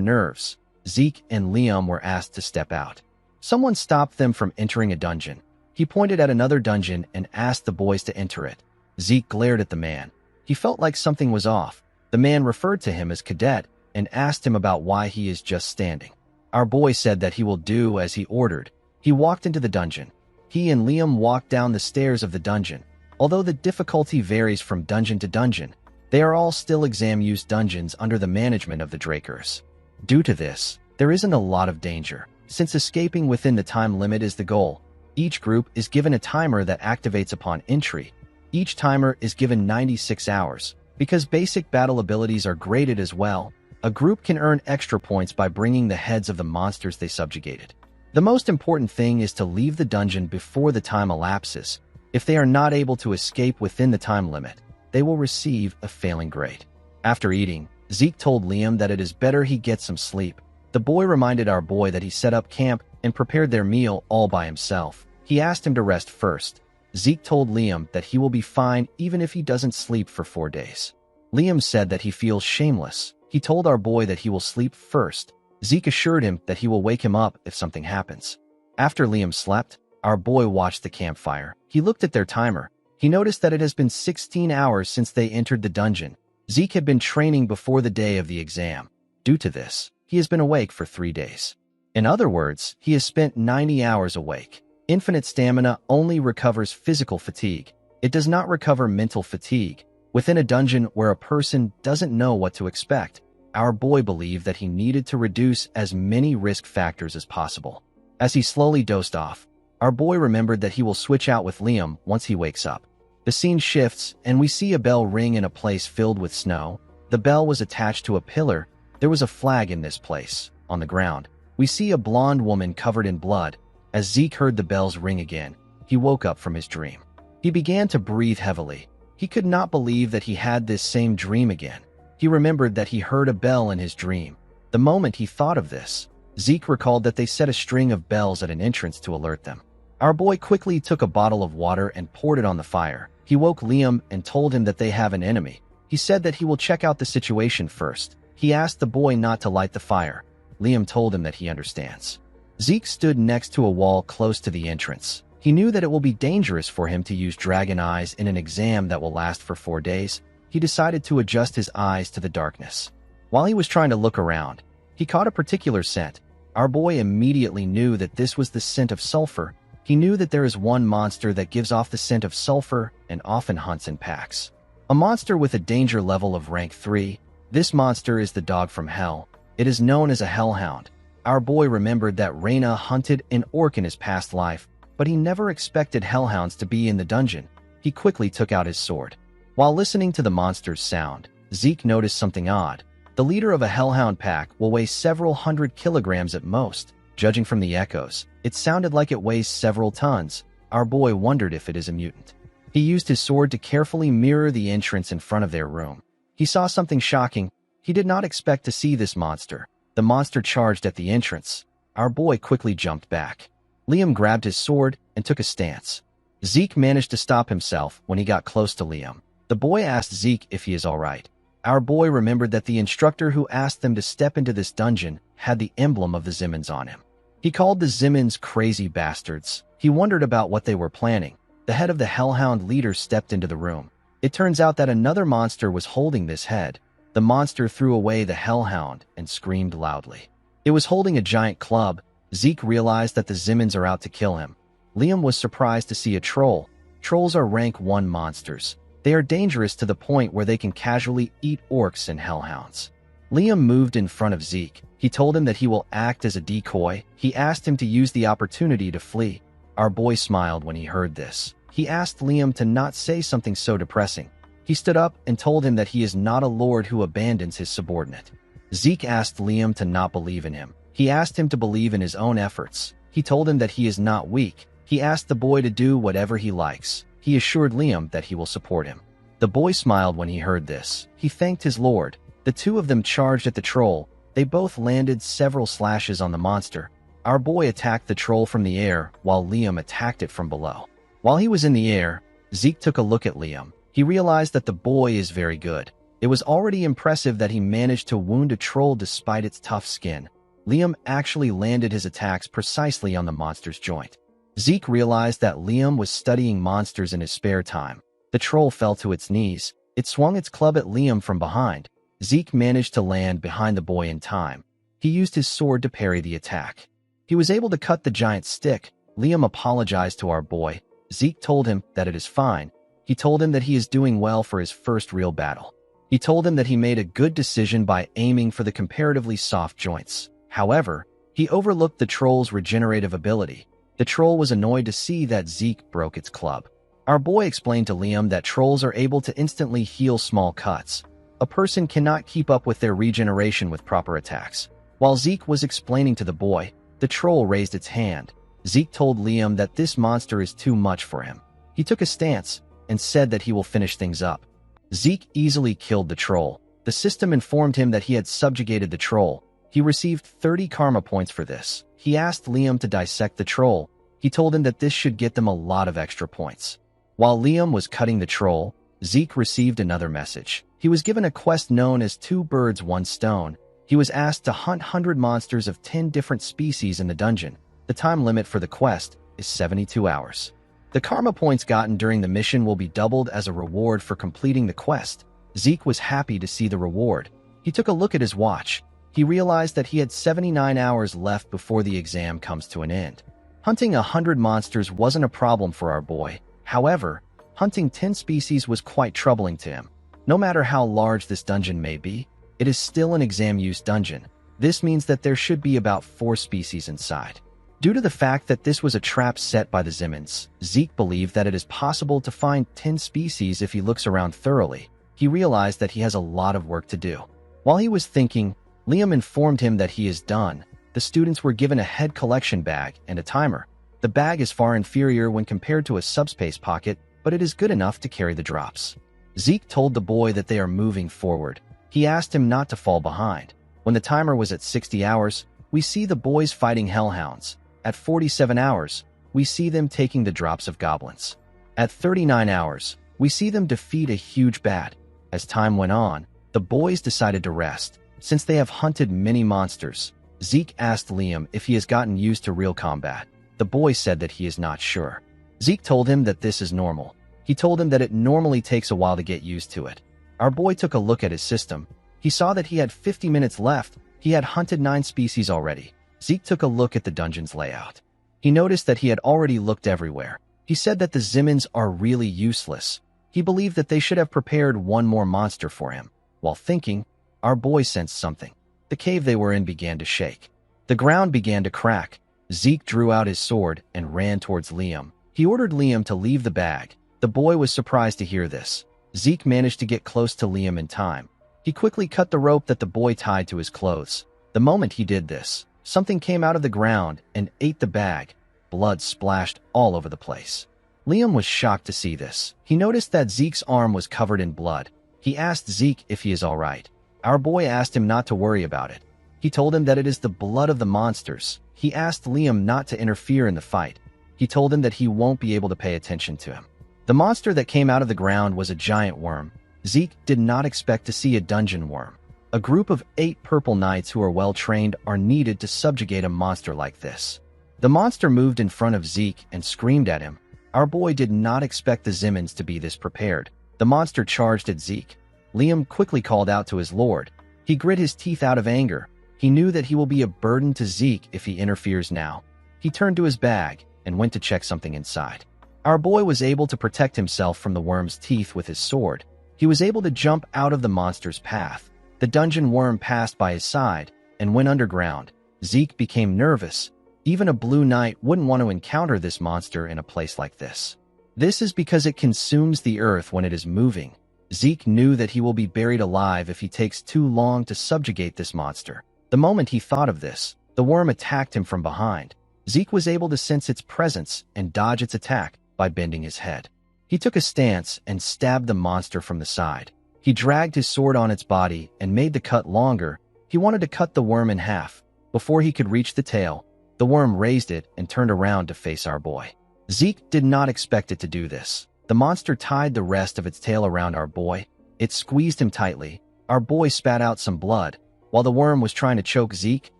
A: nerves. Zeke and Liam were asked to step out. Someone stopped them from entering a dungeon. He pointed at another dungeon and asked the boys to enter it. Zeke glared at the man. He felt like something was off. The man referred to him as Cadet and asked him about why he is just standing. Our boy said that he will do as he ordered. He walked into the dungeon. He and Liam walked down the stairs of the dungeon. Although the difficulty varies from dungeon to dungeon, they are all still exam-use dungeons under the management of the Drakers. Due to this, there isn't a lot of danger. Since escaping within the time limit is the goal, each group is given a timer that activates upon entry. Each timer is given 96 hours. Because basic battle abilities are graded as well, a group can earn extra points by bringing the heads of the monsters they subjugated. The most important thing is to leave the dungeon before the time elapses. If they are not able to escape within the time limit, they will receive a failing grade. After eating, Zeke told Liam that it is better he get some sleep. The boy reminded our boy that he set up camp and prepared their meal all by himself. He asked him to rest first. Zeke told Liam that he will be fine even if he doesn't sleep for 4 days. Liam said that he feels shameless. He told our boy that he will sleep first. Zeke assured him that he will wake him up if something happens. After Liam slept, our boy watched the campfire. He looked at their timer. He noticed that it has been 16 hours since they entered the dungeon. Zeke had been training before the day of the exam. Due to this, he has been awake for 3 days. In other words, he has spent 90 hours awake. Infinite stamina only recovers physical fatigue. It does not recover mental fatigue. Within a dungeon where a person doesn't know what to expect, our boy believed that he needed to reduce as many risk factors as possible. As he slowly dozed off, our boy remembered that he will switch out with Liam once he wakes up. The scene shifts, and we see a bell ring in a place filled with snow. The bell was attached to a pillar. There was a flag in this place. On the ground, we see a blonde woman covered in blood. As Zeke heard the bells ring again, he woke up from his dream. He began to breathe heavily. He could not believe that he had this same dream again. He remembered that he heard a bell in his dream. The moment he thought of this, Zeke recalled that they set a string of bells at an entrance to alert them. Our boy quickly took a bottle of water and poured it on the fire. He woke Liam and told him that they have an enemy. He said that he will check out the situation first. He asked the boy not to light the fire. Liam told him that he understands. Zeke stood next to a wall close to the entrance. He knew that it will be dangerous for him to use dragon eyes in an exam that will last for 4 days. He decided to adjust his eyes to the darkness. While he was trying to look around, he caught a particular scent. Our boy immediately knew that this was the scent of sulfur. He knew that there is one monster that gives off the scent of sulfur and often hunts in packs. A monster with a danger level of rank 3. This monster is the dog from hell. It is known as a hellhound. Our boy remembered that Reyna hunted an orc in his past life, but he never expected hellhounds to be in the dungeon. He quickly took out his sword. While listening to the monster's sound, Zeke noticed something odd. The leader of a hellhound pack will weigh several hundred kilograms at most. Judging from the echoes, it sounded like it weighs several tons. Our boy wondered if it is a mutant. He used his sword to carefully mirror the entrance in front of their room. He saw something shocking. He did not expect to see this monster. The monster charged at the entrance. Our boy quickly jumped back. Liam grabbed his sword and took a stance. Zeke managed to stop himself when he got close to Liam. The boy asked Zeke if he is all right. Our boy remembered that the instructor who asked them to step into this dungeon had the emblem of the Zimmons on him. He called the Zimmons crazy bastards. He wondered about what they were planning. The head of the hellhound leader stepped into the room. It turns out that another monster was holding this head. The monster threw away the hellhound and screamed loudly. It was holding a giant club. Zeke realized that the Zimmons are out to kill him. Liam was surprised to see a troll. Trolls are rank 1 monsters. They are dangerous to the point where they can casually eat orcs and hellhounds. Liam moved in front of Zeke. He told him that he will act as a decoy. He asked him to use the opportunity to flee. Our boy smiled when he heard this. He asked Liam to not say something so depressing. He stood up and told him that he is not a lord who abandons his subordinate. Zeke asked Liam to not believe in him. He asked him to believe in his own efforts. He told him that he is not weak. He asked the boy to do whatever he likes. He assured Liam that he will support him. The boy smiled when he heard this. He thanked his lord. The two of them charged at the troll. They both landed several slashes on the monster. Our boy attacked the troll from the air, while Liam attacked it from below. While he was in the air, Zeke took a look at Liam. He realized that the boy is very good. It was already impressive that he managed to wound a troll despite its tough skin. Liam actually landed his attacks precisely on the monster's joint. Zeke realized that Liam was studying monsters in his spare time. The troll fell to its knees. It swung its club at Liam from behind. Zeke managed to land behind the boy in time. He used his sword to parry the attack. He was able to cut the giant stick. Liam apologized to our boy. Zeke told him that it is fine. He told him that he is doing well for his first real battle. He told him that he made a good decision by aiming for the comparatively soft joints. However, he overlooked the troll's regenerative ability. The troll was annoyed to see that Zeke broke its club. Our boy explained to Liam that trolls are able to instantly heal small cuts. A person cannot keep up with their regeneration with proper attacks. While Zeke was explaining to the boy, the troll raised its hand. Zeke told Liam that this monster is too much for him. He took a stance and said that he will finish things up. Zeke easily killed the troll. The system informed him that he had subjugated the troll. He received 30 karma points for this. He asked Liam to dissect the troll. He told him that this should get them a lot of extra points. While Liam was cutting the troll, Zeke received another message. He was given a quest known as 2 birds, 1 stone. He was asked to hunt 100 monsters of 10 different species in the dungeon. The time limit for the quest is 72 hours. The karma points gotten during the mission will be doubled as a reward for completing the quest. Zeke was happy to see the reward. He took a look at his watch. He realized that he had 79 hours left before the exam comes to an end. Hunting 100 monsters wasn't a problem for our boy. However, hunting 10 species was quite troubling to him. No matter how large this dungeon may be, it is still an exam-use dungeon. This means that there should be about 4 species inside. Due to the fact that this was a trap set by the Zimmons, Zeke believed that it is possible to find 10 species if he looks around thoroughly. He realized that he has a lot of work to do. While he was thinking, Liam informed him that he is done. The students were given a head collection bag and a timer. The bag is far inferior when compared to a subspace pocket, but it is good enough to carry the drops. Zeke told the boy that they are moving forward. He asked him not to fall behind. When the timer was at 60 hours, we see the boys fighting hellhounds. At 47 hours, we see them taking the drops of goblins. At 39 hours, we see them defeat a huge bat. As time went on, the boys decided to rest. Since they have hunted many monsters, Zeke asked Liam if he has gotten used to real combat. The boy said that he is not sure. Zeke told him that this is normal. He told him that it normally takes a while to get used to it. Our boy took a look at his system. He saw that he had 50 minutes left. He had hunted 9 species already. Zeke took a look at the dungeon's layout. He noticed that he had already looked everywhere. He said that the Zimmons are really useless. He believed that they should have prepared 1 more monster for him. While thinking, our boy sensed something. The cave they were in began to shake. The ground began to crack. Zeke drew out his sword and ran towards Liam. He ordered Liam to leave the bag. The boy was surprised to hear this. Zeke managed to get close to Liam in time. He quickly cut the rope that the boy tied to his clothes. The moment he did this, something came out of the ground and ate the bag. Blood splashed all over the place. Liam was shocked to see this. He noticed that Zeke's arm was covered in blood. He asked Zeke if he is all right. Our boy asked him not to worry about it. He told him that it is the blood of the monsters. He asked Liam not to interfere in the fight. He told him that he won't be able to pay attention to him. The monster that came out of the ground was a giant worm. Zeke did not expect to see a dungeon worm. A group of 8 purple knights who are well trained are needed to subjugate a monster like this. The monster moved in front of Zeke and screamed at him. Our boy did not expect the Zimmons to be this prepared. The monster charged at Zeke. Liam quickly called out to his lord. He grit his teeth out of anger. He knew that he will be a burden to Zeke if he interferes now. He turned to his bag and went to check something inside. Our boy was able to protect himself from the worm's teeth with his sword. He was able to jump out of the monster's path. The dungeon worm passed by his side and went underground. Zeke became nervous. Even a blue knight wouldn't want to encounter this monster in a place like this. This is because it consumes the earth when it is moving. Zeke knew that he will be buried alive if he takes too long to subjugate this monster. The moment he thought of this, the worm attacked him from behind. Zeke was able to sense its presence and dodge its attack by bending his head. He took a stance and stabbed the monster from the side. He dragged his sword on its body and made the cut longer. He wanted to cut the worm in half. Before he could reach the tail, the worm raised it and turned around to face our boy. Zeke did not expect it to do this. The monster tied the rest of its tail around our boy. It squeezed him tightly. Our boy spat out some blood. While the worm was trying to choke Zeke,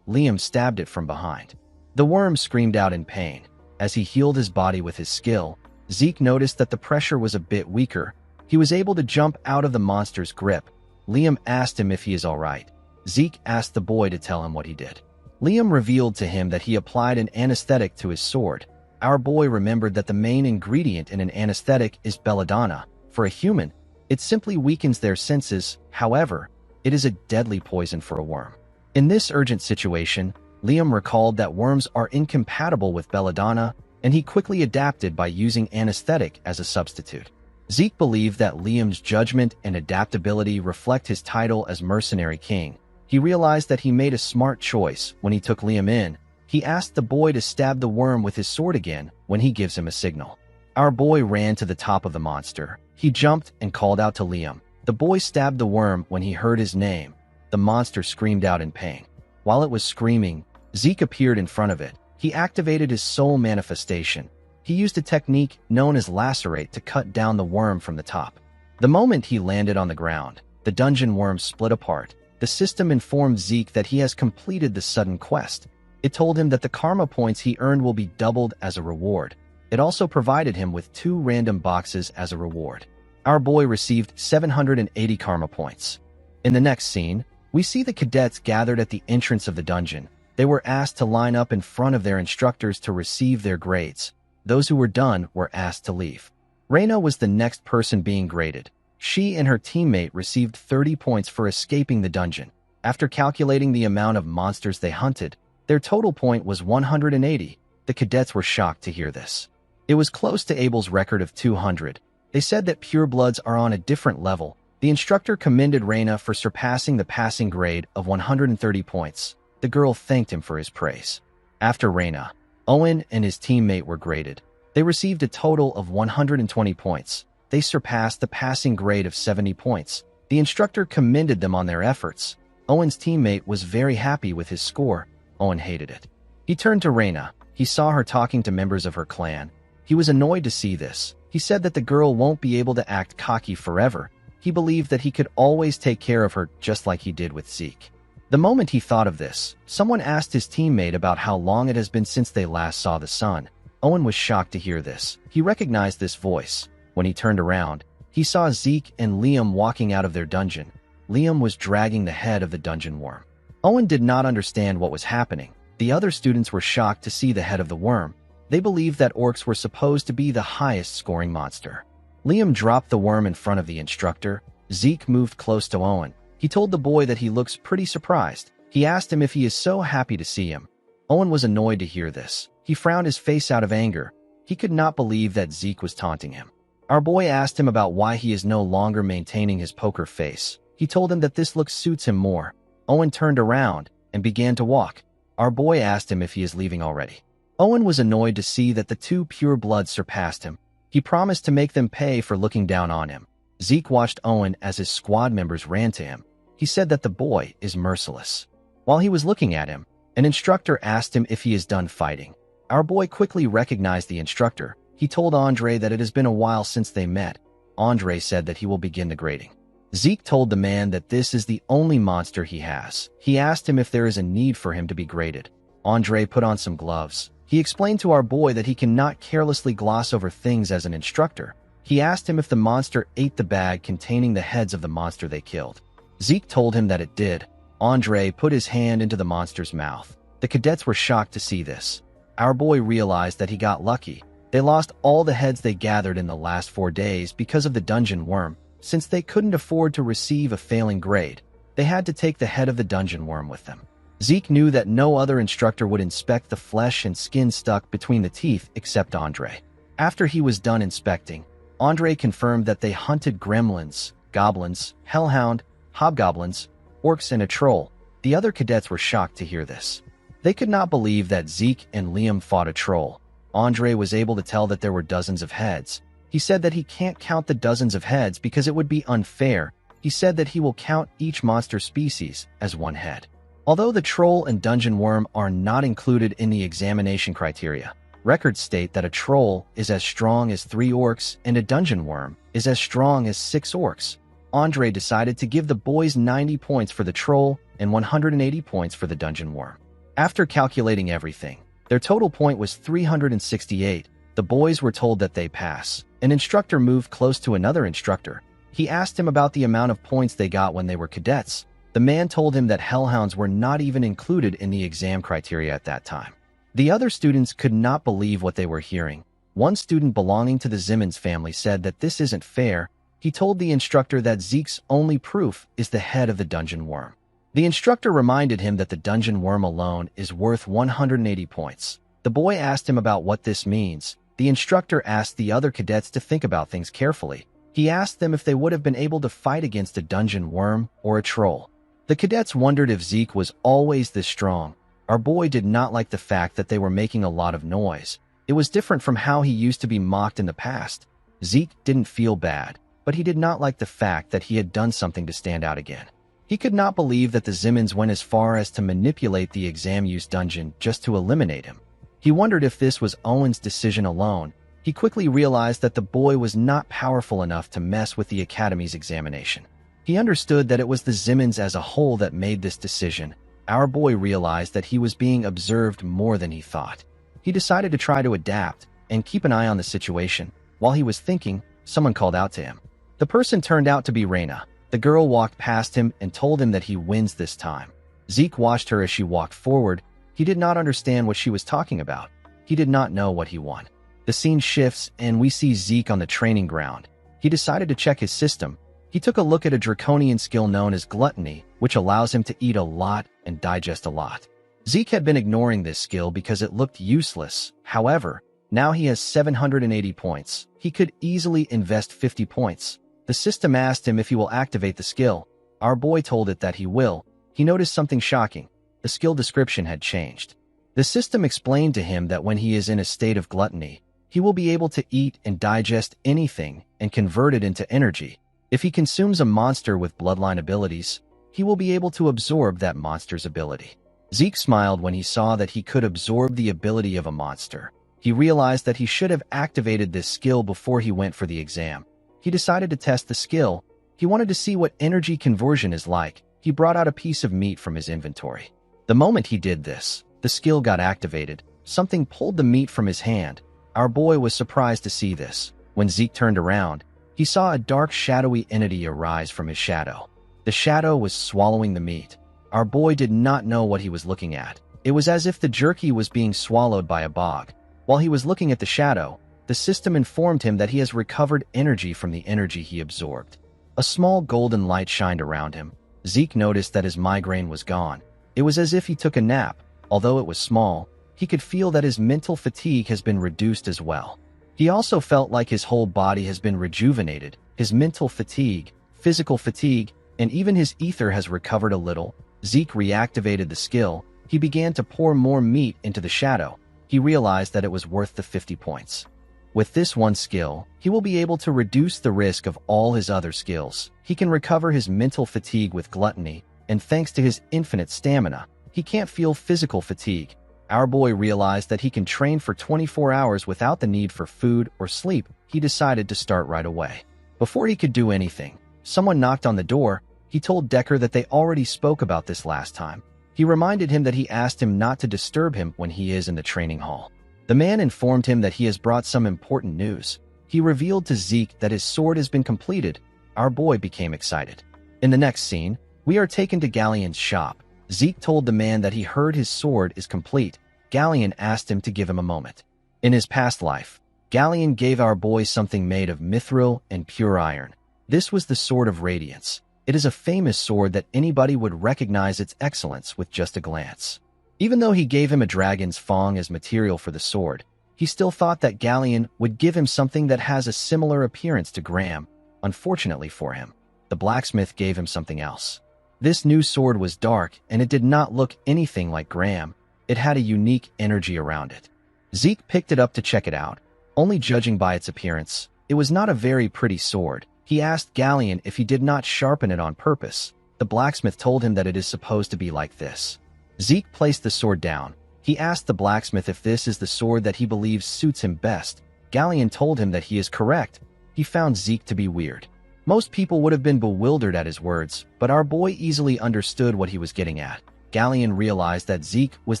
A: Liam stabbed it from behind. The worm screamed out in pain. As he healed his body with his skill, Zeke noticed that the pressure was a bit weaker. He was able to jump out of the monster's grip. Liam asked him if he is all right. Zeke asked the boy to tell him what he did. Liam revealed to him that he applied an anesthetic to his sword. Our boy remembered that the main ingredient in an anesthetic is belladonna. For a human, it simply weakens their senses. However, it is a deadly poison for a worm. In this urgent situation, Liam recalled that worms are incompatible with belladonna, and he quickly adapted by using anesthetic as a substitute. Zeke believed that Liam's judgment and adaptability reflect his title as Mercenary King. He realized that he made a smart choice when he took Liam in. He asked the boy to stab the worm with his sword again when he gives him a signal. Our boy ran to the top of the monster. He jumped and called out to Liam. The boy stabbed the worm when he heard his name. The monster screamed out in pain. While it was screaming, Zeke appeared in front of it. He activated his soul manifestation. He used a technique known as lacerate to cut down the worm from the top. The moment he landed on the ground, the dungeon worm split apart. The system informed Zeke that he has completed the sudden quest. It told him that the karma points he earned will be doubled as a reward. It also provided him with 2 random boxes as a reward. Our boy received 780 karma points. In the next scene, we see the cadets gathered at the entrance of the dungeon. They were asked to line up in front of their instructors to receive their grades. Those who were done were asked to leave. Reina was the next person being graded. She and her teammate received 30 points for escaping the dungeon. After calculating the amount of monsters they hunted, their total point was 180. The cadets were shocked to hear this. It was close to Abel's record of 200. They said that purebloods are on a different level. The instructor commended Reina for surpassing the passing grade of 130 points. The girl thanked him for his praise. After Reina, Owen and his teammate were graded. They received a total of 120 points. They surpassed the passing grade of 70 points. The instructor commended them on their efforts. Owen's teammate was very happy with his score. Owen hated it. He turned to Reina. He saw her talking to members of her clan. He was annoyed to see this. He said that the girl won't be able to act cocky forever. He believed that he could always take care of her just like he did with Zeke. The moment he thought of this, someone asked his teammate about how long it has been since they last saw the sun. Owen was shocked to hear this. He recognized this voice. When he turned around, he saw Zeke and Liam walking out of their dungeon. Liam was dragging the head of the dungeon worm. Owen did not understand what was happening. The other students were shocked to see the head of the worm. They believed that orcs were supposed to be the highest scoring monster. Liam dropped the worm in front of the instructor. Zeke moved close to Owen. He told the boy that he looks pretty surprised. He asked him if he is so happy to see him. Owen was annoyed to hear this. He frowned his face out of anger. He could not believe that Zeke was taunting him. Our boy asked him about why he is no longer maintaining his poker face. He told him that this look suits him more. Owen turned around and began to walk. Our boy asked him if he is leaving already. Owen was annoyed to see that the 2 pure bloods surpassed him. He promised to make them pay for looking down on him. Zeke watched Owen as his squad members ran to him. He said that the boy is merciless. While he was looking at him, an instructor asked him if he is done fighting. Our boy quickly recognized the instructor. He told Andre that it has been a while since they met. Andre said that he will begin the grading. Zeke told the man that this is the only monster he has. He asked him if there is a need for him to be graded. Andre put on some gloves. He explained to our boy that he cannot carelessly gloss over things as an instructor. He asked him if the monster ate the bag containing the heads of the monster they killed. Zeke told him that it did. Andre put his hand into the monster's mouth. The cadets were shocked to see this. Our boy realized that he got lucky. They lost all the heads they gathered in the last 4 days because of the dungeon worm. Since they couldn't afford to receive a failing grade, they had to take the head of the dungeon worm with them. Zeke knew that no other instructor would inspect the flesh and skin stuck between the teeth except Andre. After he was done inspecting, Andre confirmed that they hunted gremlins, goblins, hellhound, hobgoblins, orcs, and a troll. The other cadets were shocked to hear this. They could not believe that Zeke and Liam fought a troll. Andre was able to tell that there were dozens of heads. He said that he can't count the dozens of heads because it would be unfair. He said that he will count each monster species as 1 head. Although the troll and dungeon worm are not included in the examination criteria, records state that a troll is as strong as 3 orcs and a dungeon worm is as strong as 6 orcs. Andre decided to give the boys 90 points for the troll and 180 points for the dungeon worm. After calculating everything, their total point was 368. The boys were told that they pass. An instructor moved close to another instructor. He asked him about the amount of points they got when they were cadets. The man told him that hellhounds were not even included in the exam criteria at that time. The other students could not believe what they were hearing. One student belonging to the Zimmons family said that this isn't fair. He told the instructor that Zeke's only proof is the head of the dungeon worm. The instructor reminded him that the dungeon worm alone is worth 180 points. The boy asked him about what this means. The instructor asked the other cadets to think about things carefully. He asked them if they would have been able to fight against a dungeon worm or a troll. The cadets wondered if Zeke was always this strong. Our boy did not like the fact that they were making a lot of noise. It was different from how he used to be mocked in the past. Zeke didn't feel bad, but he did not like the fact that he had done something to stand out again. He could not believe that the Zimmons went as far as to manipulate the exam use dungeon just to eliminate him. He wondered if this was Owen's decision alone. He quickly realized that the boy was not powerful enough to mess with the Academy's examination. He understood that it was the Zimmons as a whole that made this decision. Our boy realized that he was being observed more than he thought. He decided to try to adapt and keep an eye on the situation. While he was thinking, someone called out to him. The person turned out to be Reina. The girl walked past him and told him that he wins this time. Zeke watched her as she walked forward. He did not understand what she was talking about. He did not know what he won. The scene shifts and we see Zeke on the training ground. He decided to check his system. He took a look at a draconian skill known as gluttony, which allows him to eat a lot and digest a lot. Zeke had been ignoring this skill because it looked useless. However, now he has 780 points. He could easily invest 50 points. The system asked him if he will activate the skill. Our boy told it that he will. He noticed something shocking. The skill description had changed. The system explained to him that when he is in a state of gluttony, he will be able to eat and digest anything and convert it into energy. If he consumes a monster with bloodline abilities, he will be able to absorb that monster's ability. Zeke smiled when he saw that he could absorb the ability of a monster. He realized that he should have activated this skill before he went for the exam. He decided to test the skill. He wanted to see what energy conversion is like. He brought out a piece of meat from his inventory. The moment he did this, the skill got activated. Something pulled the meat from his hand. Our boy was surprised to see this. When Zeke turned around, he saw a dark, shadowy entity arise from his shadow. The shadow was swallowing the meat. Our boy did not know what he was looking at. It was as if the jerky was being swallowed by a bog. While he was looking at the shadow, the system informed him that he has recovered energy from the energy he absorbed. A small golden light shined around him. Zeke noticed that his migraine was gone. It was as if he took a nap. Although it was small, he could feel that his mental fatigue has been reduced as well. He also felt like his whole body has been rejuvenated. His mental fatigue, physical fatigue, and even his ether has recovered a little. Zeke reactivated the skill. He began to pour more meat into the shadow. He realized that it was worth the 50 points. With this one skill, he will be able to reduce the risk of all his other skills. He can recover his mental fatigue with gluttony, and thanks to his infinite stamina, he can't feel physical fatigue. Our boy realized that he can train for 24 hours without the need for food or sleep. He decided to start right away. Before he could do anything, someone knocked on the door. He told Decker that they already spoke about this last time. He reminded him that he asked him not to disturb him when he is in the training hall. The man informed him that he has brought some important news. He revealed to Zeke that his sword has been completed. Our boy became excited. In the next scene, we are taken to Galleon's shop. Zeke told the man that he heard his sword is complete. Galleon asked him to give him a moment. In his past life, Galleon gave our boy something made of mithril and pure iron. This was the Sword of Radiance. It is a famous sword that anybody would recognize its excellence with just a glance. Even though he gave him a dragon's fang as material for the sword, he still thought that Galleon would give him something that has a similar appearance to Graham. Unfortunately for him, the blacksmith gave him something else. This new sword was dark and it did not look anything like Graham. It had a unique energy around it. Zeke picked it up to check it out. Only judging by its appearance, it was not a very pretty sword. He asked Galleon if he did not sharpen it on purpose. The blacksmith told him that it is supposed to be like this. Zeke placed the sword down. He asked the blacksmith if this is the sword that he believes suits him best. Galleon told him that he is correct. He found Zeke to be weird. Most people would have been bewildered at his words, but our boy easily understood what he was getting at. Galleon realized that Zeke was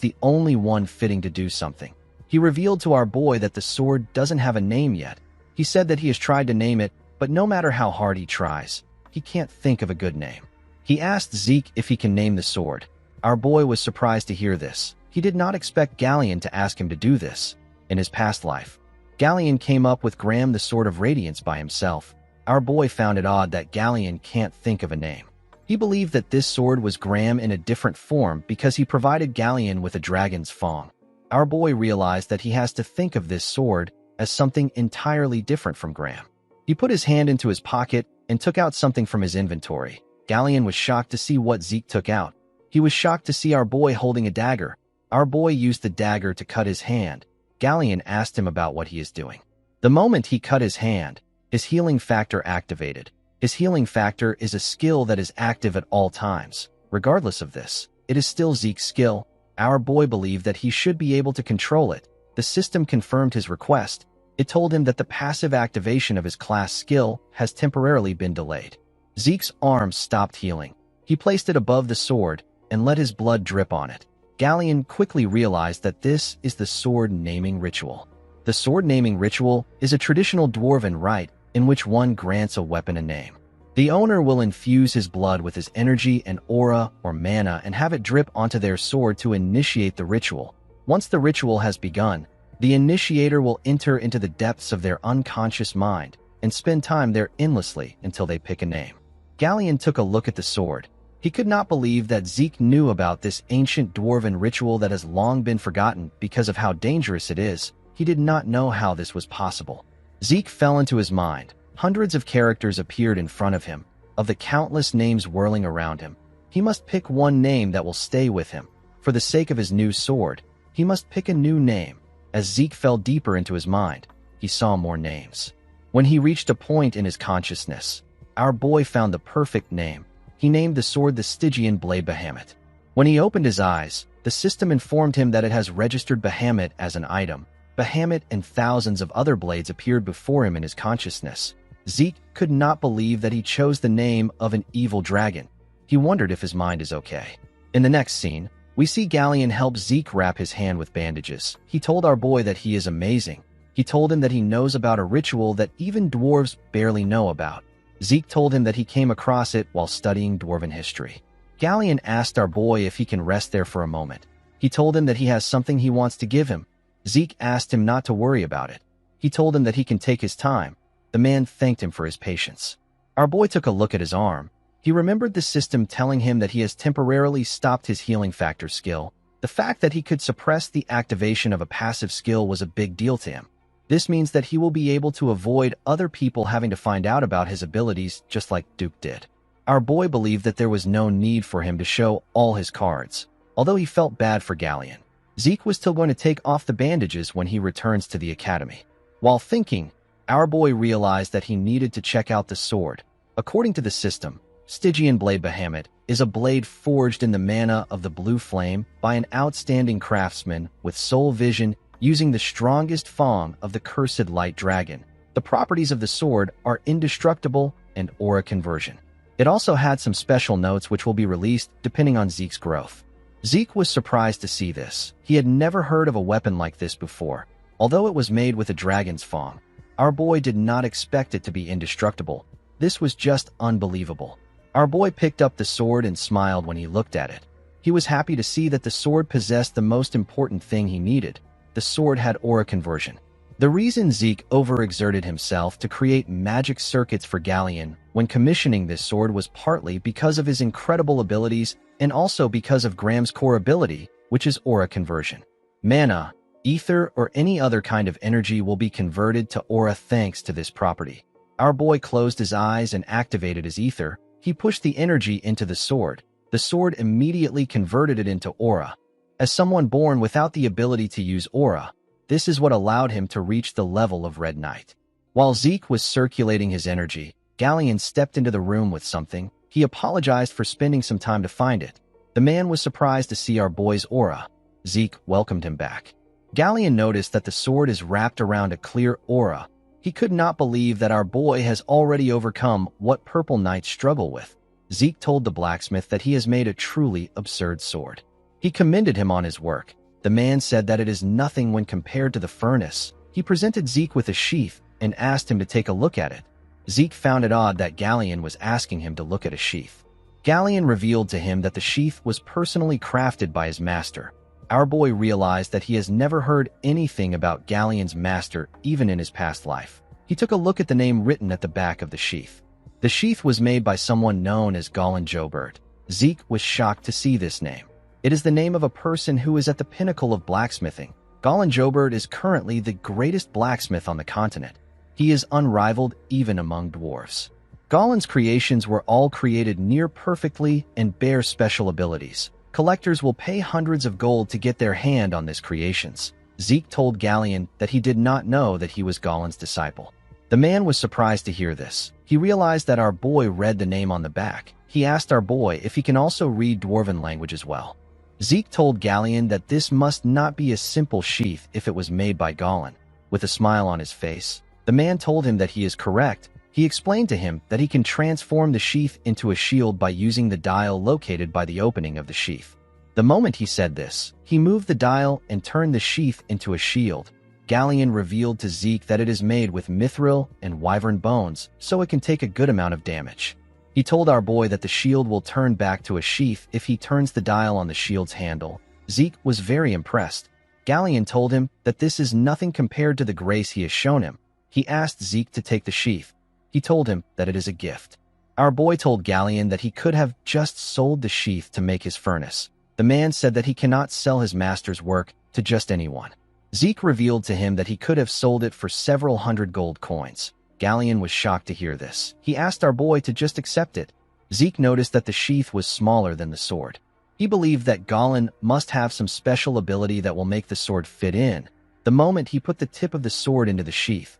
A: the only one fitting to do something. He revealed to our boy that the sword doesn't have a name yet. He said that he has tried to name it, but no matter how hard he tries, he can't think of a good name. He asked Zeke if he can name the sword. Our boy was surprised to hear this. He did not expect Galleon to ask him to do this. In his past life, Galleon came up with Graham the Sword of Radiance by himself. Our boy found it odd that Galleon can't think of a name. He believed that this sword was Graham in a different form because he provided Galleon with a dragon's fang. Our boy realized that he has to think of this sword as something entirely different from Graham. He put his hand into his pocket and took out something from his inventory. Galleon was shocked to see what Zeke took out. He was shocked to see our boy holding a dagger. Our boy used the dagger to cut his hand. Galleon asked him about what he is doing. The moment he cut his hand, his healing factor activated. His healing factor is a skill that is active at all times. Regardless of this, it is still Zeke's skill. Our boy believed that he should be able to control it. The system confirmed his request. It told him that the passive activation of his class skill has temporarily been delayed. Zeke's arm stopped healing. He placed it above the sword and let his blood drip on it. Galleon quickly realized that this is the sword naming ritual. The sword naming ritual is a traditional dwarven rite in which one grants a weapon a name. The owner will infuse his blood with his energy and aura or mana and have it drip onto their sword to initiate the ritual. Once the ritual has begun, the initiator will enter into the depths of their unconscious mind and spend time there endlessly until they pick a name. Galleon took a look at the sword. He could not believe that Zeke knew about this ancient dwarven ritual that has long been forgotten because of how dangerous it is. He did not know how this was possible. Zeke fell into his mind. Hundreds of characters appeared in front of him. Of the countless names whirling around him, he must pick one name that will stay with him. For the sake of his new sword, he must pick a new name. As Zeke fell deeper into his mind, he saw more names. When he reached a point in his consciousness, our boy found the perfect name. He named the sword the Stygian Blade Bahamut. When he opened his eyes, the system informed him that it has registered Bahamut as an item. Bahamut and thousands of other blades appeared before him in his consciousness. Zeke could not believe that he chose the name of an evil dragon. He wondered if his mind is okay. In the next scene, we see Galleon help Zeke wrap his hand with bandages. He told our boy that he is amazing. He told him that he knows about a ritual that even dwarves barely know about. Zeke told him that he came across it while studying dwarven history. Galleon asked our boy if he can rest there for a moment. He told him that he has something he wants to give him. Zeke asked him not to worry about it. He told him that he can take his time. The man thanked him for his patience. Our boy took a look at his arm. He remembered the system telling him that he has temporarily stopped his healing factor skill. The fact that he could suppress the activation of a passive skill was a big deal to him. This means that he will be able to avoid other people having to find out about his abilities just like Duke did. Our boy believed that there was no need for him to show all his cards, although he felt bad for Galleon. Zeke was still going to take off the bandages when he returns to the academy. While thinking, our boy realized that he needed to check out the sword. According to the system, Stygian Blade Bahamut is a blade forged in the mana of the blue flame by an outstanding craftsman with soul vision using the strongest fang of the cursed light dragon. The properties of the sword are indestructible and aura conversion. It also had some special notes which will be released depending on Zeke's growth. Zeke was surprised to see this. He had never heard of a weapon like this before. Although it was made with a dragon's fang, our boy did not expect it to be indestructible. This was just unbelievable. Our boy picked up the sword and smiled when he looked at it. He was happy to see that the sword possessed the most important thing he needed. The sword had aura conversion. The reason Zeke overexerted himself to create magic circuits for Galleon when commissioning this sword was partly because of his incredible abilities and also because of Graham's core ability, which is aura conversion. Mana, ether, or any other kind of energy will be converted to aura thanks to this property. Our boy closed his eyes and activated his ether. He pushed the energy into the sword. The sword immediately converted it into aura. As someone born without the ability to use aura, this is what allowed him to reach the level of Red Knight. While Zeke was circulating his energy, Galleon stepped into the room with something. He apologized for spending some time to find it. The man was surprised to see our boy's aura. Zeke welcomed him back. Galleon noticed that the sword is wrapped around a clear aura. He could not believe that our boy has already overcome what Purple Knights struggle with. Zeke told the blacksmith that he has made a truly absurd sword. He commended him on his work. The man said that it is nothing when compared to the furnace. He presented Zeke with a sheath and asked him to take a look at it. Zeke found it odd that Galleon was asking him to look at a sheath. Galleon revealed to him that the sheath was personally crafted by his master. Our boy realized that he has never heard anything about Galleon's master even in his past life. He took a look at the name written at the back of the sheath. The sheath was made by someone known as Golan Jobert. Zeke was shocked to see this name. It is the name of a person who is at the pinnacle of blacksmithing. Golan Jobert is currently the greatest blacksmith on the continent. He is unrivaled even among dwarves. Golan's creations were all created near perfectly and bear special abilities. Collectors will pay hundreds of gold to get their hand on these creations. Zeke told Galleon that he did not know that he was Golan's disciple. The man was surprised to hear this. He realized that our boy read the name on the back. He asked our boy if he can also read Dwarven language as well. Zeke told Galleon that this must not be a simple sheath if it was made by Golan. With a smile on his face, the man told him that he is correct. He explained to him that he can transform the sheath into a shield by using the dial located by the opening of the sheath. The moment he said this, he moved the dial and turned the sheath into a shield. Galleon revealed to Zeke that it is made with mithril and wyvern bones, so it can take a good amount of damage. He told our boy that the shield will turn back to a sheath if he turns the dial on the shield's handle. Zeke was very impressed. Galleon told him that this is nothing compared to the grace he has shown him. He asked Zeke to take the sheath. He told him that it is a gift. Our boy told Galleon that he could have just sold the sheath to make his furnace. The man said that he cannot sell his master's work to just anyone. Zeke revealed to him that he could have sold it for several hundred gold coins. Galleon was shocked to hear this. He asked our boy to just accept it. Zeke noticed that the sheath was smaller than the sword. He believed that Golan must have some special ability that will make the sword fit in. The moment he put the tip of the sword into the sheath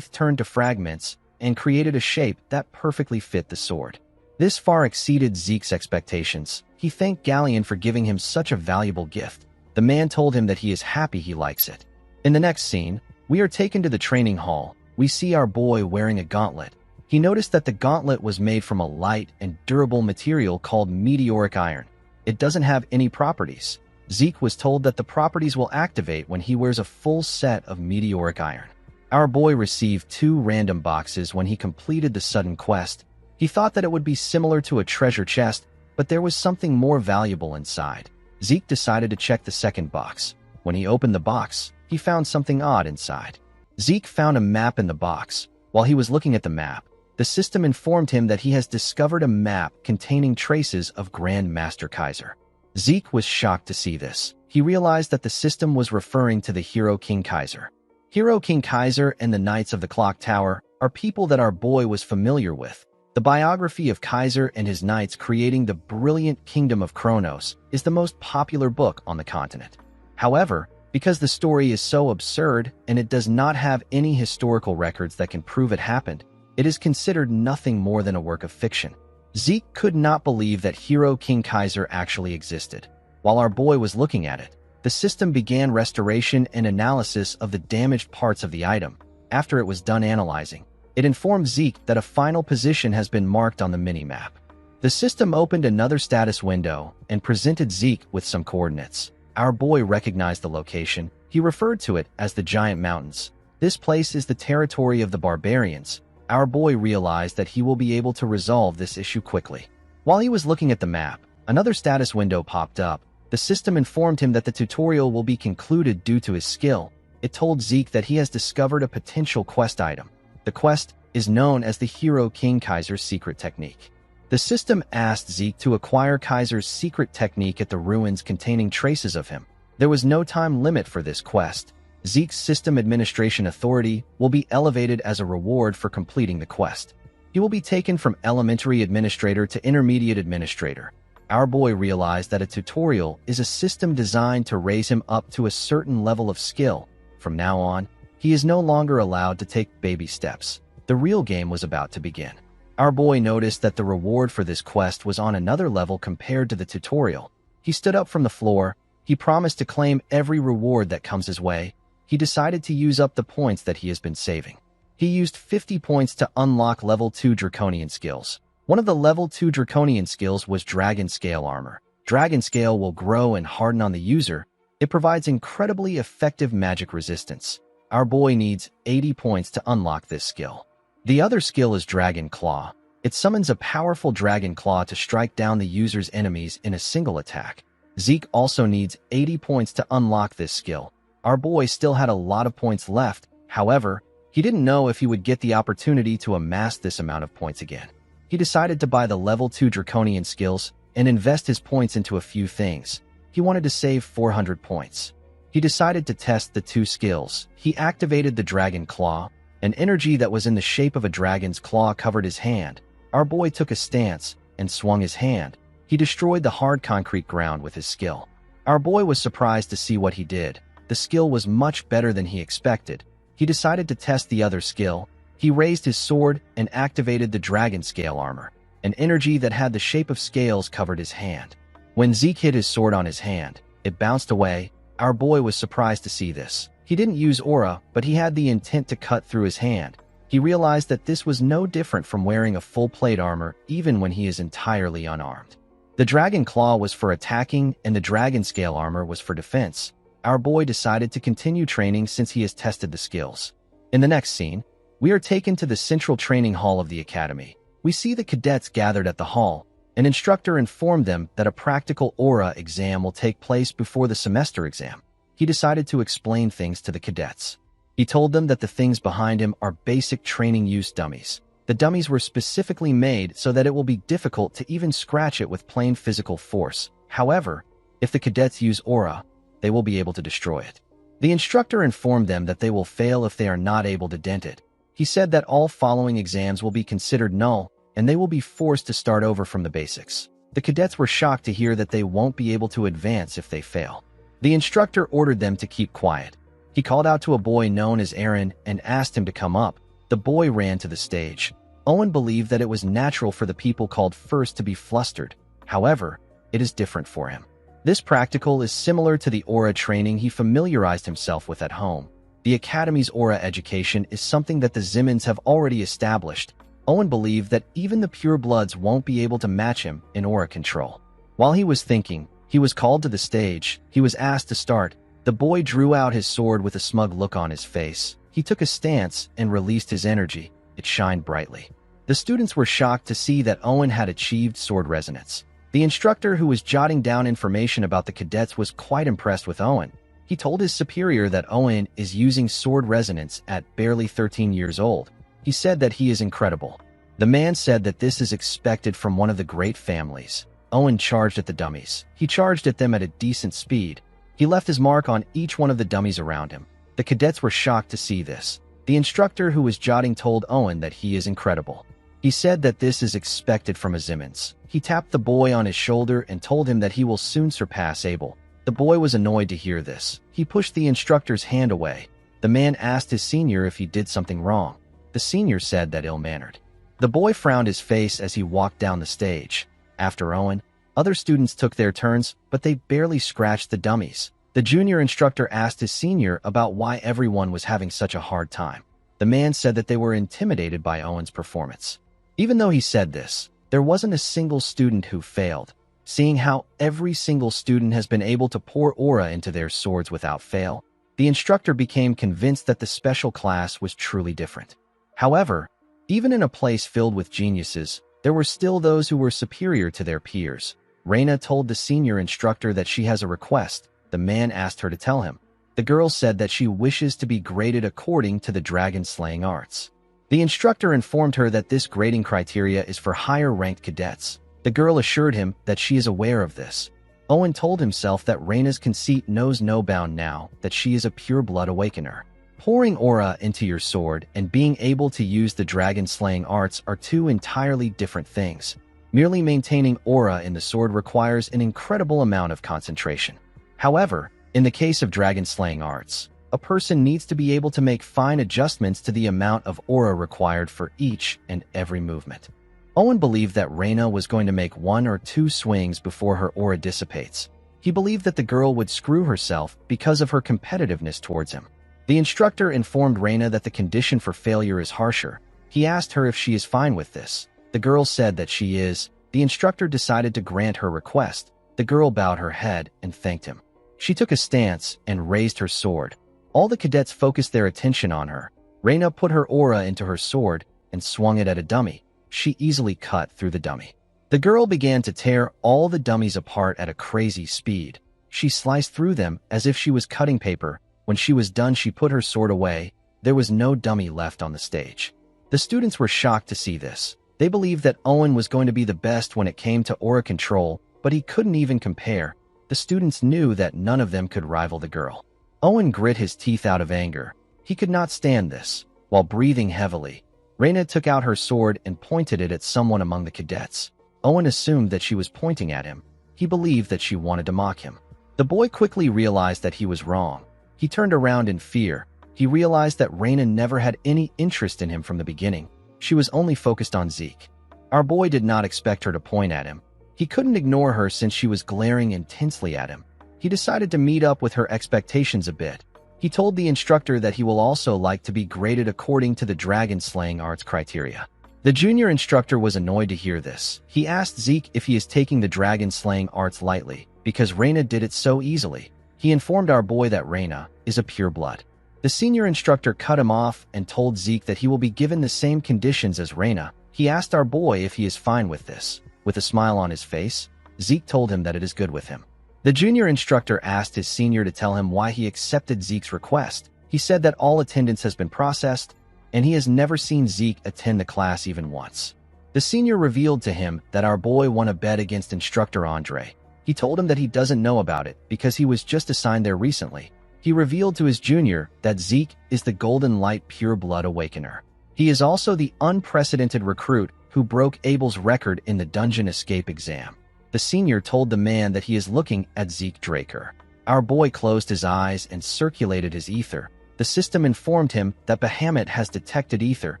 A: turned to fragments and created a shape that perfectly fit the sword. This far exceeded Zeke's expectations. He thanked Galleon for giving him such a valuable gift. The man told him that he is happy he likes it. In the next scene, we are taken to the training hall. We see our boy wearing a gauntlet. He noticed that the gauntlet was made from a light and durable material called meteoric iron. It doesn't have any properties. Zeke was told that the properties will activate when he wears a full set of meteoric iron. Our boy received 2 random boxes when he completed the sudden quest. He thought that it would be similar to a treasure chest, but there was something more valuable inside. Zeke decided to check the second box. When he opened the box, he found something odd inside. Zeke found a map in the box. While he was looking at the map, the system informed him that he has discovered a map containing traces of Grand Master Kaiser. Zeke was shocked to see this. He realized that the system was referring to the hero King Kaiser. Hero King Kaiser and the Knights of the Clock Tower are people that our boy was familiar with. The biography of Kaiser and his knights creating the brilliant Kingdom of Kronos is the most popular book on the continent. However, because the story is so absurd and it does not have any historical records that can prove it happened, it is considered nothing more than a work of fiction. Zeke could not believe that Hero King Kaiser actually existed. While our boy was looking at it, the system began restoration and analysis of the damaged parts of the item. After it was done analyzing, it informed Zeke that a final position has been marked on the mini-map. The system opened another status window and presented Zeke with some coordinates. Our boy recognized the location. He referred to it as the Giant Mountains. This place is the territory of the barbarians. Our boy realized that he will be able to resolve this issue quickly. While he was looking at the map, another status window popped up. The system informed him that the tutorial will be concluded due to his skill. It told Zeke that he has discovered a potential quest item. The quest is known as the Hero King Kaiser's secret technique. The system asked Zeke to acquire Kaiser's secret technique at the ruins containing traces of him. There was no time limit for this quest. Zeke's system administration authority will be elevated as a reward for completing the quest. He will be taken from elementary administrator to intermediate administrator. Our boy realized that a tutorial is a system designed to raise him up to a certain level of skill. From now on, he is no longer allowed to take baby steps. The real game was about to begin. Our boy noticed that the reward for this quest was on another level compared to the tutorial. He stood up from the floor. He promised to claim every reward that comes his way. He decided to use up the points that he has been saving. He used 50 points to unlock level 2 Draconian skills. One of the level 2 Draconian skills was Dragon Scale Armor. Dragon Scale will grow and harden on the user. It provides incredibly effective magic resistance. Our boy needs 80 points to unlock this skill. The other skill is Dragon Claw. It summons a powerful Dragon Claw to strike down the user's enemies in a single attack. Zeke also needs 80 points to unlock this skill. Our boy still had a lot of points left. However, he didn't know if he would get the opportunity to amass this amount of points again. He decided to buy the level 2 draconian skills and invest his points into a few things. He wanted to save 400 points. He decided to test the 2 skills. He activated the Dragon Claw. An energy that was in the shape of a dragon's claw covered his hand. Our boy took a stance and swung his hand. He destroyed the hard concrete ground with his skill. Our boy was surprised to see what he did. The skill was much better than he expected. He decided to test the other skill. He raised his sword and activated the dragon scale armor. An energy that had the shape of scales covered his hand. When Zeke hit his sword on his hand, it bounced away. Our boy was surprised to see this. He didn't use aura, but he had the intent to cut through his hand. He realized that this was no different from wearing a full plate armor even when he is entirely unarmed. The dragon claw was for attacking and the dragon scale armor was for defense. Our boy decided to continue training since he has tested the skills. In the next scene, we are taken to the central training hall of the academy. We see the cadets gathered at the hall. An instructor informed them that a practical aura exam will take place before the semester exam. He decided to explain things to the cadets. He told them that the things behind him are basic training use dummies. The dummies were specifically made so that it will be difficult to even scratch it with plain physical force. However, if the cadets use aura, they will be able to destroy it. The instructor informed them that they will fail if they are not able to dent it. He said that all following exams will be considered null, and they will be forced to start over from the basics. The cadets were shocked to hear that they won't be able to advance if they fail. The instructor ordered them to keep quiet. He called out to a boy known as Aaron and asked him to come up. The boy ran to the stage. Owen believed that it was natural for the people called first to be flustered. However, it is different for him. This practical is similar to the aura training he familiarized himself with at home. The Academy's aura education is something that the Zimmons have already established. Owen believed that even the purebloods won't be able to match him in aura control. While he was thinking, he was called to the stage. He was asked to start. The boy drew out his sword with a smug look on his face. He took a stance and released his energy. It shined brightly. The students were shocked to see that Owen had achieved sword resonance. The instructor who was jotting down information about the cadets was quite impressed with Owen. He told his superior that Owen is using sword resonance at barely 13 years old. He said that he is incredible. The man said that this is expected from one of the great families. Owen charged at the dummies. He charged at them at a decent speed. He left his mark on each one of the dummies around him. The cadets were shocked to see this. The instructor who was jotting told Owen that he is incredible. He said that this is expected from a Zimmons. He tapped the boy on his shoulder and told him that he will soon surpass Abel. The boy was annoyed to hear this. He pushed the instructor's hand away. The man asked his senior if he did something wrong. The senior said that ill-mannered. The boy frowned his face as he walked down the stage. After Owen, other students took their turns, but they barely scratched the dummies. The junior instructor asked his senior about why everyone was having such a hard time. The man said that they were intimidated by Owen's performance. Even though he said this, there wasn't a single student who failed. Seeing how every single student has been able to pour aura into their swords without fail, the instructor became convinced that the special class was truly different. However, even in a place filled with geniuses, there were still those who were superior to their peers. Reina told the senior instructor that she has a request. The man asked her to tell him. The girl said that she wishes to be graded according to the dragon-slaying arts. The instructor informed her that this grading criteria is for higher-ranked cadets. The girl assured him that she is aware of this. Owen told himself that Reina's conceit knows no bound now that she is a pure-blood awakener. Pouring aura into your sword and being able to use the dragon-slaying arts are two entirely different things. Merely maintaining aura in the sword requires an incredible amount of concentration. However, in the case of dragon-slaying arts, a person needs to be able to make fine adjustments to the amount of aura required for each and every movement. Owen believed that Reina was going to make 1 or 2 swings before her aura dissipates. He believed that the girl would screw herself because of her competitiveness towards him. The instructor informed Reina that the condition for failure is harsher. He asked her if she is fine with this. The girl said that she is. The instructor decided to grant her request. The girl bowed her head and thanked him. She took a stance and raised her sword. All the cadets focused their attention on her. Reina put her aura into her sword and swung it at a dummy. She easily cut through the dummy. The girl began to tear all the dummies apart at a crazy speed. She sliced through them as if she was cutting paper. When she was done, she put her sword away. There was no dummy left on the stage. The students were shocked to see this. They believed that Owen was going to be the best when it came to aura control, but he couldn't even compare. The students knew that none of them could rival the girl. Owen grit his teeth out of anger. He could not stand this. While breathing heavily, Reina took out her sword and pointed it at someone among the cadets. Owen assumed that she was pointing at him. He believed that she wanted to mock him. The boy quickly realized that he was wrong. He turned around in fear. He realized that Reina never had any interest in him from the beginning. She was only focused on Zeke. Our boy did not expect her to point at him. He couldn't ignore her since she was glaring intensely at him. He decided to meet up with her expectations a bit. He told the instructor that he will also like to be graded according to the dragon-slaying arts criteria. The junior instructor was annoyed to hear this. He asked Zeke if he is taking the dragon-slaying arts lightly, because Reina did it so easily. He informed our boy that Reina is a pureblood. The senior instructor cut him off and told Zeke that he will be given the same conditions as Reina. He asked our boy if he is fine with this. With a smile on his face, Zeke told him that it is good with him. The junior instructor asked his senior to tell him why he accepted Zeke's request. He said that all attendance has been processed, and he has never seen Zeke attend the class even once. The senior revealed to him that our boy won a bet against instructor Andre. He told him that he doesn't know about it because he was just assigned there recently. He revealed to his junior that Zeke is the Golden Light Pure Blood Awakener. He is also the unprecedented recruit who broke Abel's record in the dungeon escape exam. The senior told the man that he is looking at Zeke Draker. Our boy closed his eyes and circulated his ether. The system informed him that Bahamut has detected ether.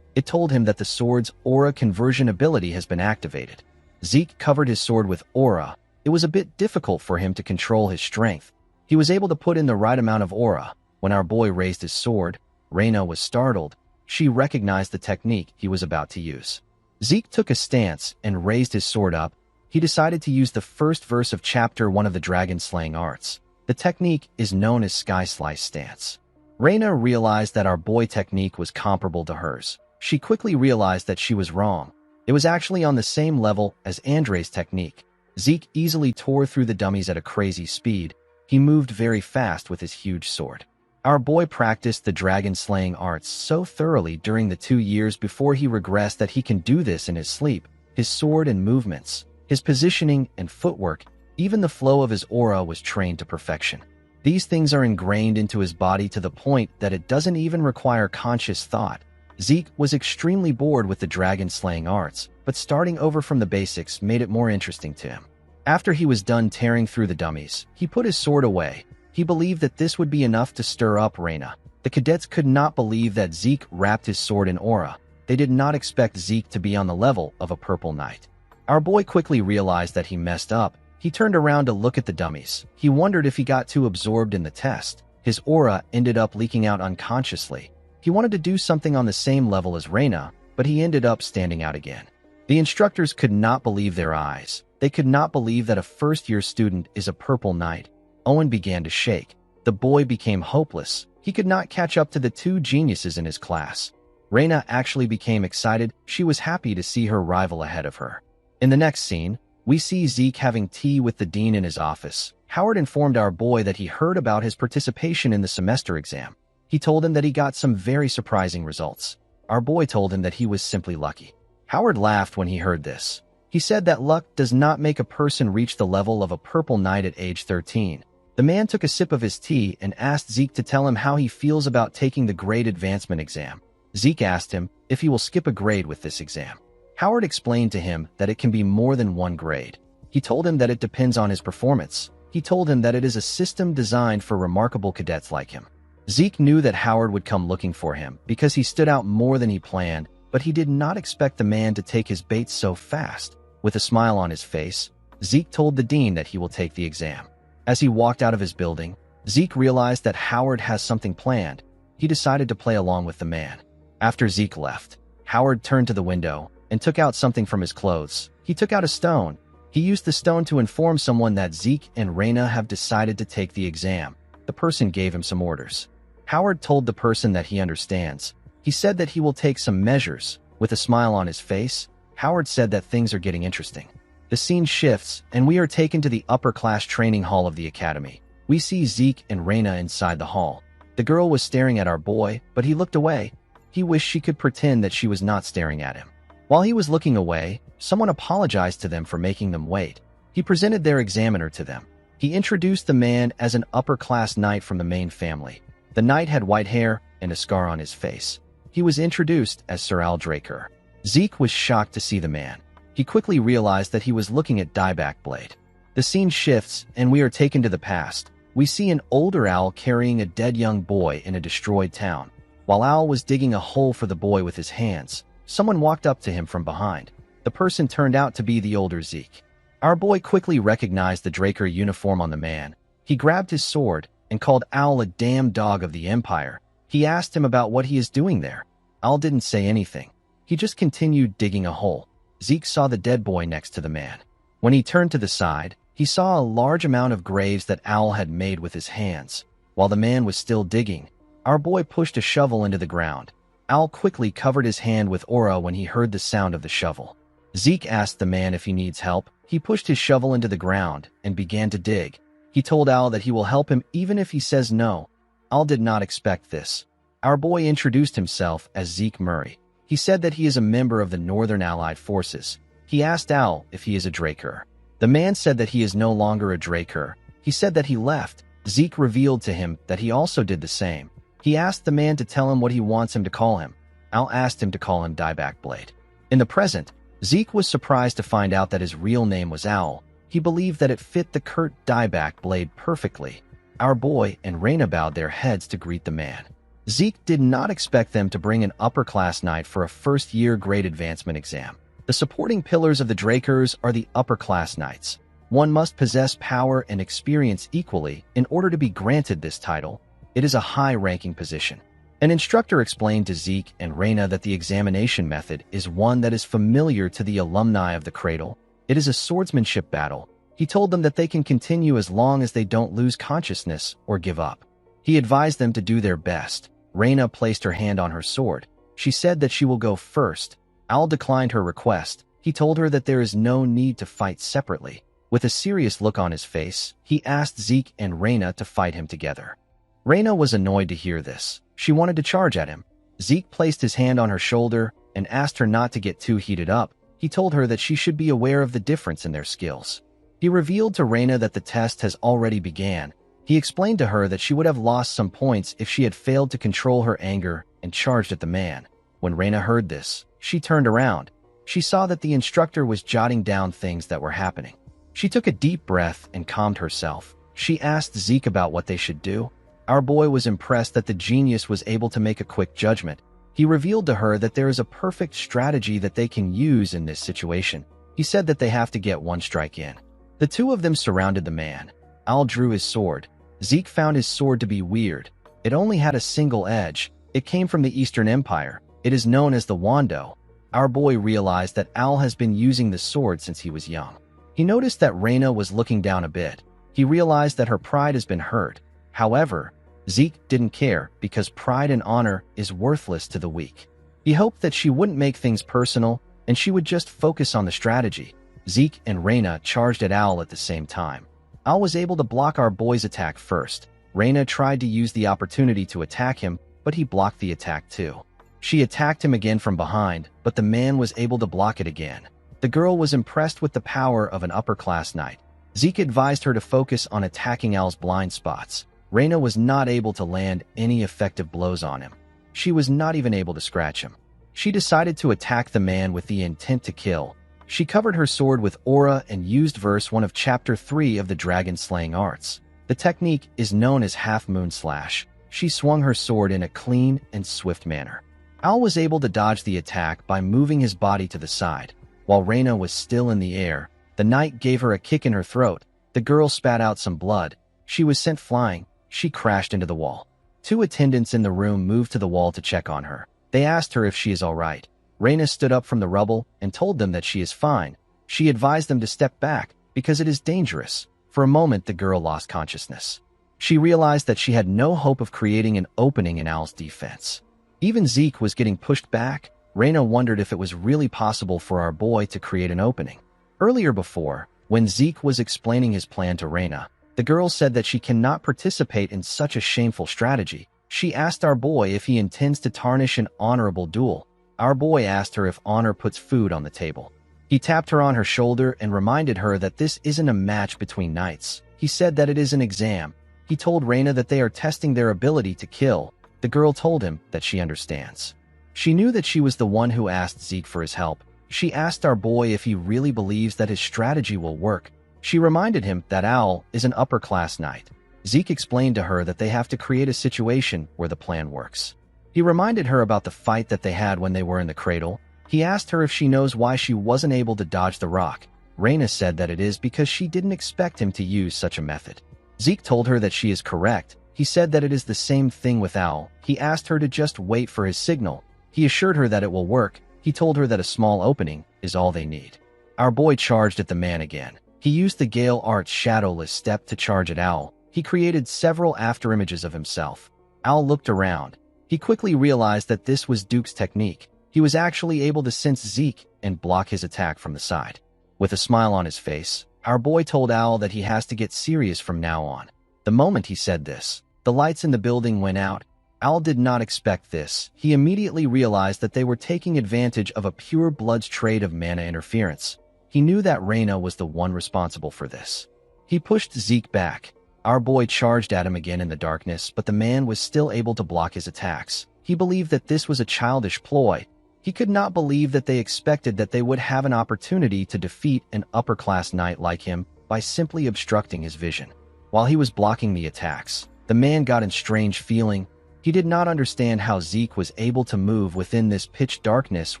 A: It told him that the sword's aura conversion ability has been activated. Zeke covered his sword with aura. It was a bit difficult for him to control his strength. He was able to put in the right amount of aura. When our boy raised his sword, Reina was startled. She recognized the technique he was about to use. Zeke took a stance and raised his sword up. He decided to use the first verse of Chapter 1 of the Dragon-Slaying Arts. The technique is known as Sky Slice Stance. Reina realized that our boy technique was comparable to hers. She quickly realized that she was wrong. It was actually on the same level as Andre's technique. Zeke easily tore through the dummies at a crazy speed. He moved very fast with his huge sword. Our boy practiced the dragon-slaying arts so thoroughly during the 2 years before he regressed that he can do this in his sleep. His sword and movements, his positioning and footwork, even the flow of his aura was trained to perfection. These things are ingrained into his body to the point that it doesn't even require conscious thought. Zeke was extremely bored with the dragon-slaying arts, but starting over from the basics made it more interesting to him. After he was done tearing through the dummies, he put his sword away. He believed that this would be enough to stir up Reina. The cadets could not believe that Zeke wrapped his sword in aura. They did not expect Zeke to be on the level of a purple knight. Our boy quickly realized that he messed up. He turned around to look at the dummies. He wondered if he got too absorbed in the test. His aura ended up leaking out unconsciously. He wanted to do something on the same level as Reina, but he ended up standing out again. The instructors could not believe their eyes. They could not believe that a first-year student is a purple knight. Owen began to shake. The boy became hopeless. He could not catch up to the 2 geniuses in his class. Reina actually became excited. She was happy to see her rival ahead of her. In the next scene, we see Zeke having tea with the dean in his office. Howard informed our boy that he heard about his participation in the semester exam. He told him that he got some very surprising results. Our boy told him that he was simply lucky. Howard laughed when he heard this. He said that luck does not make a person reach the level of a purple knight at age 13. The man took a sip of his tea and asked Zeke to tell him how he feels about taking the grade advancement exam. Zeke asked him if he will skip a grade with this exam. Howard explained to him that it can be more than 1 grade. He told him that it depends on his performance. He told him that it is a system designed for remarkable cadets like him. Zeke knew that Howard would come looking for him because he stood out more than he planned, but he did not expect the man to take his bait so fast. With a smile on his face, Zeke told the dean that he will take the exam. As he walked out of his building, Zeke realized that Howard has something planned. He decided to play along with the man. After Zeke left, Howard turned to the window and took out something from his clothes. He took out a stone. He used the stone to inform someone that Zeke and Reina have decided to take the exam. The person gave him some orders. Howard told the person that he understands. He said that he will take some measures. With a smile on his face, Howard said that things are getting interesting. The scene shifts, and we are taken to the upper-class training hall of the academy. We see Zeke and Reina inside the hall. The girl was staring at our boy, but he looked away. He wished she could pretend that she was not staring at him. While he was looking away, someone apologized to them for making them wait. He presented their examiner to them. He introduced the man as an upper-class knight from the main family. The knight had white hair and a scar on his face. He was introduced as Sir Al Draker. Zeke was shocked to see the man. He quickly realized that he was looking at Dieback Blade. The scene shifts, and we are taken to the past. We see an older owl carrying a dead young boy in a destroyed town. While Owl was digging a hole for the boy with his hands, someone walked up to him from behind. The person turned out to be the older Zeke. Our boy quickly recognized the Draker uniform on the man. He grabbed his sword and called Owl a damn dog of the Empire. He asked him about what he is doing there. Owl didn't say anything. He just continued digging a hole. Zeke saw the dead boy next to the man. When he turned to the side, he saw a large amount of graves that Owl had made with his hands. While the man was still digging, our boy pushed a shovel into the ground. Owl quickly covered his hand with aura when he heard the sound of the shovel. Zeke asked the man if he needs help. He pushed his shovel into the ground and began to dig. He told Owl that he will help him even if he says no. Owl did not expect this. Our boy introduced himself as Zeke Murray. He said that he is a member of the Northern Allied Forces. He asked Owl if he is a Draker. The man said that he is no longer a Draker. He said that he left. Zeke revealed to him that he also did the same. He asked the man to tell him what he wants him to call him. Owl asked him to call him Dieback Blade. In the present, Zeke was surprised to find out that his real name was Owl. He believed that it fit the Kurt Dieback Blade perfectly. Our boy and Reina bowed their heads to greet the man. Zeke did not expect them to bring an upper-class knight for a first-year grade advancement exam. The supporting pillars of the Drakers are the upper-class knights. One must possess power and experience equally in order to be granted this title. It is a high-ranking position. An instructor explained to Zeke and Reina that the examination method is one that is familiar to the alumni of the Cradle. It is a swordsmanship battle. He told them that they can continue as long as they don't lose consciousness or give up. He advised them to do their best. Reina placed her hand on her sword. She said that she will go first. Owl declined her request. He told her that there is no need to fight separately. With a serious look on his face, he asked Zeke and Reina to fight him together. Reina was annoyed to hear this. She wanted to charge at him. Zeke placed his hand on her shoulder and asked her not to get too heated up. He told her that she should be aware of the difference in their skills. He revealed to Reina that the test has already began. He explained to her that she would have lost some points if she had failed to control her anger and charged at the man. When Reina heard this, she turned around. She saw that the instructor was jotting down things that were happening. She took a deep breath and calmed herself. She asked Zeke about what they should do. Our boy was impressed that the genius was able to make a quick judgment. He revealed to her that there is a perfect strategy that they can use in this situation. He said that they have to get one strike in. The two of them surrounded the man. Owl drew his sword. Zeke found his sword to be weird. It only had a single edge. It came from the Eastern Empire. It is known as the Wando. Our boy realized that Owl has been using the sword since he was young. He noticed that Reina was looking down a bit. He realized that her pride has been hurt. However, Zeke didn't care because pride and honor is worthless to the weak. He hoped that she wouldn't make things personal and she would just focus on the strategy. Zeke and Reina charged at Owl at the same time. Owl was able to block our boy's attack first. Reina tried to use the opportunity to attack him, but he blocked the attack too. She attacked him again from behind, but the man was able to block it again. The girl was impressed with the power of an upper-class knight. Zeke advised her to focus on attacking Owl's blind spots. Reina was not able to land any effective blows on him. She was not even able to scratch him. She decided to attack the man with the intent to kill. She covered her sword with aura and used verse 1 of Chapter 3 of the Dragon-Slaying Arts. The technique is known as Half-Moon Slash. She swung her sword in a clean and swift manner. Owl was able to dodge the attack by moving his body to the side. While Reina was still in the air, the knight gave her a kick in her throat. The girl spat out some blood. She was sent flying. She crashed into the wall. Two attendants in the room moved to the wall to check on her. They asked her if she is all right. Reina stood up from the rubble and told them that she is fine. She advised them to step back because it is dangerous. For a moment, the girl lost consciousness. She realized that she had no hope of creating an opening in Owl's defense. Even Zeke was getting pushed back. Reina wondered if it was really possible for our boy to create an opening. Earlier before, when Zeke was explaining his plan to Reina, the girl said that she cannot participate in such a shameful strategy. She asked our boy if he intends to tarnish an honorable duel. Our boy asked her if honor puts food on the table. He tapped her on her shoulder and reminded her that this isn't a match between knights. He said that it is an exam. He told Reina that they are testing their ability to kill. The girl told him that she understands. She knew that she was the one who asked Zeke for his help. She asked our boy if he really believes that his strategy will work. She reminded him that Owl is an upper-class knight. Zeke explained to her that they have to create a situation where the plan works. He reminded her about the fight that they had when they were in the cradle. He asked her if she knows why she wasn't able to dodge the rock. Reina said that it is because she didn't expect him to use such a method. Zeke told her that she is correct. He said that it is the same thing with Owl. He asked her to just wait for his signal. He assured her that it will work. He told her that a small opening is all they need. Our boy charged at the man again. He used the Gale Art's shadowless step to charge at Owl. He created several afterimages of himself. Owl looked around. He quickly realized that this was Duke's technique. He was actually able to sense Zeke and block his attack from the side. With a smile on his face, our boy told Owl that he has to get serious from now on. The moment he said this, the lights in the building went out. Owl did not expect this. He immediately realized that they were taking advantage of a pure blood's trade of mana interference. He knew that Reina was the one responsible for this. He pushed Zeke back. Our boy charged at him again in the darkness, but the man was still able to block his attacks. He believed that this was a childish ploy. He could not believe that they expected that they would have an opportunity to defeat an upper-class knight like him by simply obstructing his vision. While he was blocking the attacks, the man got a strange feeling. He did not understand how Zeke was able to move within this pitch darkness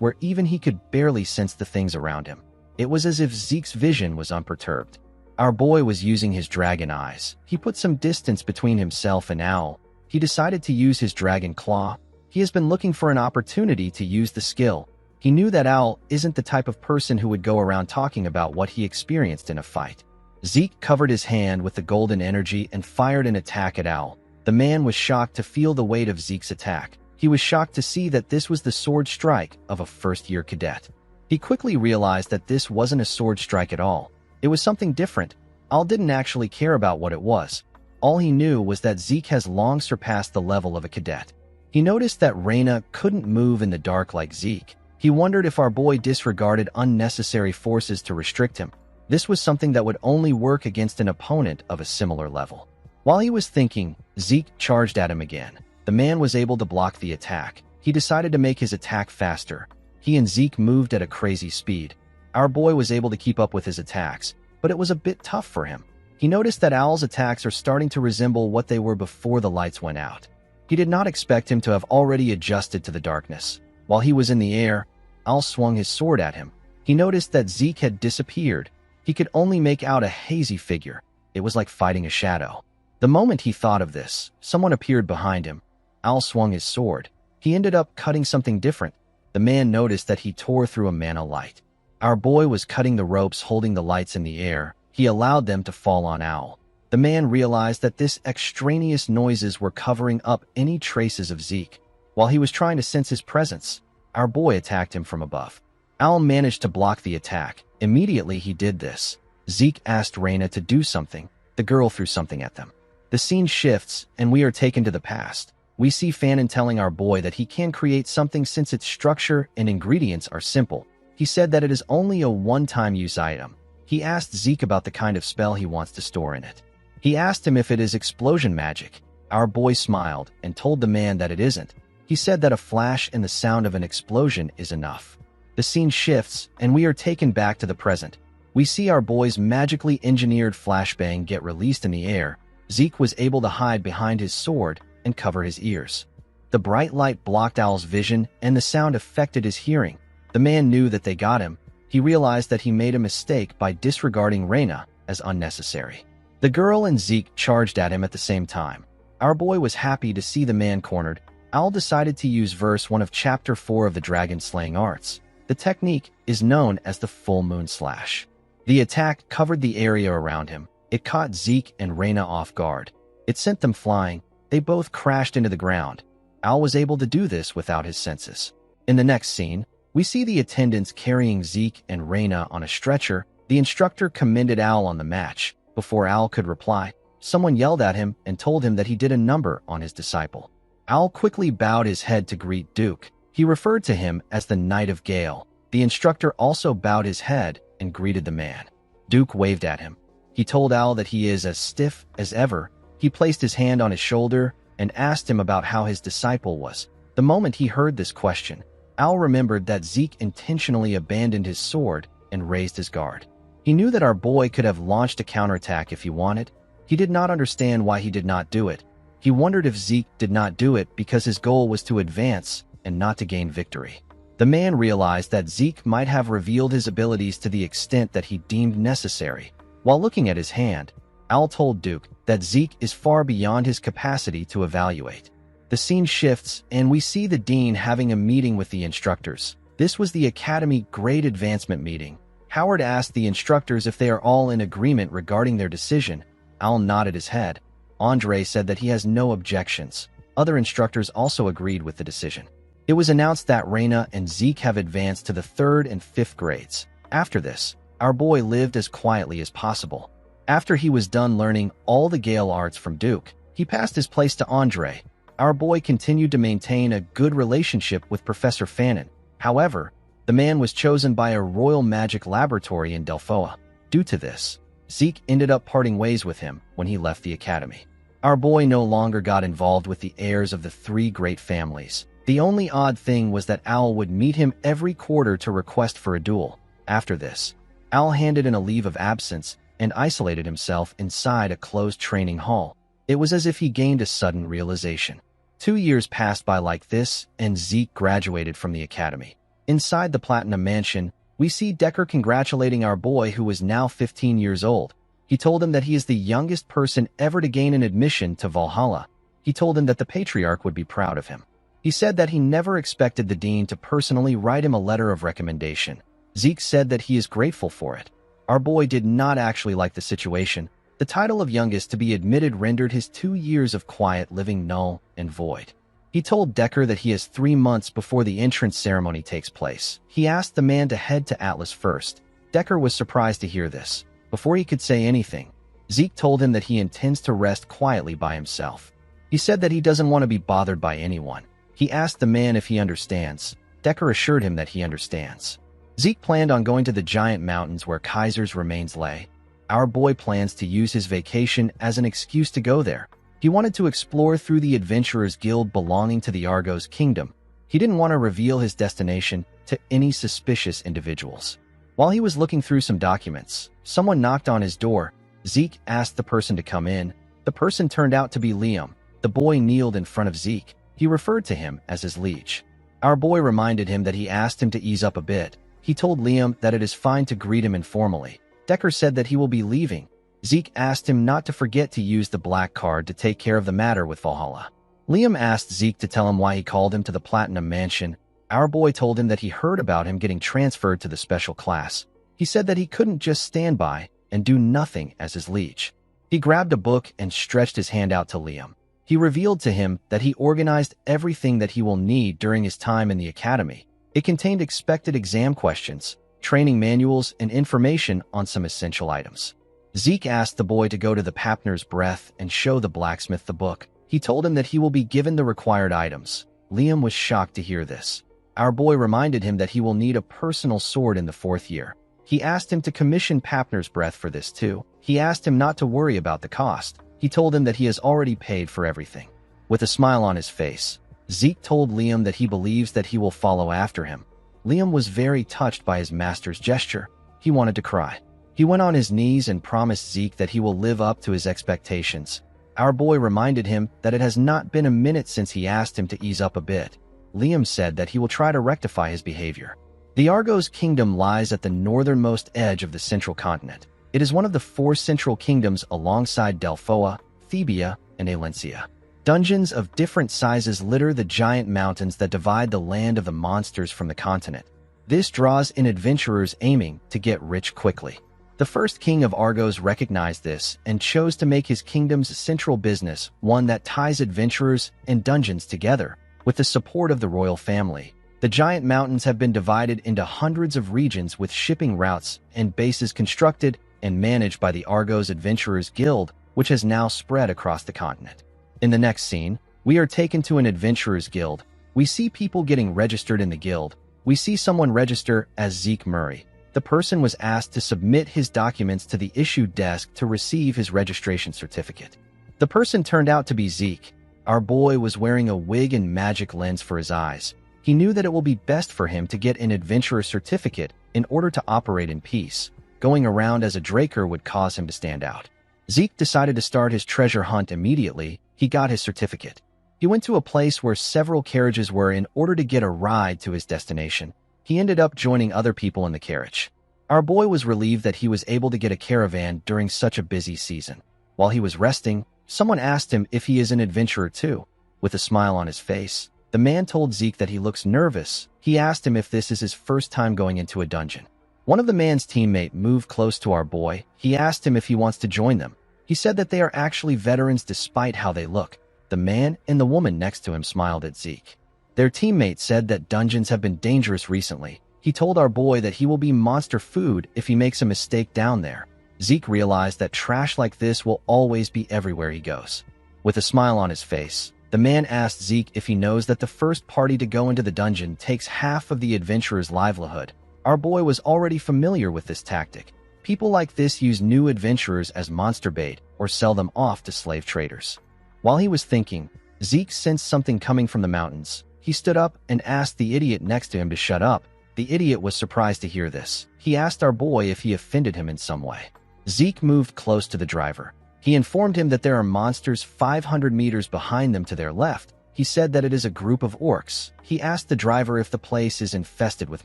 A: where even he could barely sense the things around him. It was as if Zeke's vision was unperturbed. Our boy was using his dragon eyes. He put some distance between himself and Owl. He decided to use his dragon claw. He has been looking for an opportunity to use the skill. He knew that Owl isn't the type of person who would go around talking about what he experienced in a fight. Zeke covered his hand with the golden energy and fired an attack at Owl. The man was shocked to feel the weight of Zeke's attack. He was shocked to see that this was the sword strike of a first-year cadet. He quickly realized that this wasn't a sword strike at all. It was something different. Owl didn't actually care about what it was. All he knew was that Zeke has long surpassed the level of a cadet. He noticed that Reina couldn't move in the dark like Zeke. He wondered if our boy disregarded unnecessary forces to restrict him. This was something that would only work against an opponent of a similar level. While he was thinking, Zeke charged at him again. The man was able to block the attack. He decided to make his attack faster. He and Zeke moved at a crazy speed. Our boy was able to keep up with his attacks, but it was a bit tough for him. He noticed that Owl's attacks are starting to resemble what they were before the lights went out. He did not expect him to have already adjusted to the darkness. While he was in the air, Owl swung his sword at him. He noticed that Zeke had disappeared. He could only make out a hazy figure. It was like fighting a shadow. The moment he thought of this, someone appeared behind him. Owl swung his sword. He ended up cutting something different. The man noticed that he tore through a mana light. Our boy was cutting the ropes holding the lights in the air. He allowed them to fall on Owl. The man realized that this extraneous noises were covering up any traces of Zeke. While he was trying to sense his presence, our boy attacked him from above. Owl managed to block the attack. Immediately he did this. Zeke asked Reina to do something. The girl threw something at them. The scene shifts, and we are taken to the past. We see Fanon telling our boy that he can create something since its structure and ingredients are simple. He said that it is only a one-time use item. He asked Zeke about the kind of spell he wants to store in it. He asked him if it is explosion magic. Our boy smiled and told the man that it isn't. He said that a flash and the sound of an explosion is enough. The scene shifts, and we are taken back to the present. We see our boy's magically engineered flashbang get released in the air. Zeke was able to hide behind his sword and cover his ears. The bright light blocked Owl's vision, and the sound affected his hearing. The man knew that they got him. He realized that he made a mistake by disregarding Reina as unnecessary. The girl and Zeke charged at him at the same time. Our boy was happy to see the man cornered. Owl decided to use verse 1 of Chapter 4 of the Dragon-Slaying Arts. The technique is known as the Full Moon Slash. The attack covered the area around him. It caught Zeke and Reina off guard. It sent them flying. They both crashed into the ground. Owl was able to do this without his senses. In the next scene, we see the attendants carrying Zeke and Reina on a stretcher. The instructor commended Al on the match. Before Al could reply, someone yelled at him and told him that he did a number on his disciple. Al quickly bowed his head to greet Duke. He referred to him as the Knight of Gale. The instructor also bowed his head and greeted the man. Duke waved at him. He told Al that he is as stiff as ever. He placed his hand on his shoulder and asked him about how his disciple was. The moment he heard this question, Al remembered that Zeke intentionally abandoned his sword and raised his guard. He knew that our boy could have launched a counterattack if he wanted. He did not understand why he did not do it. He wondered if Zeke did not do it because his goal was to advance and not to gain victory. The man realized that Zeke might have revealed his abilities to the extent that he deemed necessary. While looking at his hand, Al told Duke that Zeke is far beyond his capacity to evaluate. The scene shifts, and we see the dean having a meeting with the instructors. This was the Academy Grade Advancement meeting. Howard asked the instructors if they are all in agreement regarding their decision. Al nodded his head. Andre said that he has no objections. Other instructors also agreed with the decision. It was announced that Reina and Zeke have advanced to the 3rd and 5th grades. After this, our boy lived as quietly as possible. After he was done learning all the Gale arts from Duke, he passed his place to Andre. Our boy continued to maintain a good relationship with Professor Fannin. However, the man was chosen by a royal magic laboratory in Delphoa. Due to this, Zeke ended up parting ways with him when he left the academy. Our boy no longer got involved with the heirs of the 3 great families. The only odd thing was that Al would meet him every quarter to request for a duel. After this, Al handed in a leave of absence and isolated himself inside a closed training hall. It was as if he gained a sudden realization. 2 years passed by like this, and Zeke graduated from the academy. Inside the Platinum Mansion, we see Decker congratulating our boy who is now 15 years old. He told him that he is the youngest person ever to gain an admission to Valhalla. He told him that the Patriarch would be proud of him. He said that he never expected the dean to personally write him a letter of recommendation. Zeke said that he is grateful for it. Our boy did not actually like the situation. The title of youngest to be admitted rendered his 2 years of quiet living null and void. He told Decker that he has 3 months before the entrance ceremony takes place. He asked the man to head to Atlas first. Decker was surprised to hear this. Before he could say anything, Zeke told him that he intends to rest quietly by himself. He said that he doesn't want to be bothered by anyone. He asked the man if he understands. Decker assured him that he understands. Zeke planned on going to the giant mountains where Kaiser's remains lay. Our boy plans to use his vacation as an excuse to go there. He wanted to explore through the Adventurers Guild belonging to the Argos Kingdom. He didn't want to reveal his destination to any suspicious individuals. While he was looking through some documents, someone knocked on his door. Zeke asked the person to come in. The person turned out to be Liam. The boy kneeled in front of Zeke. He referred to him as his liege. Our boy reminded him that he asked him to ease up a bit. He told Liam that it is fine to greet him informally. Decker said that he will be leaving. Zeke asked him not to forget to use the black card to take care of the matter with Valhalla. Liam asked Zeke to tell him why he called him to the Platinum Mansion. Our boy told him that he heard about him getting transferred to the special class. He said that he couldn't just stand by and do nothing as his liege. He grabbed a book and stretched his hand out to Liam. He revealed to him that he organized everything that he will need during his time in the academy. It contained expected exam questions, training manuals, and information on some essential items. Zeke asked the boy to go to the Papner's Breath and show the blacksmith the book. He told him that he will be given the required items. Liam was shocked to hear this. Our boy reminded him that he will need a personal sword in the 4th year. He asked him to commission Papner's Breath for this too. He asked him not to worry about the cost. He told him that he has already paid for everything. With a smile on his face, Zeke told Liam that he believes that he will follow after him. Liam was very touched by his master's gesture. He wanted to cry. He went on his knees and promised Zeke that he will live up to his expectations. Our boy reminded him that it has not been a minute since he asked him to ease up a bit. Liam said that he will try to rectify his behavior. The Argos Kingdom lies at the northernmost edge of the central continent. It is one of the 4 central kingdoms alongside Delphoa, Thebia, and Alencia. Dungeons of different sizes litter the giant mountains that divide the land of the monsters from the continent. This draws in adventurers aiming to get rich quickly. The first king of Argos recognized this and chose to make his kingdom's central business one that ties adventurers and dungeons together. With the support of the royal family, The giant mountains have been divided into hundreds of regions with shipping routes and bases constructed and managed by the Argos Adventurers Guild, which has now spread across the continent. In the next scene, we are taken to an Adventurers Guild. We see people getting registered in the guild. We see someone register as Zeke Murray. The person was asked to submit his documents to the issue desk to receive his registration certificate. The person turned out to be Zeke. Our boy was wearing a wig and magic lens for his eyes. He knew that it will be best for him to get an adventurer certificate in order to operate in peace. Going around as a draker would cause him to stand out. Zeke decided to start his treasure hunt immediately. He got his certificate. He went to a place where several carriages were in order to get a ride to his destination. He ended up joining other people in the carriage. Our boy was relieved that he was able to get a caravan during such a busy season. While he was resting, someone asked him if he is an adventurer too. With a smile on his face, the man told Zeke that he looks nervous. He asked him if this is his first time going into a dungeon. One of the man's teammate moved close to our boy. He asked him if he wants to join them. He said that they are actually veterans despite how they look. The man and the woman next to him smiled at Zeke. Their teammate said that dungeons have been dangerous recently. He told our boy that he will be monster food if he makes a mistake down there. Zeke realized that trash like this will always be everywhere he goes. With a smile on his face, the man asked Zeke if he knows that the first party to go into the dungeon takes half of the adventurer's livelihood. Our boy was already familiar with this tactic. People like this use new adventurers as monster bait or sell them off to slave traders. While he was thinking, Zeke sensed something coming from the mountains. He stood up and asked the idiot next to him to shut up. The idiot was surprised to hear this. He asked our boy if he offended him in some way. Zeke moved close to the driver. He informed him that there are monsters 500 meters behind them to their left. He said that it is a group of orcs. He asked the driver if the place is infested with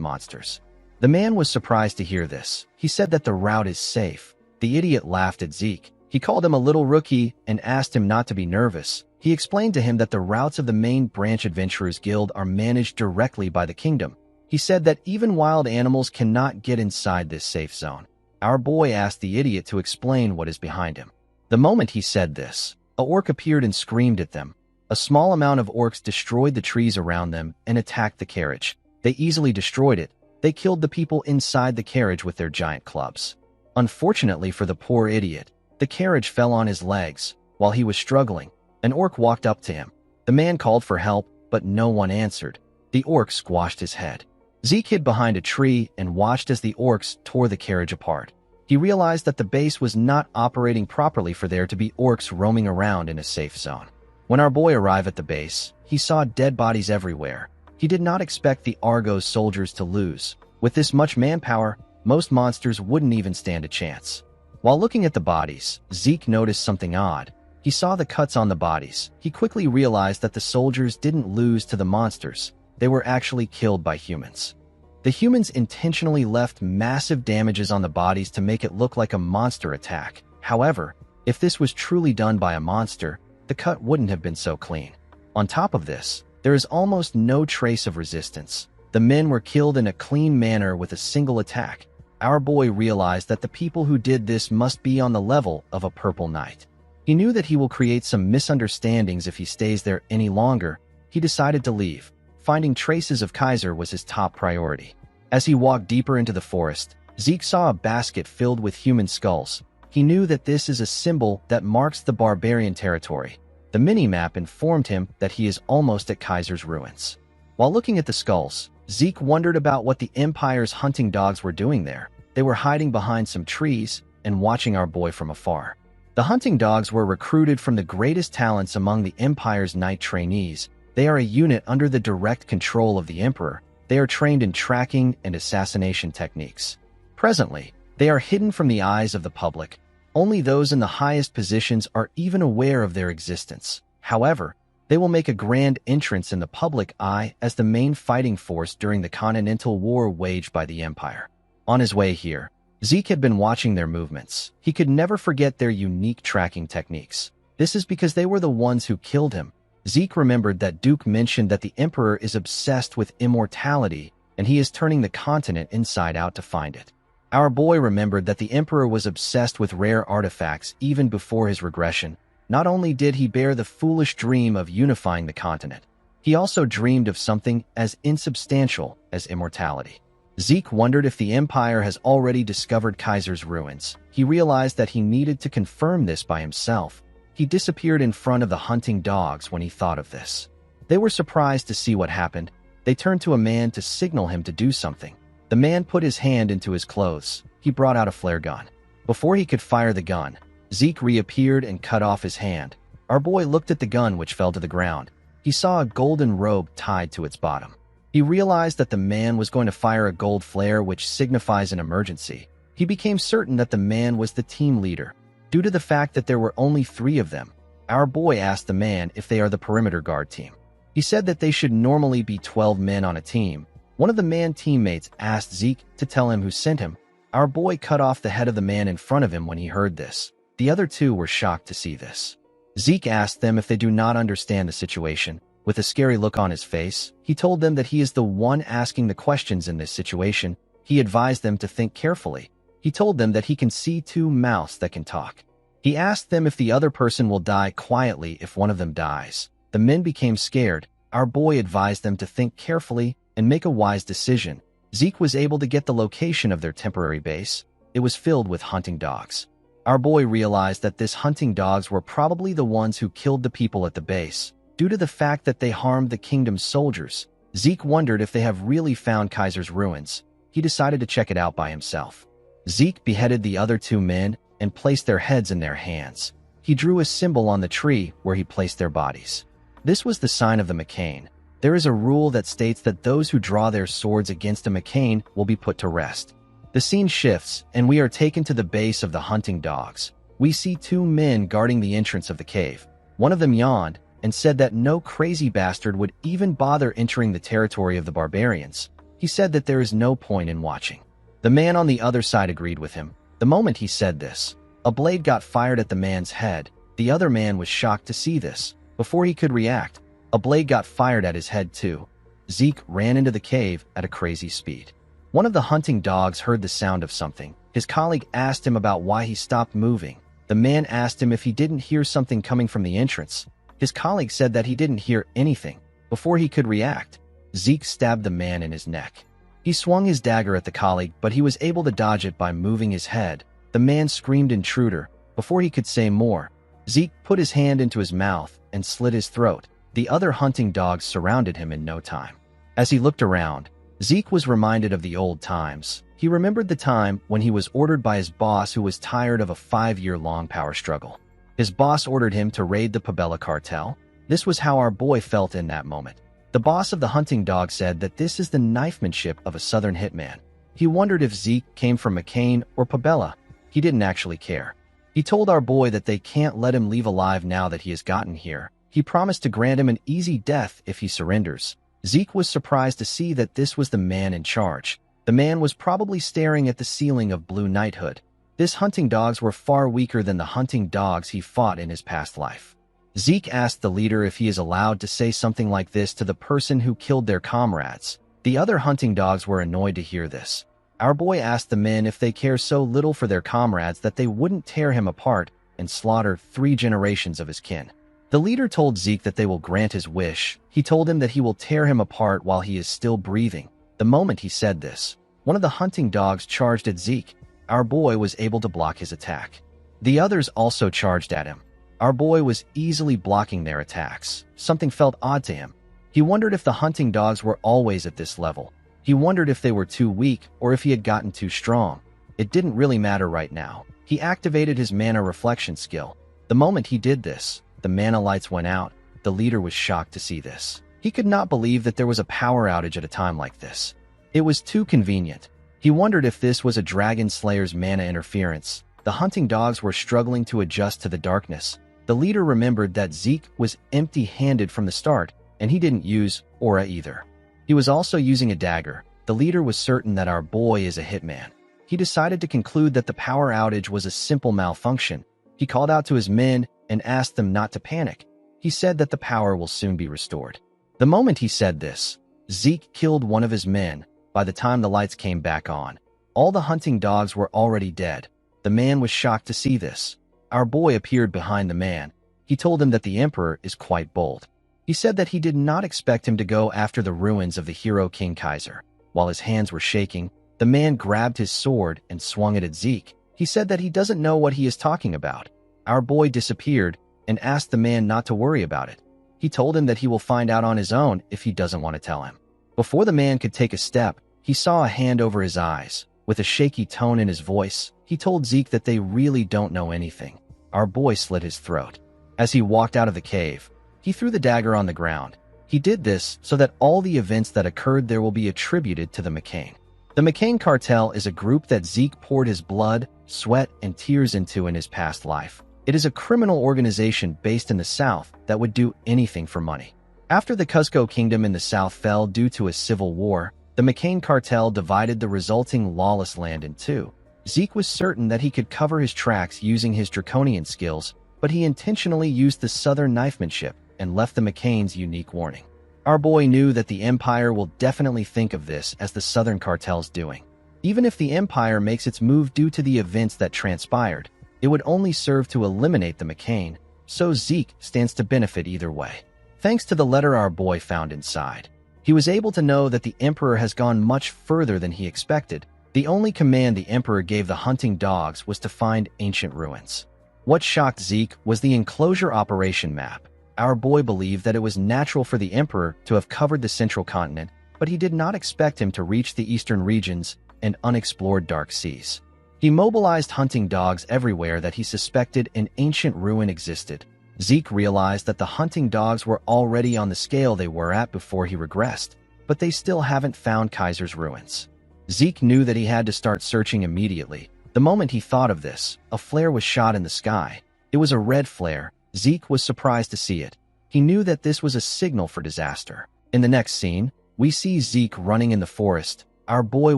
A: monsters. The man was surprised to hear this. He said that the route is safe. The idiot laughed at Zeke. He called him a little rookie and asked him not to be nervous. He explained to him that the routes of the main branch Adventurers Guild are managed directly by the kingdom. He said that even wild animals cannot get inside this safe zone. Our boy asked the idiot to explain what is behind him. The moment he said this, a orc appeared and screamed at them. A small amount of orcs destroyed the trees around them and attacked the carriage. They easily destroyed it. They killed the people inside the carriage with their giant clubs. Unfortunately for the poor idiot, the carriage fell on his legs. While he was struggling, an orc walked up to him. The man called for help, but no one answered. The orc squashed his head. Zeke hid behind a tree and watched as the orcs tore the carriage apart. He realized that the base was not operating properly for there to be orcs roaming around in a safe zone. When our boy arrived at the base, he saw dead bodies everywhere. He did not expect the Argos soldiers to lose. With this much manpower, most monsters wouldn't even stand a chance. While looking at the bodies, Zeke noticed something odd. He saw the cuts on the bodies. He quickly realized that the soldiers didn't lose to the monsters. They were actually killed by humans. The humans intentionally left massive damages on the bodies to make it look like a monster attack. However, if this was truly done by a monster, the cut wouldn't have been so clean. On top of this, there is almost no trace of resistance. The men were killed in a clean manner with a single attack. Our boy realized that the people who did this must be on the level of a purple knight. He knew that he will create some misunderstandings if he stays there any longer. He decided to leave. Finding traces of Kaiser was his top priority. As he walked deeper into the forest, Zeke saw a basket filled with human skulls. He knew that this is a symbol that marks the barbarian territory. The mini-map informed him that he is almost at Kaiser's ruins. While looking at the skulls, Zeke wondered about what the Empire's hunting dogs were doing there. They were hiding behind some trees and watching our boy from afar. The hunting dogs were recruited from the greatest talents among the Empire's knight trainees. They are a unit under the direct control of the Emperor. They are trained in tracking and assassination techniques. Presently, they are hidden from the eyes of the public. Only those in the highest positions are even aware of their existence. However, they will make a grand entrance in the public eye as the main fighting force during the Continental War waged by the Empire. On his way here, Zeke had been watching their movements. He could never forget their unique tracking techniques. This is because they were the ones who killed him. Zeke remembered that Duke mentioned that the Emperor is obsessed with immortality, and he is turning the continent inside out to find it. Our boy remembered that the Emperor was obsessed with rare artifacts even before his regression. Not only did he bear the foolish dream of unifying the continent, He also dreamed of something as insubstantial as immortality. Zeke wondered if the Empire has already discovered Kaiser's ruins. He realized that he needed to confirm this by himself. He disappeared in front of the hunting dogs when he thought of this. They were surprised to see what happened. They turned to a man to signal him to do something. The man put his hand into his clothes. He brought out a flare gun. Before he could fire the gun, Zeke reappeared and cut off his hand. Our boy looked at the gun, which fell to the ground. He saw a golden robe tied to its bottom. He realized that the man was going to fire a gold flare, which signifies an emergency. He became certain that the man was the team leader. Due to the fact that there were only 3 of them, our boy asked the man if they are the perimeter guard team. He said that they should normally be 12 men on a team. One of the man teammates asked Zeke to tell him who sent him. Our boy cut off the head of the man in front of him when he heard this. The other 2 were shocked to see this. Zeke asked them if they do not understand the situation. With a scary look on his face, he told them that he is the one asking the questions in this situation. He advised them to think carefully. He told them that he can see 2 mouths that can talk. He asked them if the other person will die quietly if one of them dies. The men became scared. Our boy advised them to think carefully and make a wise decision. Zeke was able to get the location of their temporary base. It was filled with hunting dogs. Our boy realized that these hunting dogs were probably the ones who killed the people at the base. Due to the fact that they harmed the kingdom's soldiers, Zeke wondered if they have really found Kaiser's ruins. He decided to check it out by himself. Zeke beheaded the other 2 men and placed their heads in their hands. He drew a symbol on the tree where he placed their bodies. This was the sign of the McCain. There is a rule that states that those who draw their swords against a McCain will be put to rest. The scene shifts, and we are taken to the base of the hunting dogs. We see 2 men guarding the entrance of the cave. One of them yawned and said that no crazy bastard would even bother entering the territory of the barbarians. He said that there is no point in watching. The man on the other side agreed with him. The moment he said this, a blade got fired at the man's head. The other man was shocked to see this. Before he could react, a blade got fired at his head too. Zeke ran into the cave at a crazy speed. One of the hunting dogs heard the sound of something. His colleague asked him about why he stopped moving. The man asked him if he didn't hear something coming from the entrance. His colleague said that he didn't hear anything. Before he could react, Zeke stabbed the man in his neck. He swung his dagger at the colleague, but he was able to dodge it by moving his head. The man screamed intruder. Before he could say more, Zeke put his hand into his mouth and slit his throat. The other hunting dogs surrounded him in no time. As he looked around, Zeke was reminded of the old times. He remembered the time when he was ordered by his boss, who was tired of a 5-year-long power struggle. His boss ordered him to raid the Pabella cartel. This was how our boy felt in that moment. The boss of the hunting dog said that this is the knifemanship of a southern hitman. He wondered if Zeke came from McCain or Pabella. He didn't actually care. He told our boy that they can't let him leave alive now that he has gotten here. He promised to grant him an easy death if he surrenders. Zeke was surprised to see that this was the man in charge. The man was probably staring at the ceiling of Blue Knighthood. These hunting dogs were far weaker than the hunting dogs he fought in his past life. Zeke asked the leader if he is allowed to say something like this to the person who killed their comrades. The other hunting dogs were annoyed to hear this. Our boy asked the men if they care so little for their comrades that they wouldn't tear him apart and slaughter 3 generations of his kin. The leader told Zeke that they will grant his wish. He told him that he will tear him apart while he is still breathing. The moment he said this, one of the hunting dogs charged at Zeke. Our boy was able to block his attack. The others also charged at him. Our boy was easily blocking their attacks. Something felt odd to him. He wondered if the hunting dogs were always at this level. He wondered if they were too weak or if he had gotten too strong. It didn't really matter right now. He activated his mana reflection skill. The moment he did this, the mana lights went out. The leader was shocked to see this. He could not believe that there was a power outage at a time like this. It was too convenient. He wondered if this was a Dragon Slayer's mana interference. The hunting dogs were struggling to adjust to the darkness. The leader remembered that Zeke was empty-handed from the start, and he didn't use aura either. He was also using a dagger. The leader was certain that our boy is a hitman. He decided to conclude that the power outage was a simple malfunction. He called out to his men and asked them not to panic. He said that the power will soon be restored. The moment he said this, Zeke killed one of his men. By the time the lights came back on, all the hunting dogs were already dead. The man was shocked to see this. Our boy appeared behind the man. He told him that the emperor is quite bold. He said that he did not expect him to go after the ruins of the hero King Kaiser. While his hands were shaking, the man grabbed his sword and swung it at Zeke. He said that he doesn't know what he is talking about. Our boy disappeared and asked the man not to worry about it. He told him that he will find out on his own if he doesn't want to tell him. Before the man could take a step, he saw a hand over his eyes. With a shaky tone in his voice, he told Zeke that they really don't know anything. Our boy slit his throat. As he walked out of the cave, he threw the dagger on the ground. He did this so that all the events that occurred there will be attributed to the McCain. The McCain cartel is a group that Zeke poured his blood, sweat, and tears into in his past life. It is a criminal organization based in the South that would do anything for money. After the Cuzco Kingdom in the South fell due to a civil war, the McCain cartel divided the resulting lawless land in two. Zeke was certain that he could cover his tracks using his draconian skills, but he intentionally used the southern knifemanship and left the McCain's unique warning. Our boy knew that the Empire will definitely think of this as the Southern Cartel's doing. Even if the Empire makes its move due to the events that transpired, it would only serve to eliminate the McCain, so Zeke stands to benefit either way. Thanks to the letter our boy found inside, he was able to know that the Emperor has gone much further than he expected. The only command the Emperor gave the hunting dogs was to find ancient ruins. What shocked Zeke was the enclosure operation map. Our boy believed that it was natural for the Emperor to have covered the central continent, but he did not expect him to reach the eastern regions and unexplored dark seas. He mobilized hunting dogs everywhere that he suspected an ancient ruin existed. Zeke realized that the hunting dogs were already on the scale they were at before he regressed, but they still haven't found Kaiser's ruins. Zeke knew that he had to start searching immediately. The moment he thought of this, a flare was shot in the sky. It was a red flare. Zeke was surprised to see it. He knew that this was a signal for disaster. In the next scene, we see Zeke running in the forest. Our boy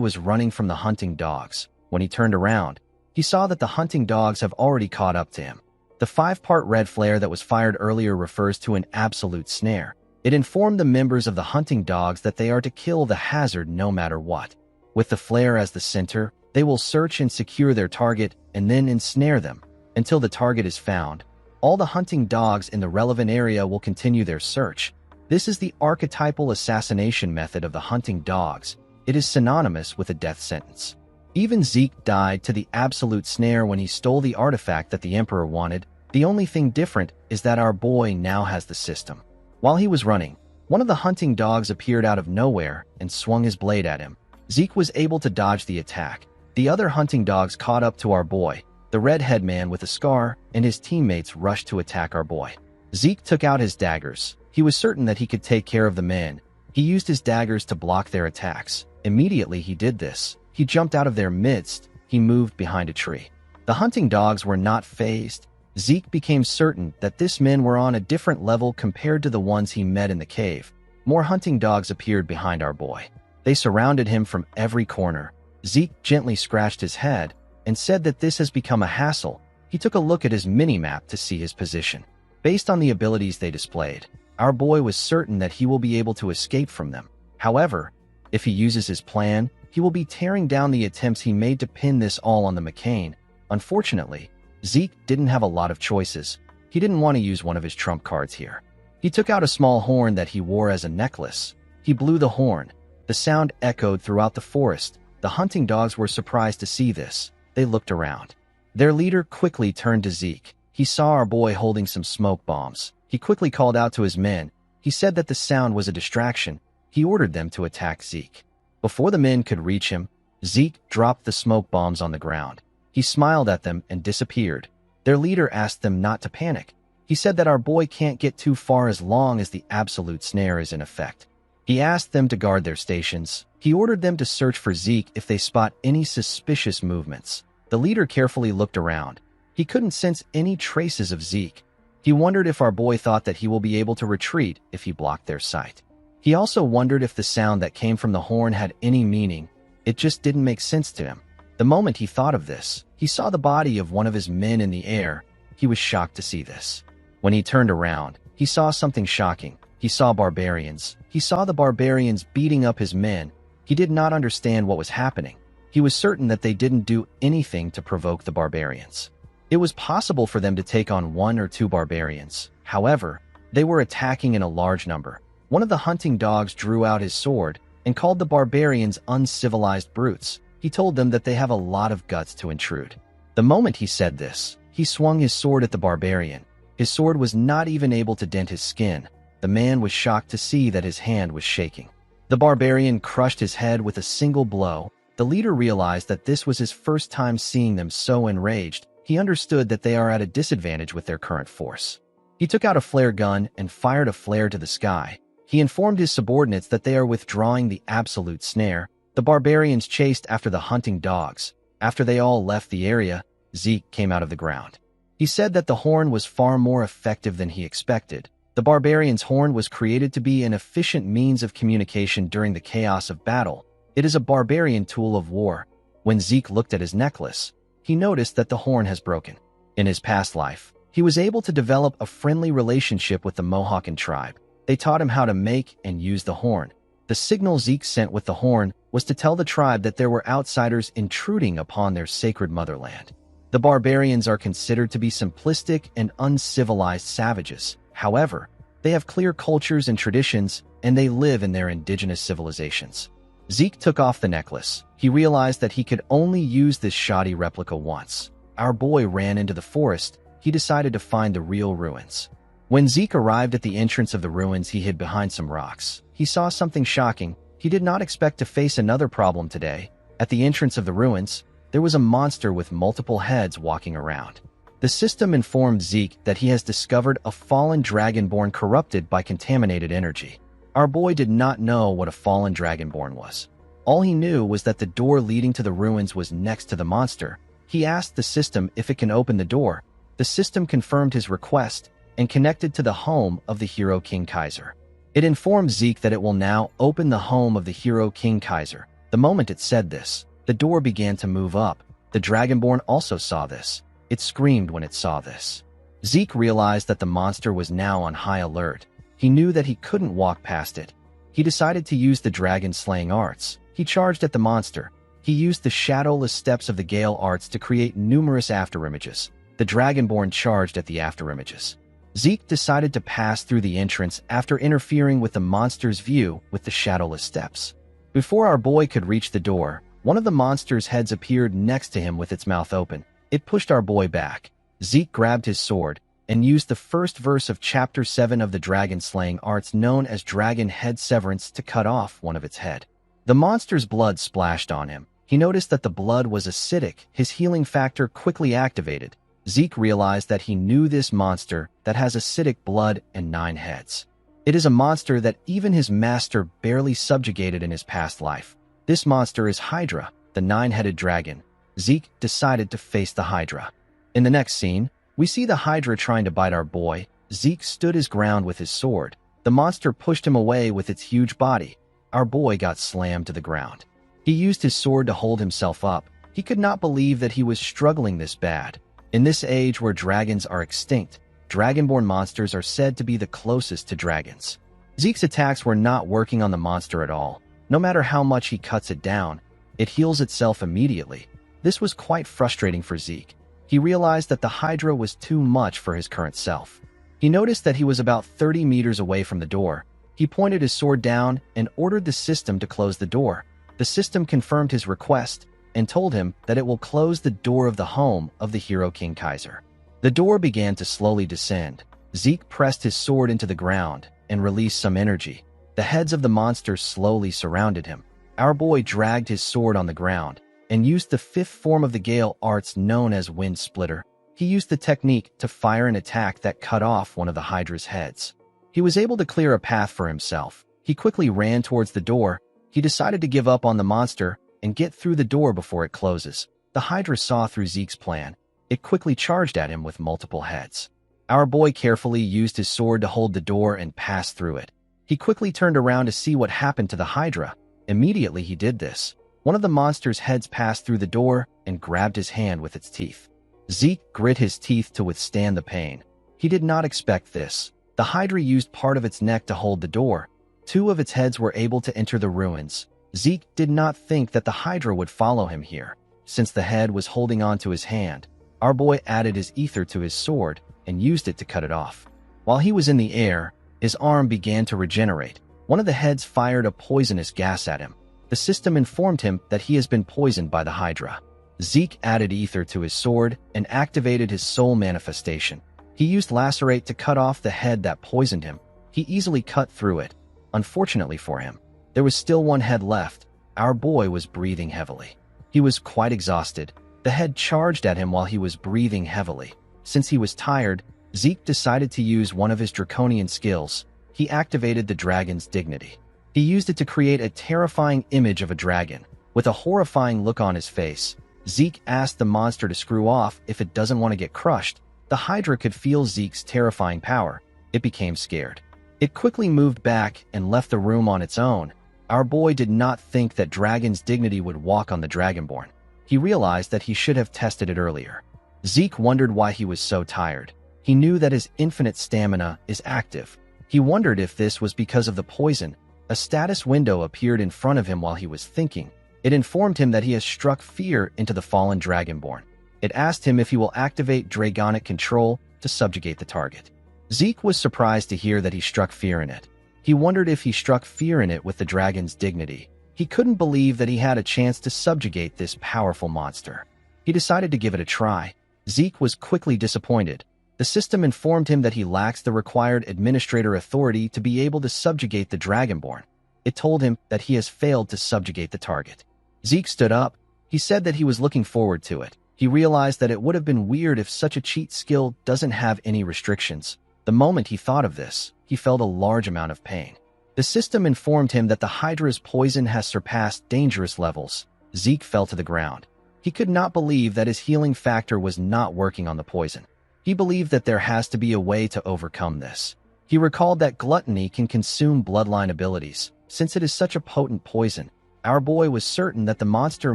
A: was running from the hunting dogs. When he turned around, he saw that the hunting dogs have already caught up to him. The 5-part red flare that was fired earlier refers to an absolute snare. It informed the members of the hunting dogs that they are to kill the hazard no matter what. With the flare as the center, they will search and secure their target and then ensnare them. Until the target is found, all the hunting dogs in the relevant area will continue their search. This is the archetypal assassination method of the hunting dogs. It is synonymous with a death sentence. Even Zeke died to the absolute snare when he stole the artifact that the Emperor wanted. The only thing different is that our boy now has the system. While he was running, one of the hunting dogs appeared out of nowhere and swung his blade at him. Zeke was able to dodge the attack. The other hunting dogs caught up to our boy. The red-head man with a scar and his teammates rushed to attack our boy. Zeke took out his daggers. He was certain that he could take care of the men. He used his daggers to block their attacks. Immediately he did this, he jumped out of their midst. He moved behind a tree. The hunting dogs were not fazed. Zeke became certain that these men were on a different level compared to the ones he met in the cave. More hunting dogs appeared behind our boy. They surrounded him from every corner. Zeke gently scratched his head and said that this has become a hassle. He took a look at his mini-map to see his position. Based on the abilities they displayed, our boy was certain that he will be able to escape from them. However, if he uses his plan, he will be tearing down the attempts he made to pin this all on the McCain. Unfortunately, Zeke didn't have a lot of choices. He didn't want to use one of his trump cards here. He took out a small horn that he wore as a necklace. He blew the horn. The sound echoed throughout the forest. The hunting dogs were surprised to see this. They looked around. Their leader quickly turned to Zeke. He saw our boy holding some smoke bombs. He quickly called out to his men. He said that the sound was a distraction. He ordered them to attack Zeke. Before the men could reach him, Zeke dropped the smoke bombs on the ground. He smiled at them and disappeared. Their leader asked them not to panic. He said that our boy can't get too far as long as the absolute snare is in effect. He asked them to guard their stations. He ordered them to search for Zeke if they spot any suspicious movements. The leader carefully looked around. He couldn't sense any traces of Zeke. He wondered if our boy thought that he will be able to retreat if he blocked their sight. He also wondered if the sound that came from the horn had any meaning. It just didn't make sense to him. The moment he thought of this, he saw the body of one of his men in the air. He was shocked to see this. When he turned around, he saw something shocking. He saw barbarians. He saw the barbarians beating up his men. He did not understand what was happening. He was certain that they didn't do anything to provoke the barbarians. It was possible for them to take on 1 or 2 barbarians. However, They were attacking in a large number. One of the hunting dogs drew out his sword and called the barbarians uncivilized brutes. He told them that they have a lot of guts to intrude. The moment he said this, he swung his sword at the barbarian. His sword was not even able to dent his skin. The man was shocked to see that his hand was shaking. The barbarian crushed his head with a single blow. The leader realized that this was his first time seeing them so enraged. He understood that they are at a disadvantage with their current force. He took out a flare gun and fired a flare to the sky. He informed his subordinates that they are withdrawing the absolute snare. The barbarians chased after the hunting dogs. After they all left the area, Zeke came out of the ground. He said that the horn was far more effective than he expected. The barbarian's horn was created to be an efficient means of communication during the chaos of battle. It is a barbarian tool of war. When Zeke looked at his necklace, he noticed that the horn has broken. In his past life, he was able to develop a friendly relationship with the Mohawken tribe. They taught him how to make and use the horn. The signal Zeke sent with the horn was to tell the tribe that there were outsiders intruding upon their sacred motherland. The barbarians are considered to be simplistic and uncivilized savages. However, they have clear cultures and traditions, and they live in their indigenous civilizations. Zeke took off the necklace. He realized that he could only use this shoddy replica once. Our boy ran into the forest. He decided to find the real ruins. When Zeke arrived at the entrance of the ruins, he hid behind some rocks. He saw something shocking. He did not expect to face another problem today. At the entrance of the ruins, there was a monster with multiple heads walking around. The system informed Zeke that he has discovered a fallen dragonborn corrupted by contaminated energy. Our boy did not know what a fallen dragonborn was. All he knew was that the door leading to the ruins was next to the monster. He asked the system if it can open the door. The system confirmed his request and connected to the home of the hero King Kaiser. It informed Zeke that it will now open the home of the hero King Kaiser. The moment it said this, the door began to move up. The dragonborn also saw this. It screamed when it saw this. Zeke realized that the monster was now on high alert. He knew that he couldn't walk past it. He decided to use the dragon-slaying arts. He charged at the monster. He used the shadowless steps of the Gale arts to create numerous afterimages. The dragonborn charged at the afterimages. Zeke decided to pass through the entrance after interfering with the monster's view with the shadowless steps. Before our boy could reach the door, one of the monster's heads appeared next to him with its mouth open. It pushed our boy back. Zeke grabbed his sword and used the first verse of Chapter 7 of the dragon-slaying arts known as Dragon Head Severance to cut off one of its head. The monster's blood splashed on him. He noticed that the blood was acidic. His healing factor quickly activated. Zeke realized that he knew this monster that has acidic blood and 9 heads. It is a monster that even his master barely subjugated in his past life. This monster is Hydra, the 9-headed dragon. Zeke decided to face the Hydra. In the next scene, we see the Hydra trying to bite our boy. Zeke stood his ground with his sword. The monster pushed him away with its huge body. Our boy got slammed to the ground. He used his sword to hold himself up. He could not believe that he was struggling this bad. In this age where dragons are extinct, dragonborn monsters are said to be the closest to dragons. Zeke's attacks were not working on the monster at all. No matter how much he cuts it down, it heals itself immediately. This was quite frustrating for Zeke. He realized that the Hydra was too much for his current self. He noticed that he was about 30 meters away from the door. He pointed his sword down and ordered the system to close the door. The system confirmed his request and told him that it will close the door of the home of the hero King Kaiser. The door began to slowly descend. Zeke pressed his sword into the ground and released some energy. The heads of the monsters slowly surrounded him. Our boy dragged his sword on the ground and used the 5th form of the Gale arts known as Wind Splitter. He used the technique to fire an attack that cut off one of the Hydra's heads. He was able to clear a path for himself. He quickly ran towards the door. He decided to give up on the monster and get through the door before it closes. The Hydra saw through Zeke's plan. It quickly charged at him with multiple heads. Our boy carefully used his sword to hold the door and pass through it. He quickly turned around to see what happened to the Hydra. Immediately he did this. One of the monster's heads passed through the door and grabbed his hand with its teeth. Zeke grit his teeth to withstand the pain. He did not expect this. The Hydra used part of its neck to hold the door. 2 of its heads were able to enter the ruins. Zeke did not think that the Hydra would follow him here. Since the head was holding on to his hand, our boy added his ether to his sword and used it to cut it off. While he was in the air, his arm began to regenerate. One of the heads fired a poisonous gas at him. The system informed him that he has been poisoned by the Hydra. Zeke added ether to his sword and activated his soul manifestation. He used lacerate to cut off the head that poisoned him. He easily cut through it. Unfortunately for him, there was still one head left. Our boy was breathing heavily. He was quite exhausted. The head charged at him while he was breathing heavily. Since he was tired, Zeke decided to use one of his draconian skills. He activated the dragon's dignity. He used it to create a terrifying image of a dragon. With a horrifying look on his face, Zeke asked the monster to screw off if it doesn't want to get crushed. The Hydra could feel Zeke's terrifying power. It became scared. It quickly moved back and left the room on its own. Our boy did not think that dragon's dignity would walk on the Dragonborn. He realized that he should have tested it earlier. Zeke wondered why he was so tired. He knew that his infinite stamina is active. He wondered if this was because of the poison. A status window appeared in front of him while he was thinking. It informed him that he has struck fear into the fallen Dragonborn. It asked him if he will activate Dragonic control to subjugate the target. Zeke was surprised to hear that he struck fear in it. He wondered if he struck fear in it with the dragon's dignity. He couldn't believe that he had a chance to subjugate this powerful monster. He decided to give it a try. Zeke was quickly disappointed. The system informed him that he lacks the required administrator authority to be able to subjugate the Dragonborn. It told him that he has failed to subjugate the target. Zeke stood up. He said that he was looking forward to it. He realized that it would have been weird if such a cheat skill doesn't have any restrictions. The moment he thought of this, he felt a large amount of pain. The system informed him that the Hydra's poison has surpassed dangerous levels. Zeke fell to the ground. He could not believe that his healing factor was not working on the poison. He believed that there has to be a way to overcome this. He recalled that gluttony can consume bloodline abilities. Since it is such a potent poison, our boy was certain that the monster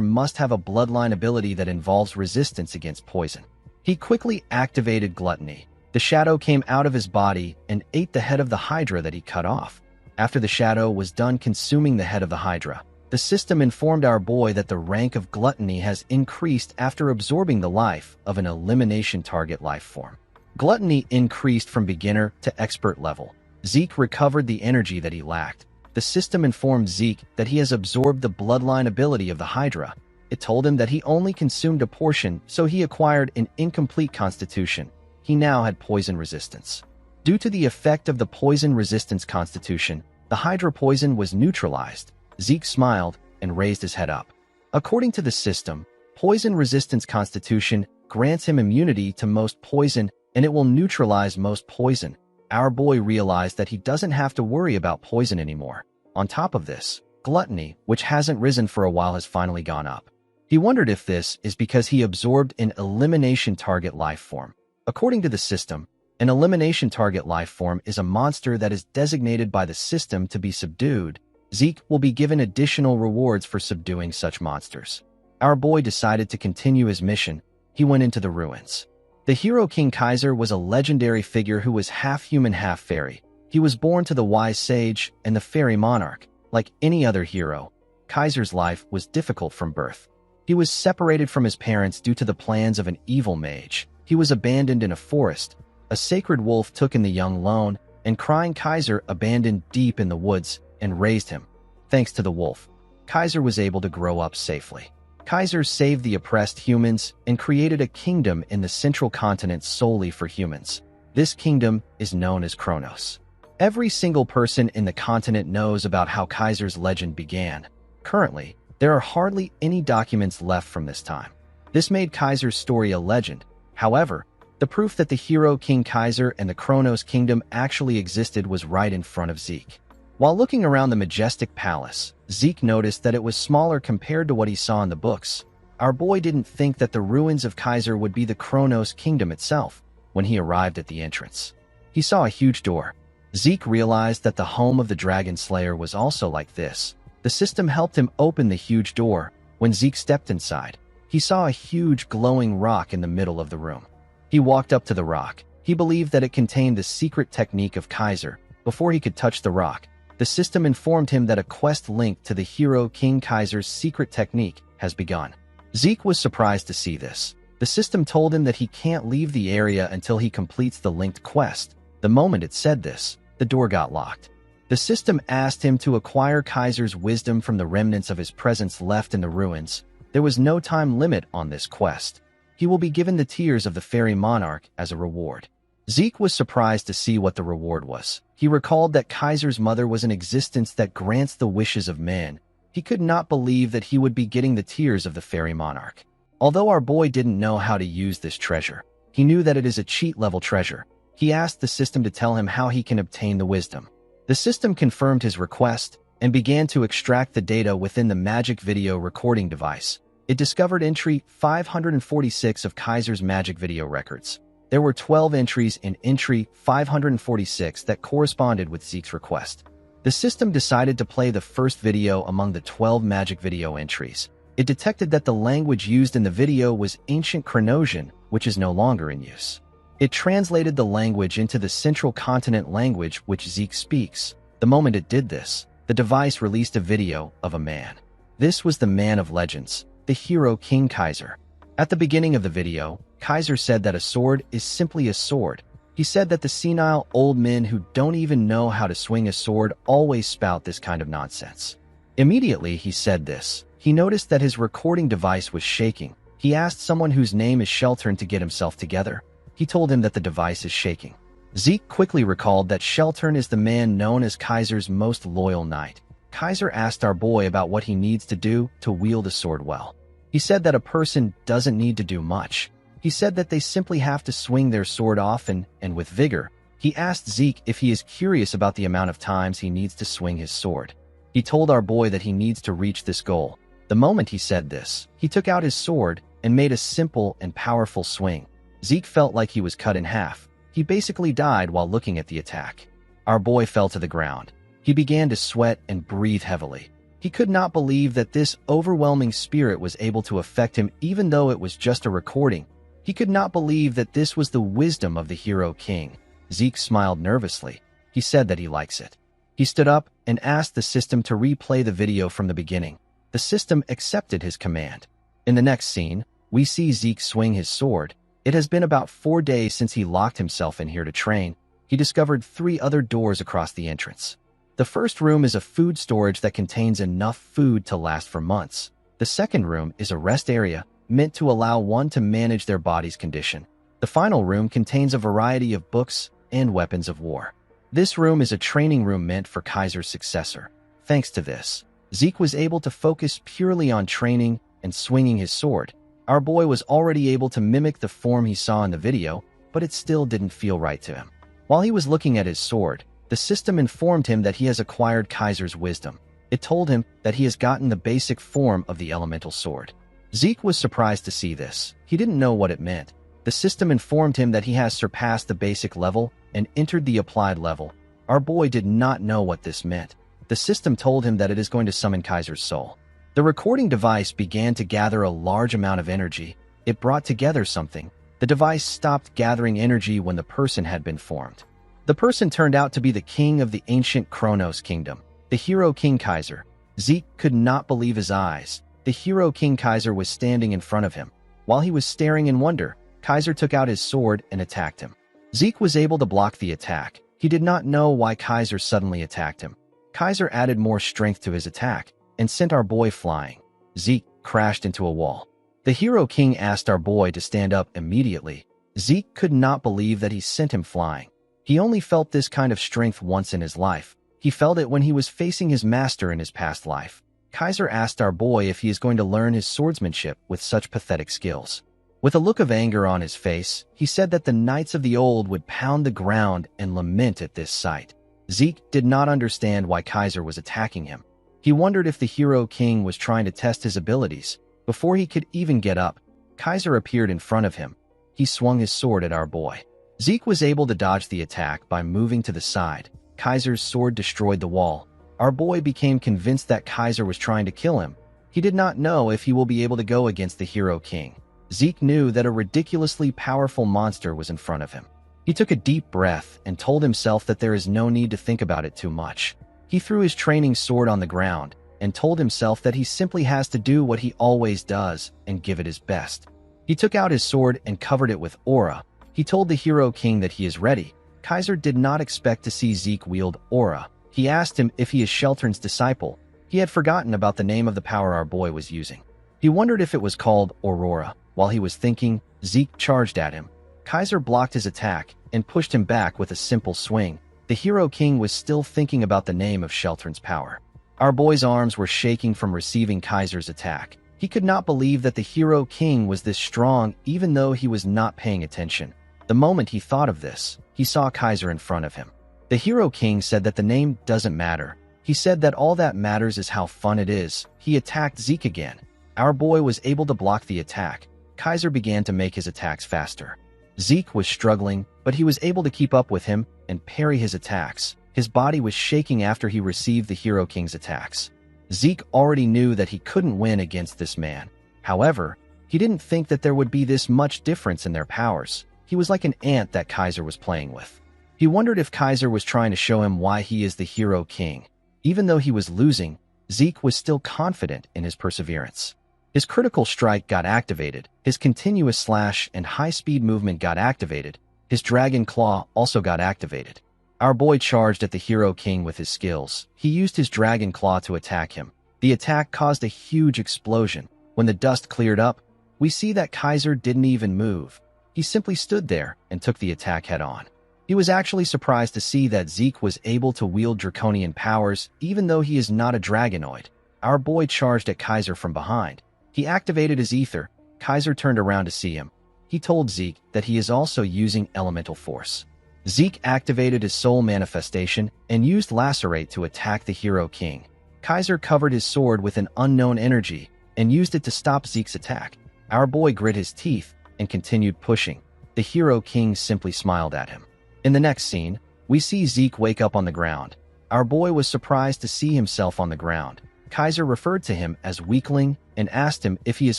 A: must have a bloodline ability that involves resistance against poison. He quickly activated gluttony. The shadow came out of his body and ate the head of the Hydra that he cut off. After the shadow was done consuming the head of the Hydra, the system informed our boy that the rank of gluttony has increased after absorbing the life of an elimination target life form. Gluttony increased from beginner to expert level. Zeke recovered the energy that he lacked. The system informed Zeke that he has absorbed the bloodline ability of the Hydra. It told him that he only consumed a portion, so he acquired an incomplete constitution. He now had poison resistance. Due to the effect of the poison resistance constitution, the Hydra poison was neutralized. Zeke smiled and raised his head up. According to the system, poison resistance constitution grants him immunity to most poison, and it will neutralize most poison. Our boy realized that he doesn't have to worry about poison anymore. On top of this, gluttony, which hasn't risen for a while, has finally gone up. He wondered if this is because he absorbed an elimination target life form. According to the system, an elimination target life form is a monster that is designated by the system to be subdued. Zeke will be given additional rewards for subduing such monsters. Our boy decided to continue his mission. He went into the ruins. The hero King Kaiser was a legendary figure who was half human, half fairy. He was born to the wise sage and the fairy monarch. Like any other hero, Kaiser's life was difficult from birth. He was separated from his parents due to the plans of an evil mage. He was abandoned in a forest. A sacred wolf took in the young lone, and crying Kaiser abandoned deep in the woods and raised him. Thanks to the wolf, Kaiser was able to grow up safely. Kaiser saved the oppressed humans and created a kingdom in the central continent solely for humans. This kingdom is known as Kronos. Every single person in the continent knows about how Kaiser's legend began. Currently, there are hardly any documents left from this time. This made Kaiser's story a legend. However, the proof that the hero King Kaiser and the Kronos kingdom actually existed was right in front of Zeke. While looking around the majestic palace, Zeke noticed that it was smaller compared to what he saw in the books. Our boy didn't think that the ruins of Kaiser would be the Kronos kingdom itself. When he arrived at the entrance, he saw a huge door. Zeke realized that the home of the Dragon Slayer was also like this. The system helped him open the huge door. When Zeke stepped inside, he saw a huge glowing rock in the middle of the room. He walked up to the rock. He believed that it contained the secret technique of Kaiser. Before he could touch the rock, the system informed him that a quest linked to the hero King Kaiser's secret technique has begun. Zeke was surprised to see this. The system told him that he can't leave the area until he completes the linked quest. The moment it said this, the door got locked. The system asked him to acquire Kaiser's wisdom from the remnants of his presence left in the ruins. There was no time limit on this quest. He will be given the tears of the fairy monarch as a reward. Zeke was surprised to see what the reward was. He recalled that Kaiser's mother was an existence that grants the wishes of man. He could not believe that he would be getting the tears of the fairy monarch. Although our boy didn't know how to use this treasure, he knew that it is a cheat-level treasure. He asked the system to tell him how he can obtain the wisdom. The system confirmed his request and began to extract the data within the magic video recording device. It discovered entry 546 of Kaiser's magic video records. There were 12 entries in entry 546 that corresponded with Zeke's request. The system decided to play the first video among the 12 magic video entries. It detected that the language used in the video was ancient Chronosian, which is no longer in use. It translated the language into the Central Continent language which Zeke speaks. The moment it did this, the device released a video of a man. This was the man of legends, the hero King Kaiser. At the beginning of the video, Kaiser said that a sword is simply a sword. He said that the senile old men who don't even know how to swing a sword always spout this kind of nonsense. Immediately he said this, he noticed that his recording device was shaking. He asked someone whose name is Sheltern to get himself together. He told him that the device is shaking. Zeke quickly recalled that Sheltern is the man known as Kaiser's most loyal knight. Kaiser asked our boy about what he needs to do to wield a sword well. He said that a person doesn't need to do much. He said that they simply have to swing their sword often and with vigor. He asked Zeke if he is curious about the amount of times he needs to swing his sword. He told our boy that he needs to reach this goal. The moment he said this, he took out his sword and made a simple and powerful swing. Zeke felt like he was cut in half. He basically died while looking at the attack. Our boy fell to the ground. He began to sweat and breathe heavily. He could not believe that this overwhelming spirit was able to affect him even though it was just a recording. He could not believe that this was the wisdom of the hero king. Zeke smiled nervously. He said that he likes it. He stood up and asked the system to replay the video from the beginning. The system accepted his command. In the next scene, we see Zeke swing his sword. It has been about 4 days since he locked himself in here to train. He discovered 3 other doors across the entrance. The first room is a food storage that contains enough food to last for months. The second room is a rest area meant to allow one to manage their body's condition. The final room contains a variety of books and weapons of war. This room is a training room meant for Kaiser's successor. Thanks to this, Zeke was able to focus purely on training and swinging his sword. Our boy was already able to mimic the form he saw in the video, but it still didn't feel right to him. While he was looking at his sword, the system informed him that he has acquired Kaiser's wisdom. It told him that he has gotten the basic form of the elemental sword. Zeke was surprised to see this. He didn't know what it meant. The system informed him that he has surpassed the basic level and entered the applied level. Our boy did not know what this meant. The system told him that it is going to summon Kaiser's soul. The recording device began to gather a large amount of energy. It brought together something. The device stopped gathering energy when the person had been formed. The person turned out to be the king of the ancient Kronos kingdom, the hero King Kaiser. Zeke could not believe his eyes. The hero King Kaiser was standing in front of him. While he was staring in wonder, Kaiser took out his sword and attacked him. Zeke was able to block the attack. He did not know why Kaiser suddenly attacked him. Kaiser added more strength to his attack and sent our boy flying. Zeke crashed into a wall. The hero king asked our boy to stand up immediately. Zeke could not believe that he sent him flying. He only felt this kind of strength once in his life. He felt it when he was facing his master in his past life. Kaiser asked our boy if he is going to learn his swordsmanship with such pathetic skills. With a look of anger on his face, he said that the knights of the old would pound the ground and lament at this sight. Zeke did not understand why Kaiser was attacking him. He wondered if the hero king was trying to test his abilities. Before he could even get up, Kaiser appeared in front of him. He swung his sword at our boy. Zeke was able to dodge the attack by moving to the side. Kaiser's sword destroyed the wall. Our boy became convinced that Kaiser was trying to kill him. He did not know if he will be able to go against the hero king. Zeke knew that a ridiculously powerful monster was in front of him. He took a deep breath and told himself that there is no need to think about it too much. He threw his training sword on the ground and told himself that he simply has to do what he always does and give it his best. He took out his sword and covered it with aura. He told the hero king that he is ready. Kaiser did not expect to see Zeke wield aura. He asked him if he is Sheltern's disciple. He had forgotten about the name of the power our boy was using. He wondered if it was called Aurora. While he was thinking, Zeke charged at him. Kaiser blocked his attack and pushed him back with a simple swing. The Hero King was still thinking about the name of Sheltern's power. Our boy's arms were shaking from receiving Kaiser's attack. He could not believe that the Hero King was this strong even though he was not paying attention. The moment he thought of this, he saw Kaiser in front of him. The Hero King said that the name doesn't matter. He said that all that matters is how fun it is. He attacked Zeke again. Our boy was able to block the attack. Kaiser began to make his attacks faster. Zeke was struggling, but he was able to keep up with him and parry his attacks. His body was shaking after he received the Hero King's attacks. Zeke already knew that he couldn't win against this man. However, he didn't think that there would be this much difference in their powers. He was like an ant that Kaiser was playing with. He wondered if Kaiser was trying to show him why he is the Hero King. Even though he was losing, Zeke was still confident in his perseverance. His critical strike got activated, his continuous slash and high-speed movement got activated, his dragon claw also got activated. Our boy charged at the Hero King with his skills. He used his dragon claw to attack him. The attack caused a huge explosion. When the dust cleared up, we see that Kaiser didn't even move. He simply stood there and took the attack head-on. He was actually surprised to see that Zeke was able to wield draconian powers even though he is not a dragonoid. Our boy charged at Kaiser from behind. He activated his ether. Kaiser turned around to see him. He told Zeke that he is also using elemental force. Zeke activated his soul manifestation and used Lacerate to attack the Hero King. Kaiser covered his sword with an unknown energy and used it to stop Zeke's attack. Our boy grit his teeth and continued pushing. The Hero King simply smiled at him. In the next scene, we see Zeke wake up on the ground. Our boy was surprised to see himself on the ground. Kaiser referred to him as weakling and asked him if he is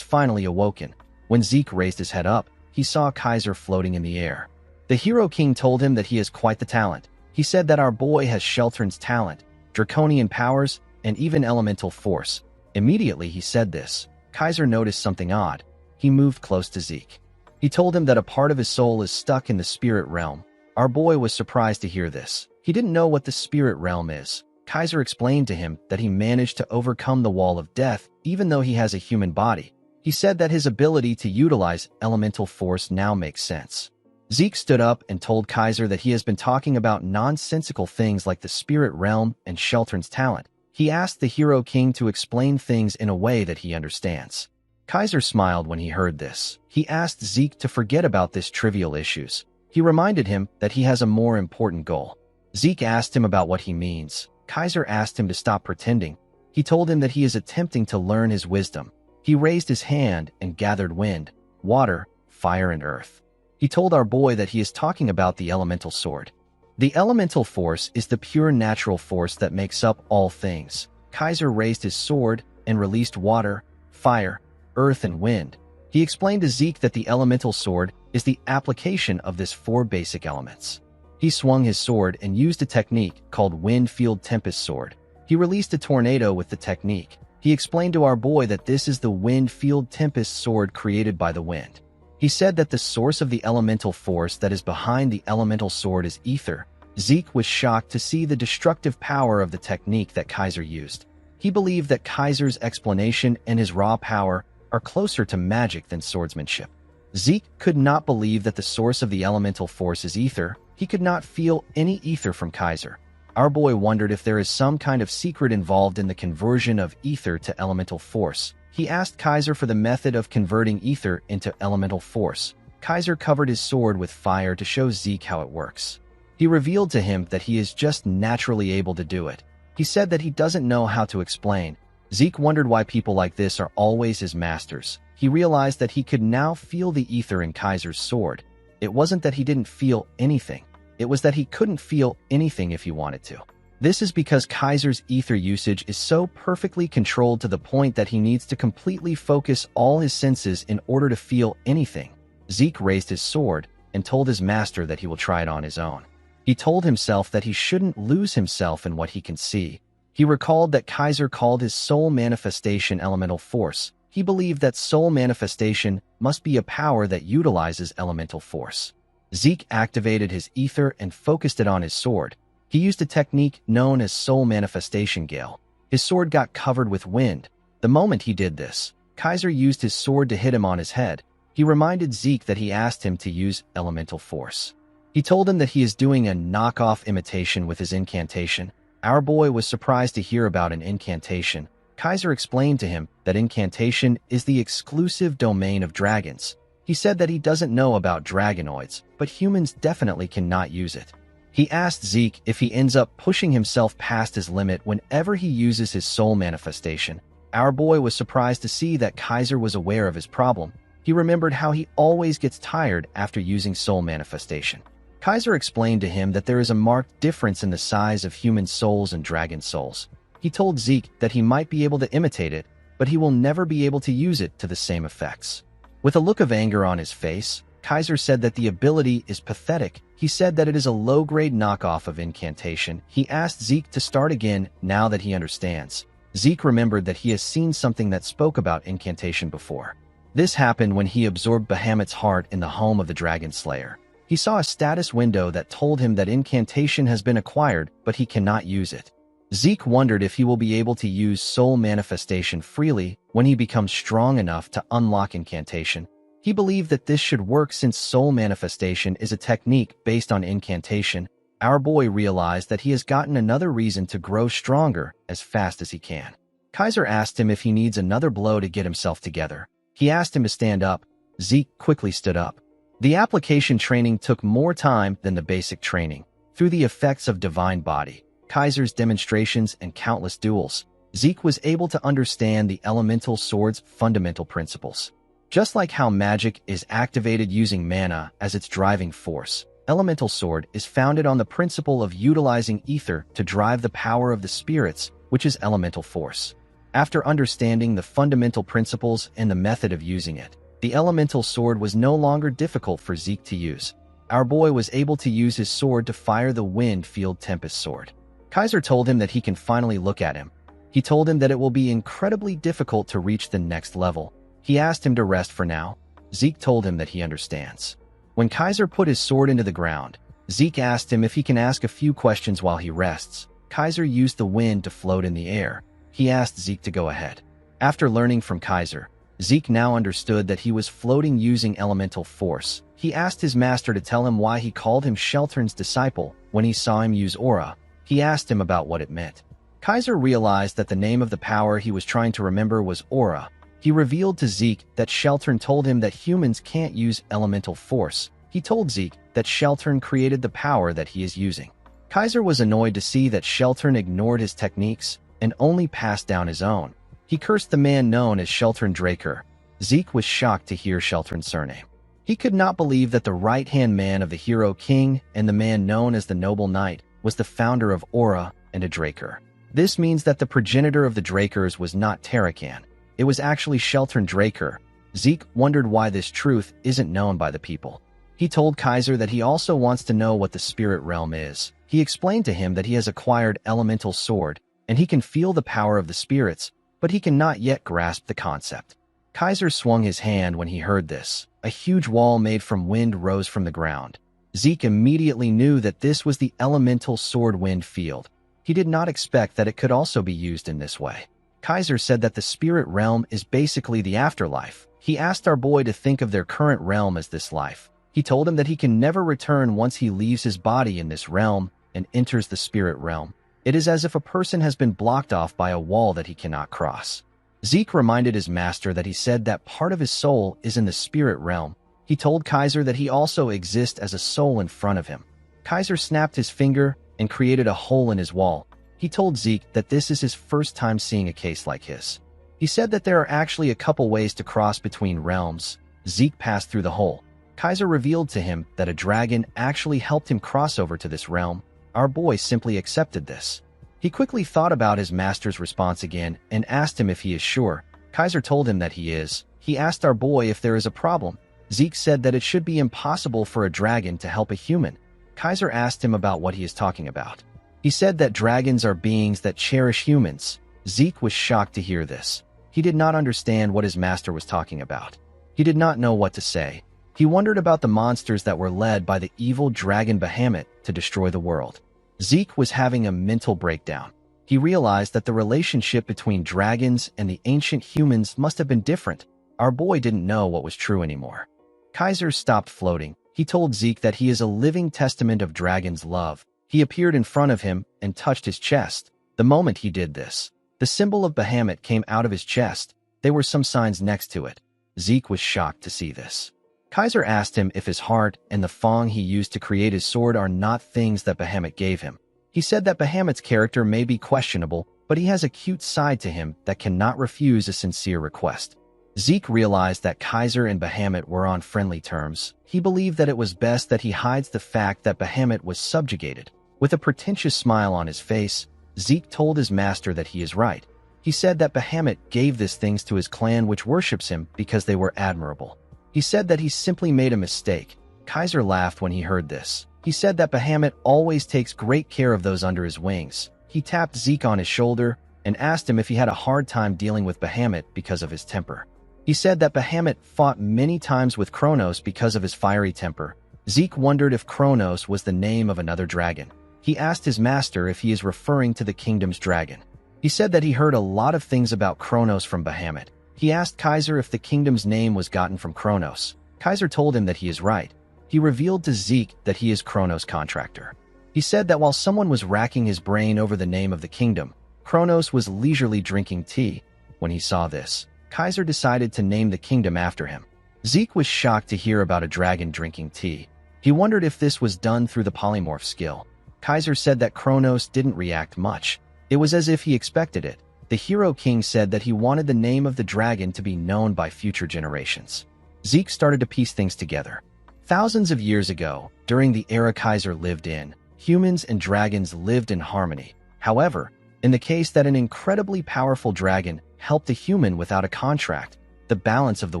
A: finally awoken. When Zeke raised his head up, he saw Kaiser floating in the air. The Hero King told him that he has quite the talent. He said that our boy has Sheltern's talent, draconian powers, and even elemental force. Immediately he said this, Kaiser noticed something odd. He moved close to Zeke. He told him that a part of his soul is stuck in the spirit realm. Our boy was surprised to hear this. He didn't know what the spirit realm is. Kaiser explained to him that he managed to overcome the wall of death even though he has a human body. He said that his ability to utilize elemental force now makes sense. Zeke stood up and told Kaiser that he has been talking about nonsensical things like the spirit realm and Sheltern's talent. He asked the Hero King to explain things in a way that he understands. Kaiser smiled when he heard this. He asked Zeke to forget about these trivial issues. He reminded him that he has a more important goal. Zeke asked him about what he means. Kaiser asked him to stop pretending. He told him that he is attempting to learn his wisdom. He raised his hand and gathered wind, water, fire, and earth. He told our boy that he is talking about the elemental sword. The elemental force is the pure natural force that makes up all things. Kaiser raised his sword and released water, fire, earth, and wind. He explained to Zeke that the elemental sword is the application of these four basic elements. He swung his sword and used a technique called Wind Field Tempest Sword. He released a tornado with the technique. He explained to our boy that this is the Wind Field Tempest Sword created by the wind. He said that the source of the elemental force that is behind the elemental sword is ether. Zeke was shocked to see the destructive power of the technique that Kaiser used. He believed that Kaiser's explanation and his raw power are closer to magic than swordsmanship. Zeke could not believe that the source of the elemental force is ether. He could not feel any ether from Kaiser. Our boy wondered if there is some kind of secret involved in the conversion of ether to elemental force. He asked Kaiser for the method of converting ether into elemental force. Kaiser covered his sword with fire to show Zeke how it works. He revealed to him that he is just naturally able to do it. He said that he doesn't know how to explain. Zeke wondered why people like this are always his masters. He realized that he could now feel the ether in Kaiser's sword. It wasn't that he didn't feel anything. It was that he couldn't feel anything if he wanted to. This is because Kaiser's ether usage is so perfectly controlled to the point that he needs to completely focus all his senses in order to feel anything. Zeke raised his sword and told his master that he will try it on his own. He told himself that he shouldn't lose himself in what he can see. He recalled that Kaiser called his soul manifestation elemental force. He believed that soul manifestation must be a power that utilizes elemental force. Zeke activated his ether and focused it on his sword. He used a technique known as soul manifestation gale. His sword got covered with wind. The moment he did this, Kaiser used his sword to hit him on his head. He reminded Zeke that he asked him to use elemental force. He told him that he is doing a knockoff imitation with his incantation. Our boy was surprised to hear about an incantation. Kaiser explained to him that incantation is the exclusive domain of dragons. He said that he doesn't know about dragonoids, but humans definitely cannot use it. He asked Zeke if he ends up pushing himself past his limit whenever he uses his soul manifestation. Our boy was surprised to see that Kaiser was aware of his problem. He remembered how he always gets tired after using soul manifestation. Kaiser explained to him that there is a marked difference in the size of human souls and dragon souls. He told Zeke that he might be able to imitate it, but he will never be able to use it to the same effects. With a look of anger on his face, Kaiser said that the ability is pathetic. He said that it is a low-grade knockoff of incantation. He asked Zeke to start again now that he understands. Zeke remembered that he has seen something that spoke about incantation before. This happened when he absorbed Bahamut's heart in the home of the Dragon Slayer. He saw a status window that told him that incantation has been acquired, but he cannot use it. Zeke wondered if he will be able to use soul manifestation freely when he becomes strong enough to unlock incantation. He believed that this should work since soul manifestation is a technique based on incantation. Our boy realized that he has gotten another reason to grow stronger as fast as he can. Kaiser asked him if he needs another blow to get himself together. He asked him to stand up. Zeke quickly stood up. The application training took more time than the basic training. Through the effects of Divine Body, Kaiser's demonstrations, and countless duels, Zeke was able to understand the elemental sword's fundamental principles. Just like how magic is activated using mana as its driving force, elemental sword is founded on the principle of utilizing ether to drive the power of the spirits, which is elemental force. After understanding the fundamental principles and the method of using it, the elemental sword was no longer difficult for Zeke to use. Our boy was able to use his sword to fire the Wind-Field Tempest sword. Kaiser told him that he can finally look at him. He told him that it will be incredibly difficult to reach the next level. He asked him to rest for now. Zeke told him that he understands. When Kaiser put his sword into the ground, Zeke asked him if he can ask a few questions while he rests. Kaiser used the wind to float in the air. He asked Zeke to go ahead. After learning from Kaiser, Zeke now understood that he was floating using elemental force. He asked his master to tell him why he called him Sheltern's disciple when he saw him use aura. He asked him about what it meant. Kaiser realized that the name of the power he was trying to remember was aura. He revealed to Zeke that Sheltern told him that humans can't use elemental force. He told Zeke that Sheltern created the power that he is using. Kaiser was annoyed to see that Sheltern ignored his techniques and only passed down his own. He cursed the man known as Sheltern Draker. Zeke was shocked to hear Sheltern's surname. He could not believe that the right-hand man of the hero king and the man known as the noble knight was the founder of Aura and a Draker. This means that the progenitor of the Drakers was not Tarakan. It was actually Sheltern Draker. Zeke wondered why this truth isn't known by the people. He told Kaiser that he also wants to know what the spirit realm is. He explained to him that he has acquired elemental sword, and he can feel the power of the spirits, but he cannot yet grasp the concept. Kaiser swung his hand when he heard this. A huge wall made from wind rose from the ground. Zeke immediately knew that this was the elemental sword wind field. He did not expect that it could also be used in this way. Kaiser said that the spirit realm is basically the afterlife. He asked our boy to think of their current realm as this life. He told him that he can never return once he leaves his body in this realm and enters the spirit realm. It is as if a person has been blocked off by a wall that he cannot cross. Zeke reminded his master that he said that part of his soul is in the spirit realm. He told Kaiser that he also exists as a soul in front of him. Kaiser snapped his finger and created a hole in his wall. He told Zeke that this is his first time seeing a case like his. He said that there are actually a couple ways to cross between realms. Zeke passed through the hole. Kaiser revealed to him that a dragon actually helped him cross over to this realm. Our boy simply accepted this. He quickly thought about his master's response again and asked him if he is sure. Kaiser told him that he is. He asked our boy if there is a problem. Zeke said that it should be impossible for a dragon to help a human. Kaiser asked him about what he is talking about. He said that dragons are beings that cherish humans. Zeke was shocked to hear this. He did not understand what his master was talking about. He did not know what to say. He wondered about the monsters that were led by the evil dragon Bahamut to destroy the world. Zeke was having a mental breakdown. He realized that the relationship between dragons and the ancient humans must have been different. Our boy didn't know what was true anymore. Kaiser stopped floating. He told Zeke that he is a living testament of dragon's love. He appeared in front of him and touched his chest. The moment he did this, the symbol of Bahamut came out of his chest. There were some signs next to it. Zeke was shocked to see this. Kaiser asked him if his heart and the fang he used to create his sword are not things that Bahamut gave him. He said that Bahamut's character may be questionable, but he has a cute side to him that cannot refuse a sincere request. Zeke realized that Kaiser and Bahamut were on friendly terms. He believed that it was best that he hides the fact that Bahamut was subjugated. With a pretentious smile on his face, Zeke told his master that he is right. He said that Bahamut gave these things to his clan which worships him because they were admirable. He said that he simply made a mistake. Kaiser laughed when he heard this. He said that Bahamut always takes great care of those under his wings. He tapped Zeke on his shoulder and asked him if he had a hard time dealing with Bahamut because of his temper. He said that Bahamut fought many times with Kronos because of his fiery temper. Zeke wondered if Kronos was the name of another dragon. He asked his master if he is referring to the kingdom's dragon. He said that he heard a lot of things about Kronos from Bahamut. He asked Kaiser if the kingdom's name was gotten from Kronos. Kaiser told him that he is right. He revealed to Zeke that he is Kronos' contractor. He said that while someone was racking his brain over the name of the kingdom, Kronos was leisurely drinking tea. When he saw this, Kaiser decided to name the kingdom after him. Zeke was shocked to hear about a dragon drinking tea. He wondered if this was done through the polymorph skill. Kaiser said that Kronos didn't react much. It was as if he expected it. The Hero King said that he wanted the name of the dragon to be known by future generations. Zeke started to piece things together. Thousands of years ago, during the era Kaiser lived in, humans and dragons lived in harmony. However, in the case that an incredibly powerful dragon helped a human without a contract, the balance of the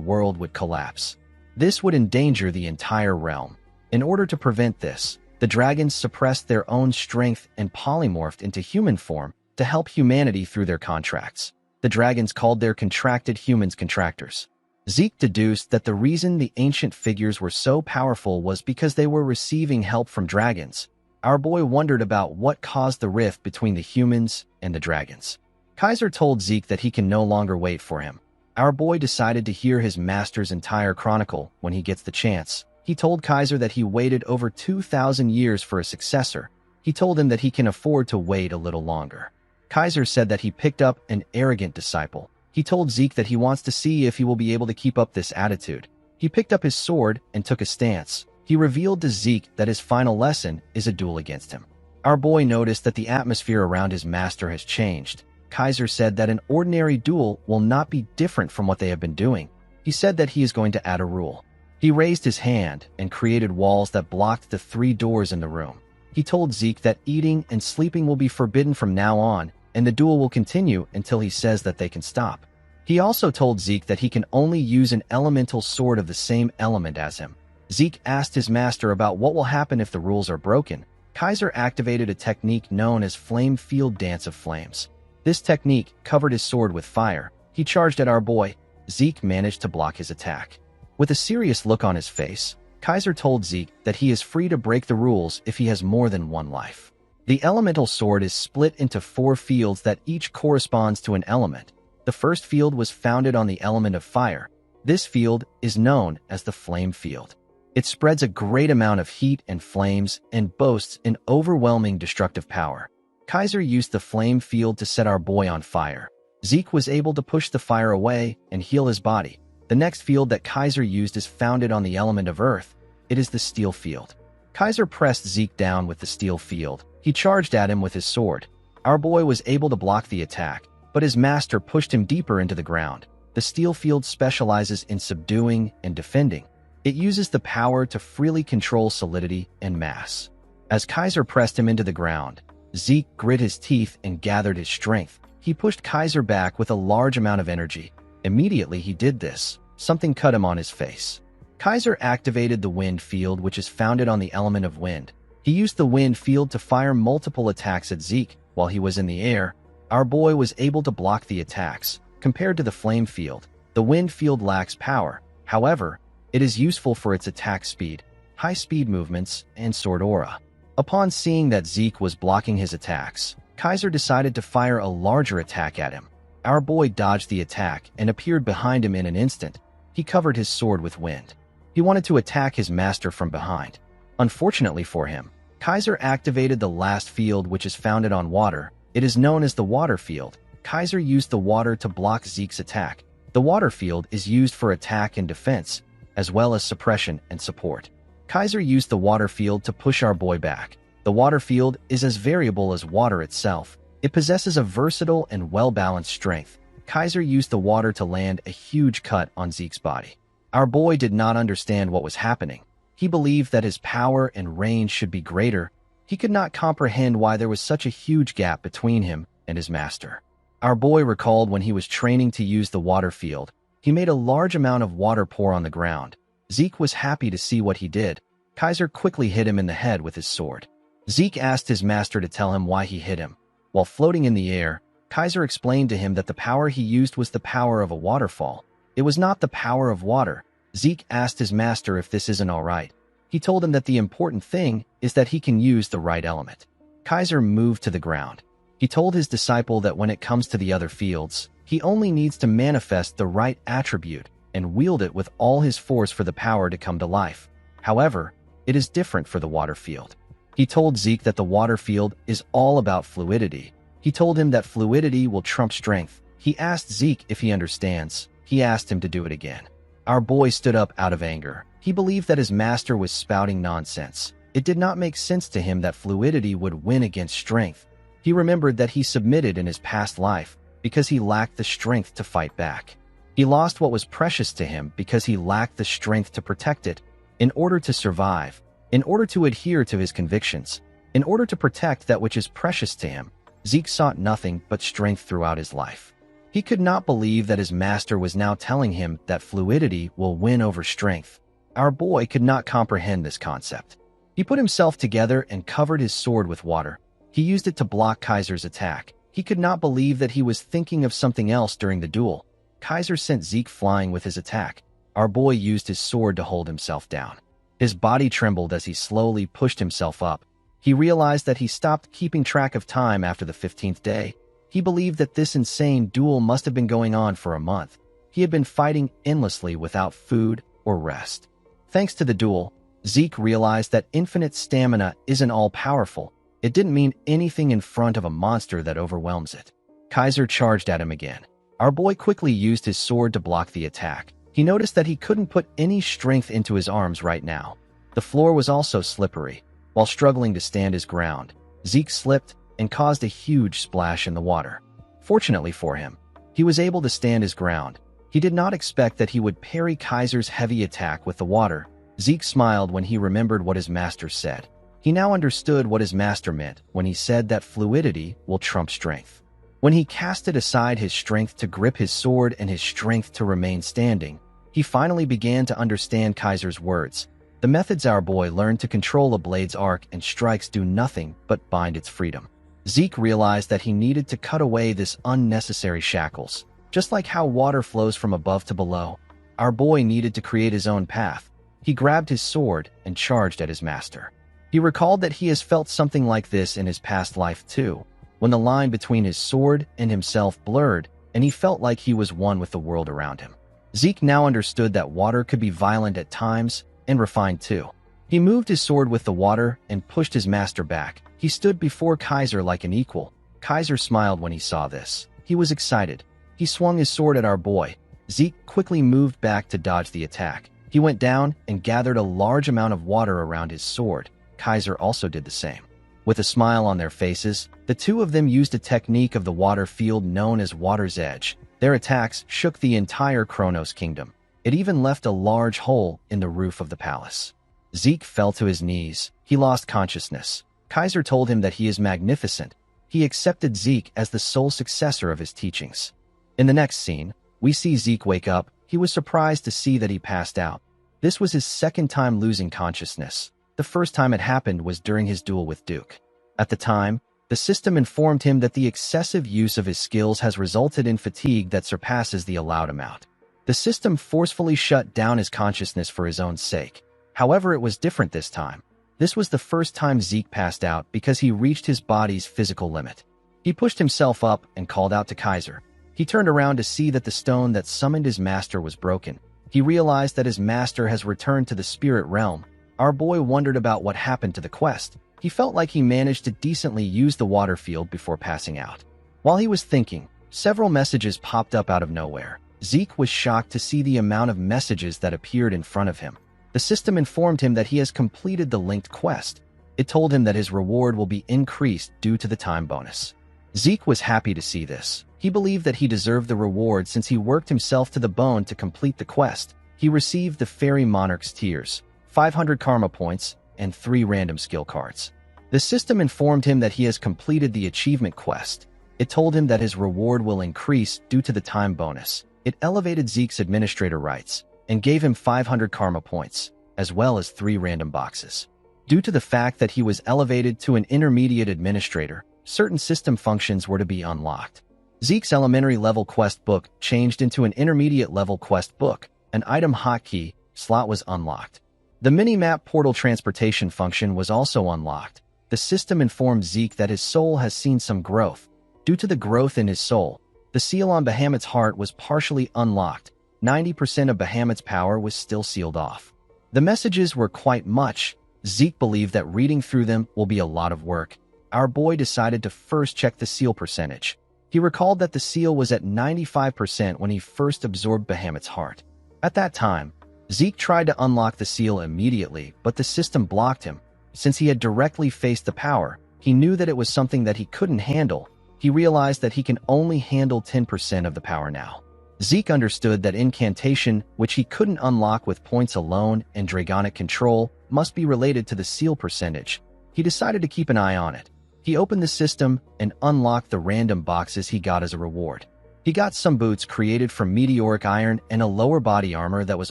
A: world would collapse. This would endanger the entire realm. In order to prevent this, the dragons suppressed their own strength and polymorphed into human form to help humanity through their contracts. The dragons called their contracted humans contractors. Zeke deduced that the reason the ancient figures were so powerful was because they were receiving help from dragons. Our boy wondered about what caused the rift between the humans and the dragons. Kaiser told Zeke that he can no longer wait for him. Our boy decided to hear his master's entire chronicle when he gets the chance. He told Kaiser that he waited over 2,000 years for a successor. He told him that he can afford to wait a little longer. Kaiser said that he picked up an arrogant disciple. He told Zeke that he wants to see if he will be able to keep up this attitude. He picked up his sword and took a stance. He revealed to Zeke that his final lesson is a duel against him. Our boy noticed that the atmosphere around his master has changed. Kaiser said that an ordinary duel will not be different from what they have been doing. He said that he is going to add a rule. He raised his hand and created walls that blocked the 3 doors in the room. He told Zeke that eating and sleeping will be forbidden from now on, and the duel will continue until he says that they can stop. He also told Zeke that he can only use an elemental sword of the same element as him. Zeke asked his master about what will happen if the rules are broken. Kaiser activated a technique known as Flame Field Dance of Flames. This technique covered his sword with fire. He charged at our boy. Zeke managed to block his attack. With a serious look on his face, Kaiser told Zeke that he is free to break the rules if he has more than one life. The elemental sword is split into 4 fields that each corresponds to an element. The first field was founded on the element of fire. This field is known as the flame field. It spreads a great amount of heat and flames and boasts an overwhelming destructive power. Kaiser used the flame field to set our boy on fire. Zeke was able to push the fire away and heal his body. The next field that Kaiser used is founded on the element of earth. It is the steel field. Kaiser pressed Zeke down with the steel field. He charged at him with his sword. Our boy was able to block the attack, but his master pushed him deeper into the ground. The steel field specializes in subduing and defending. It uses the power to freely control solidity and mass. As Kaiser pressed him into the ground, Zeke grit his teeth and gathered his strength. He pushed Kaiser back with a large amount of energy. Immediately he did this, something cut him on his face. Kaiser activated the wind field, which is founded on the element of wind. He used the wind field to fire multiple attacks at Zeke while he was in the air. Our boy was able to block the attacks. Compared to the flame field, the wind field lacks power. However, It is useful for its attack speed, high-speed movements, and sword aura. Upon seeing that Zeke was blocking his attacks, Kaiser decided to fire a larger attack at him. Our boy dodged the attack and appeared behind him in an instant. He covered his sword with wind. He wanted to attack his master from behind. Unfortunately for him, Kaiser activated the last field, which is founded on water. It is known as the water field. Kaiser used the water to block Zeke's attack. The water field is used for attack and defense, as well as suppression and support. Kaiser used the water field to push our boy back. The water field is as variable as water itself. It possesses a versatile and well-balanced strength. Kaiser used the water to land a huge cut on Zeke's body. Our boy did not understand what was happening. He believed that his power and range should be greater. He could not comprehend why there was such a huge gap between him and his master. Our boy recalled when he was training to use the water field. He made a large amount of water pour on the ground. Zeke was happy to see what he did. Kaiser quickly hit him in the head with his sword. Zeke asked his master to tell him why he hit him. While floating in the air, Kaiser explained to him that the power he used was the power of a waterfall. It was not the power of water. Zeke asked his master if this isn't all right. He told him that the important thing is that he can use the right element. Kaiser moved to the ground. He told his disciple that when it comes to the other fields, he only needs to manifest the right attribute and wield it with all his force for the power to come to life. However, it is different for the water field. He told Zeke that the water field is all about fluidity. He told him that fluidity will trump strength. He asked Zeke if he understands. He asked him to do it again. Our boy stood up out of anger. He believed that his master was spouting nonsense. It did not make sense to him that fluidity would win against strength. He remembered that he submitted in his past life because he lacked the strength to fight back. He lost what was precious to him because he lacked the strength to protect it. In order to survive, in order to adhere to his convictions, in order to protect that which is precious to him, Zeke sought nothing but strength throughout his life. He could not believe that his master was now telling him that fluidity will win over strength. Our boy could not comprehend this concept. He put himself together and covered his sword with water. He used it to block Kaiser's attack. He could not believe that he was thinking of something else during the duel. Kaiser sent Zeke flying with his attack. Our boy used his sword to hold himself down. His body trembled as he slowly pushed himself up. He realized that he stopped keeping track of time after the 15th day. He believed that this insane duel must have been going on for a month. He had been fighting endlessly without food or rest. Thanks to the duel, Zeke realized that infinite stamina isn't all-powerful. It didn't mean anything in front of a monster that overwhelms it. Kaiser charged at him again. Our boy quickly used his sword to block the attack. He noticed that he couldn't put any strength into his arms right now. The floor was also slippery. While struggling to stand his ground, Zeke slipped and caused a huge splash in the water. Fortunately for him, he was able to stand his ground. He did not expect that he would parry Kaiser's heavy attack with the water. Zeke smiled when he remembered what his master said. He now understood what his master meant when he said that fluidity will trump strength. When he casted aside his strength to grip his sword and his strength to remain standing, he finally began to understand Kaiser's words. The methods our boy learned to control a blade's arc and strikes do nothing but bind its freedom. Zeke realized that he needed to cut away this unnecessary shackles. Just like how water flows from above to below, our boy needed to create his own path. He grabbed his sword and charged at his master. He recalled that he has felt something like this in his past life too, when the line between his sword and himself blurred, and he felt like he was one with the world around him. Zeke now understood that water could be violent at times and refined too. He moved his sword with the water and pushed his master back. He stood before Kaiser like an equal. Kaiser smiled when he saw this. He was excited. He swung his sword at our boy. Zeke quickly moved back to dodge the attack. He went down and gathered a large amount of water around his sword. Kaiser also did the same. With a smile on their faces, the two of them used a technique of the water field known as Water's Edge. Their attacks shook the entire Kronos kingdom. It even left a large hole in the roof of the palace. Zeke fell to his knees. He lost consciousness. Kaiser told him that he is magnificent. He accepted Zeke as the sole successor of his teachings. In the next scene, we see Zeke wake up. He was surprised to see that he passed out. This was his second time losing consciousness. The first time it happened was during his duel with Duke. At the time, the system informed him that the excessive use of his skills has resulted in fatigue that surpasses the allowed amount. The system forcefully shut down his consciousness for his own sake. However, it was different this time. This was the first time Zeke passed out because he reached his body's physical limit. He pushed himself up and called out to Kaiser. He turned around to see that the stone that summoned his master was broken. He realized that his master has returned to the spirit realm. Our boy wondered about what happened to the quest. He felt like he managed to decently use the water field before passing out. While he was thinking, several messages popped up out of nowhere. Zeke was shocked to see the amount of messages that appeared in front of him. The system informed him that he has completed the linked quest. It told him that his reward will be increased due to the time bonus. Zeke was happy to see this. He believed that he deserved the reward since he worked himself to the bone to complete the quest. He received the Fairy Monarch's Tears, 500 karma points, and 3 random skill cards. The system informed him that he has completed the achievement quest. It told him that his reward will increase due to the time bonus. It elevated Zeke's administrator rights and gave him 500 karma points, as well as 3 random boxes. Due to the fact that he was elevated to an intermediate administrator, certain system functions were to be unlocked. Zeke's elementary level quest book changed into an intermediate level quest book. An item hotkey slot was unlocked. The mini-map portal transportation function was also unlocked. The system informed Zeke that his soul has seen some growth. Due to the growth in his soul, the seal on Bahamut's heart was partially unlocked. 90% of Bahamut's power was still sealed off. The messages were quite much. Zeke believed that reading through them will be a lot of work. Our boy decided to first check the seal percentage. He recalled that the seal was at 95% when he first absorbed Bahamut's heart. At that time, Zeke tried to unlock the seal immediately, but the system blocked him. Since he had directly faced the power, he knew that it was something that he couldn't handle. He realized that he can only handle 10% of the power now. Zeke understood that incantation, which he couldn't unlock with points alone, and dragonic control must be related to the seal percentage. He decided to keep an eye on it. He opened the system and unlocked the random boxes he got as a reward. He got some boots created from meteoric iron and a lower body armor that was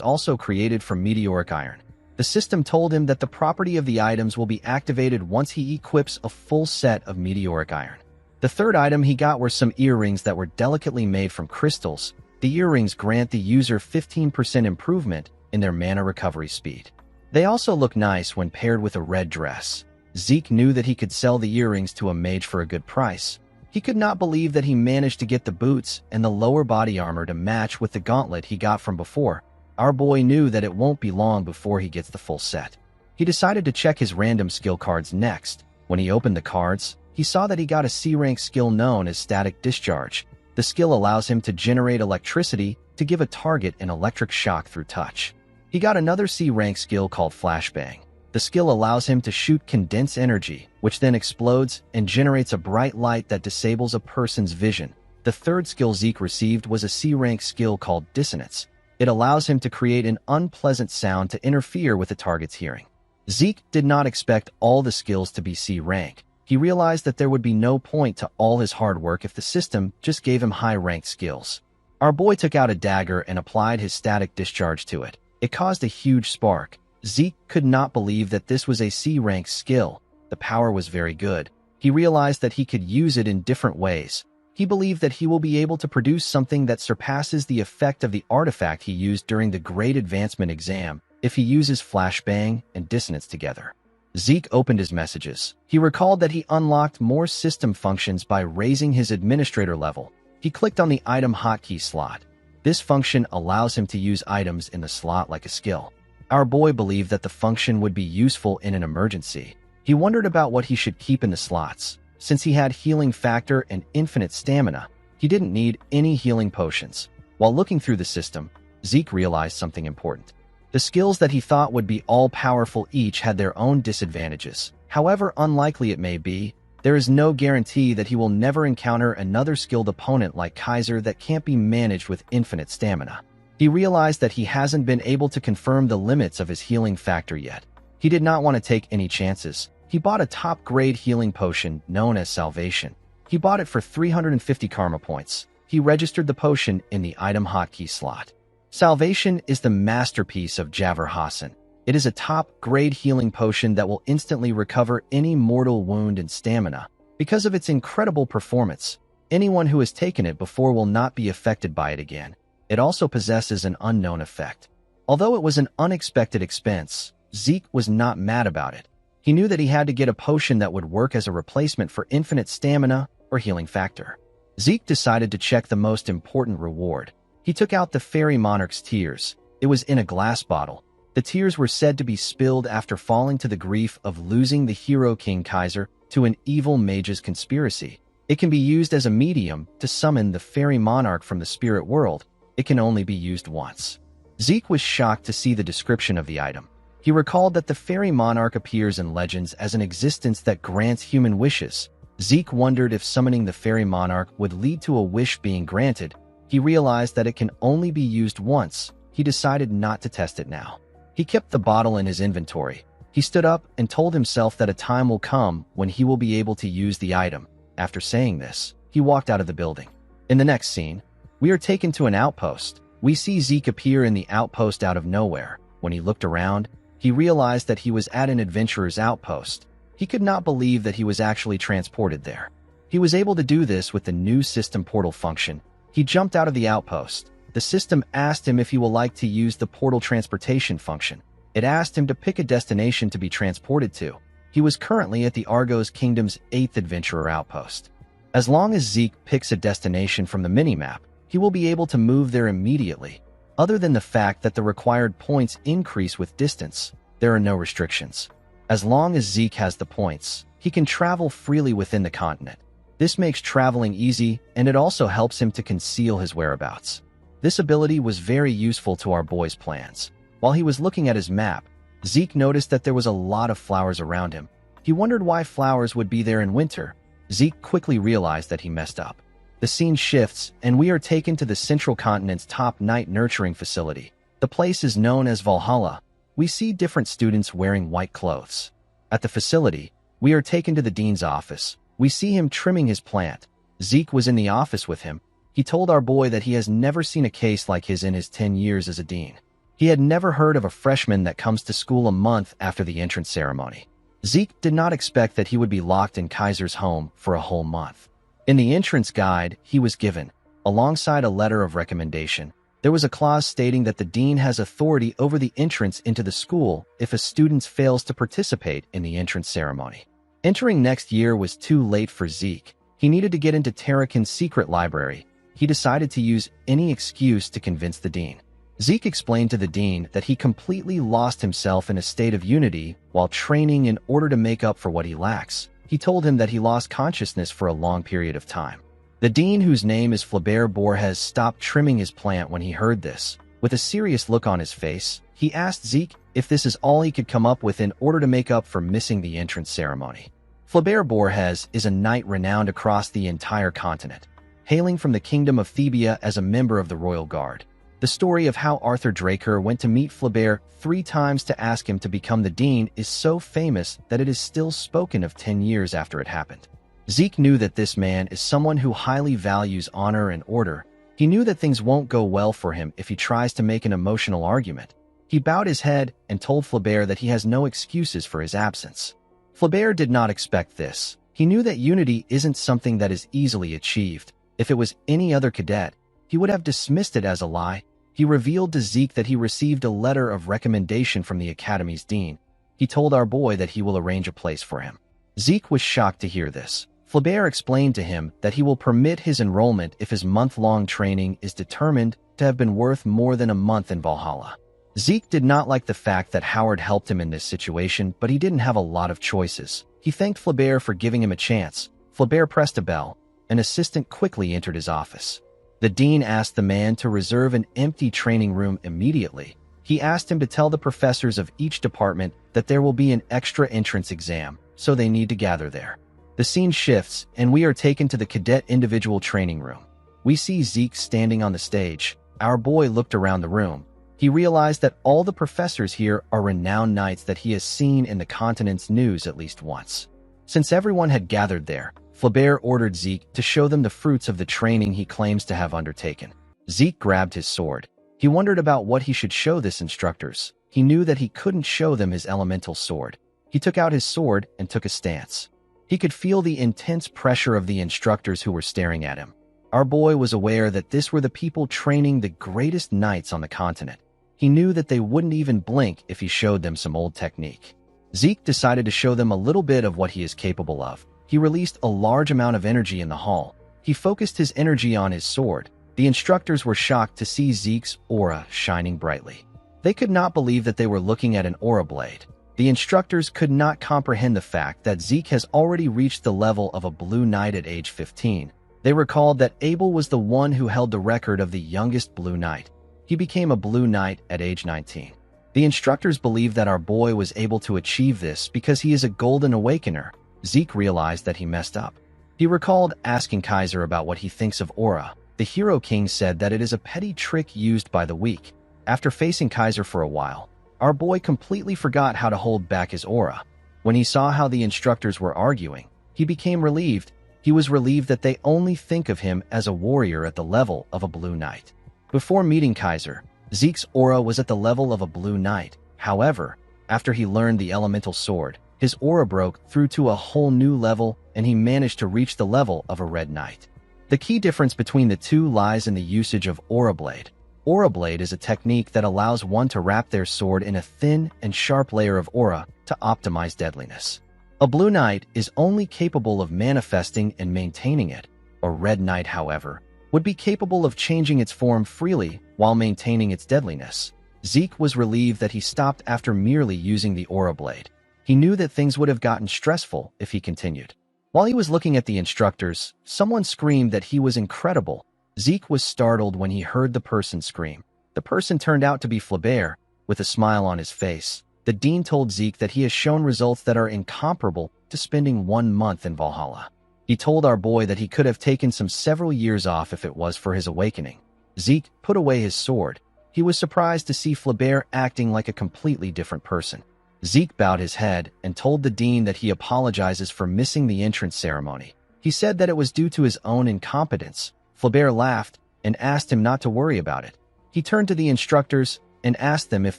A: also created from meteoric iron. The system told him that the property of the items will be activated once he equips a full set of meteoric iron. The third item he got were some earrings that were delicately made from crystals. The earrings grant the user 15% improvement in their mana recovery speed. They also look nice when paired with a red dress. Zeke knew that he could sell the earrings to a mage for a good price. He could not believe that he managed to get the boots and the lower body armor to match with the gauntlet he got from before. Our boy knew that it won't be long before he gets the full set. He decided to check his random skill cards next. When he opened the cards, he saw that he got a C-rank skill known as Static Discharge. The skill allows him to generate electricity to give a target an electric shock through touch. He got another C-rank skill called Flashbang. The skill allows him to shoot condensed energy, which then explodes and generates a bright light that disables a person's vision. The third skill Zeke received was a C-rank skill called Dissonance. It allows him to create an unpleasant sound to interfere with the target's hearing. Zeke did not expect all the skills to be C-rank. He realized that there would be no point to all his hard work if the system just gave him high-ranked skills. Our boy took out a dagger and applied his static discharge to it. It caused a huge spark. Zeke could not believe that this was a C-rank skill. The power was very good. He realized that he could use it in different ways. He believed that he will be able to produce something that surpasses the effect of the artifact he used during the Great Advancement exam if he uses Flashbang and Dissonance together. Zeke opened his messages. He recalled that he unlocked more system functions by raising his administrator level. He clicked on the item hotkey slot. This function allows him to use items in the slot like a skill. Our boy believed that the function would be useful in an emergency. He wondered about what he should keep in the slots. Since he had healing factor and infinite stamina, he didn't need any healing potions. While looking through the system, Zeke realized something important. The skills that he thought would be all-powerful each had their own disadvantages. However unlikely it may be, there is no guarantee that he will never encounter another skilled opponent like Kaiser that can't be managed with infinite stamina. He realized that he hasn't been able to confirm the limits of his healing factor yet. He did not want to take any chances. He bought a top-grade healing potion known as Salvation. He bought it for 350 karma points. He registered the potion in the item hotkey slot. Salvation is the masterpiece of Javor Hassan. It is a top-grade healing potion that will instantly recover any mortal wound and stamina. Because of its incredible performance, anyone who has taken it before will not be affected by it again. It also possesses an unknown effect. Although it was an unexpected expense, Zeke was not mad about it. He knew that he had to get a potion that would work as a replacement for infinite stamina or healing factor. Zeke decided to check the most important reward. He took out the fairy monarch's tears. It was in a glass bottle. The tears were said to be spilled after falling to the grief of losing the hero King Kaiser to an evil mage's conspiracy. It can be used as a medium to summon the fairy monarch from the spirit world. It can only be used once. Zeke was shocked to see the description of the item. He recalled that the fairy monarch appears in legends as an existence that grants human wishes. Zeke wondered if summoning the fairy monarch would lead to a wish being granted. He realized that it can only be used once. He decided not to test it now. He kept the bottle in his inventory. He stood up and told himself that a time will come when he will be able to use the item. After saying this, he walked out of the building. In the next scene, we are taken to an outpost. We see Zeke appear in the outpost out of nowhere. When he looked around, he realized that he was at an adventurer's outpost. He could not believe that he was actually transported there. He was able to do this with the new system portal function. He jumped out of the outpost. The system asked him if he would like to use the portal transportation function. It asked him to pick a destination to be transported to. He was currently at the Argos Kingdom's 8th adventurer outpost. As long as Zeke picks a destination from the minimap, he will be able to move there immediately. Other than the fact that the required points increase with distance, there are no restrictions. As long as Zeke has the points, he can travel freely within the continent. This makes traveling easy, and it also helps him to conceal his whereabouts. This ability was very useful to our boy's plans. While he was looking at his map, Zeke noticed that there was a lot of flowers around him. He wondered why flowers would be there in winter. Zeke quickly realized that he messed up. The scene shifts, and we are taken to the Central Continent's top night nurturing facility. The place is known as Valhalla. We see different students wearing white clothes. At the facility, we are taken to the dean's office. We see him trimming his plant. Zeke was in the office with him. He told our boy that he has never seen a case like his in his 10 years as a dean. He had never heard of a freshman that comes to school a month after the entrance ceremony. Zeke did not expect that he would be locked in Kaiser's home for a whole month. In the entrance guide he was given, alongside a letter of recommendation, there was a clause stating that the dean has authority over the entrance into the school if a student fails to participate in the entrance ceremony. Entering next year was too late for Zeke. He needed to get into Terrakin's secret library. He decided to use any excuse to convince the dean. Zeke explained to the dean that he completely lost himself in a state of unity while training in order to make up for what he lacks. He told him that he lost consciousness for a long period of time. The dean, whose name is Flaubert Borges, stopped trimming his plant when he heard this. With a serious look on his face, he asked Zeke if this is all he could come up with in order to make up for missing the entrance ceremony. Flaubert Borges is a knight renowned across the entire continent, hailing from the kingdom of Thebia as a member of the royal guard. The story of how Arthur Draker went to meet Flaubert 3 times to ask him to become the dean is so famous that it is still spoken of 10 years after it happened. Zeke knew that this man is someone who highly values honor and order. He knew that things won't go well for him if he tries to make an emotional argument. He bowed his head and told Flaubert that he has no excuses for his absence. Flaubert did not expect this. He knew that unity isn't something that is easily achieved. If it was any other cadet, he would have dismissed it as a lie. He revealed to Zeke that he received a letter of recommendation from the academy's dean. He told our boy that he will arrange a place for him. Zeke was shocked to hear this. Flaubert explained to him that he will permit his enrollment if his month-long training is determined to have been worth more than a month in Valhalla. Zeke did not like the fact that Howard helped him in this situation, but he didn't have a lot of choices. He thanked Flaubert for giving him a chance. Flaubert pressed a bell. An assistant quickly entered his office. The dean asked the man to reserve an empty training room immediately. He asked him to tell the professors of each department that there will be an extra entrance exam, so they need to gather there. The scene shifts, and we are taken to the cadet individual training room. We see Zeke standing on the stage. Our boy looked around the room. He realized that all the professors here are renowned knights that he has seen in the continent's news at least once. Since everyone had gathered there, Flaubert ordered Zeke to show them the fruits of the training he claims to have undertaken. Zeke grabbed his sword. He wondered about what he should show this instructors. He knew that he couldn't show them his elemental sword. He took out his sword and took a stance. He could feel the intense pressure of the instructors who were staring at him. Our boy was aware that this were the people training the greatest knights on the continent. He knew that they wouldn't even blink if he showed them some old technique. Zeke decided to show them a little bit of what he is capable of. He released a large amount of energy in the hall. He focused his energy on his sword. The instructors were shocked to see Zeke's aura shining brightly. They could not believe that they were looking at an aura blade. The instructors could not comprehend the fact that Zeke has already reached the level of a Blue Knight at age 15. They recalled that Abel was the one who held the record of the youngest Blue Knight. He became a Blue Knight at age 19. The instructors believed that our boy was able to achieve this because he is a Golden Awakener. Zeke realized that he messed up. He recalled asking Kaiser about what he thinks of aura. The Hero King said that it is a petty trick used by the weak. After facing Kaiser for a while, our boy completely forgot how to hold back his aura. When he saw how the instructors were arguing, he became relieved. He was relieved that they only think of him as a warrior at the level of a Blue Knight. Before meeting Kaiser, Zeke's aura was at the level of a Blue Knight. However, after he learned the elemental sword, his aura broke through to a whole new level and he managed to reach the level of a Red Knight. The key difference between the two lies in the usage of Aura Blade. Aura Blade is a technique that allows one to wrap their sword in a thin and sharp layer of aura to optimize deadliness. A Blue Knight is only capable of manifesting and maintaining it. A Red Knight, however, would be capable of changing its form freely while maintaining its deadliness. Zeke was relieved that he stopped after merely using the Aura Blade. He knew that things would have gotten stressful if he continued. While he was looking at the instructors, someone screamed that he was incredible. Zeke was startled when he heard the person scream. The person turned out to be Flaubert, with a smile on his face. The dean told Zeke that he has shown results that are incomparable to spending 1 month in Valhalla. He told our boy that he could have taken several years off if it was for his awakening. Zeke put away his sword. He was surprised to see Flaubert acting like a completely different person. Zeke bowed his head and told the dean that he apologizes for missing the entrance ceremony. He said that it was due to his own incompetence. Flaubert laughed and asked him not to worry about it. He turned to the instructors and asked them if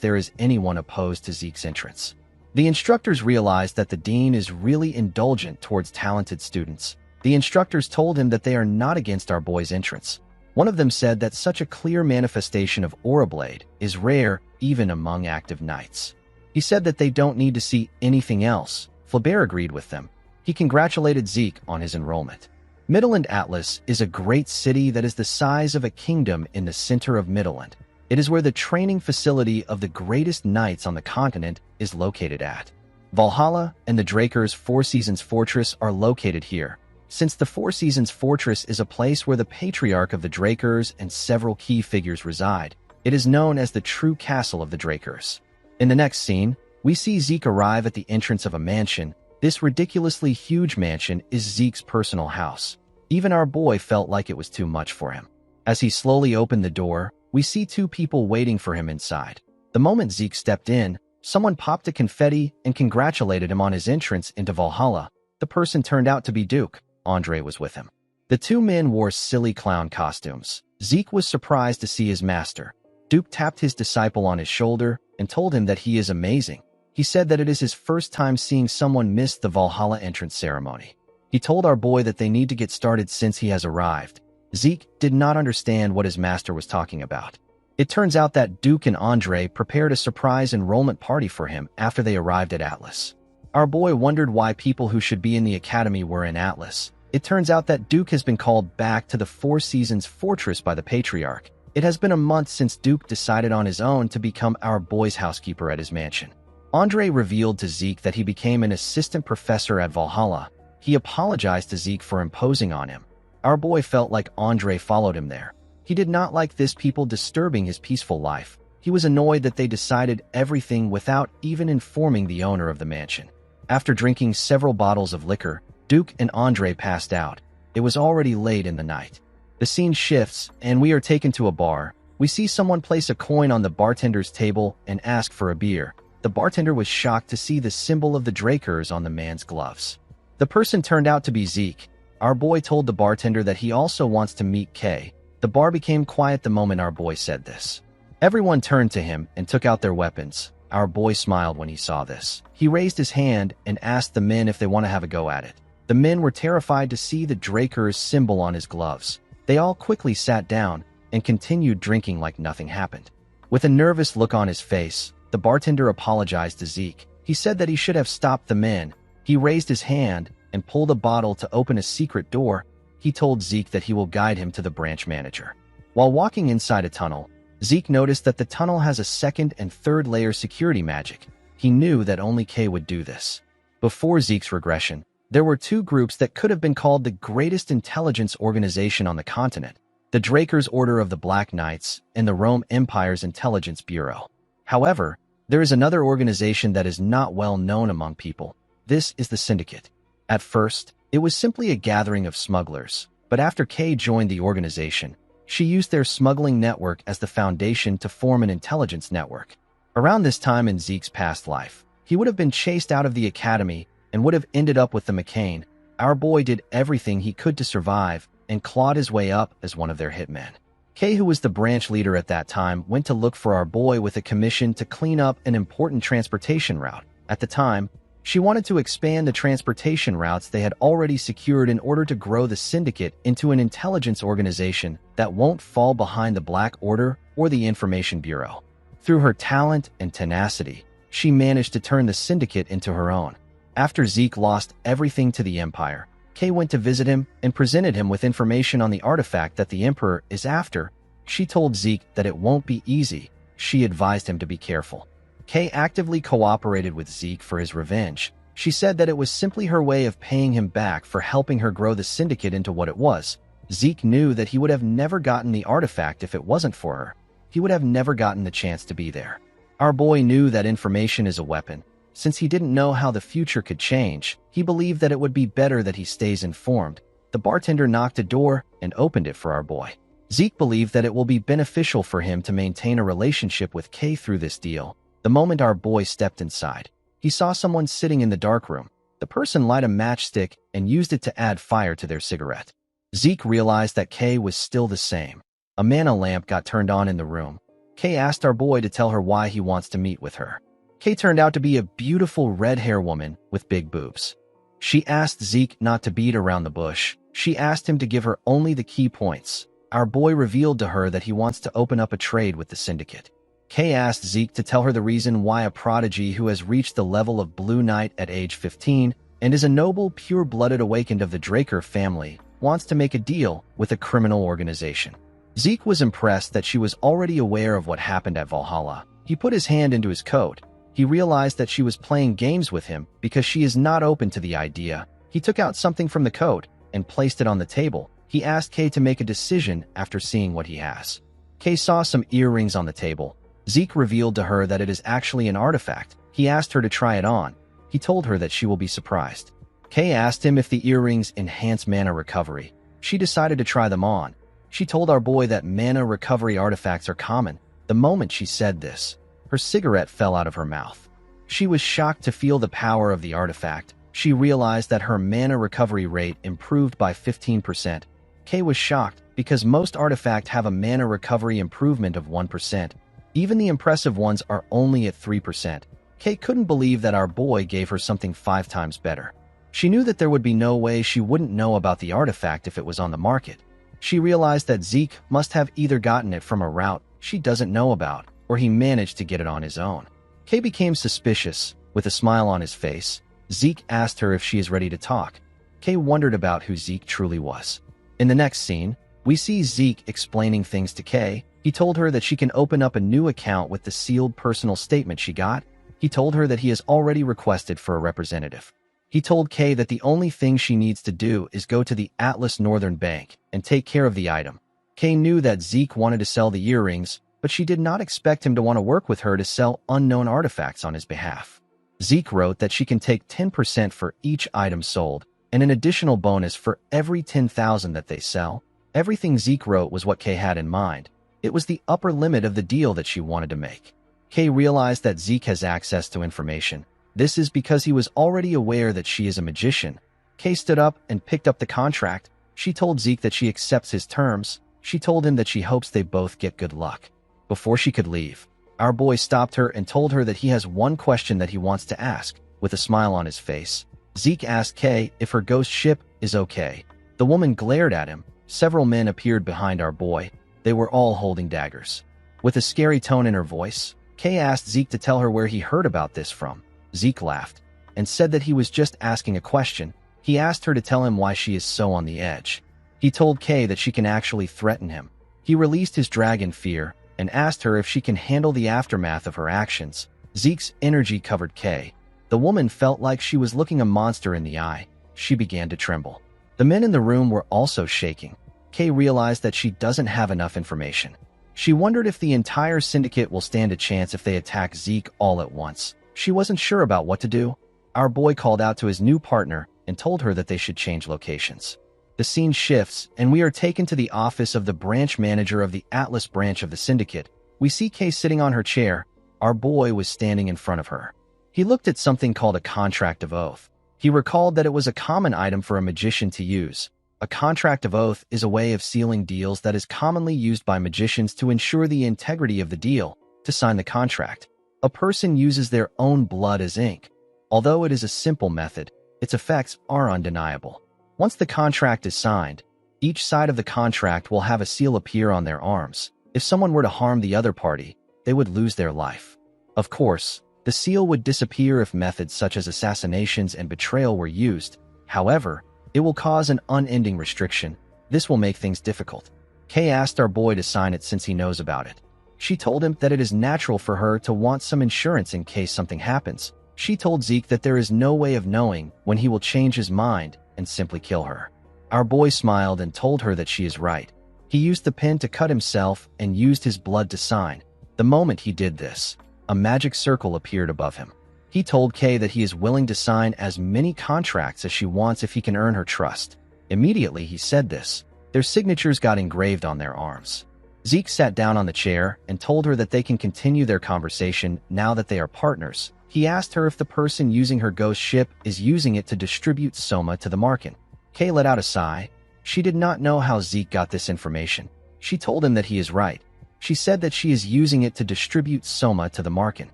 A: there is anyone opposed to Zeke's entrance. The instructors realized that the dean is really indulgent towards talented students. The instructors told him that they are not against our boy's entrance. One of them said that such a clear manifestation of Aura Blade is rare even among active knights. He said that they don't need to see anything else. Flaubert agreed with them. He congratulated Zeke on his enrollment. Midland Atlas is a great city that is the size of a kingdom in the center of Midland. It is where the training facility of the greatest knights on the continent is located at. Valhalla and the Drakers' Four Seasons Fortress are located here. Since the Four Seasons Fortress is a place where the patriarch of the Drakers and several key figures reside, it is known as the true castle of the Drakers. In the next scene, we see Zeke arrive at the entrance of a mansion. This ridiculously huge mansion is Zeke's personal house. Even our boy felt like it was too much for him. As he slowly opened the door, we see 2 people waiting for him inside. The moment Zeke stepped in, someone popped a confetti and congratulated him on his entrance into Valhalla. The person turned out to be Duke. Andre was with him. The 2 men wore silly clown costumes. Zeke was surprised to see his master. Duke tapped his disciple on his shoulder and told him that he is amazing. He said that it is his first time seeing someone miss the Valhalla entrance ceremony. He told our boy that they need to get started since he has arrived. Zeke did not understand what his master was talking about. It turns out that Duke and Andre prepared a surprise enrollment party for him after they arrived at Atlas. Our boy wondered why people who should be in the academy were in Atlas. It turns out that Duke has been called back to the Four Seasons Fortress by the Patriarch. It has been a month since Duke decided on his own to become our boy's housekeeper at his mansion. Andre revealed to Zeke that he became an assistant professor at Valhalla. He apologized to Zeke for imposing on him. Our boy felt like Andre followed him there. He did not like this people disturbing his peaceful life. He was annoyed that they decided everything without even informing the owner of the mansion. After drinking several bottles of liquor, Duke and Andre passed out. It was already late in the night. The scene shifts, and we are taken to a bar. We see someone place a coin on the bartender's table and ask for a beer. The bartender was shocked to see the symbol of the Drakers on the man's gloves. The person turned out to be Zeke. Our boy told the bartender that he also wants to meet Kay. The bar became quiet the moment our boy said this. Everyone turned to him and took out their weapons. Our boy smiled when he saw this. He raised his hand and asked the men if they want to have a go at it. The men were terrified to see the Drakers symbol on his gloves. They all quickly sat down and continued drinking like nothing happened. With a nervous look on his face, the bartender apologized to Zeke. He said that he should have stopped the men. He raised his hand and pulled a bottle to open a secret door. He told Zeke that he will guide him to the branch manager. While walking inside a tunnel, Zeke noticed that the tunnel has a second and third layer security magic. He knew that only K would do this. Before Zeke's regression, there were two groups that could have been called the greatest intelligence organization on the continent: the Draker's Order of the Black Knights and the Rome Empire's Intelligence Bureau. However, there is another organization that is not well known among people. This is the Syndicate. At first, it was simply a gathering of smugglers, but after Kay joined the organization, she used their smuggling network as the foundation to form an intelligence network. Around this time in Zeke's past life, he would have been chased out of the academy and would have ended up with the McCain. Our boy did everything he could to survive and clawed his way up as one of their hitmen. Kay, who was the branch leader at that time, went to look for our boy with a commission to clean up an important transportation route. At the time, she wanted to expand the transportation routes they had already secured in order to grow the Syndicate into an intelligence organization that won't fall behind the Black Order or the Information Bureau. Through her talent and tenacity, she managed to turn the Syndicate into her own. After Zeke lost everything to the Empire, Kay went to visit him and presented him with information on the artifact that the Emperor is after. She told Zeke that it won't be easy. She advised him to be careful. Kay actively cooperated with Zeke for his revenge. She said that it was simply her way of paying him back for helping her grow the Syndicate into what it was. Zeke knew that he would have never gotten the artifact if it wasn't for her. He would have never gotten the chance to be there. Our boy knew that information is a weapon. Since he didn't know how the future could change, he believed that it would be better that he stays informed. The bartender knocked a door and opened it for our boy. Zeke believed that it will be beneficial for him to maintain a relationship with Kay through this deal. The moment our boy stepped inside, he saw someone sitting in the dark room. The person lit a matchstick and used it to add fire to their cigarette. Zeke realized that Kay was still the same. A mana lamp got turned on in the room. Kay asked our boy to tell her why he wants to meet with her. Kay turned out to be a beautiful red-hair woman with big boobs. She asked Zeke not to beat around the bush. She asked him to give her only the key points. Our boy revealed to her that he wants to open up a trade with the Syndicate. Kay asked Zeke to tell her the reason why a prodigy who has reached the level of Blue Knight at age 15 and is a noble, pure-blooded awakened of the Draker family wants to make a deal with a criminal organization. Zeke was impressed that she was already aware of what happened at Valhalla. He put his hand into his coat. He realized that she was playing games with him because she is not open to the idea. He took out something from the coat and placed it on the table. He asked Kay to make a decision after seeing what he has. Kay saw some earrings on the table. Zeke revealed to her that it is actually an artifact. He asked her to try it on. He told her that she will be surprised. Kay asked him if the earrings enhance mana recovery. She decided to try them on. She told our boy that mana recovery artifacts are common. The moment she said this, her cigarette fell out of her mouth. She was shocked to feel the power of the artifact. She realized that her mana recovery rate improved by 15%. Kay was shocked because most artifacts have a mana recovery improvement of 1%. Even the impressive ones are only at 3%. Kay couldn't believe that our boy gave her something 5 times better. She knew that there would be no way she wouldn't know about the artifact if it was on the market. She realized that Zeke must have either gotten it from a route she doesn't know about, or he managed to get it on his own. Kay became suspicious. With a smile on his face, Zeke asked her if she is ready to talk. Kay wondered about who Zeke truly was. In the next scene, we see Zeke explaining things to Kay. He told her that she can open up a new account with the sealed personal statement she got. He told her that he has already requested for a representative. He told Kay that the only thing she needs to do is go to the Atlas Northern Bank and take care of the item. Kay knew that Zeke wanted to sell the earrings, but she did not expect him to want to work with her to sell unknown artifacts on his behalf. Zeke wrote that she can take 10% for each item sold and an additional bonus for every 10,000 that they sell. Everything Zeke wrote was what Kay had in mind. It was the upper limit of the deal that she wanted to make. Kay realized that Zeke has access to information. This is because he was already aware that she is a magician. Kay stood up and picked up the contract. She told Zeke that she accepts his terms. She told him that she hopes they both get good luck. Before she could leave, our boy stopped her and told her that he has one question that he wants to ask. With a smile on his face, Zeke asked Kay if her ghost ship is okay. The woman glared at him. Several men appeared behind our boy. They were all holding daggers. With a scary tone in her voice, Kay asked Zeke to tell her where he heard about this from. Zeke laughed and said that he was just asking a question. He asked her to tell him why she is so on the edge. He told Kay that she can actually threaten him. He released his dragon fear and asked her if she can handle the aftermath of her actions. Zeke's energy covered Kay. The woman felt like she was looking a monster in the eye. She began to tremble. The men in the room were also shaking. Kay realized that she doesn't have enough information. She wondered if the entire syndicate will stand a chance if they attack Zeke all at once. She wasn't sure about what to do. Our boy called out to his new partner and told her that they should change locations. The scene shifts, and we are taken to the office of the branch manager of the Atlas branch of the syndicate. We see Kay sitting on her chair. Our boy was standing in front of her. He looked at something called a contract of oath. He recalled that it was a common item for a magician to use. A contract of oath is a way of sealing deals that is commonly used by magicians to ensure the integrity of the deal. To sign the contract, a person uses their own blood as ink. Although it is a simple method, its effects are undeniable. Once the contract is signed, each side of the contract will have a seal appear on their arms. If someone were to harm the other party, they would lose their life. Of course, the seal would disappear if methods such as assassinations and betrayal were used. However, it will cause an unending restriction. This will make things difficult. Kay asked our boy to sign it since he knows about it. She told him that it is natural for her to want some insurance in case something happens. She told Zeke that there is no way of knowing when he will change his mind and simply kill her. Our boy smiled and told her that she is right. He used the pen to cut himself and used his blood to sign. The moment he did this, a magic circle appeared above him. He told Kay that he is willing to sign as many contracts as she wants if he can earn her trust. Immediately he said this, their signatures got engraved on their arms. Zeke sat down on the chair and told her that they can continue their conversation now that they are partners. He asked her if the person using her ghost ship is using it to distribute Soma to the Marken. Kay let out a sigh. She did not know how Zeke got this information. She told him that he is right. She said that she is using it to distribute Soma to the Marken.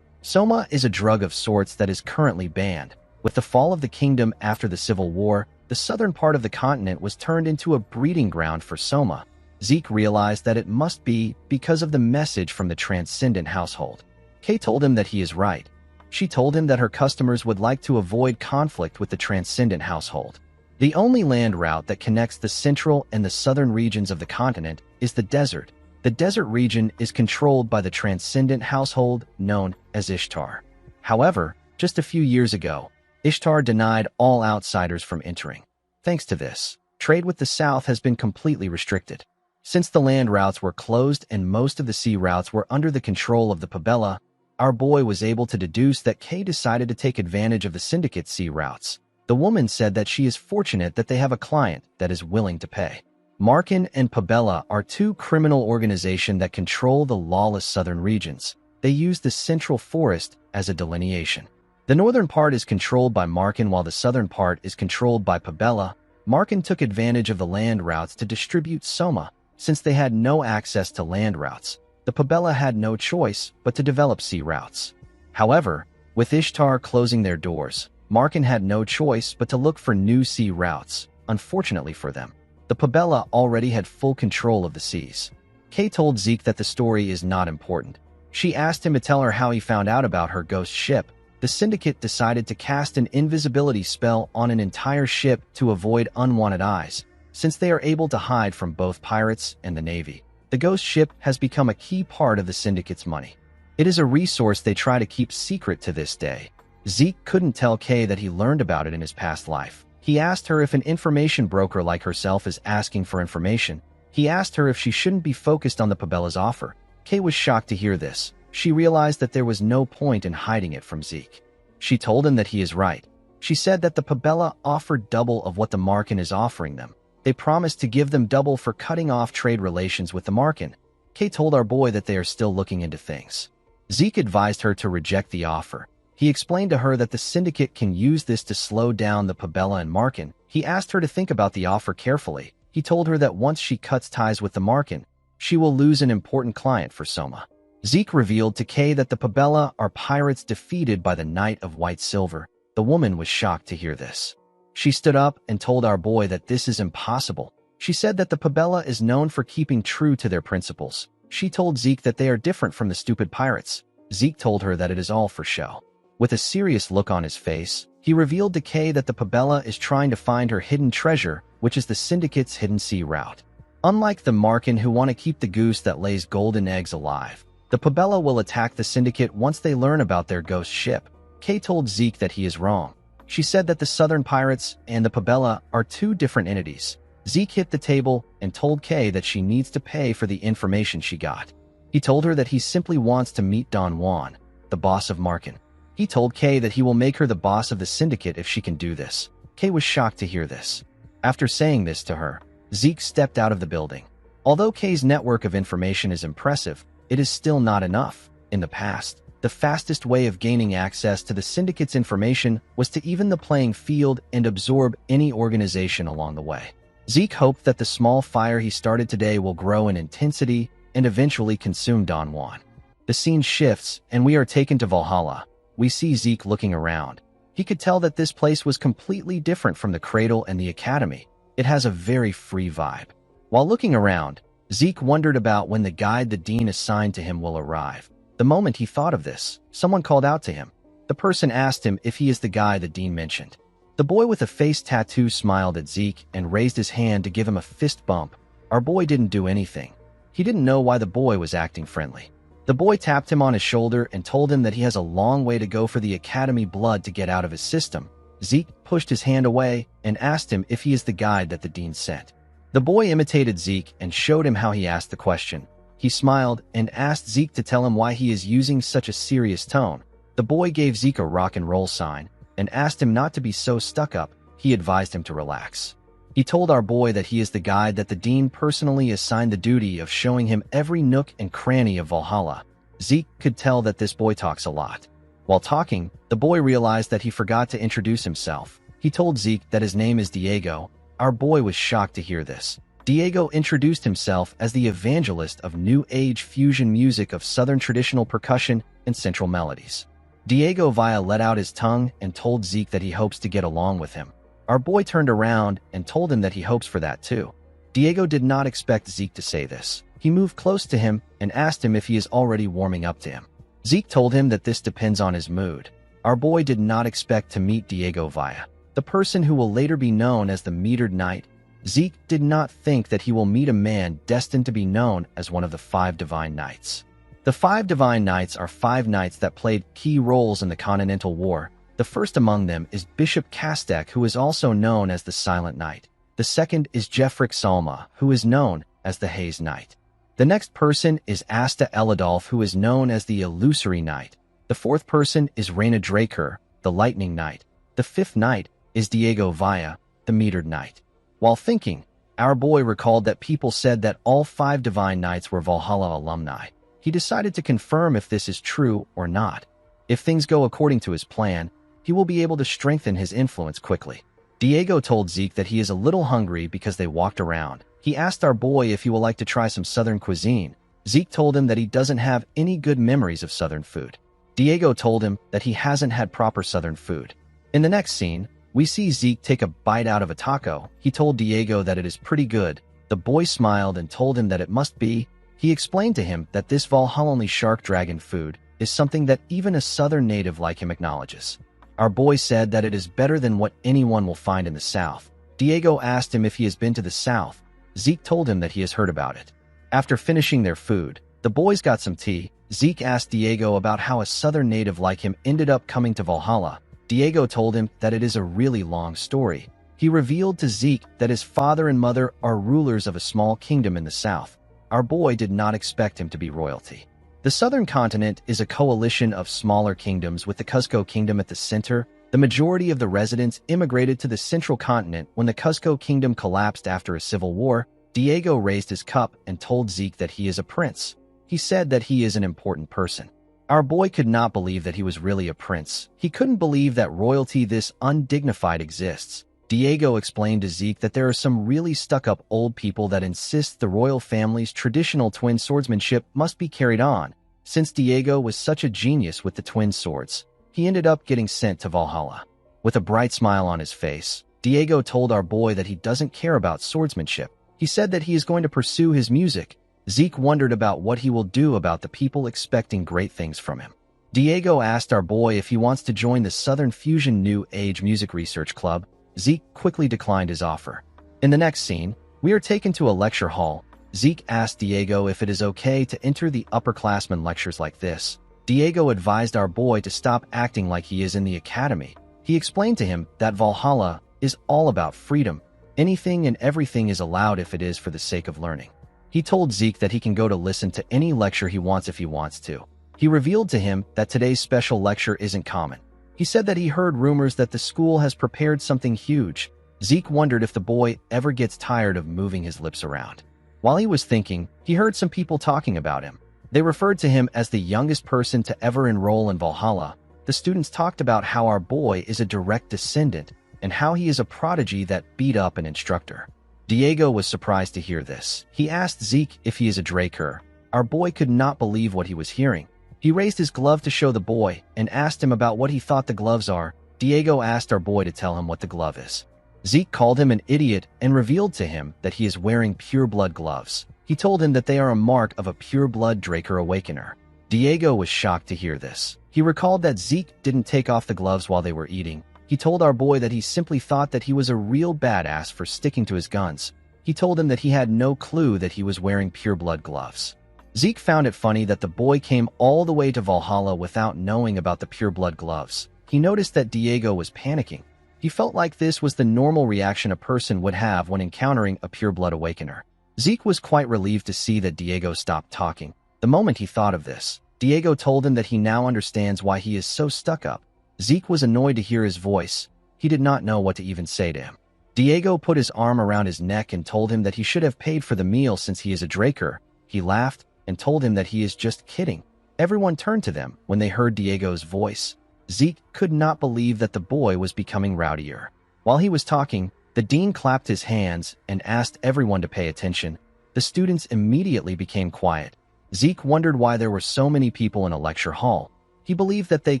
A: Soma is a drug of sorts that is currently banned. With the fall of the kingdom after the Civil War, the southern part of the continent was turned into a breeding ground for Soma. Zeke realized that it must be because of the message from the Transcendent household. Kay told him that he is right. She told him that her customers would like to avoid conflict with the Transcendent household. The only land route that connects the central and the southern regions of the continent is the desert. The desert region is controlled by the Transcendent household known as Ishtar. However, just a few years ago, Ishtar denied all outsiders from entering. Thanks to this, trade with the south has been completely restricted. Since the land routes were closed and most of the sea routes were under the control of the Pabella, our boy was able to deduce that Kay decided to take advantage of the syndicate sea routes. The woman said that she is fortunate that they have a client that is willing to pay. Marken and Pabella are two criminal organizations that control the lawless southern regions. They use the central forest as a delineation. The northern part is controlled by Marken while the southern part is controlled by Pabella. Marken took advantage of the land routes to distribute Soma. Since they had no access to land routes, the Pabella had no choice but to develop sea routes. However, with Ishtar closing their doors, Marken had no choice but to look for new sea routes. Unfortunately for them, the Pabella already had full control of the seas. Kay told Zeke that the story is not important. She asked him to tell her how he found out about her ghost ship. The syndicate decided to cast an invisibility spell on an entire ship to avoid unwanted eyes. Since they are able to hide from both pirates and the Navy, the ghost ship has become a key part of the syndicate's money. It is a resource they try to keep secret to this day. Zeke couldn't tell Kay that he learned about it in his past life. He asked her if an information broker like herself is asking for information. He asked her if she shouldn't be focused on the Pabella's offer. Kay was shocked to hear this. She realized that there was no point in hiding it from Zeke. She told him that he is right. She said that the Pabella offered double of what the Marken is offering them. They promised to give them double for cutting off trade relations with the Marken. Kay told our boy that they are still looking into things. Zeke advised her to reject the offer. He explained to her that the syndicate can use this to slow down the Pabella and Marken. He asked her to think about the offer carefully. He told her that once she cuts ties with the Marken, she will lose an important client for Soma. Zeke revealed to Kay that the Pabella are pirates defeated by the Knight of White Silver. The woman was shocked to hear this. She stood up and told our boy that this is impossible. She said that the Pabella is known for keeping true to their principles. She told Zeke that they are different from the stupid pirates. Zeke told her that it is all for show. With a serious look on his face, he revealed to Kay that the Pabella is trying to find her hidden treasure, which is the Syndicate's hidden sea route. Unlike the Marken who want to keep the goose that lays golden eggs alive, the Pabella will attack the Syndicate once they learn about their ghost ship. Kay told Zeke that he is wrong. She said that the Southern Pirates and the Pabella are two different entities. Zeke hit the table and told Kay that she needs to pay for the information she got. He told her that he simply wants to meet Don Juan, the boss of Marken. He told Kay that he will make her the boss of the Syndicate if she can do this. Kay was shocked to hear this. After saying this to her, Zeke stepped out of the building. Although Kay's network of information is impressive, it is still not enough. In the past, the fastest way of gaining access to the Syndicate's information was to even the playing field and absorb any organization along the way. Zeke hoped that the small fire he started today will grow in intensity and eventually consume Don Juan. The scene shifts, and we are taken to Valhalla. We see Zeke looking around. He could tell that this place was completely different from the Cradle and the Academy. It has a very free vibe. While looking around, Zeke wondered about when the guide the Dean assigned to him will arrive. The moment he thought of this, someone called out to him. The person asked him if he is the guy the Dean mentioned. The boy with a face tattoo smiled at Zeke and raised his hand to give him a fist bump. Our boy didn't do anything. He didn't know why the boy was acting friendly. The boy tapped him on his shoulder and told him that he has a long way to go for the Academy blood to get out of his system. Zeke pushed his hand away and asked him if he is the guide that the Dean sent. The boy imitated Zeke and showed him how he asked the question. He smiled and asked Zeke to tell him why he is using such a serious tone. The boy gave Zeke a rock and roll sign and asked him not to be so stuck up. He advised him to relax. He told our boy that he is the guide that the Dean personally assigned the duty of showing him every nook and cranny of Valhalla. Zeke could tell that this boy talks a lot. While talking, the boy realized that he forgot to introduce himself. He told Zeke that his name is Diego. Our boy was shocked to hear this. Diego introduced himself as the evangelist of New Age fusion music of Southern traditional percussion and central melodies. Diego Villa let out his tongue and told Zeke that he hopes to get along with him. Our boy turned around and told him that he hopes for that too. Diego did not expect Zeke to say this. He moved close to him and asked him if he is already warming up to him. Zeke told him that this depends on his mood. Our boy did not expect to meet Diego Villa, the person who will later be known as the Metered Knight. Zeke did not think that he will meet a man destined to be known as one of the 5 Divine Knights. The 5 Divine Knights are 5 knights that played key roles in the Continental War. The first among them is Bishop Kastek, who is also known as the Silent Knight. The second is Jeffrick Salma, who is known as the Haze Knight. The next person is Asta Eladolf, who is known as the Illusory Knight. The fourth person is Reyna Draker, the Lightning Knight. The fifth knight is Diego Villa, the Metered Knight. While thinking, our boy recalled that people said that all 5 Divine Knights were Valhalla alumni. He decided to confirm if this is true or not. If things go according to his plan, he will be able to strengthen his influence quickly. Diego told Zeke that he is a little hungry because they walked around. He asked our boy if he would like to try some Southern cuisine. Zeke told him that he doesn't have any good memories of Southern food. Diego told him that he hasn't had proper Southern food. In the next scene, we see Zeke take a bite out of a taco. He told Diego that it is pretty good. The boy smiled and told him that it must be. He explained to him that this Valhalla shark dragon food is something that even a Southern native like him acknowledges. Our boy said that it is better than what anyone will find in the South. Diego asked him if he has been to the South. Zeke told him that he has heard about it. After finishing their food, the boys got some tea. Zeke asked Diego about how a Southern native like him ended up coming to Valhalla. Diego told him that it is a really long story. He revealed to Zeke that his father and mother are rulers of a small kingdom in the South. Our boy did not expect him to be royalty. The Southern continent is a coalition of smaller kingdoms with the Cuzco Kingdom at the center. The majority of the residents immigrated to the central continent when the Cuzco Kingdom collapsed after a civil war. Diego raised his cup and told Zeke that he is a prince. He said that he is an important person. Our boy could not believe that he was really a prince. He couldn't believe that royalty this undignified exists. Diego explained to Zeke that there are some really stuck-up old people that insist the royal family's traditional twin swordsmanship must be carried on. Since Diego was such a genius with the twin swords, he ended up getting sent to Valhalla. With a bright smile on his face, Diego told our boy that he doesn't care about swordsmanship. He said that he is going to pursue his music. Zeke wondered about what he will do about the people expecting great things from him. Diego asked our boy if he wants to join the Southern Fusion New Age Music Research Club. Zeke quickly declined his offer. In the next scene, we are taken to a lecture hall. Zeke asked Diego if it is okay to enter the upperclassmen lectures like this. Diego advised our boy to stop acting like he is in the academy. He explained to him that Valhalla is all about freedom. Anything and everything is allowed if it is for the sake of learning. He told Zeke that he can go to listen to any lecture he wants if he wants to. He revealed to him that today's special lecture isn't common. He said that he heard rumors that the school has prepared something huge. Zeke wondered if the boy ever gets tired of moving his lips around. While he was thinking, he heard some people talking about him. They referred to him as the youngest person to ever enroll in Valhalla. The students talked about how our boy is a direct descendant and how he is a prodigy that beat up an instructor. Diego was surprised to hear this. He asked Zeke if he is a Draker. Our boy could not believe what he was hearing. He raised his glove to show the boy and asked him about what he thought the gloves are. Diego asked our boy to tell him what the glove is. Zeke called him an idiot and revealed to him that he is wearing pure-blood gloves. He told him that they are a mark of a pure-blood Draker Awakener. Diego was shocked to hear this. He recalled that Zeke didn't take off the gloves while they were eating. He told our boy that he simply thought that he was a real badass for sticking to his guns. He told him that he had no clue that he was wearing pure-blood gloves. Zeke found it funny that the boy came all the way to Valhalla without knowing about the pure-blood gloves. He noticed that Diego was panicking. He felt like this was the normal reaction a person would have when encountering a pure-blood awakener. Zeke was quite relieved to see that Diego stopped talking. The moment he thought of this, Diego told him that he now understands why he is so stuck up. Zeke was annoyed to hear his voice. He did not know what to even say to him. Diego put his arm around his neck and told him that he should have paid for the meal since he is a Draker. He laughed and told him that he is just kidding. Everyone turned to them when they heard Diego's voice. Zeke could not believe that the boy was becoming rowdier. While he was talking, the dean clapped his hands and asked everyone to pay attention. The students immediately became quiet. Zeke wondered why there were so many people in a lecture hall. He believed that they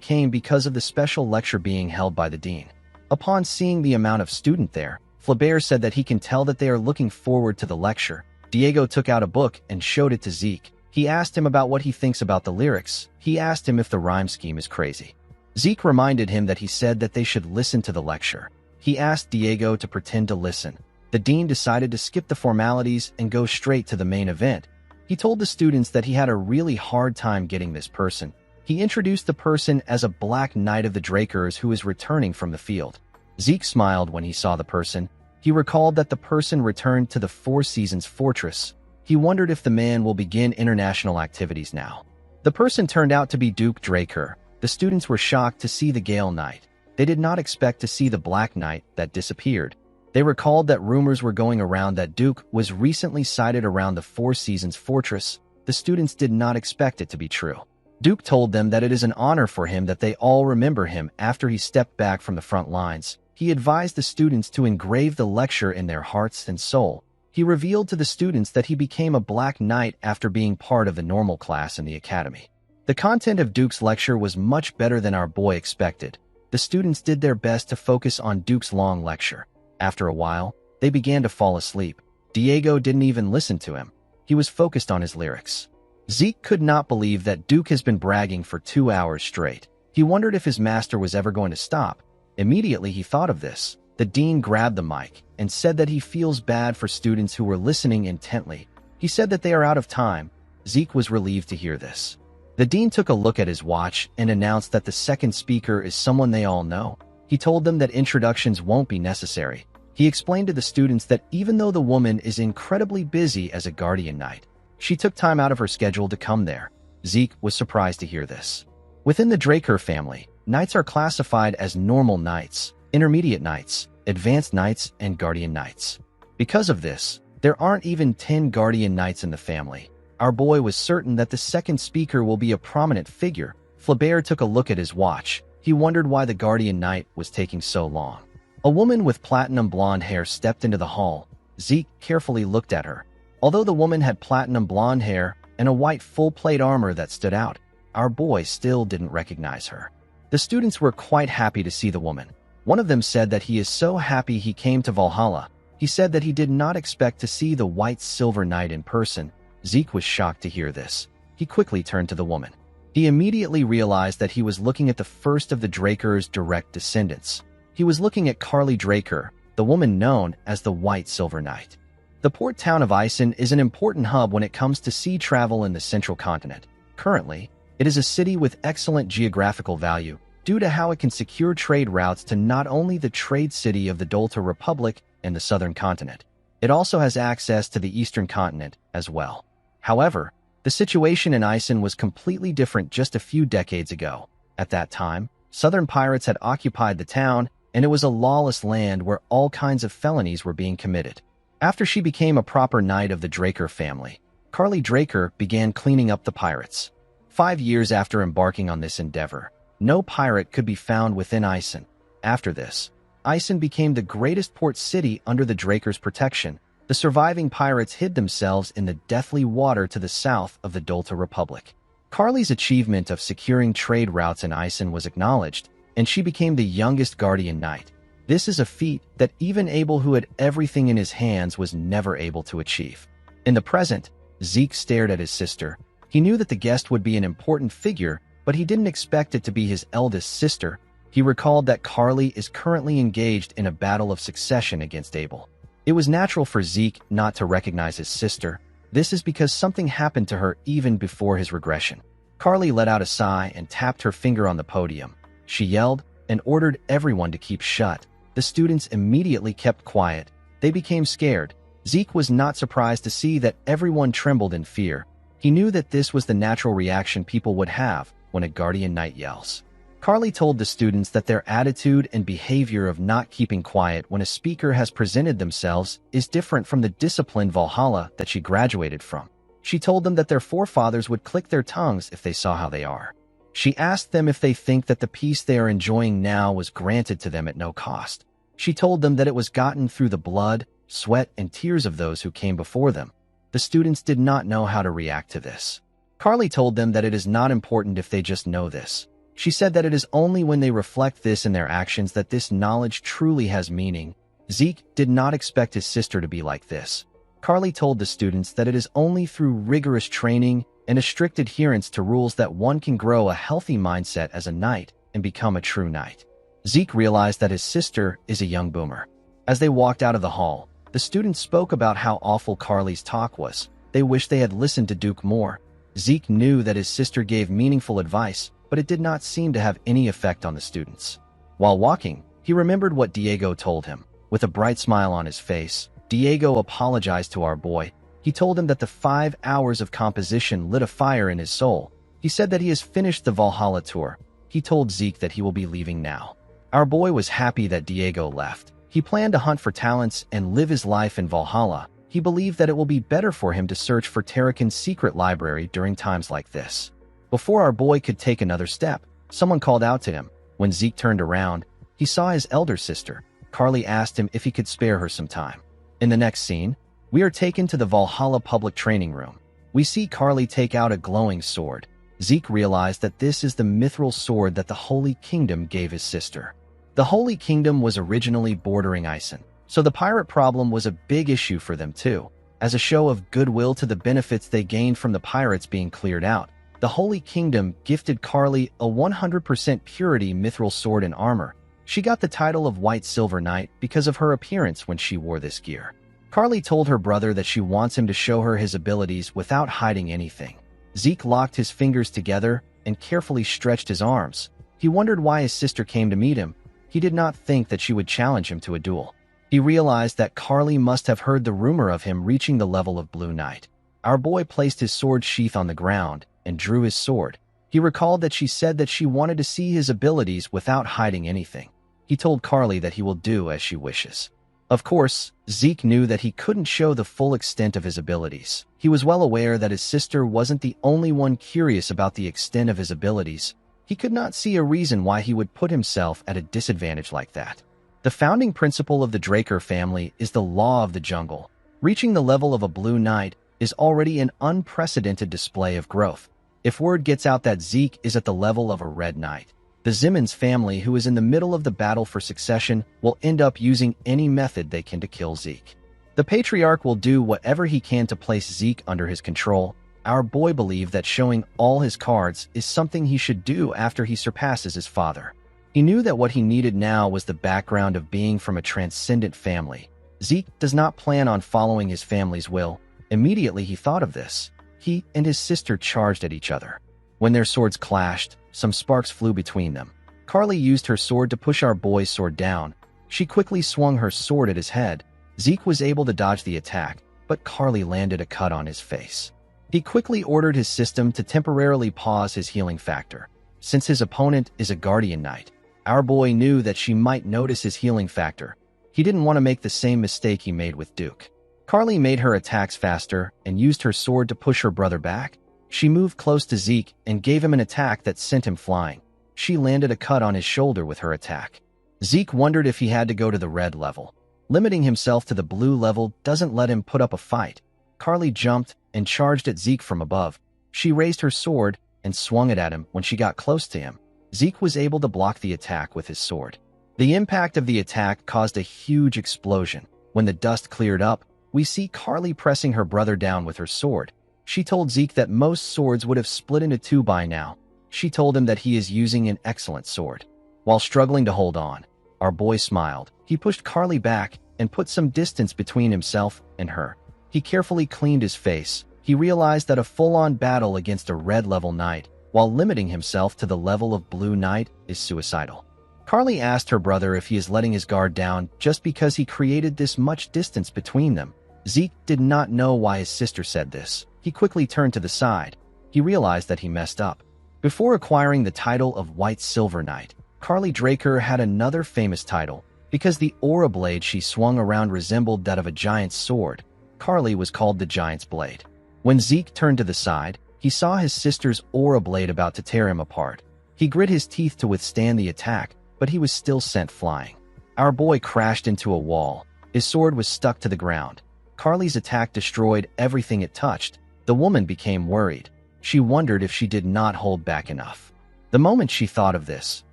A: came because of the special lecture being held by the dean. Upon seeing the amount of student there, Flaubert said that he can tell that they are looking forward to the lecture. Diego took out a book and showed it to Zeke. He asked him about what he thinks about the lyrics. He asked him if the rhyme scheme is crazy. Zeke reminded him that he said that they should listen to the lecture. He asked Diego to pretend to listen. The dean decided to skip the formalities and go straight to the main event. He told the students that he had a really hard time getting this person. He introduced the person as a Black Knight of the Drakers who is returning from the field. Zeke smiled when he saw the person. He recalled that the person returned to the Four Seasons Fortress. He wondered if the man will begin international activities now. The person turned out to be Duke Draker. The students were shocked to see the Gale Knight. They did not expect to see the Black Knight that disappeared. They recalled that rumors were going around that Duke was recently sighted around the Four Seasons Fortress. The students did not expect it to be true. Duke told them that it is an honor for him that they all remember him after he stepped back from the front lines. He advised the students to engrave the lecture in their hearts and soul. He revealed to the students that he became a Black Knight after being part of the normal class in the academy. The content of Duke's lecture was much better than our boy expected. The students did their best to focus on Duke's long lecture. After a while, they began to fall asleep. Diego didn't even listen to him. He was focused on his lyrics. Zeke could not believe that Duke has been bragging for 2 hours straight. He wondered if his master was ever going to stop. Immediately he thought of this. The dean grabbed the mic and said that he feels bad for students who were listening intently. He said that they are out of time. Zeke was relieved to hear this. The dean took a look at his watch and announced that the second speaker is someone they all know. He told them that introductions won't be necessary. He explained to the students that even though the woman is incredibly busy as a guardian knight, she took time out of her schedule to come there. Zeke was surprised to hear this. Within the Draker family, knights are classified as normal knights, intermediate knights, advanced knights, and guardian knights. Because of this, there aren't even 10 guardian knights in the family. Our boy was certain that the second speaker will be a prominent figure. Flaubert took a look at his watch. He wondered why the guardian knight was taking so long. A woman with platinum blonde hair stepped into the hall. Zeke carefully looked at her. Although the woman had platinum blonde hair and a white full-plate armor that stood out, our boy still didn't recognize her. The students were quite happy to see the woman. One of them said that he is so happy he came to Valhalla. He said that he did not expect to see the White Silver Knight in person. Zeke was shocked to hear this. He quickly turned to the woman. He immediately realized that he was looking at the first of the Draker's direct descendants. He was looking at Carly Draker, the woman known as the White Silver Knight. The port town of Isen is an important hub when it comes to sea travel in the central continent. Currently, it is a city with excellent geographical value due to how it can secure trade routes to not only the trade city of the Dolta Republic and the southern continent. It also has access to the eastern continent as well. However, the situation in Isen was completely different just a few decades ago. At that time, southern pirates had occupied the town, and it was a lawless land where all kinds of felonies were being committed. After she became a proper knight of the Draker family, Carly Draker began cleaning up the pirates. 5 years after embarking on this endeavor, no pirate could be found within Isen. After this, Isen became the greatest port city under the Draker's protection. The surviving pirates hid themselves in the deathly water to the south of the Dolta Republic. Carly's achievement of securing trade routes in Isen was acknowledged, and she became the youngest guardian knight. This is a feat that even Abel, who had everything in his hands, was never able to achieve. In the present, Zeke stared at his sister. He knew that the guest would be an important figure, but he didn't expect it to be his eldest sister. He recalled that Carly is currently engaged in a battle of succession against Abel. It was natural for Zeke not to recognize his sister. This is because something happened to her even before his regression. Carly let out a sigh and tapped her finger on the podium. She yelled and ordered everyone to keep shut. The students immediately kept quiet. They became scared. Zeke was not surprised to see that everyone trembled in fear. He knew that this was the natural reaction people would have when a guardian knight yells. Carly told the students that their attitude and behavior of not keeping quiet when a speaker has presented themselves is different from the disciplined Valhalla that she graduated from. She told them that their forefathers would click their tongues if they saw how they are. She asked them if they think that the peace they are enjoying now was granted to them at no cost. She told them that it was gotten through the blood, sweat, and tears of those who came before them. The students did not know how to react to this. Carly told them that it is not important if they just know this. She said that it is only when they reflect this in their actions that this knowledge truly has meaning. Zeke did not expect his sister to be like this. Carly told the students that it is only through rigorous training and a strict adherence to rules that one can grow a healthy mindset as a knight and become a true knight. Zeke realized that his sister is a young boomer. As they walked out of the hall, the students spoke about how awful Carly's talk was. They wished they had listened to Duke more. Zeke knew that his sister gave meaningful advice, but it did not seem to have any effect on the students. While walking, he remembered what Diego told him. With a bright smile on his face, Diego apologized to our boy. He told him that the 5 hours of composition lit a fire in his soul. He said that he has finished the Valhalla tour. He told Zeke that he will be leaving now. Our boy was happy that Diego left. He planned to hunt for talents and live his life in Valhalla. He believed that it will be better for him to search for Tarakan's secret library during times like this. Before our boy could take another step, someone called out to him. When Zeke turned around, he saw his elder sister. Carly asked him if he could spare her some time. In the next scene, we are taken to the Valhalla public training room. We see Carly take out a glowing sword. Zeke realized that this is the mithril sword that the Holy Kingdom gave his sister. The Holy Kingdom was originally bordering Isen, so the pirate problem was a big issue for them too. As a show of goodwill to the benefits they gained from the pirates being cleared out, the Holy Kingdom gifted Carly a 100% purity mithril sword and armor. She got the title of White Silver Knight because of her appearance when she wore this gear. Carly told her brother that she wants him to show her his abilities without hiding anything. Zeke locked his fingers together and carefully stretched his arms. He wondered why his sister came to meet him. He did not think that she would challenge him to a duel. He realized that Carly must have heard the rumor of him reaching the level of Blue Knight. Our boy placed his sword sheath on the ground and drew his sword. He recalled that she said that she wanted to see his abilities without hiding anything. He told Carly that he will do as she wishes. Of course, Zeke knew that he couldn't show the full extent of his abilities. He was well aware that his sister wasn't the only one curious about the extent of his abilities. He could not see a reason why he would put himself at a disadvantage like that. The founding principle of the Draker family is the law of the jungle. Reaching the level of a Blue Knight is already an unprecedented display of growth. If word gets out that Zeke is at the level of a Red Knight, The Zimmons family, who is in the middle of the battle for succession, will end up using any method they can to kill Zeke. The patriarch will do whatever he can to place Zeke under his control. Our boy believed that showing all his cards is something he should do after he surpasses his father. He knew that what he needed now was the background of being from a transcendent family. Zeke does not plan on following his family's will. Immediately he thought of this. He and his sister charged at each other. When their swords clashed, some sparks flew between them. Carly used her sword to push our boy's sword down. She quickly swung her sword at his head. Zeke was able to dodge the attack, but Carly landed a cut on his face. He quickly ordered his system to temporarily pause his healing factor. Since his opponent is a guardian knight, our boy knew that she might notice his healing factor. He didn't want to make the same mistake he made with Duke. Carly made her attacks faster and used her sword to push her brother back. She moved close to Zeke and gave him an attack that sent him flying. She landed a cut on his shoulder with her attack. Zeke wondered if he had to go to the red level. Limiting himself to the blue level doesn't let him put up a fight. Carly jumped and charged at Zeke from above. She raised her sword and swung it at him. When she got close to him, Zeke was able to block the attack with his sword. The impact of the attack caused a huge explosion. When the dust cleared up, we see Carly pressing her brother down with her sword. She told Zeke that most swords would have split into two by now. She told him that he is using an excellent sword. While struggling to hold on, our boy smiled. He pushed Carly back and put some distance between himself and her. He carefully cleaned his face. He realized that a full-on battle against a red-level knight, while limiting himself to the level of blue knight, is suicidal. Carly asked her brother if he is letting his guard down just because he created this much distance between them. Zeke did not know why his sister said this. He quickly turned to the side. He realized that he messed up. Before acquiring the title of White Silver Knight, Carly Draker had another famous title. Because the aura blade she swung around resembled that of a giant's sword, Carly was called the Giant's Blade. When Zeke turned to the side, he saw his sister's aura blade about to tear him apart. He grit his teeth to withstand the attack, but he was still sent flying. Our boy crashed into a wall. His sword was stuck to the ground. Carly's attack destroyed everything it touched. The woman became worried. She wondered if she did not hold back enough. The moment she thought of this,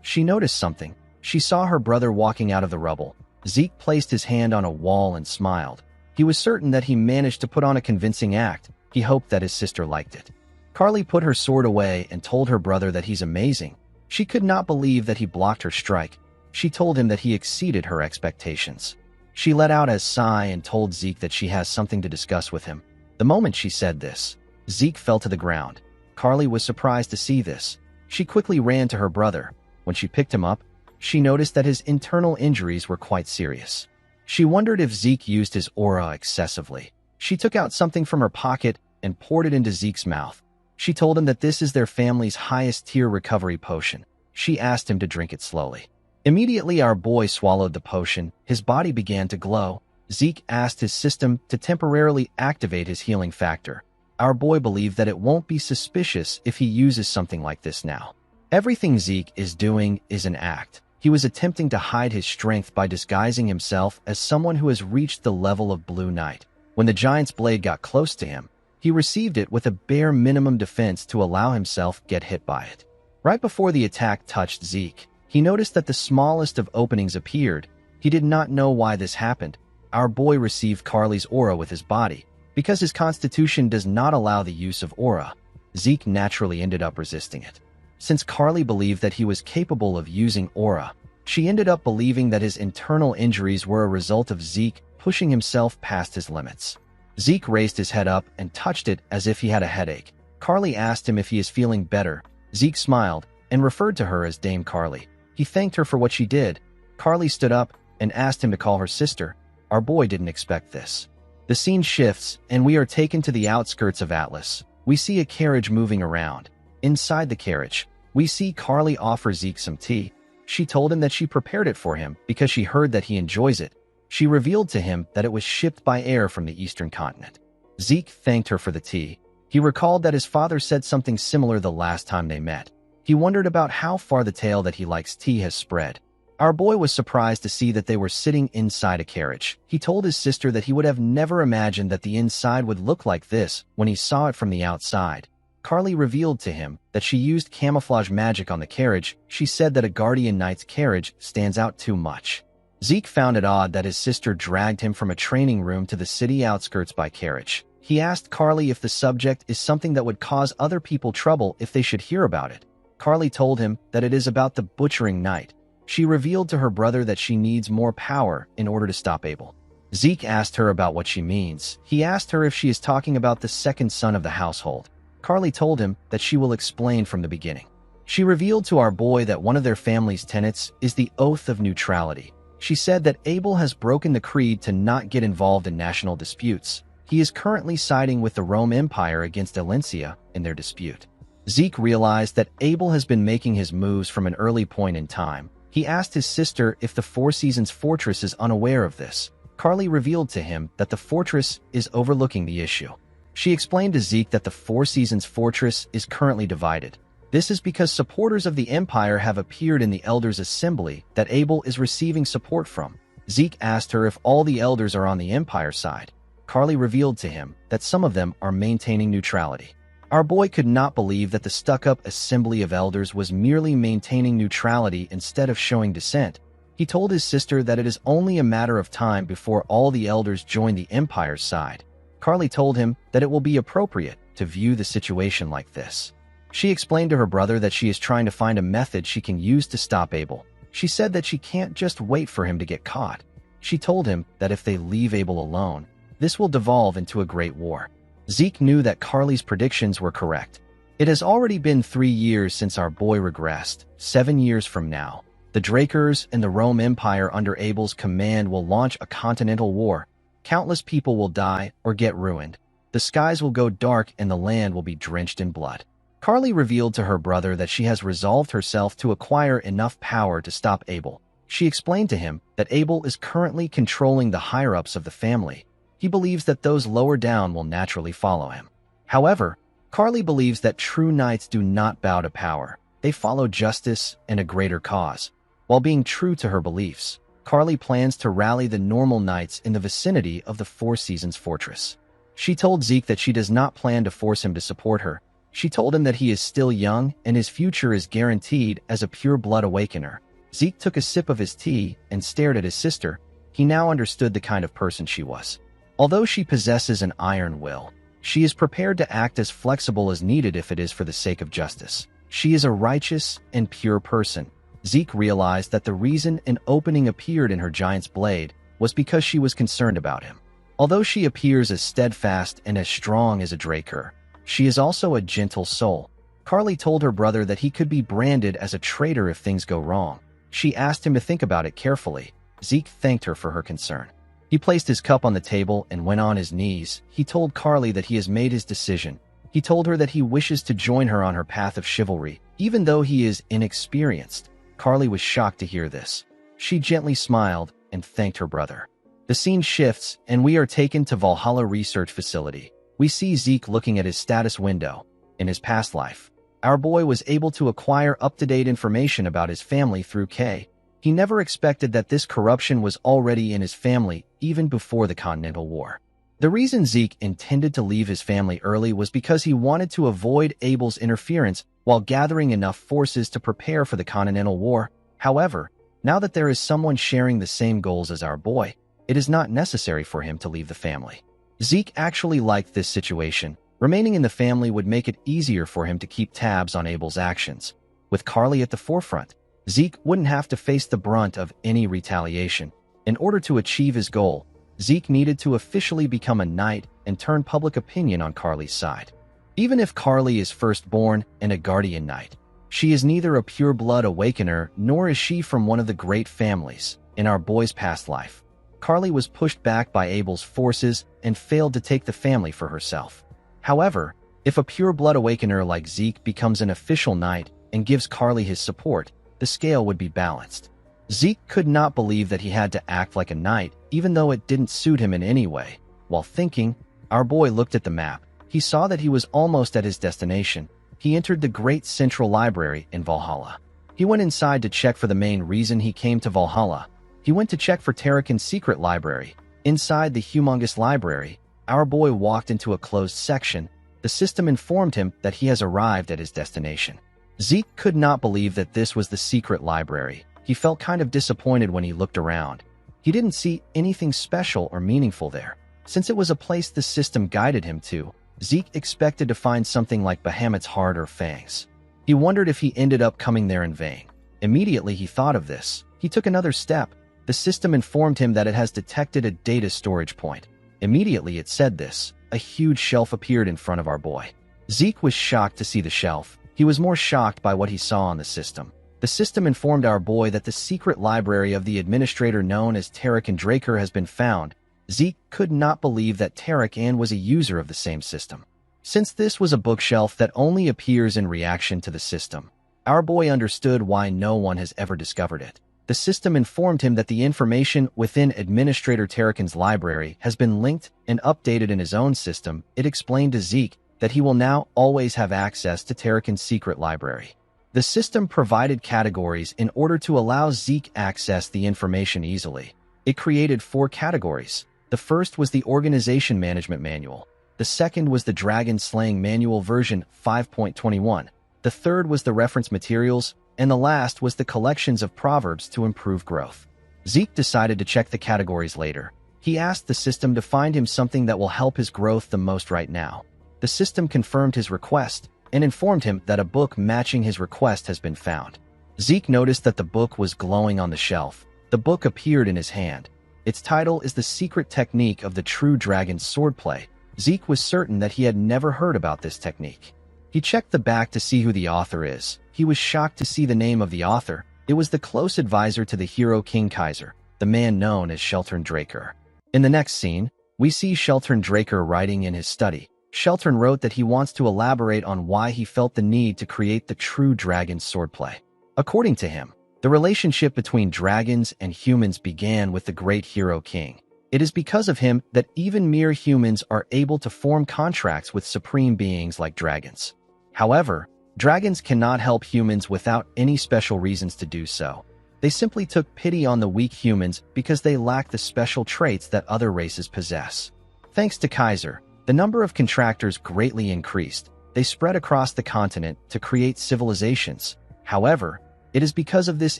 A: she noticed something. She saw her brother walking out of the rubble. Zeke placed his hand on a wall and smiled. He was certain that he managed to put on a convincing act. He hoped that his sister liked it. Carly put her sword away and told her brother that he's amazing. She could not believe that he blocked her strike. She told him that he exceeded her expectations. She let out a sigh and told Zeke that she has something to discuss with him. The moment she said this, Zeke fell to the ground. Carly was surprised to see this. She quickly ran to her brother. When she picked him up, she noticed that his internal injuries were quite serious. She wondered if Zeke used his aura excessively. She took out something from her pocket and poured it into Zeke's mouth. She told him that this is their family's highest-tier recovery potion. She asked him to drink it slowly. Immediately, our boy swallowed the potion. His body began to glow. Zeke asked his system to temporarily activate his healing factor. Our boy believed that it won't be suspicious if he uses something like this now. Everything Zeke is doing is an act. He was attempting to hide his strength by disguising himself as someone who has reached the level of Blue Knight. When the Giant's Blade got close to him, he received it with a bare minimum defense to allow himself get hit by it. Right before the attack touched Zeke, he noticed that the smallest of openings appeared. He did not know why this happened. Our boy received Carly's aura with his body. Because his constitution does not allow the use of aura, Zeke naturally ended up resisting it. Since Carly believed that he was capable of using aura, she ended up believing that his internal injuries were a result of Zeke pushing himself past his limits. Zeke raised his head up and touched it as if he had a headache. Carly asked him if he is feeling better. Zeke smiled and referred to her as Dame Carly. He thanked her for what she did. Carly stood up and asked him to call her sister. Our boy didn't expect this. The scene shifts, and we are taken to the outskirts of Atlas. We see a carriage moving around. Inside the carriage, we see Carly offer Zeke some tea. She told him that she prepared it for him because she heard that he enjoys it. She revealed to him that it was shipped by air from the eastern continent. Zeke thanked her for the tea. He recalled that his father said something similar the last time they met. He wondered about how far the tale that he likes tea has spread. Our boy was surprised to see that they were sitting inside a carriage. He told his sister that he would have never imagined that the inside would look like this when he saw it from the outside. Carly revealed to him that she used camouflage magic on the carriage. She said that a guardian knight's carriage stands out too much. Zeke found it odd that his sister dragged him from a training room to the city outskirts by carriage. He asked Carly if the subject is something that would cause other people trouble if they should hear about it. Carly told him that it is about the butchering knight. She revealed to her brother that she needs more power in order to stop Abel. Zeke asked her about what she means. He asked her if she is talking about the second son of the household. Carly told him that she will explain from the beginning. She revealed to our boy that one of their family's tenets is the oath of neutrality. She said that Abel has broken the creed to not get involved in national disputes. He is currently siding with the Rome Empire against Alencia in their dispute. Zeke realized that Abel has been making his moves from an early point in time. He asked his sister if the Four Seasons Fortress is unaware of this. Carly revealed to him that the fortress is overlooking the issue. She explained to Zeke that the Four Seasons Fortress is currently divided. This is because supporters of the Empire have appeared in the Elders' Assembly that Abel is receiving support from. Zeke asked her if all the Elders are on the Empire side. Carly revealed to him that some of them are maintaining neutrality. Our boy could not believe that the stuck-up Assembly of Elders was merely maintaining neutrality instead of showing dissent. He told his sister that it is only a matter of time before all the Elders join the Empire's side. Carly told him that it will be appropriate to view the situation like this. She explained to her brother that she is trying to find a method she can use to stop Abel. She said that she can't just wait for him to get caught. She told him that if they leave Abel alone, this will devolve into a great war. Zeke knew that Carly's predictions were correct. It has already been 3 years since our boy regressed. 7 years from now, the Drakers and the Rome Empire under Abel's command will launch a continental war. Countless people will die or get ruined. The skies will go dark and the land will be drenched in blood. Carly revealed to her brother that she has resolved herself to acquire enough power to stop Abel. She explained to him that Abel is currently controlling the higher-ups of the family. He believes that those lower down will naturally follow him. However, Carly believes that true knights do not bow to power. They follow justice and a greater cause. While being true to her beliefs, Carly plans to rally the normal knights in the vicinity of the Four Seasons Fortress. She told Zeke that she does not plan to force him to support her. She told him that he is still young and his future is guaranteed as a pure-blood awakener. Zeke took a sip of his tea and stared at his sister. He now understood the kind of person she was. Although she possesses an iron will, she is prepared to act as flexible as needed if it is for the sake of justice. She is a righteous and pure person. Zeke realized that the reason an opening appeared in her giant's blade was because she was concerned about him. Although she appears as steadfast and as strong as a Draker, she is also a gentle soul. Carly told her brother that he could be branded as a traitor if things go wrong. She asked him to think about it carefully. Zeke thanked her for her concern. He placed his cup on the table and went on his knees. He told Carly that he has made his decision. He told her that he wishes to join her on her path of chivalry, even though he is inexperienced. Carly was shocked to hear this. She gently smiled and thanked her brother. The scene shifts, and we are taken to Valhalla Research Facility. We see Zeke looking at his status window. In his past life, our boy was able to acquire up-to-date information about his family through K. He never expected that this corruption was already in his family even before the Continental War. The reason Zeke intended to leave his family early was because he wanted to avoid Abel's interference while gathering enough forces to prepare for the Continental War. However, now that there is someone sharing the same goals as our boy, it is not necessary for him to leave the family. Zeke actually liked this situation. Remaining in the family would make it easier for him to keep tabs on Abel's actions. With Carly at the forefront, Zeke wouldn't have to face the brunt of any retaliation. In order to achieve his goal, Zeke needed to officially become a knight and turn public opinion on Carly's side. Even if Carly is firstborn and a guardian knight, she is neither a pure-blood awakener nor is she from one of the great families. In our boy's past life, Carly was pushed back by Abel's forces and failed to take the family for herself. However, if a pure-blood awakener like Zeke becomes an official knight and gives Carly his support, the scale would be balanced. Zeke could not believe that he had to act like a knight, even though it didn't suit him in any way. While thinking, our boy looked at the map. He saw that he was almost at his destination. He entered the Great Central Library in Valhalla. He went inside to check for the main reason he came to Valhalla. He went to check for Tarakan's secret library. Inside the humongous library, our boy walked into a closed section. The system informed him that he has arrived at his destination. Zeke could not believe that this was the secret library. He felt kind of disappointed when he looked around. He didn't see anything special or meaningful there. Since it was a place the system guided him to, Zeke expected to find something like Bahamut's heart or fangs. He wondered if he ended up coming there in vain. Immediately he thought of this. He took another step. The system informed him that it has detected a data storage point. Immediately it said this. A huge shelf appeared in front of our boy. Zeke was shocked to see the shelf. He was more shocked by what he saw on the system. The system informed our boy that the secret library of the administrator known as Tarek and Draker has been found. Zeke could not believe that Tarek and was a user of the same system. Since this was a bookshelf that only appears in reaction to the system, our boy understood why no one has ever discovered it. The system informed him that the information within Administrator Tarekin's library has been linked and updated in his own system. It explained to Zeke that he will now always have access to Tarekin's secret library. The system provided categories in order to allow Zeke access the information easily. It created 4 categories. The first was the Organization Management Manual. The second was the Dragon Slaying Manual version 5.21. The third was the Reference Materials, and the last was the Collections of Proverbs to Improve Growth. Zeke decided to check the categories later. He asked the system to find him something that will help his growth the most right now. The system confirmed his request and informed him that a book matching his request has been found. Zeke noticed that the book was glowing on the shelf. The book appeared in his hand. Its title is The Secret Technique of the True Dragon's Swordplay. Zeke was certain that he had never heard about this technique. He checked the back to see who the author is. He was shocked to see the name of the author. It was the close advisor to the hero King Kaiser, the man known as Sheltern Draker. In the next scene, we see Sheltern Draker writing in his study. Sheltern wrote that he wants to elaborate on why he felt the need to create the true dragon's swordplay. According to him, the relationship between dragons and humans began with the great hero king. It is because of him that even mere humans are able to form contracts with supreme beings like dragons. However, dragons cannot help humans without any special reasons to do so. They simply took pity on the weak humans because they lack the special traits that other races possess. Thanks to Kaiser, the number of contractors greatly increased. They spread across the continent to create civilizations. However, it is because of this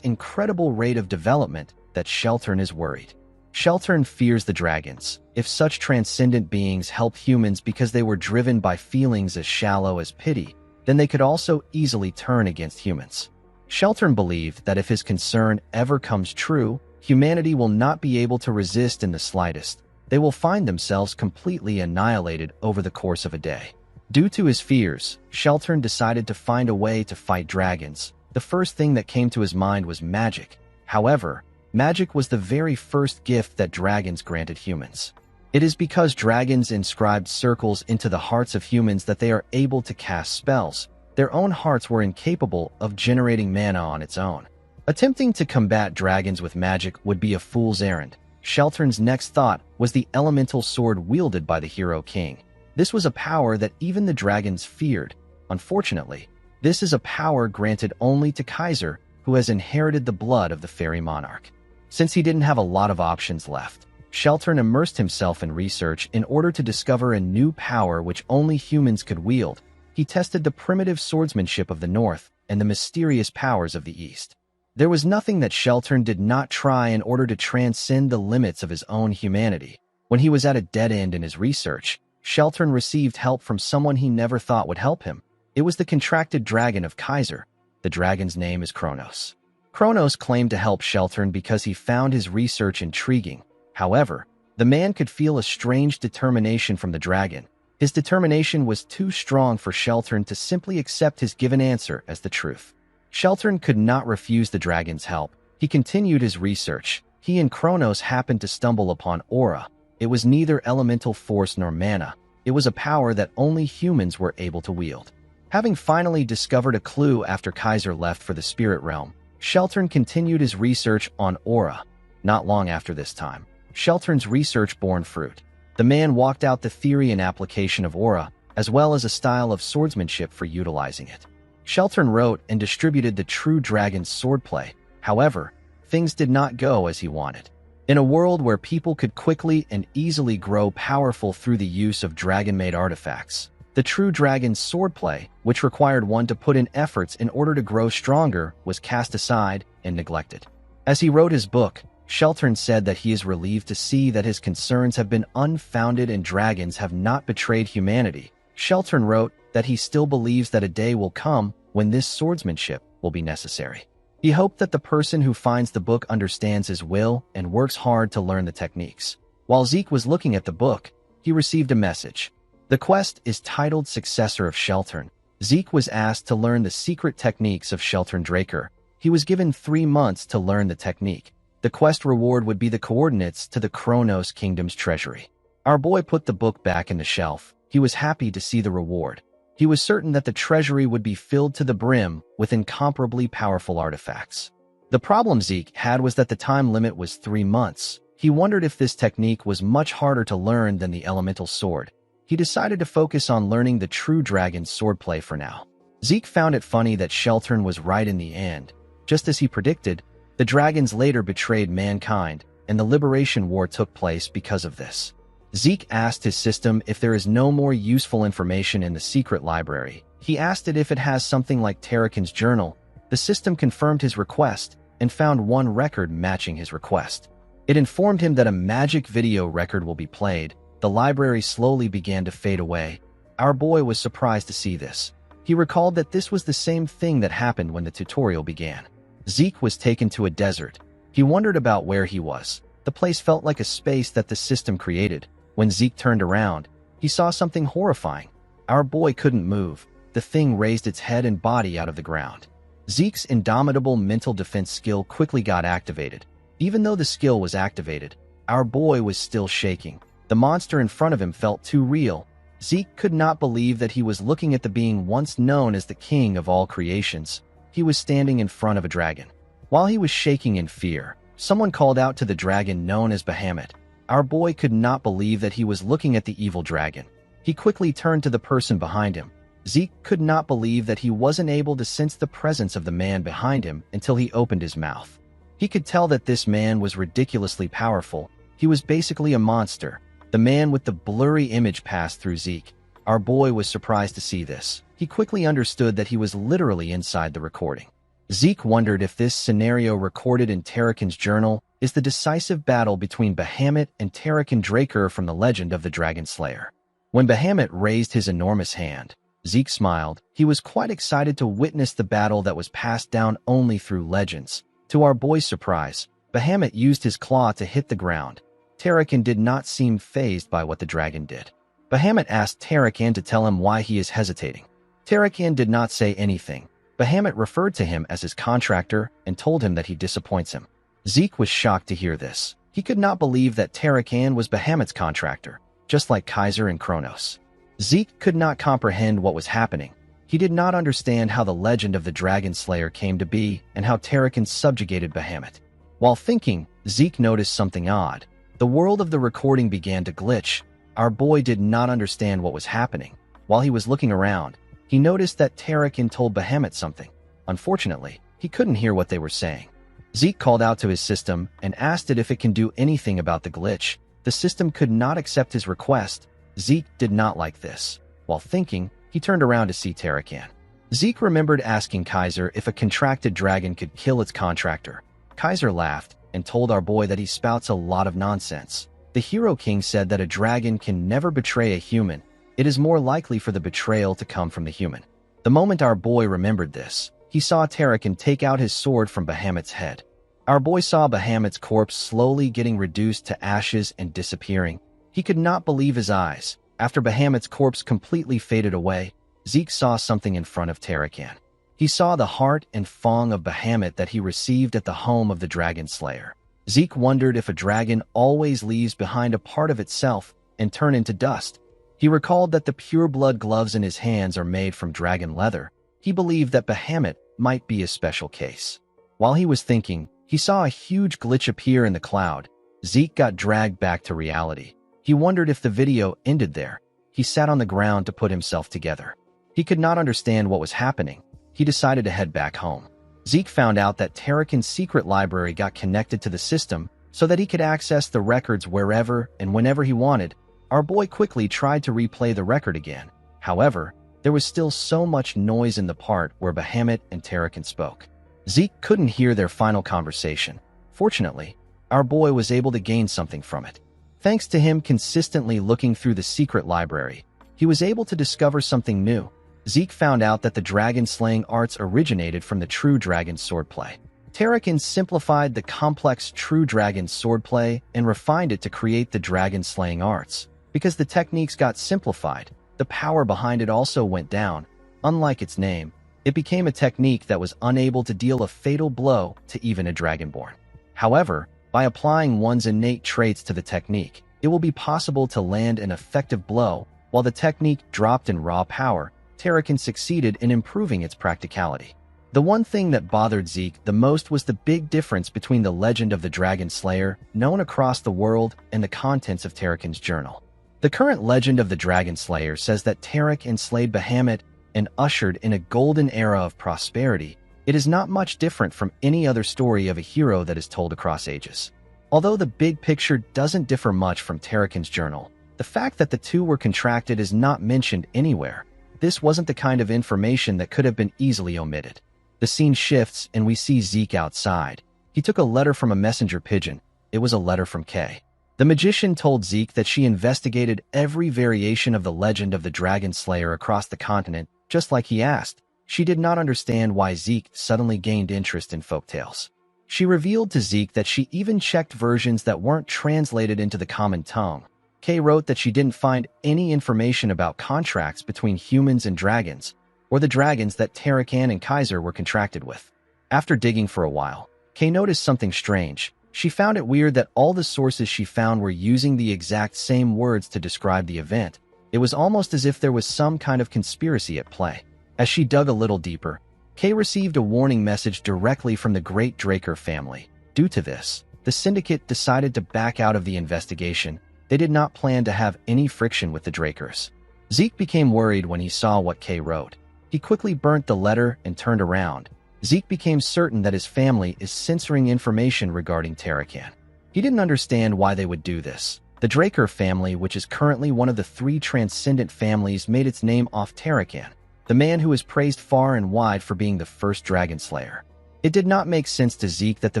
A: incredible rate of development that Sheltern is worried. Sheltern fears the dragons. If such transcendent beings help humans because they were driven by feelings as shallow as pity, then they could also easily turn against humans. Sheltern believed that if his concern ever comes true, humanity will not be able to resist in the slightest. They will find themselves completely annihilated over the course of a day. Due to his fears, Sheltern decided to find a way to fight dragons. The first thing that came to his mind was magic. However, magic was the very first gift that dragons granted humans. It is because dragons inscribed circles into the hearts of humans that they are able to cast spells. Their own hearts were incapable of generating mana on its own. Attempting to combat dragons with magic would be a fool's errand. Sheltern's next thought was the elemental sword wielded by the hero king. This was a power that even the dragons feared. Unfortunately, this is a power granted only to Kaiser, who has inherited the blood of the fairy monarch. Since he didn't have a lot of options left, Sheltern immersed himself in research in order to discover a new power which only humans could wield. He tested the primitive swordsmanship of the North and the mysterious powers of the East. There was nothing that Sheltern did not try in order to transcend the limits of his own humanity. When he was at a dead end in his research, Sheltern received help from someone he never thought would help him. It was the contracted dragon of Kaiser. The dragon's name is Kronos. Kronos claimed to help Sheltern because he found his research intriguing. However, the man could feel a strange determination from the dragon. His determination was too strong for Sheltern to simply accept his given answer as the truth. Sheltern could not refuse the dragon's help. He continued his research. He and Kronos happened to stumble upon aura. It was neither elemental force nor mana. It was a power that only humans were able to wield. Having finally discovered a clue after Kaiser left for the spirit realm, Sheltern continued his research on aura. Not long after this time, Sheltern's research bore fruit. The man walked out the theory and application of aura, as well as a style of swordsmanship for utilizing it. Sheltern wrote and distributed the true dragon's swordplay. However, things did not go as he wanted. In a world where people could quickly and easily grow powerful through the use of dragon-made artifacts, the The true dragon's swordplay, which required one to put in efforts in order to grow stronger, was cast aside and neglected. As he wrote his book, Sheltern said that he is relieved to see that his concerns have been unfounded and dragons have not betrayed humanity. Sheltern wrote that he still believes that a day will come when this swordsmanship will be necessary. He hoped that the person who finds the book understands his will and works hard to learn the techniques. While Zeke was looking at the book, he received a message. The quest is titled Successor of Sheltern. Zeke was asked to learn the secret techniques of Sheltern Draker. He was given 3 months to learn the technique. The quest reward would be the coordinates to the Kronos Kingdom's treasury. Our boy put the book back in the shelf. He was happy to see the reward. He was certain that the treasury would be filled to the brim with incomparably powerful artifacts. The problem Zeke had was that the time limit was 3 months. He wondered if this technique was much harder to learn than the elemental sword. He decided to focus on learning the true dragon's swordplay for now. Zeke found it funny that Sheltern was right in the end. Just as he predicted, the dragons later betrayed mankind, and the Liberation War took place because of this. Zeke asked his system if there is no more useful information in the secret library. He asked it if it has something like Tarakan's journal. The system confirmed his request and found one record matching his request. It informed him that a magic video record will be played. The library slowly began to fade away. Our boy was surprised to see this. He recalled that this was the same thing that happened when the tutorial began. Zeke was taken to a desert. He wondered about where he was. The place felt like a space that the system created. When Zeke turned around, he saw something horrifying. Our boy couldn't move. The thing raised its head and body out of the ground. Zeke's indomitable mental defense skill quickly got activated. Even though the skill was activated, our boy was still shaking. The monster in front of him felt too real. Zeke could not believe that he was looking at the being once known as the king of all creations. He was standing in front of a dragon. While he was shaking in fear, someone called out to the dragon known as Bahamut. Our boy could not believe that he was looking at the evil dragon. He quickly turned to the person behind him. Zeke could not believe that he wasn't able to sense the presence of the man behind him until he opened his mouth. He could tell that this man was ridiculously powerful. He was basically a monster. The man with the blurry image passed through Zeke. Our boy was surprised to see this. He quickly understood that he was literally inside the recording. Zeke wondered if this scenario recorded in Tarakan's journal is the decisive battle between Bahamut and Tarakan Draker from the legend of the Dragon Slayer. When Bahamut raised his enormous hand, Zeke smiled. He was quite excited to witness the battle that was passed down only through legends. To our boy's surprise, Bahamut used his claw to hit the ground. Tarakan did not seem fazed by what the dragon did. Bahamut asked Tarakan to tell him why he is hesitating. Tarakan did not say anything. Bahamut referred to him as his contractor and told him that he disappoints him. Zeke was shocked to hear this. He could not believe that Tarakan was Bahamut's contractor, just like Kaiser and Kronos. Zeke could not comprehend what was happening. He did not understand how the legend of the Dragon Slayer came to be and how Tarakan subjugated Bahamut. While thinking, Zeke noticed something odd. The world of the recording began to glitch. Our boy did not understand what was happening. While he was looking around, he noticed that Tarakan told Bahamut something. Unfortunately, he couldn't hear what they were saying. Zeke called out to his system and asked it if it can do anything about the glitch. The system could not accept his request. Zeke did not like this. While thinking, he turned around to see Tarakan. Zeke remembered asking Kaiser if a contracted dragon could kill its contractor. Kaiser laughed and told our boy that he spouts a lot of nonsense. The Hero King said that a dragon can never betray a human. It is more likely for the betrayal to come from the human. The moment our boy remembered this, he saw Tarakan take out his sword from Bahamut's head. Our boy saw Bahamut's corpse slowly getting reduced to ashes and disappearing. He could not believe his eyes. After Bahamut's corpse completely faded away, Zeke saw something in front of Tarakan. He saw the heart and fang of Bahamut that he received at the home of the Dragon Slayer. Zeke wondered if a dragon always leaves behind a part of itself and turn into dust. He recalled that the pure-blood gloves in his hands are made from dragon leather. He believed that Bahamut might be a special case. While he was thinking, he saw a huge glitch appear in the cloud. Zeke got dragged back to reality. He wondered if the video ended there. He sat on the ground to put himself together. He could not understand what was happening. He decided to head back home. Zeke found out that Tarakan's secret library got connected to the system so that he could access the records wherever and whenever he wanted. Our boy quickly tried to replay the record again. However, there was still so much noise in the part where Bahamut and Tarakan spoke. Zeke couldn't hear their final conversation. Fortunately, our boy was able to gain something from it. Thanks to him consistently looking through the secret library, he was able to discover something new. Zeke found out that the dragon-slaying arts originated from the true dragon swordplay. Tarakan simplified the complex true dragon swordplay and refined it to create the dragon-slaying arts. Because the techniques got simplified, the power behind it also went down. Unlike its name, it became a technique that was unable to deal a fatal blow to even a dragonborn. However, by applying one's innate traits to the technique, it will be possible to land an effective blow. While the technique dropped in raw power, Tarakan succeeded in improving its practicality. The one thing that bothered Zeke the most was the big difference between the legend of the Dragon Slayer, known across the world, and the contents of Tarakan's journal. The current legend of the Dragon Slayer says that Tarak enslaved Bahamut and ushered in a golden era of prosperity. It is not much different from any other story of a hero that is told across ages. Although the big picture doesn't differ much from Tarakan's journal, the fact that the two were contracted is not mentioned anywhere. This wasn't the kind of information that could have been easily omitted. The scene shifts and we see Zeke outside. He took a letter from a messenger pigeon. It was a letter from Kay. The magician told Zeke that she investigated every variation of the legend of the Dragon Slayer across the continent, just like he asked. She did not understand why Zeke suddenly gained interest in folktales. She revealed to Zeke that she even checked versions that weren't translated into the common tongue. Kay wrote that she didn't find any information about contracts between humans and dragons, or the dragons that Tarakan and Kaiser were contracted with. After digging for a while, Kay noticed something strange. She found it weird that all the sources she found were using the exact same words to describe the event. It was almost as if there was some kind of conspiracy at play. As she dug a little deeper, Kay received a warning message directly from the Great Draker family. Due to this, the syndicate decided to back out of the investigation. They did not plan to have any friction with the Drakers. Zeke became worried when he saw what Kay wrote. He quickly burnt the letter and turned around. Zeke became certain that his family is censoring information regarding Tarakan. He didn't understand why they would do this. The Draker family, which is currently one of the 3 transcendent families, made its name off Tarakan, the man who is praised far and wide for being the first Dragon Slayer. It did not make sense to Zeke that the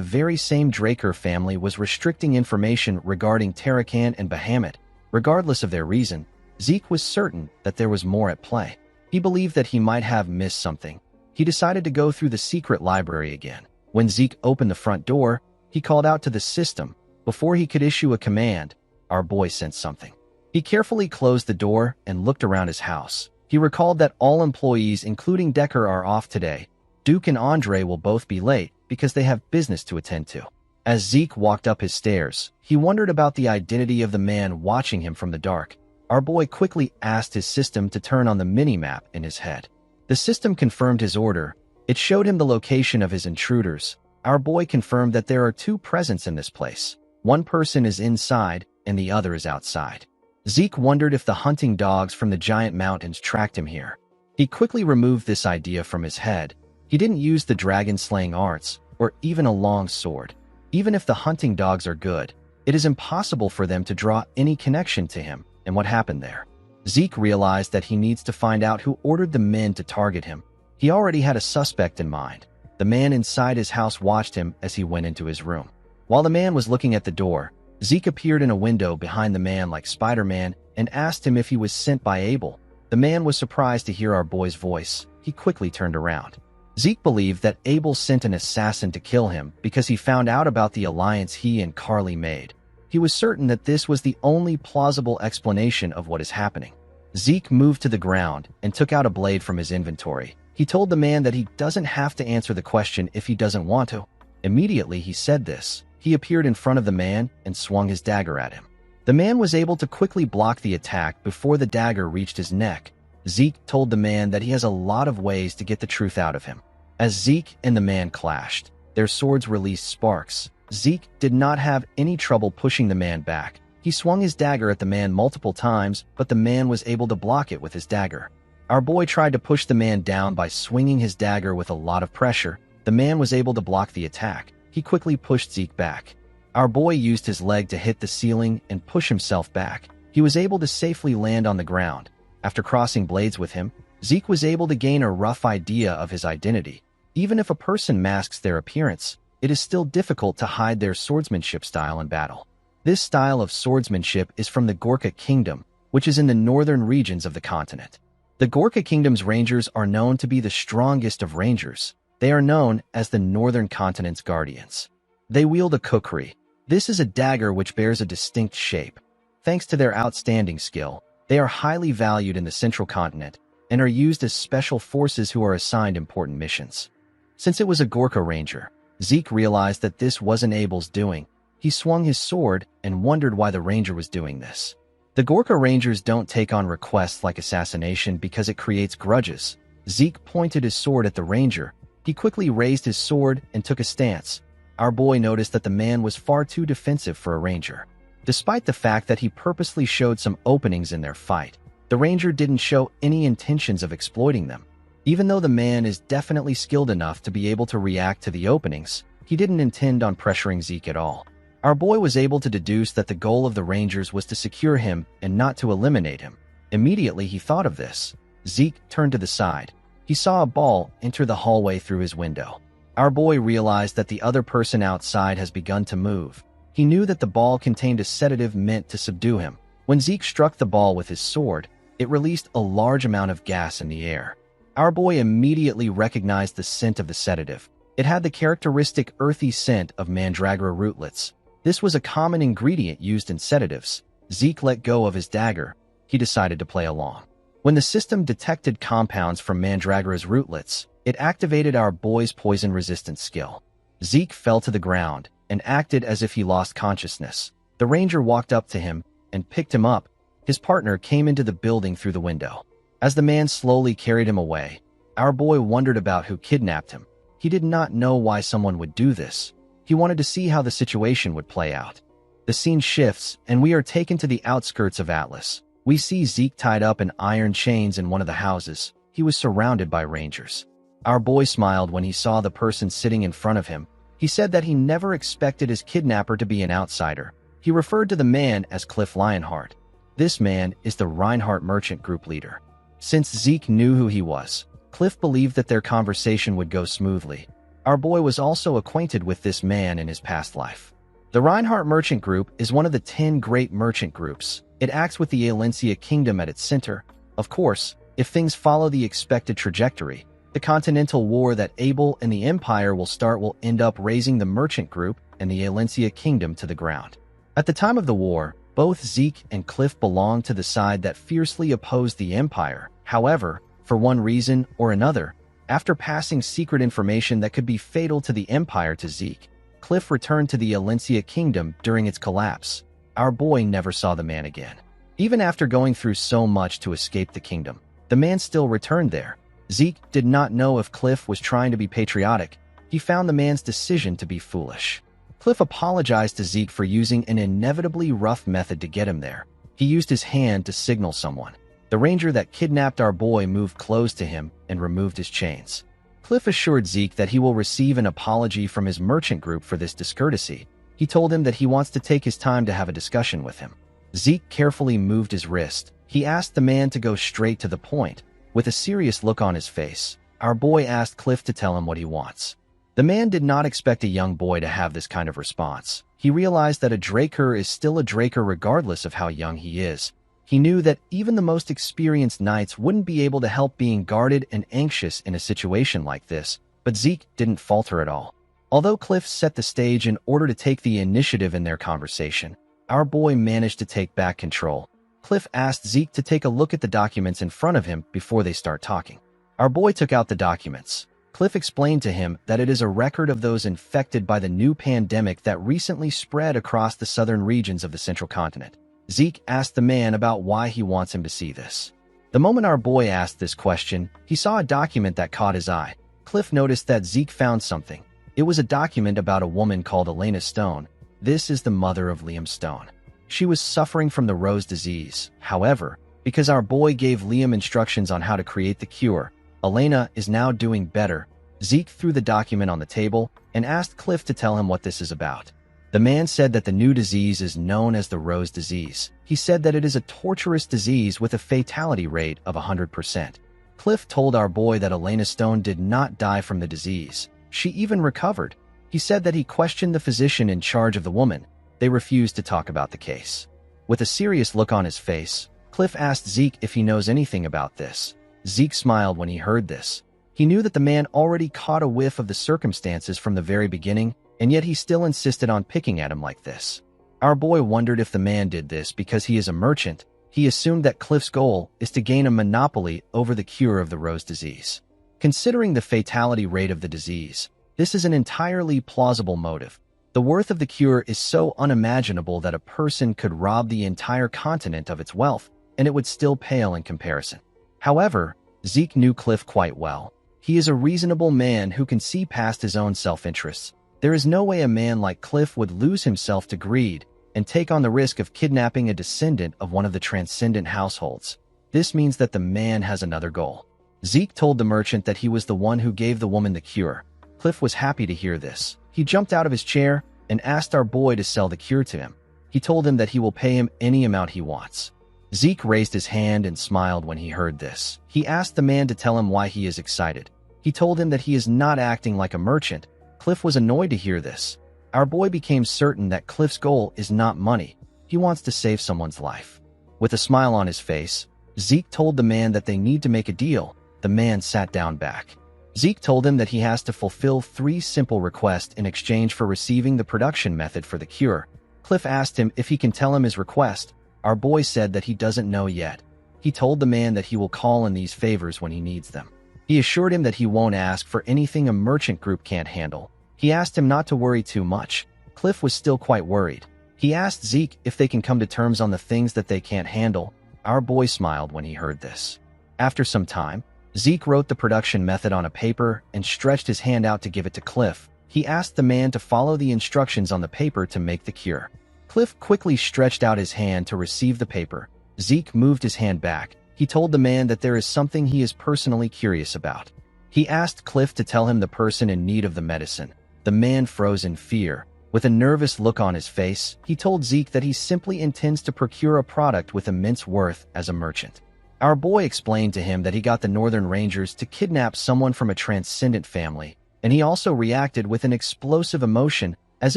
A: very same Draker family was restricting information regarding Tarakan and Bahamut. Regardless of their reason, Zeke was certain that there was more at play. He believed that he might have missed something. He decided to go through the secret library again. When Zeke opened the front door, he called out to the system. Before he could issue a command, our boy sensed something. He carefully closed the door and looked around his house. He recalled that all employees, including Decker, are off today. Duke and Andre will both be late because they have business to attend to. As Zeke walked up his stairs, he wondered about the identity of the man watching him from the dark. Our boy quickly asked his system to turn on the mini-map in his head. The system confirmed his order. It showed him the location of his intruders. Our boy confirmed that there are 2 presents in this place. One person is inside and the other is outside. Zeke wondered if the hunting dogs from the giant mountains tracked him here. He quickly removed this idea from his head. He didn't use the dragon-slaying arts or even a long sword. Even if the hunting dogs are good, it is impossible for them to draw any connection to him and what happened there. Zeke realized that he needs to find out who ordered the men to target him. He already had a suspect in mind. The man inside his house watched him as he went into his room. While the man was looking at the door, Zeke appeared in a window behind the man like Spider-Man and asked him if he was sent by Abel. The man was surprised to hear our boy's voice. He quickly turned around. Zeke believed that Abel sent an assassin to kill him because he found out about the alliance he and Carly made. He was certain that this was the only plausible explanation of what is happening. Zeke moved to the ground and took out a blade from his inventory. He told the man that he doesn't have to answer the question if he doesn't want to. Immediately he said this, he appeared in front of the man and swung his dagger at him. The man was able to quickly block the attack before the dagger reached his neck. Zeke told the man that he has a lot of ways to get the truth out of him. As Zeke and the man clashed, their swords released sparks. Zeke did not have any trouble pushing the man back. He swung his dagger at the man multiple times, but the man was able to block it with his dagger. Our boy tried to push the man down by swinging his dagger with a lot of pressure. The man was able to block the attack. He quickly pushed Zeke back. Our boy used his leg to hit the ceiling and push himself back. He was able to safely land on the ground. After crossing blades with him, Zeke was able to gain a rough idea of his identity. Even if a person masks their appearance, it is still difficult to hide their swordsmanship style in battle. This style of swordsmanship is from the Gorkha Kingdom, which is in the northern regions of the continent. The Gorkha Kingdom's rangers are known to be the strongest of rangers. They are known as the Northern Continent's guardians. They wield a kukri. This is a dagger which bears a distinct shape. Thanks to their outstanding skill, they are highly valued in the Central Continent and are used as special forces who are assigned important missions. Since it was a Gorkha ranger, Zeke realized that this wasn't Abel's doing. He swung his sword and wondered why the ranger was doing this. The Gorkha rangers don't take on requests like assassination because it creates grudges. Zeke pointed his sword at the ranger. He quickly raised his sword and took a stance. Our boy noticed that the man was far too defensive for a ranger. Despite the fact that he purposely showed some openings in their fight, the ranger didn't show any intentions of exploiting them. Even though the man is definitely skilled enough to be able to react to the openings, he didn't intend on pressuring Zeke at all. Our boy was able to deduce that the goal of the rangers was to secure him and not to eliminate him. Immediately he thought of this. Zeke turned to the side. He saw a ball enter the hallway through his window. Our boy realized that the other person outside has begun to move. He knew that the ball contained a sedative meant to subdue him. When Zeke struck the ball with his sword, it released a large amount of gas in the air. Our boy immediately recognized the scent of the sedative. It had the characteristic earthy scent of mandragora rootlets. This was a common ingredient used in sedatives. Zeke let go of his dagger. He decided to play along. When the system detected compounds from mandragora's rootlets, it activated our boy's poison-resistant skill. Zeke fell to the ground and acted as if he lost consciousness. The ranger walked up to him and picked him up. His partner came into the building through the window. As the man slowly carried him away, our boy wondered about who kidnapped him. He did not know why someone would do this. He wanted to see how the situation would play out. The scene shifts, and we are taken to the outskirts of Atlas. We see Zeke tied up in iron chains in one of the houses. He was surrounded by rangers. Our boy smiled when he saw the person sitting in front of him. He said that he never expected his kidnapper to be an outsider. He referred to the man as Cliff Lionheart. This man is the Reinhardt merchant group leader. Since Zeke knew who he was, Cliff believed that their conversation would go smoothly. Our boy was also acquainted with this man in his past life. The Reinhardt merchant group is one of the 10 great merchant groups. It acts with the Alencia kingdom at its center. Of course, if things follow the expected trajectory, the continental war that Abel and the Empire will start will end up raising the merchant group and the Alencia kingdom to the ground. At the time of the war, both Zeke and Cliff belonged to the side that fiercely opposed the Empire. However, for one reason or another, after passing secret information that could be fatal to the Empire to Zeke, Cliff returned to the Alencia kingdom during its collapse. Our boy never saw the man again. Even after going through so much to escape the kingdom, the man still returned there. Zeke did not know if Cliff was trying to be patriotic. He found the man's decision to be foolish. Cliff apologized to Zeke for using an inevitably rough method to get him there. He used his hand to signal someone. The ranger that kidnapped our boy moved close to him and removed his chains. Cliff assured Zeke that he will receive an apology from his merchant group for this discourtesy. He told him that he wants to take his time to have a discussion with him. Zeke carefully moved his wrist. He asked the man to go straight to the point. With a serious look on his face, our boy asked Cliff to tell him what he wants. The man did not expect a young boy to have this kind of response. He realized that a Draker is still a Draker regardless of how young he is. He knew that even the most experienced knights wouldn't be able to help being guarded and anxious in a situation like this, but Zeke didn't falter at all. Although Cliff set the stage in order to take the initiative in their conversation, our boy managed to take back control. Cliff asked Zeke to take a look at the documents in front of him before they start talking. Our boy took out the documents. Cliff explained to him that it is a record of those infected by the new pandemic that recently spread across the southern regions of the central continent. Zeke asked the man about why he wants him to see this. The moment our boy asked this question, he saw a document that caught his eye. Cliff noticed that Zeke found something. It was a document about a woman called Elena Stone. This is the mother of Liam Stone. She was suffering from the rose disease. However, because our boy gave Liam instructions on how to create the cure, Elena is now doing better. Zeke threw the document on the table and asked Cliff to tell him what this is about. The man said that the new disease is known as the rose disease. He said that it is a torturous disease with a fatality rate of 100%. Cliff told our boy that Elena Stone did not die from the disease. She even recovered. He said that he questioned the physician in charge of the woman. They refused to talk about the case. With a serious look on his face, Cliff asked Zeke if he knows anything about this. Zeke smiled when he heard this. He knew that the man already caught a whiff of the circumstances from the very beginning, and yet he still insisted on picking at him like this. Our boy wondered if the man did this because he is a merchant. He assumed that Cliff's goal is to gain a monopoly over the cure of the rose disease. Considering the fatality rate of the disease, this is an entirely plausible motive. The worth of the cure is so unimaginable that a person could rob the entire continent of its wealth, and it would still pale in comparison. However, Zeke knew Cliff quite well. He is a reasonable man who can see past his own self-interests. There is no way a man like Cliff would lose himself to greed and take on the risk of kidnapping a descendant of one of the transcendent households. This means that the man has another goal. Zeke told the merchant that he was the one who gave the woman the cure. Cliff was happy to hear this. He jumped out of his chair and asked our boy to sell the cure to him. He told him that he will pay him any amount he wants. Zeke raised his hand and smiled when he heard this. He asked the man to tell him why he is excited. He told him that he is not acting like a merchant. Cliff was annoyed to hear this. Our boy became certain that Cliff's goal is not money. He wants to save someone's life. With a smile on his face, Zeke told the man that they need to make a deal. The man sat down back. Zeke told him that he has to fulfill 3 simple requests in exchange for receiving the production method for the cure. Cliff asked him if he can tell him his request. Our boy said that he doesn't know yet. He told the man that he will call in these favors when he needs them. He assured him that he won't ask for anything a merchant group can't handle. He asked him not to worry too much. Cliff was still quite worried. He asked Zeke if they can come to terms on the things that they can't handle. Our boy smiled when he heard this. After some time, Zeke wrote the production method on a paper and stretched his hand out to give it to Cliff. He asked the man to follow the instructions on the paper to make the cure. Cliff quickly stretched out his hand to receive the paper. Zeke moved his hand back. He told the man that there is something he is personally curious about. He asked Cliff to tell him the person in need of the medicine. The man froze in fear. With a nervous look on his face, he told Zeke that he simply intends to procure a product with immense worth as a merchant. Our boy explained to him that he got the Northern Rangers to kidnap someone from a transcendent family, and he also reacted with an explosive emotion as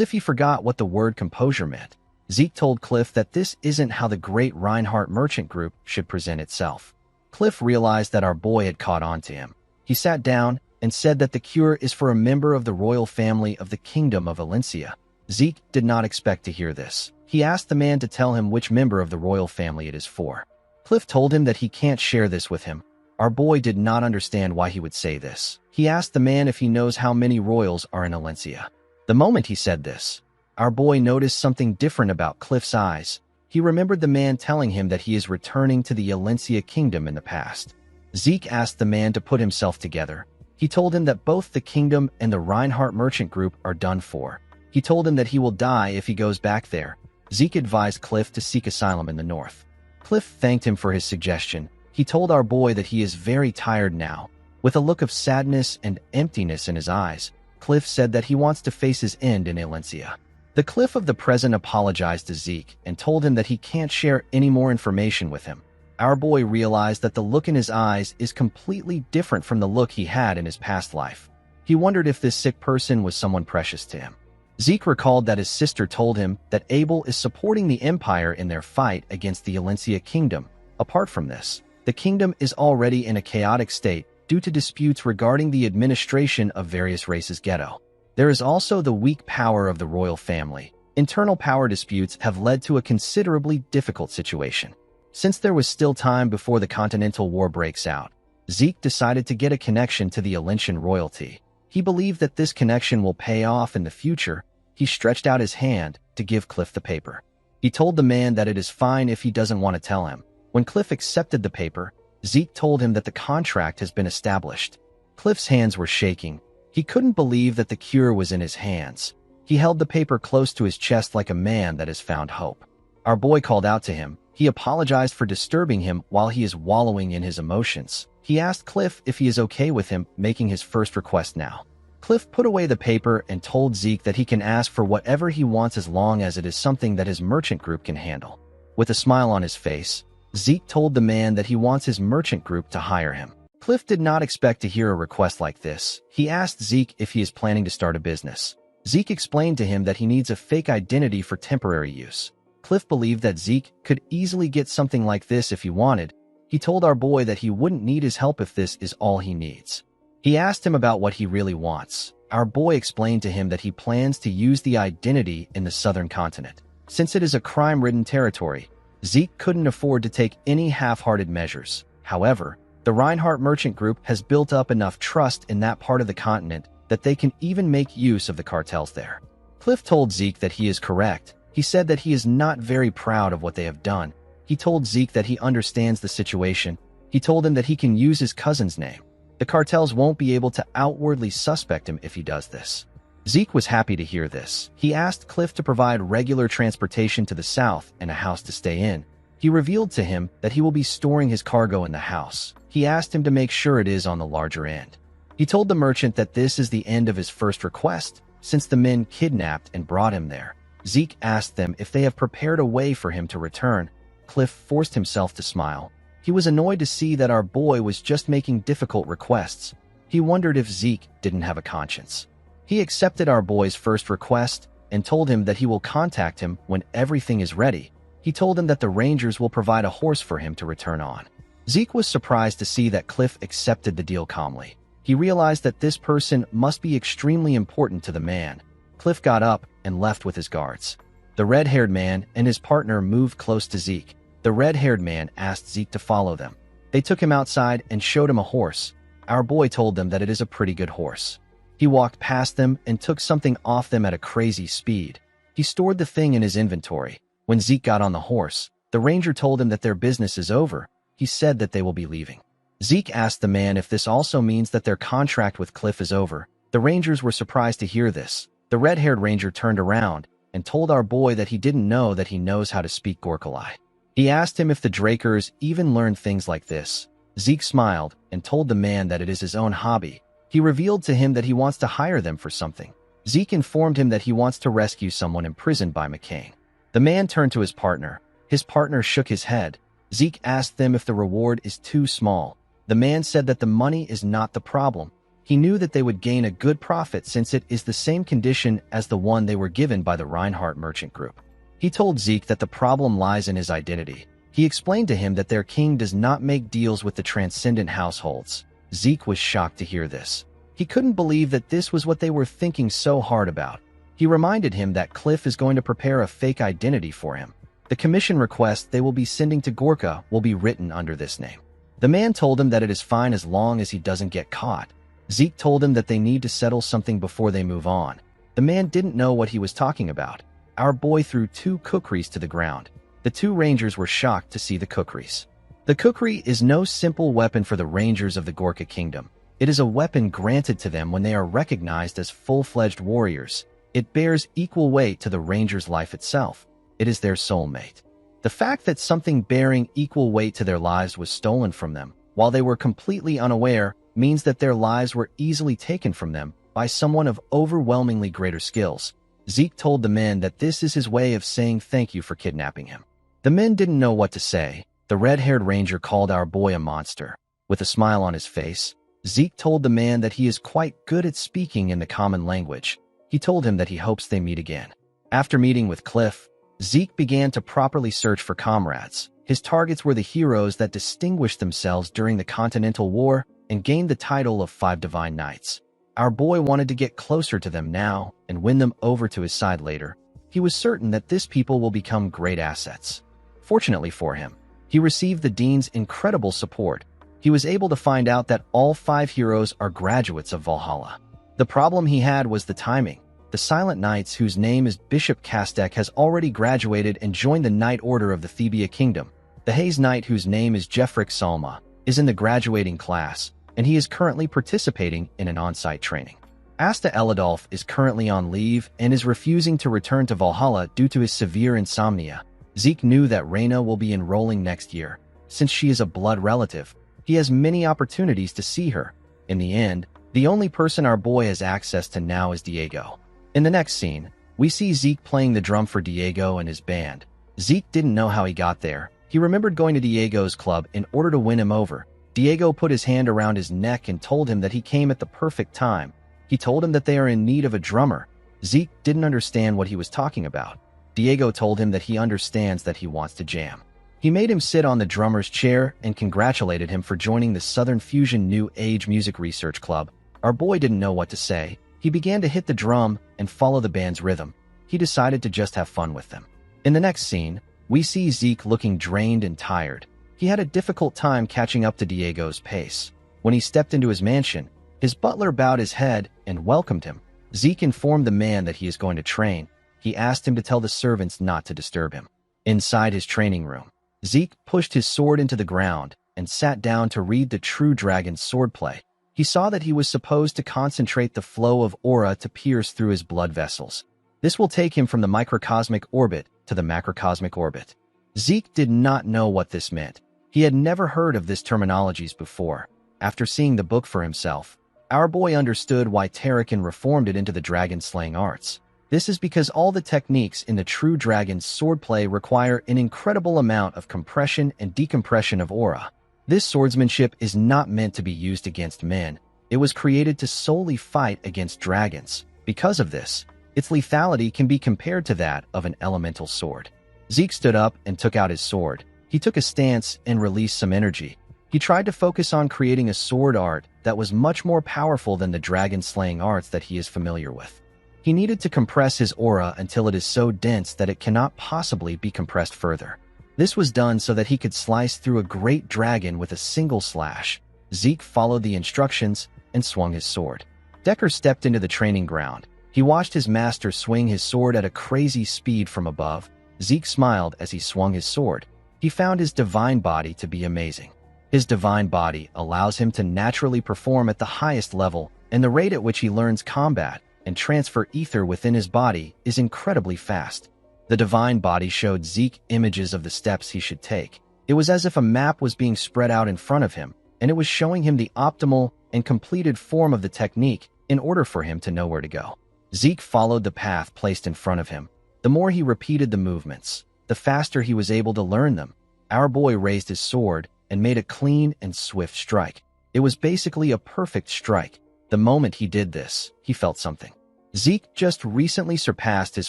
A: if he forgot what the word composure meant. Zeke told Cliff that this isn't how the great Reinhardt merchant group should present itself. Cliff realized that our boy had caught on to him. He sat down and said that the cure is for a member of the royal family of the Kingdom of Valencia. Zeke did not expect to hear this. He asked the man to tell him which member of the royal family it is for. Cliff told him that he can't share this with him. Our boy did not understand why he would say this. He asked the man if he knows how many royals are in Valencia. The moment he said this, our boy noticed something different about Cliff's eyes. He remembered the man telling him that he is returning to the Valencia kingdom in the past. Zeke asked the man to put himself together. He told him that both the kingdom and the Reinhardt merchant group are done for. He told him that he will die if he goes back there. Zeke advised Cliff to seek asylum in the north. Cliff thanked him for his suggestion. He told our boy that he is very tired now. With a look of sadness and emptiness in his eyes, Cliff said that he wants to face his end in Valencia. The Cliff of the present apologized to Zeke and told him that he can't share any more information with him. Our boy realized that the look in his eyes is completely different from the look he had in his past life. He wondered if this sick person was someone precious to him. Zeke recalled that his sister told him that Abel is supporting the Empire in their fight against the Valencia kingdom. Apart from this, the kingdom is already in a chaotic state due to disputes regarding the administration of various races' ghetto. There is also the weak power of the royal family. Internal power disputes have led to a considerably difficult situation. Since there was still time before the Continental War breaks out, Zeke decided to get a connection to the Valencian royalty. He believed that this connection will pay off in the future. He stretched out his hand to give Cliff the paper. He told the man that it is fine if he doesn't want to tell him. When Cliff accepted the paper, Zeke told him that the contract has been established. Cliff's hands were shaking. He couldn't believe that the cure was in his hands. He held the paper close to his chest like a man that has found hope. Our boy called out to him. He apologized for disturbing him while he is wallowing in his emotions. He asked Cliff if he is okay with him making his first request now. Cliff put away the paper and told Zeke that he can ask for whatever he wants as long as it is something that his merchant group can handle. With a smile on his face, Zeke told the man that he wants his merchant group to hire him. Cliff did not expect to hear a request like this. He asked Zeke if he is planning to start a business. Zeke explained to him that he needs a fake identity for temporary use. Cliff believed that Zeke could easily get something like this if he wanted. He told our boy that he wouldn't need his help if this is all he needs. He asked him about what he really wants. Our boy explained to him that he plans to use the identity in the southern continent. Since it is a crime-ridden territory, Zeke couldn't afford to take any half-hearted measures. However, the Reinhardt Merchant Group has built up enough trust in that part of the continent that they can even make use of the cartels there. Cliff told Zeke that he is correct. He said that he is not very proud of what they have done. He told Zeke that he understands the situation. He told him that he can use his cousin's name. The cartels won't be able to outwardly suspect him if he does this. Zeke was happy to hear this. He asked Cliff to provide regular transportation to the south and a house to stay in. He revealed to him that he will be storing his cargo in the house. He asked him to make sure it is on the larger end. He told the merchant that this is the end of his first request, since the men kidnapped and brought him there. Zeke asked them if they have prepared a way for him to return. Cliff forced himself to smile. He was annoyed to see that our boy was just making difficult requests. He wondered if Zeke didn't have a conscience. He accepted our boy's first request and told him that he will contact him when everything is ready. He told him that the Rangers will provide a horse for him to return on. Zeke was surprised to see that Cliff accepted the deal calmly. He realized that this person must be extremely important to the man. Cliff got up and left with his guards. The red-haired man and his partner moved close to Zeke. The red-haired man asked Zeke to follow them. They took him outside and showed him a horse. Our boy told them that it is a pretty good horse. He walked past them and took something off them at a crazy speed. He stored the thing in his inventory. When Zeke got on the horse, the ranger told him that their business is over. He said that they will be leaving. Zeke asked the man if this also means that their contract with Cliff is over. The rangers were surprised to hear this. The red-haired ranger turned around and told our boy that he didn't know that he knows how to speak Gorkalai. He asked him if the Drakers even learned things like this. Zeke smiled and told the man that it is his own hobby. He revealed to him that he wants to hire them for something. Zeke informed him that he wants to rescue someone imprisoned by McCain. The man turned to his partner. His partner shook his head. Zeke asked them if the reward is too small. The man said that the money is not the problem. He knew that they would gain a good profit since it is the same condition as the one they were given by the Reinhardt Merchant Group. He told Zeke that the problem lies in his identity. He explained to him that their king does not make deals with the transcendent households. Zeke was shocked to hear this. He couldn't believe that this was what they were thinking so hard about. He reminded him that Cliff is going to prepare a fake identity for him. The commission request they will be sending to Gorka will be written under this name. The man told him that it is fine as long as he doesn't get caught. Zeke told him that they need to settle something before they move on. The man didn't know what he was talking about. Our boy threw 2 kukris to the ground. The 2 rangers were shocked to see the kukris. The kukri is no simple weapon for the rangers of the Gorka kingdom. It is a weapon granted to them when they are recognized as full-fledged warriors. It bears equal weight to the ranger's life itself. It is their soulmate. The fact that something bearing equal weight to their lives was stolen from them, while they were completely unaware, means that their lives were easily taken from them by someone of overwhelmingly greater skills. Zeke told the men that this is his way of saying thank you for kidnapping him. The men didn't know what to say. The red-haired ranger called our boy a monster. With a smile on his face, Zeke told the man that he is quite good at speaking in the common language. He told him that he hopes they meet again. After meeting with Cliff, Zeke began to properly search for comrades. His targets were the heroes that distinguished themselves during the Continental War and gained the title of 5 Divine Knights. Our boy wanted to get closer to them now and win them over to his side later. He was certain that this people will become great assets. Fortunately for him, he received the Dean's incredible support. He was able to find out that all 5 heroes are graduates of Valhalla. The problem he had was the timing. The Silent Knights, whose name is Bishop Kastek, has already graduated and joined the Knight Order of the Thebia Kingdom. The Haze Knight, whose name is Jeffrick Salma, is in the graduating class, and he is currently participating in an on-site training. Asta Eladolf is currently on leave and is refusing to return to Valhalla due to his severe insomnia. Zeke knew that Reyna will be enrolling next year. Since she is a blood relative, he has many opportunities to see her. In the end, The only person our boy has access to now is Diego. In the next scene, we see Zeke playing the drum for Diego and his band. Zeke didn't know how he got there. He remembered going to Diego's club in order to win him over. Diego put his hand around his neck and told him that he came at the perfect time. He told him that they are in need of a drummer. Zeke didn't understand what he was talking about. Diego told him that he understands that he wants to jam. He made him sit on the drummer's chair and congratulated him for joining the Southern Fusion New Age Music Research Club. Our boy didn't know what to say. He began to hit the drum and follow the band's rhythm. He decided to just have fun with them. In the next scene, we see Zeke looking drained and tired. He had a difficult time catching up to Diego's pace. When he stepped into his mansion, his butler bowed his head and welcomed him. Zeke informed the man that he is going to train. He asked him to tell the servants not to disturb him. Inside his training room, Zeke pushed his sword into the ground and sat down to read the True Dragon's swordplay. He saw that he was supposed to concentrate the flow of aura to pierce through his blood vessels. This will take him from the microcosmic orbit to the macrocosmic orbit. Zeke did not know what this meant. He had never heard of this terminologies before. After seeing the book for himself, our boy understood why Tarakan reformed it into the dragon-slaying arts. This is because all the techniques in the True Dragon's swordplay require an incredible amount of compression and decompression of aura. This swordsmanship is not meant to be used against men. It was created to solely fight against dragons. Because of this, its lethality can be compared to that of an elemental sword. Zeke stood up and took out his sword. He took a stance and released some energy. He tried to focus on creating a sword art that was much more powerful than the dragon-slaying arts that he is familiar with. He needed to compress his aura until it is so dense that it cannot possibly be compressed further. This was done so that he could slice through a great dragon with a single slash. Zeke followed the instructions and swung his sword. Decker stepped into the training ground. He watched his master swing his sword at a crazy speed from above. Zeke smiled as he swung his sword. He found his divine body to be amazing. His divine body allows him to naturally perform at the highest level, and the rate at which he learns combat and transfer ether within his body is incredibly fast. The divine body showed Zeke images of the steps he should take. It was as if a map was being spread out in front of him, and it was showing him the optimal and completed form of the technique in order for him to know where to go. Zeke followed the path placed in front of him. The more he repeated the movements, the faster he was able to learn them. Our boy raised his sword and made a clean and swift strike. It was basically a perfect strike. The moment he did this, he felt something. Zeke just recently surpassed his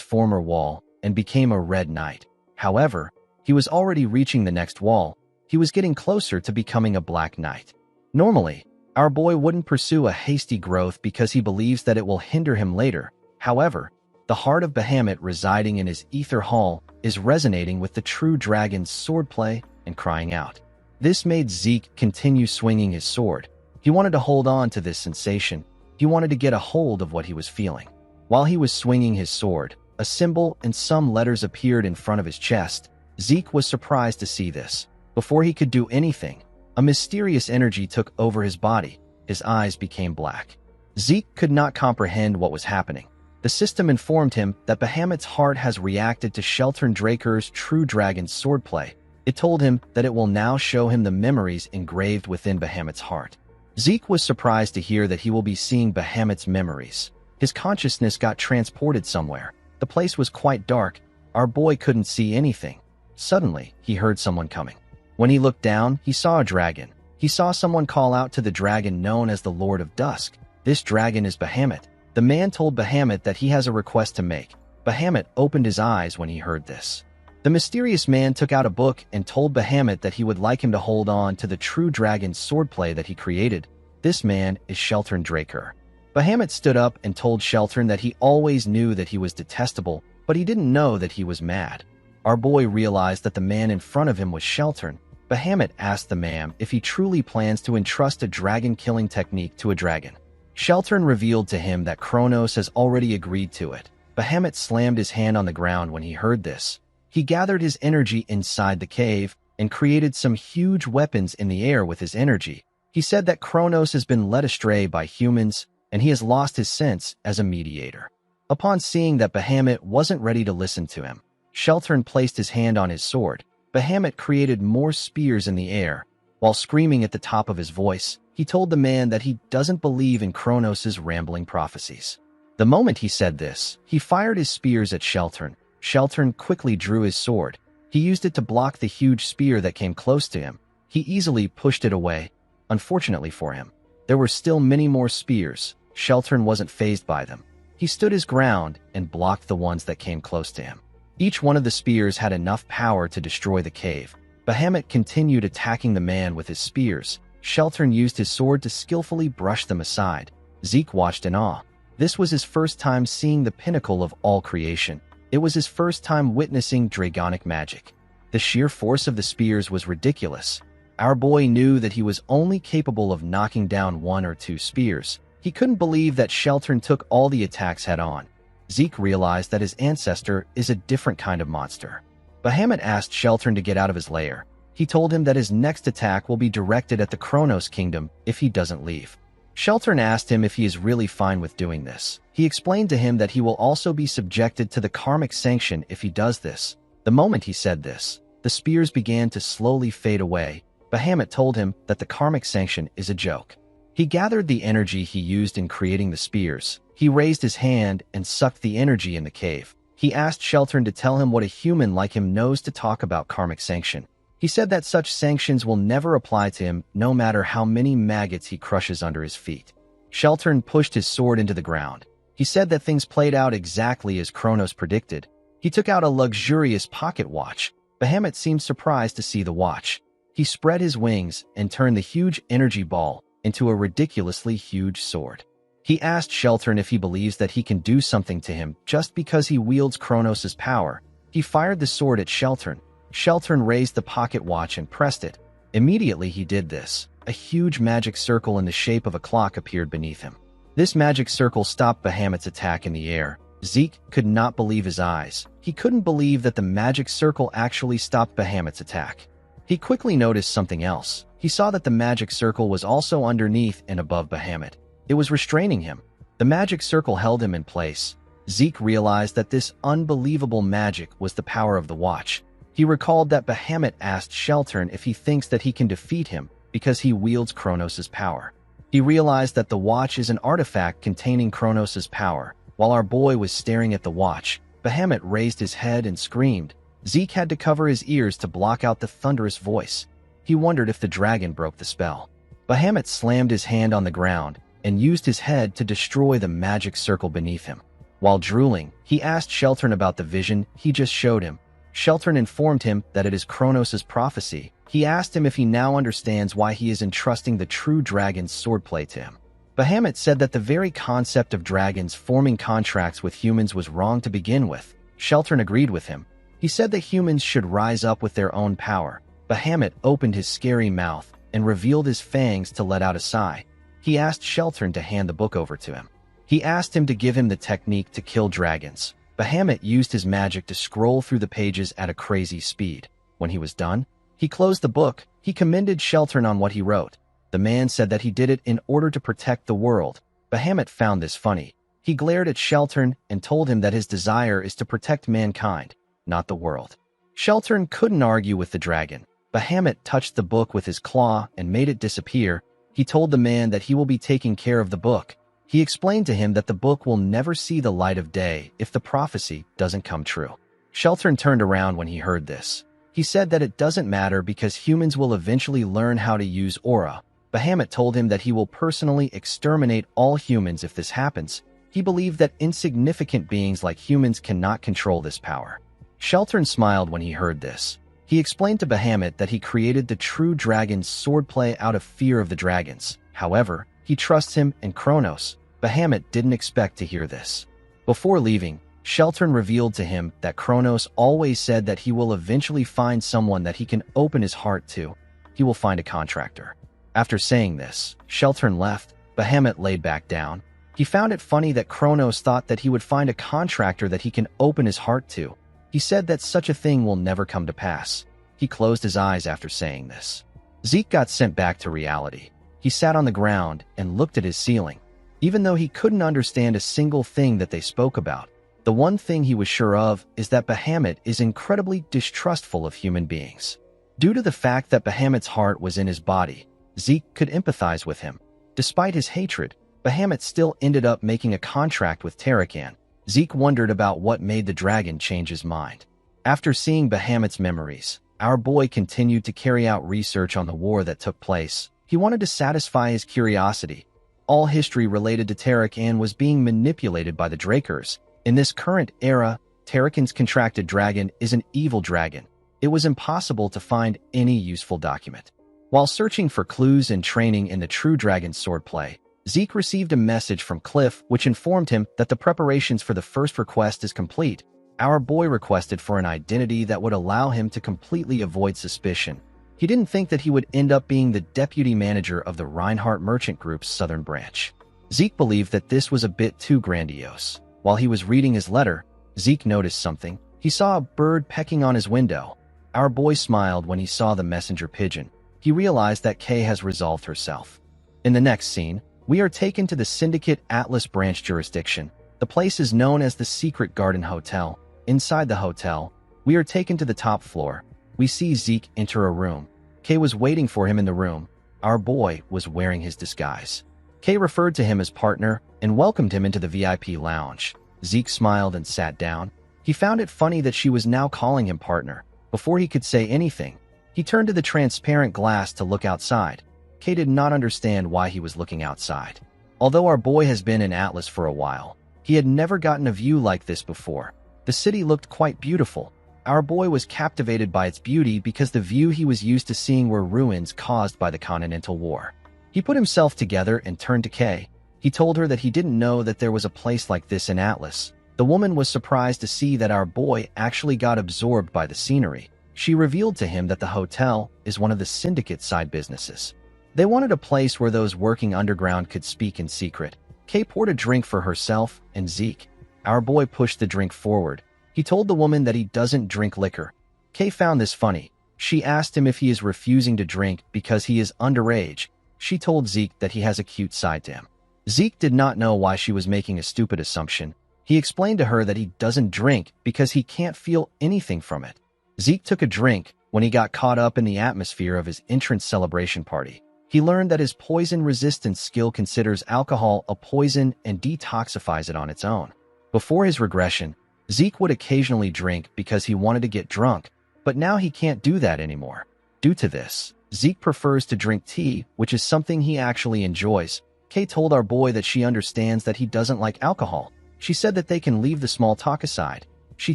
A: former wall and became a red knight. However, he was already reaching the next wall. He was getting closer to becoming a black knight. Normally, our boy wouldn't pursue a hasty growth because he believes that it will hinder him later. However, the heart of Bahamut residing in his ether hall is resonating with the True Dragon's swordplay and crying out. This made Zeke continue swinging his sword. He wanted to hold on to this sensation. He wanted to get a hold of what he was feeling. While he was swinging his sword, a symbol and some letters appeared in front of his chest. Zeke was surprised to see this. Before he could do anything, a mysterious energy took over his body. His eyes became black. Zeke could not comprehend what was happening. The system informed him that Bahamut's heart has reacted to Sheltern Draker's True Dragon's swordplay. It told him that it will now show him the memories engraved within Bahamut's heart. Zeke was surprised to hear that he will be seeing Bahamut's memories. His consciousness got transported somewhere. The place was quite dark. Our boy couldn't see anything. Suddenly, he heard someone coming. When he looked down, he saw a dragon. He saw someone call out to the dragon known as the Lord of Dusk. This dragon is Bahamut. The man told Bahamut that he has a request to make. Bahamut opened his eyes when he heard this. The mysterious man took out a book and told Bahamut that he would like him to hold on to the True Dragon's swordplay that he created. This man is Sheltern Draker. Bahamut stood up and told Sheltern that he always knew that he was detestable, but he didn't know that he was mad. Our boy realized that the man in front of him was Sheltern. Bahamut asked the man if he truly plans to entrust a dragon-killing technique to a dragon. Sheltern revealed to him that Kronos has already agreed to it. Bahamut slammed his hand on the ground when he heard this. He gathered his energy inside the cave and created some huge weapons in the air with his energy. He said that Kronos has been led astray by humans, and he has lost his sense as a mediator. Upon seeing that Bahamut wasn't ready to listen to him, Sheltern placed his hand on his sword. Bahamut created more spears in the air. While screaming at the top of his voice, he told the man that he doesn't believe in Kronos' rambling prophecies. The moment he said this, he fired his spears at Sheltern. Sheltern quickly drew his sword. He used it to block the huge spear that came close to him. He easily pushed it away. Unfortunately for him, there were still many more spears. Sheltern wasn't fazed by them. He stood his ground and blocked the ones that came close to him. Each one of the spears had enough power to destroy the cave. Bahamut continued attacking the man with his spears. Sheltern used his sword to skillfully brush them aside. Zeke watched in awe. This was his first time seeing the pinnacle of all creation. It was his first time witnessing dragonic magic. The sheer force of the spears was ridiculous. Our boy knew that he was only capable of knocking down 1 or 2 spears. He couldn't believe that Sheltern took all the attacks head-on. Zeke realized that his ancestor is a different kind of monster. Bahamut asked Sheltern to get out of his lair. He told him that his next attack will be directed at the Kronos Kingdom if he doesn't leave. Sheltern asked him if he is really fine with doing this. He explained to him that he will also be subjected to the karmic sanction if he does this. The moment he said this, the spears began to slowly fade away. Bahamut told him that the karmic sanction is a joke. He gathered the energy he used in creating the spears. He raised his hand and sucked the energy in the cave. He asked Sheltern to tell him what a human like him knows to talk about karmic sanction. He said that such sanctions will never apply to him no matter how many maggots he crushes under his feet. Sheltern pushed his sword into the ground. He said that things played out exactly as Kronos predicted. He took out a luxurious pocket watch. Bahamut seemed surprised to see the watch. He spread his wings and turned the huge energy ball into a ridiculously huge sword. He asked Sheltern if he believes that he can do something to him just because he wields Kronos' power. He fired the sword at Sheltern. Sheltern raised the pocket watch and pressed it. Immediately he did this. A huge magic circle in the shape of a clock appeared beneath him. This magic circle stopped Bahamut's attack in the air. Zeke could not believe his eyes. He couldn't believe that the magic circle actually stopped Bahamut's attack. He quickly noticed something else. He saw that the magic circle was also underneath and above Bahamut. It was restraining him. The magic circle held him in place. Zeke realized that this unbelievable magic was the power of the watch. He recalled that Bahamut asked Sheltern if he thinks that he can defeat him because he wields Kronos' power. He realized that the watch is an artifact containing Kronos' power. While our boy was staring at the watch, Bahamut raised his head and screamed. Zeke had to cover his ears to block out the thunderous voice. He wondered if the dragon broke the spell. Bahamut slammed his hand on the ground and used his head to destroy the magic circle beneath him. While drooling, he asked Sheltern about the vision he just showed him. Sheltern informed him that it is Kronos' prophecy. He asked him if he now understands why he is entrusting the true dragon's swordplay to him. Bahamut said that the very concept of dragons forming contracts with humans was wrong to begin with. Sheltern agreed with him. He said that humans should rise up with their own power. Bahamut opened his scary mouth and revealed his fangs to let out a sigh. He asked Sheltern to hand the book over to him. He asked him to give him the technique to kill dragons. Bahamut used his magic to scroll through the pages at a crazy speed. When he was done, he closed the book. He commended Sheltern on what he wrote. The man said that he did it in order to protect the world. Bahamut found this funny. He glared at Sheltern and told him that his desire is to protect mankind, not the world. Sheltern couldn't argue with the dragon. Bahamut touched the book with his claw and made it disappear. He told the man that he will be taking care of the book. He explained to him that the book will never see the light of day if the prophecy doesn't come true. Sheltern turned around when he heard this. He said that it doesn't matter because humans will eventually learn how to use aura. Bahamut told him that he will personally exterminate all humans if this happens. He believed that insignificant beings like humans cannot control this power. Sheltern smiled when he heard this. He explained to Bahamut that he created the true dragon's swordplay out of fear of the dragons. However, he trusts him and Kronos. Bahamut didn't expect to hear this. Before leaving, Sheltern revealed to him that Kronos always said that he will eventually find someone that he can open his heart to. He will find a contractor. After saying this, Sheltern left. Bahamut laid back down. He found it funny that Kronos thought that he would find a contractor that he can open his heart to. He said that such a thing will never come to pass. He closed his eyes after saying this. Zeke got sent back to reality. He sat on the ground and looked at his ceiling. Even though he couldn't understand a single thing that they spoke about, the one thing he was sure of is that Bahamut is incredibly distrustful of human beings. Due to the fact that Bahamut's heart was in his body, Zeke could empathize with him. Despite his hatred, Bahamut still ended up making a contract with Tarakan. Zeke wondered about what made the dragon change his mind. After seeing Bahamut's memories, our boy continued to carry out research on the war that took place. He wanted to satisfy his curiosity. All history related to Tarakan was being manipulated by the Drakers. In this current era, Tarakan's contracted dragon is an evil dragon. It was impossible to find any useful document. While searching for clues and training in the true dragon's swordplay, Zeke received a message from Cliff which informed him that the preparations for the first request is complete. Our boy requested for an identity that would allow him to completely avoid suspicion. He didn't think that he would end up being the deputy manager of the Reinhardt Merchant Group's southern branch. Zeke believed that this was a bit too grandiose. While he was reading his letter, Zeke noticed something. He saw a bird pecking on his window. Our boy smiled when he saw the messenger pigeon. He realized that Kay has resolved herself. In the next scene, we are taken to the Syndicate Atlas branch jurisdiction. The place is known as the Secret Garden Hotel. Inside the hotel, we are taken to the top floor. We see Zeke enter a room. Kay was waiting for him in the room. Our boy was wearing his disguise. Kay referred to him as partner and welcomed him into the VIP lounge. Zeke smiled and sat down. He found it funny that she was now calling him partner. Before he could say anything, he turned to the transparent glass to look outside. Kay did not understand why he was looking outside. Although our boy has been in Atlas for a while, he had never gotten a view like this before. The city looked quite beautiful. Our boy was captivated by its beauty because the view he was used to seeing were ruins caused by the Continental War. He put himself together and turned to Kay. He told her that he didn't know that there was a place like this in Atlas. The woman was surprised to see that our boy actually got absorbed by the scenery. She revealed to him that the hotel is one of the syndicate side businesses. They wanted a place where those working underground could speak in secret. Kay poured a drink for herself and Zeke. Our boy pushed the drink forward. He told the woman that he doesn't drink liquor. Kay found this funny. She asked him if he is refusing to drink because he is underage. She told Zeke that he has a cute side to him. Zeke did not know why she was making a stupid assumption. He explained to her that he doesn't drink because he can't feel anything from it. Zeke took a drink when he got caught up in the atmosphere of his entrance celebration party. He learned that his poison resistance skill considers alcohol a poison and detoxifies it on its own. Before his regression, Zeke would occasionally drink because he wanted to get drunk, but now he can't do that anymore. Due to this, Zeke prefers to drink tea, which is something he actually enjoys. Kay told our boy that she understands that he doesn't like alcohol. She said that they can leave the small talk aside. She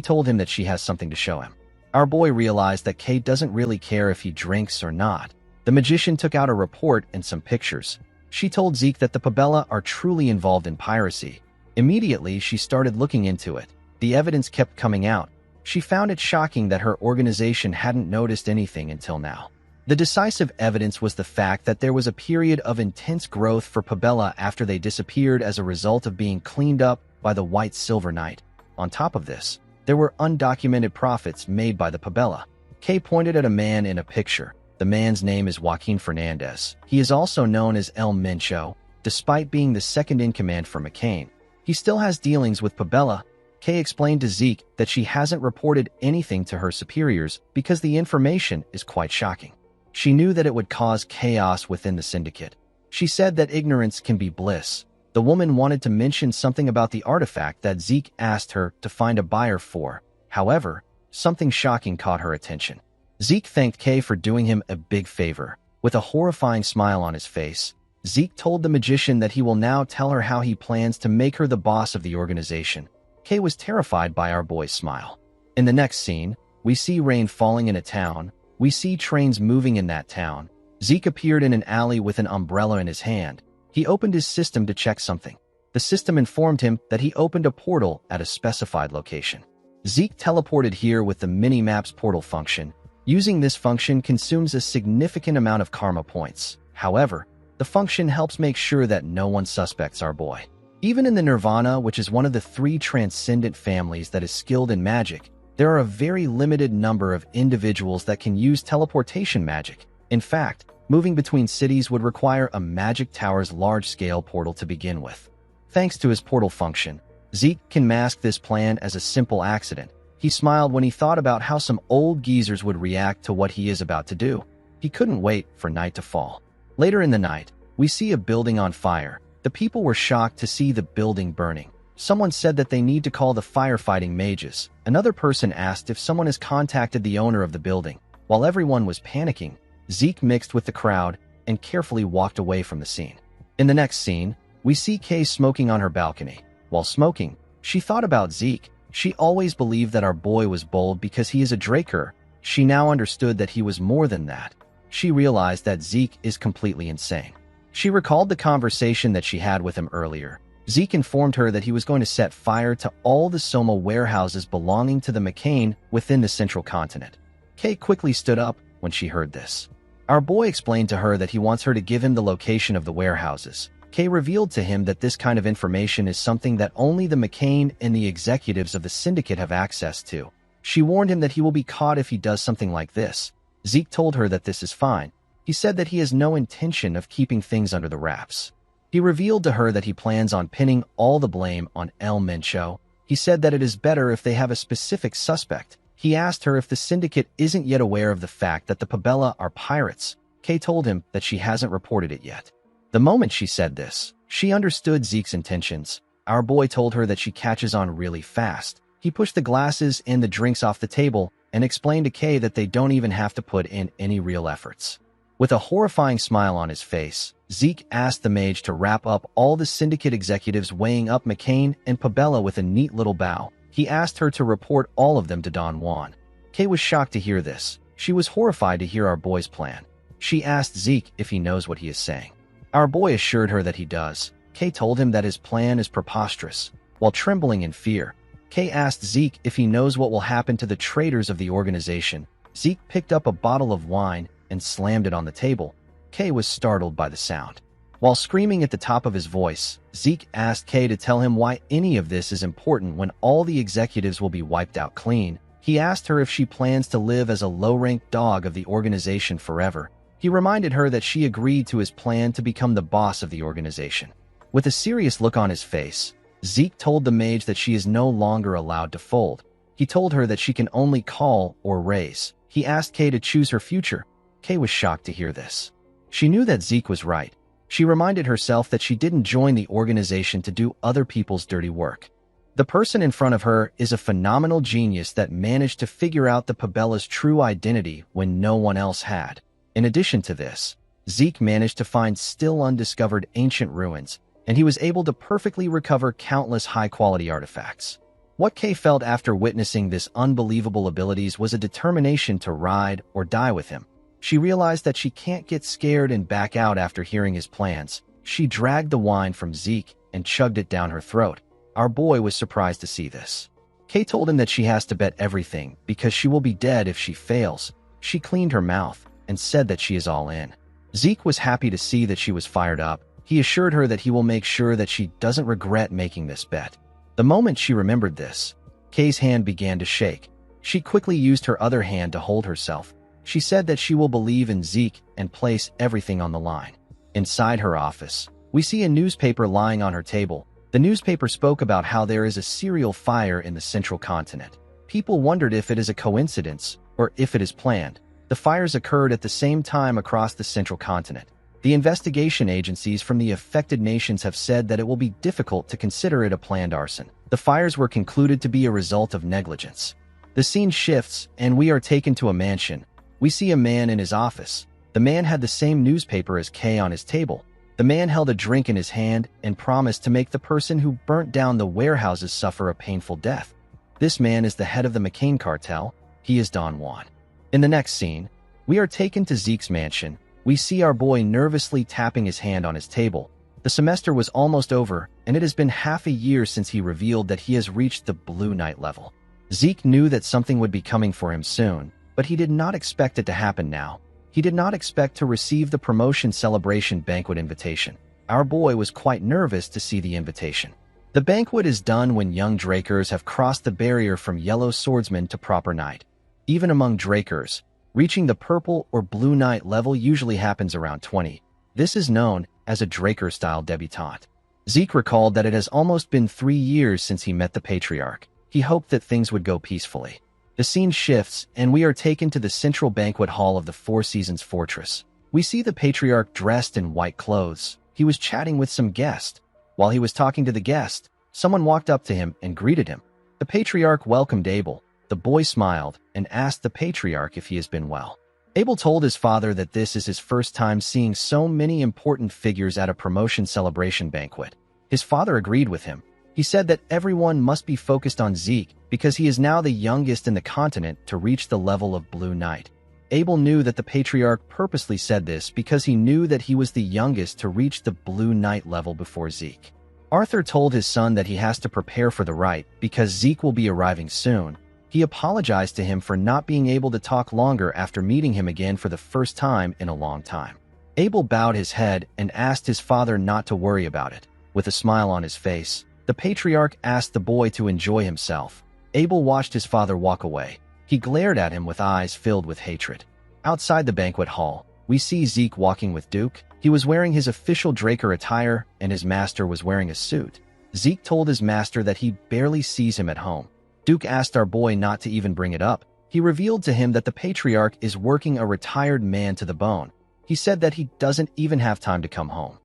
A: told him that she has something to show him. Our boy realized that Kay doesn't really care if he drinks or not. The magician took out a report and some pictures. She told Zeke that the Pabella are truly involved in piracy. Immediately, she started looking into it. The evidence kept coming out. She found it shocking that her organization hadn't noticed anything until now. The decisive evidence was the fact that there was a period of intense growth for Pabella after they disappeared as a result of being cleaned up by the White Silver Knight. On top of this, there were undocumented profits made by the Pabella. Kay pointed at a man in a picture. The man's name is Joaquin Fernandez. He is also known as El Mencho. Despite being the second in command for McCain, he still has dealings with Pabella. Kay explained to Zeke that she hasn't reported anything to her superiors because the information is quite shocking. She knew that it would cause chaos within the syndicate. She said that ignorance can be bliss. The woman wanted to mention something about the artifact that Zeke asked her to find a buyer for. However, something shocking caught her attention. Zeke thanked Kay for doing him a big favor. With a horrifying smile on his face, Zeke told the magician that he will now tell her how he plans to make her the boss of the organization. Kay was terrified by our boy's smile. In the next scene, we see rain falling in a town. We see trains moving in that town. Zeke appeared in an alley with an umbrella in his hand. He opened his system to check something. The system informed him that he opened a portal at a specified location. Zeke teleported here with the mini-maps portal function. Using this function consumes a significant amount of karma points. However, the function helps make sure that no one suspects our boy. Even in the Nirvana, which is one of the 3 transcendent families that is skilled in magic, there are a very limited number of individuals that can use teleportation magic. In fact, moving between cities would require a magic tower's large-scale portal to begin with. Thanks to his portal function, Zeke can mask this plan as a simple accident. He smiled when he thought about how some old geezers would react to what he is about to do. He couldn't wait for night to fall. Later in the night, we see a building on fire. The people were shocked to see the building burning. Someone said that they need to call the firefighting mages. Another person asked if someone has contacted the owner of the building. While everyone was panicking, Zeke mixed with the crowd and carefully walked away from the scene. In the next scene, we see Kay smoking on her balcony. While smoking, she thought about Zeke. She always believed that our boy was bold because he is a Draker. She now understood that he was more than that. She realized that Zeke is completely insane. She recalled the conversation that she had with him earlier. Zeke informed her that he was going to set fire to all the Soma warehouses belonging to the McCain within the central continent. Kay quickly stood up when she heard this. Our boy explained to her that he wants her to give him the location of the warehouses. Kay revealed to him that this kind of information is something that only the McCain and the executives of the syndicate have access to. She warned him that he will be caught if he does something like this. Zeke told her that this is fine. He said that he has no intention of keeping things under the wraps. He revealed to her that he plans on pinning all the blame on El Mencho. He said that it is better if they have a specific suspect. He asked her if the syndicate isn't yet aware of the fact that the Pabella are pirates. Kay told him that she hasn't reported it yet. The moment she said this, she understood Zeke's intentions. Our boy told her that she catches on really fast. He pushed the glasses and the drinks off the table and explained to Kay that they don't even have to put in any real efforts. With a horrifying smile on his face, Zeke asked the mage to wrap up all the syndicate executives weighing up McCain and Pabella with a neat little bow. He asked her to report all of them to Don Juan. Kay was shocked to hear this. She was horrified to hear our boy's plan. She asked Zeke if he knows what he is saying. Our boy assured her that he does. Kay told him that his plan is preposterous. While trembling in fear, Kay asked Zeke if he knows what will happen to the traitors of the organization. Zeke picked up a bottle of wine and slammed it on the table. Kay was startled by the sound. While screaming at the top of his voice, Zeke asked Kay to tell him why any of this is important when all the executives will be wiped out clean. He asked her if she plans to live as a low-ranked dog of the organization forever. He reminded her that she agreed to his plan to become the boss of the organization. With a serious look on his face, Zeke told the mage that she is no longer allowed to fold. He told her that she can only call or raise. He asked Kay to choose her future. Kay was shocked to hear this. She knew that Zeke was right. She reminded herself that she didn't join the organization to do other people's dirty work. The person in front of her is a phenomenal genius that managed to figure out the Pabella's true identity when no one else had. In addition to this, Zeke managed to find still undiscovered ancient ruins, and he was able to perfectly recover countless high-quality artifacts. What Kay felt after witnessing this unbelievable abilities was a determination to ride or die with him. She realized that she can't get scared and back out after hearing his plans. She dragged the wine from Zeke and chugged it down her throat. Our boy was surprised to see this. Kay told him that she has to bet everything because she will be dead if she fails. She cleaned her mouth and said that she is all in. Zeke was happy to see that she was fired up. He assured her that he will make sure that she doesn't regret making this bet. The moment she remembered this, Kay's hand began to shake. She quickly used her other hand to hold herself. She said that she will believe in Zeke and place everything on the line. Inside her office, we see a newspaper lying on her table. The newspaper spoke about how there is a serial fire in the central continent. People wondered if it is a coincidence or if it is planned. The fires occurred at the same time across the central continent. The investigation agencies from the affected nations have said that it will be difficult to consider it a planned arson. The fires were concluded to be a result of negligence. The scene shifts, and we are taken to a mansion. We see a man in his office. The man had the same newspaper as Kay on his table. The man held a drink in his hand and promised to make the person who burnt down the warehouses suffer a painful death. This man is the head of the McCain cartel. He is Don Juan. In the next scene, we are taken to Zeke's mansion. We see our boy nervously tapping his hand on his table. The semester was almost over, and it has been half a year since he revealed that he has reached the Blue Knight level. Zeke knew that something would be coming for him soon, but he did not expect it to happen now. He did not expect to receive the promotion celebration banquet invitation. Our boy was quite nervous to see the invitation. The banquet is done when young Drakers have crossed the barrier from yellow swordsman to proper knight. Even among Drakers, reaching the purple or blue knight level usually happens around 20. This is known as a Draker-style debutante. Zeke recalled that it has almost been 3 years since he met the patriarch. He hoped that things would go peacefully. The scene shifts, and we are taken to the central banquet hall of the Four Seasons Fortress. We see the patriarch dressed in white clothes. He was chatting with some guest. While he was talking to the guest, someone walked up to him and greeted him. The patriarch welcomed Abel. The boy smiled and asked the patriarch if he has been well. Abel told his father that this is his first time seeing so many important figures at a promotion celebration banquet. His father agreed with him. He said that everyone must be focused on Zeke because he is now the youngest in the continent to reach the level of Blue Knight. Abel knew that the patriarch purposely said this because he knew that he was the youngest to reach the Blue Knight level before Zeke. Arthur told his son that he has to prepare for the rite because Zeke will be arriving soon. He apologized to him for not being able to talk longer after meeting him again for the first time in a long time. Abel bowed his head and asked his father not to worry about it. With a smile on his face, the patriarch asked the boy to enjoy himself. Abel watched his father walk away. He glared at him with eyes filled with hatred. Outside the banquet hall, we see Zeke walking with Duke. He was wearing his official Draker attire, and his master was wearing a suit. Zeke told his master that he barely sees him at home. Duke asked our boy not to even bring it up. He revealed to him that the patriarch is working a retired man to the bone. He said that he doesn't even have time to come home.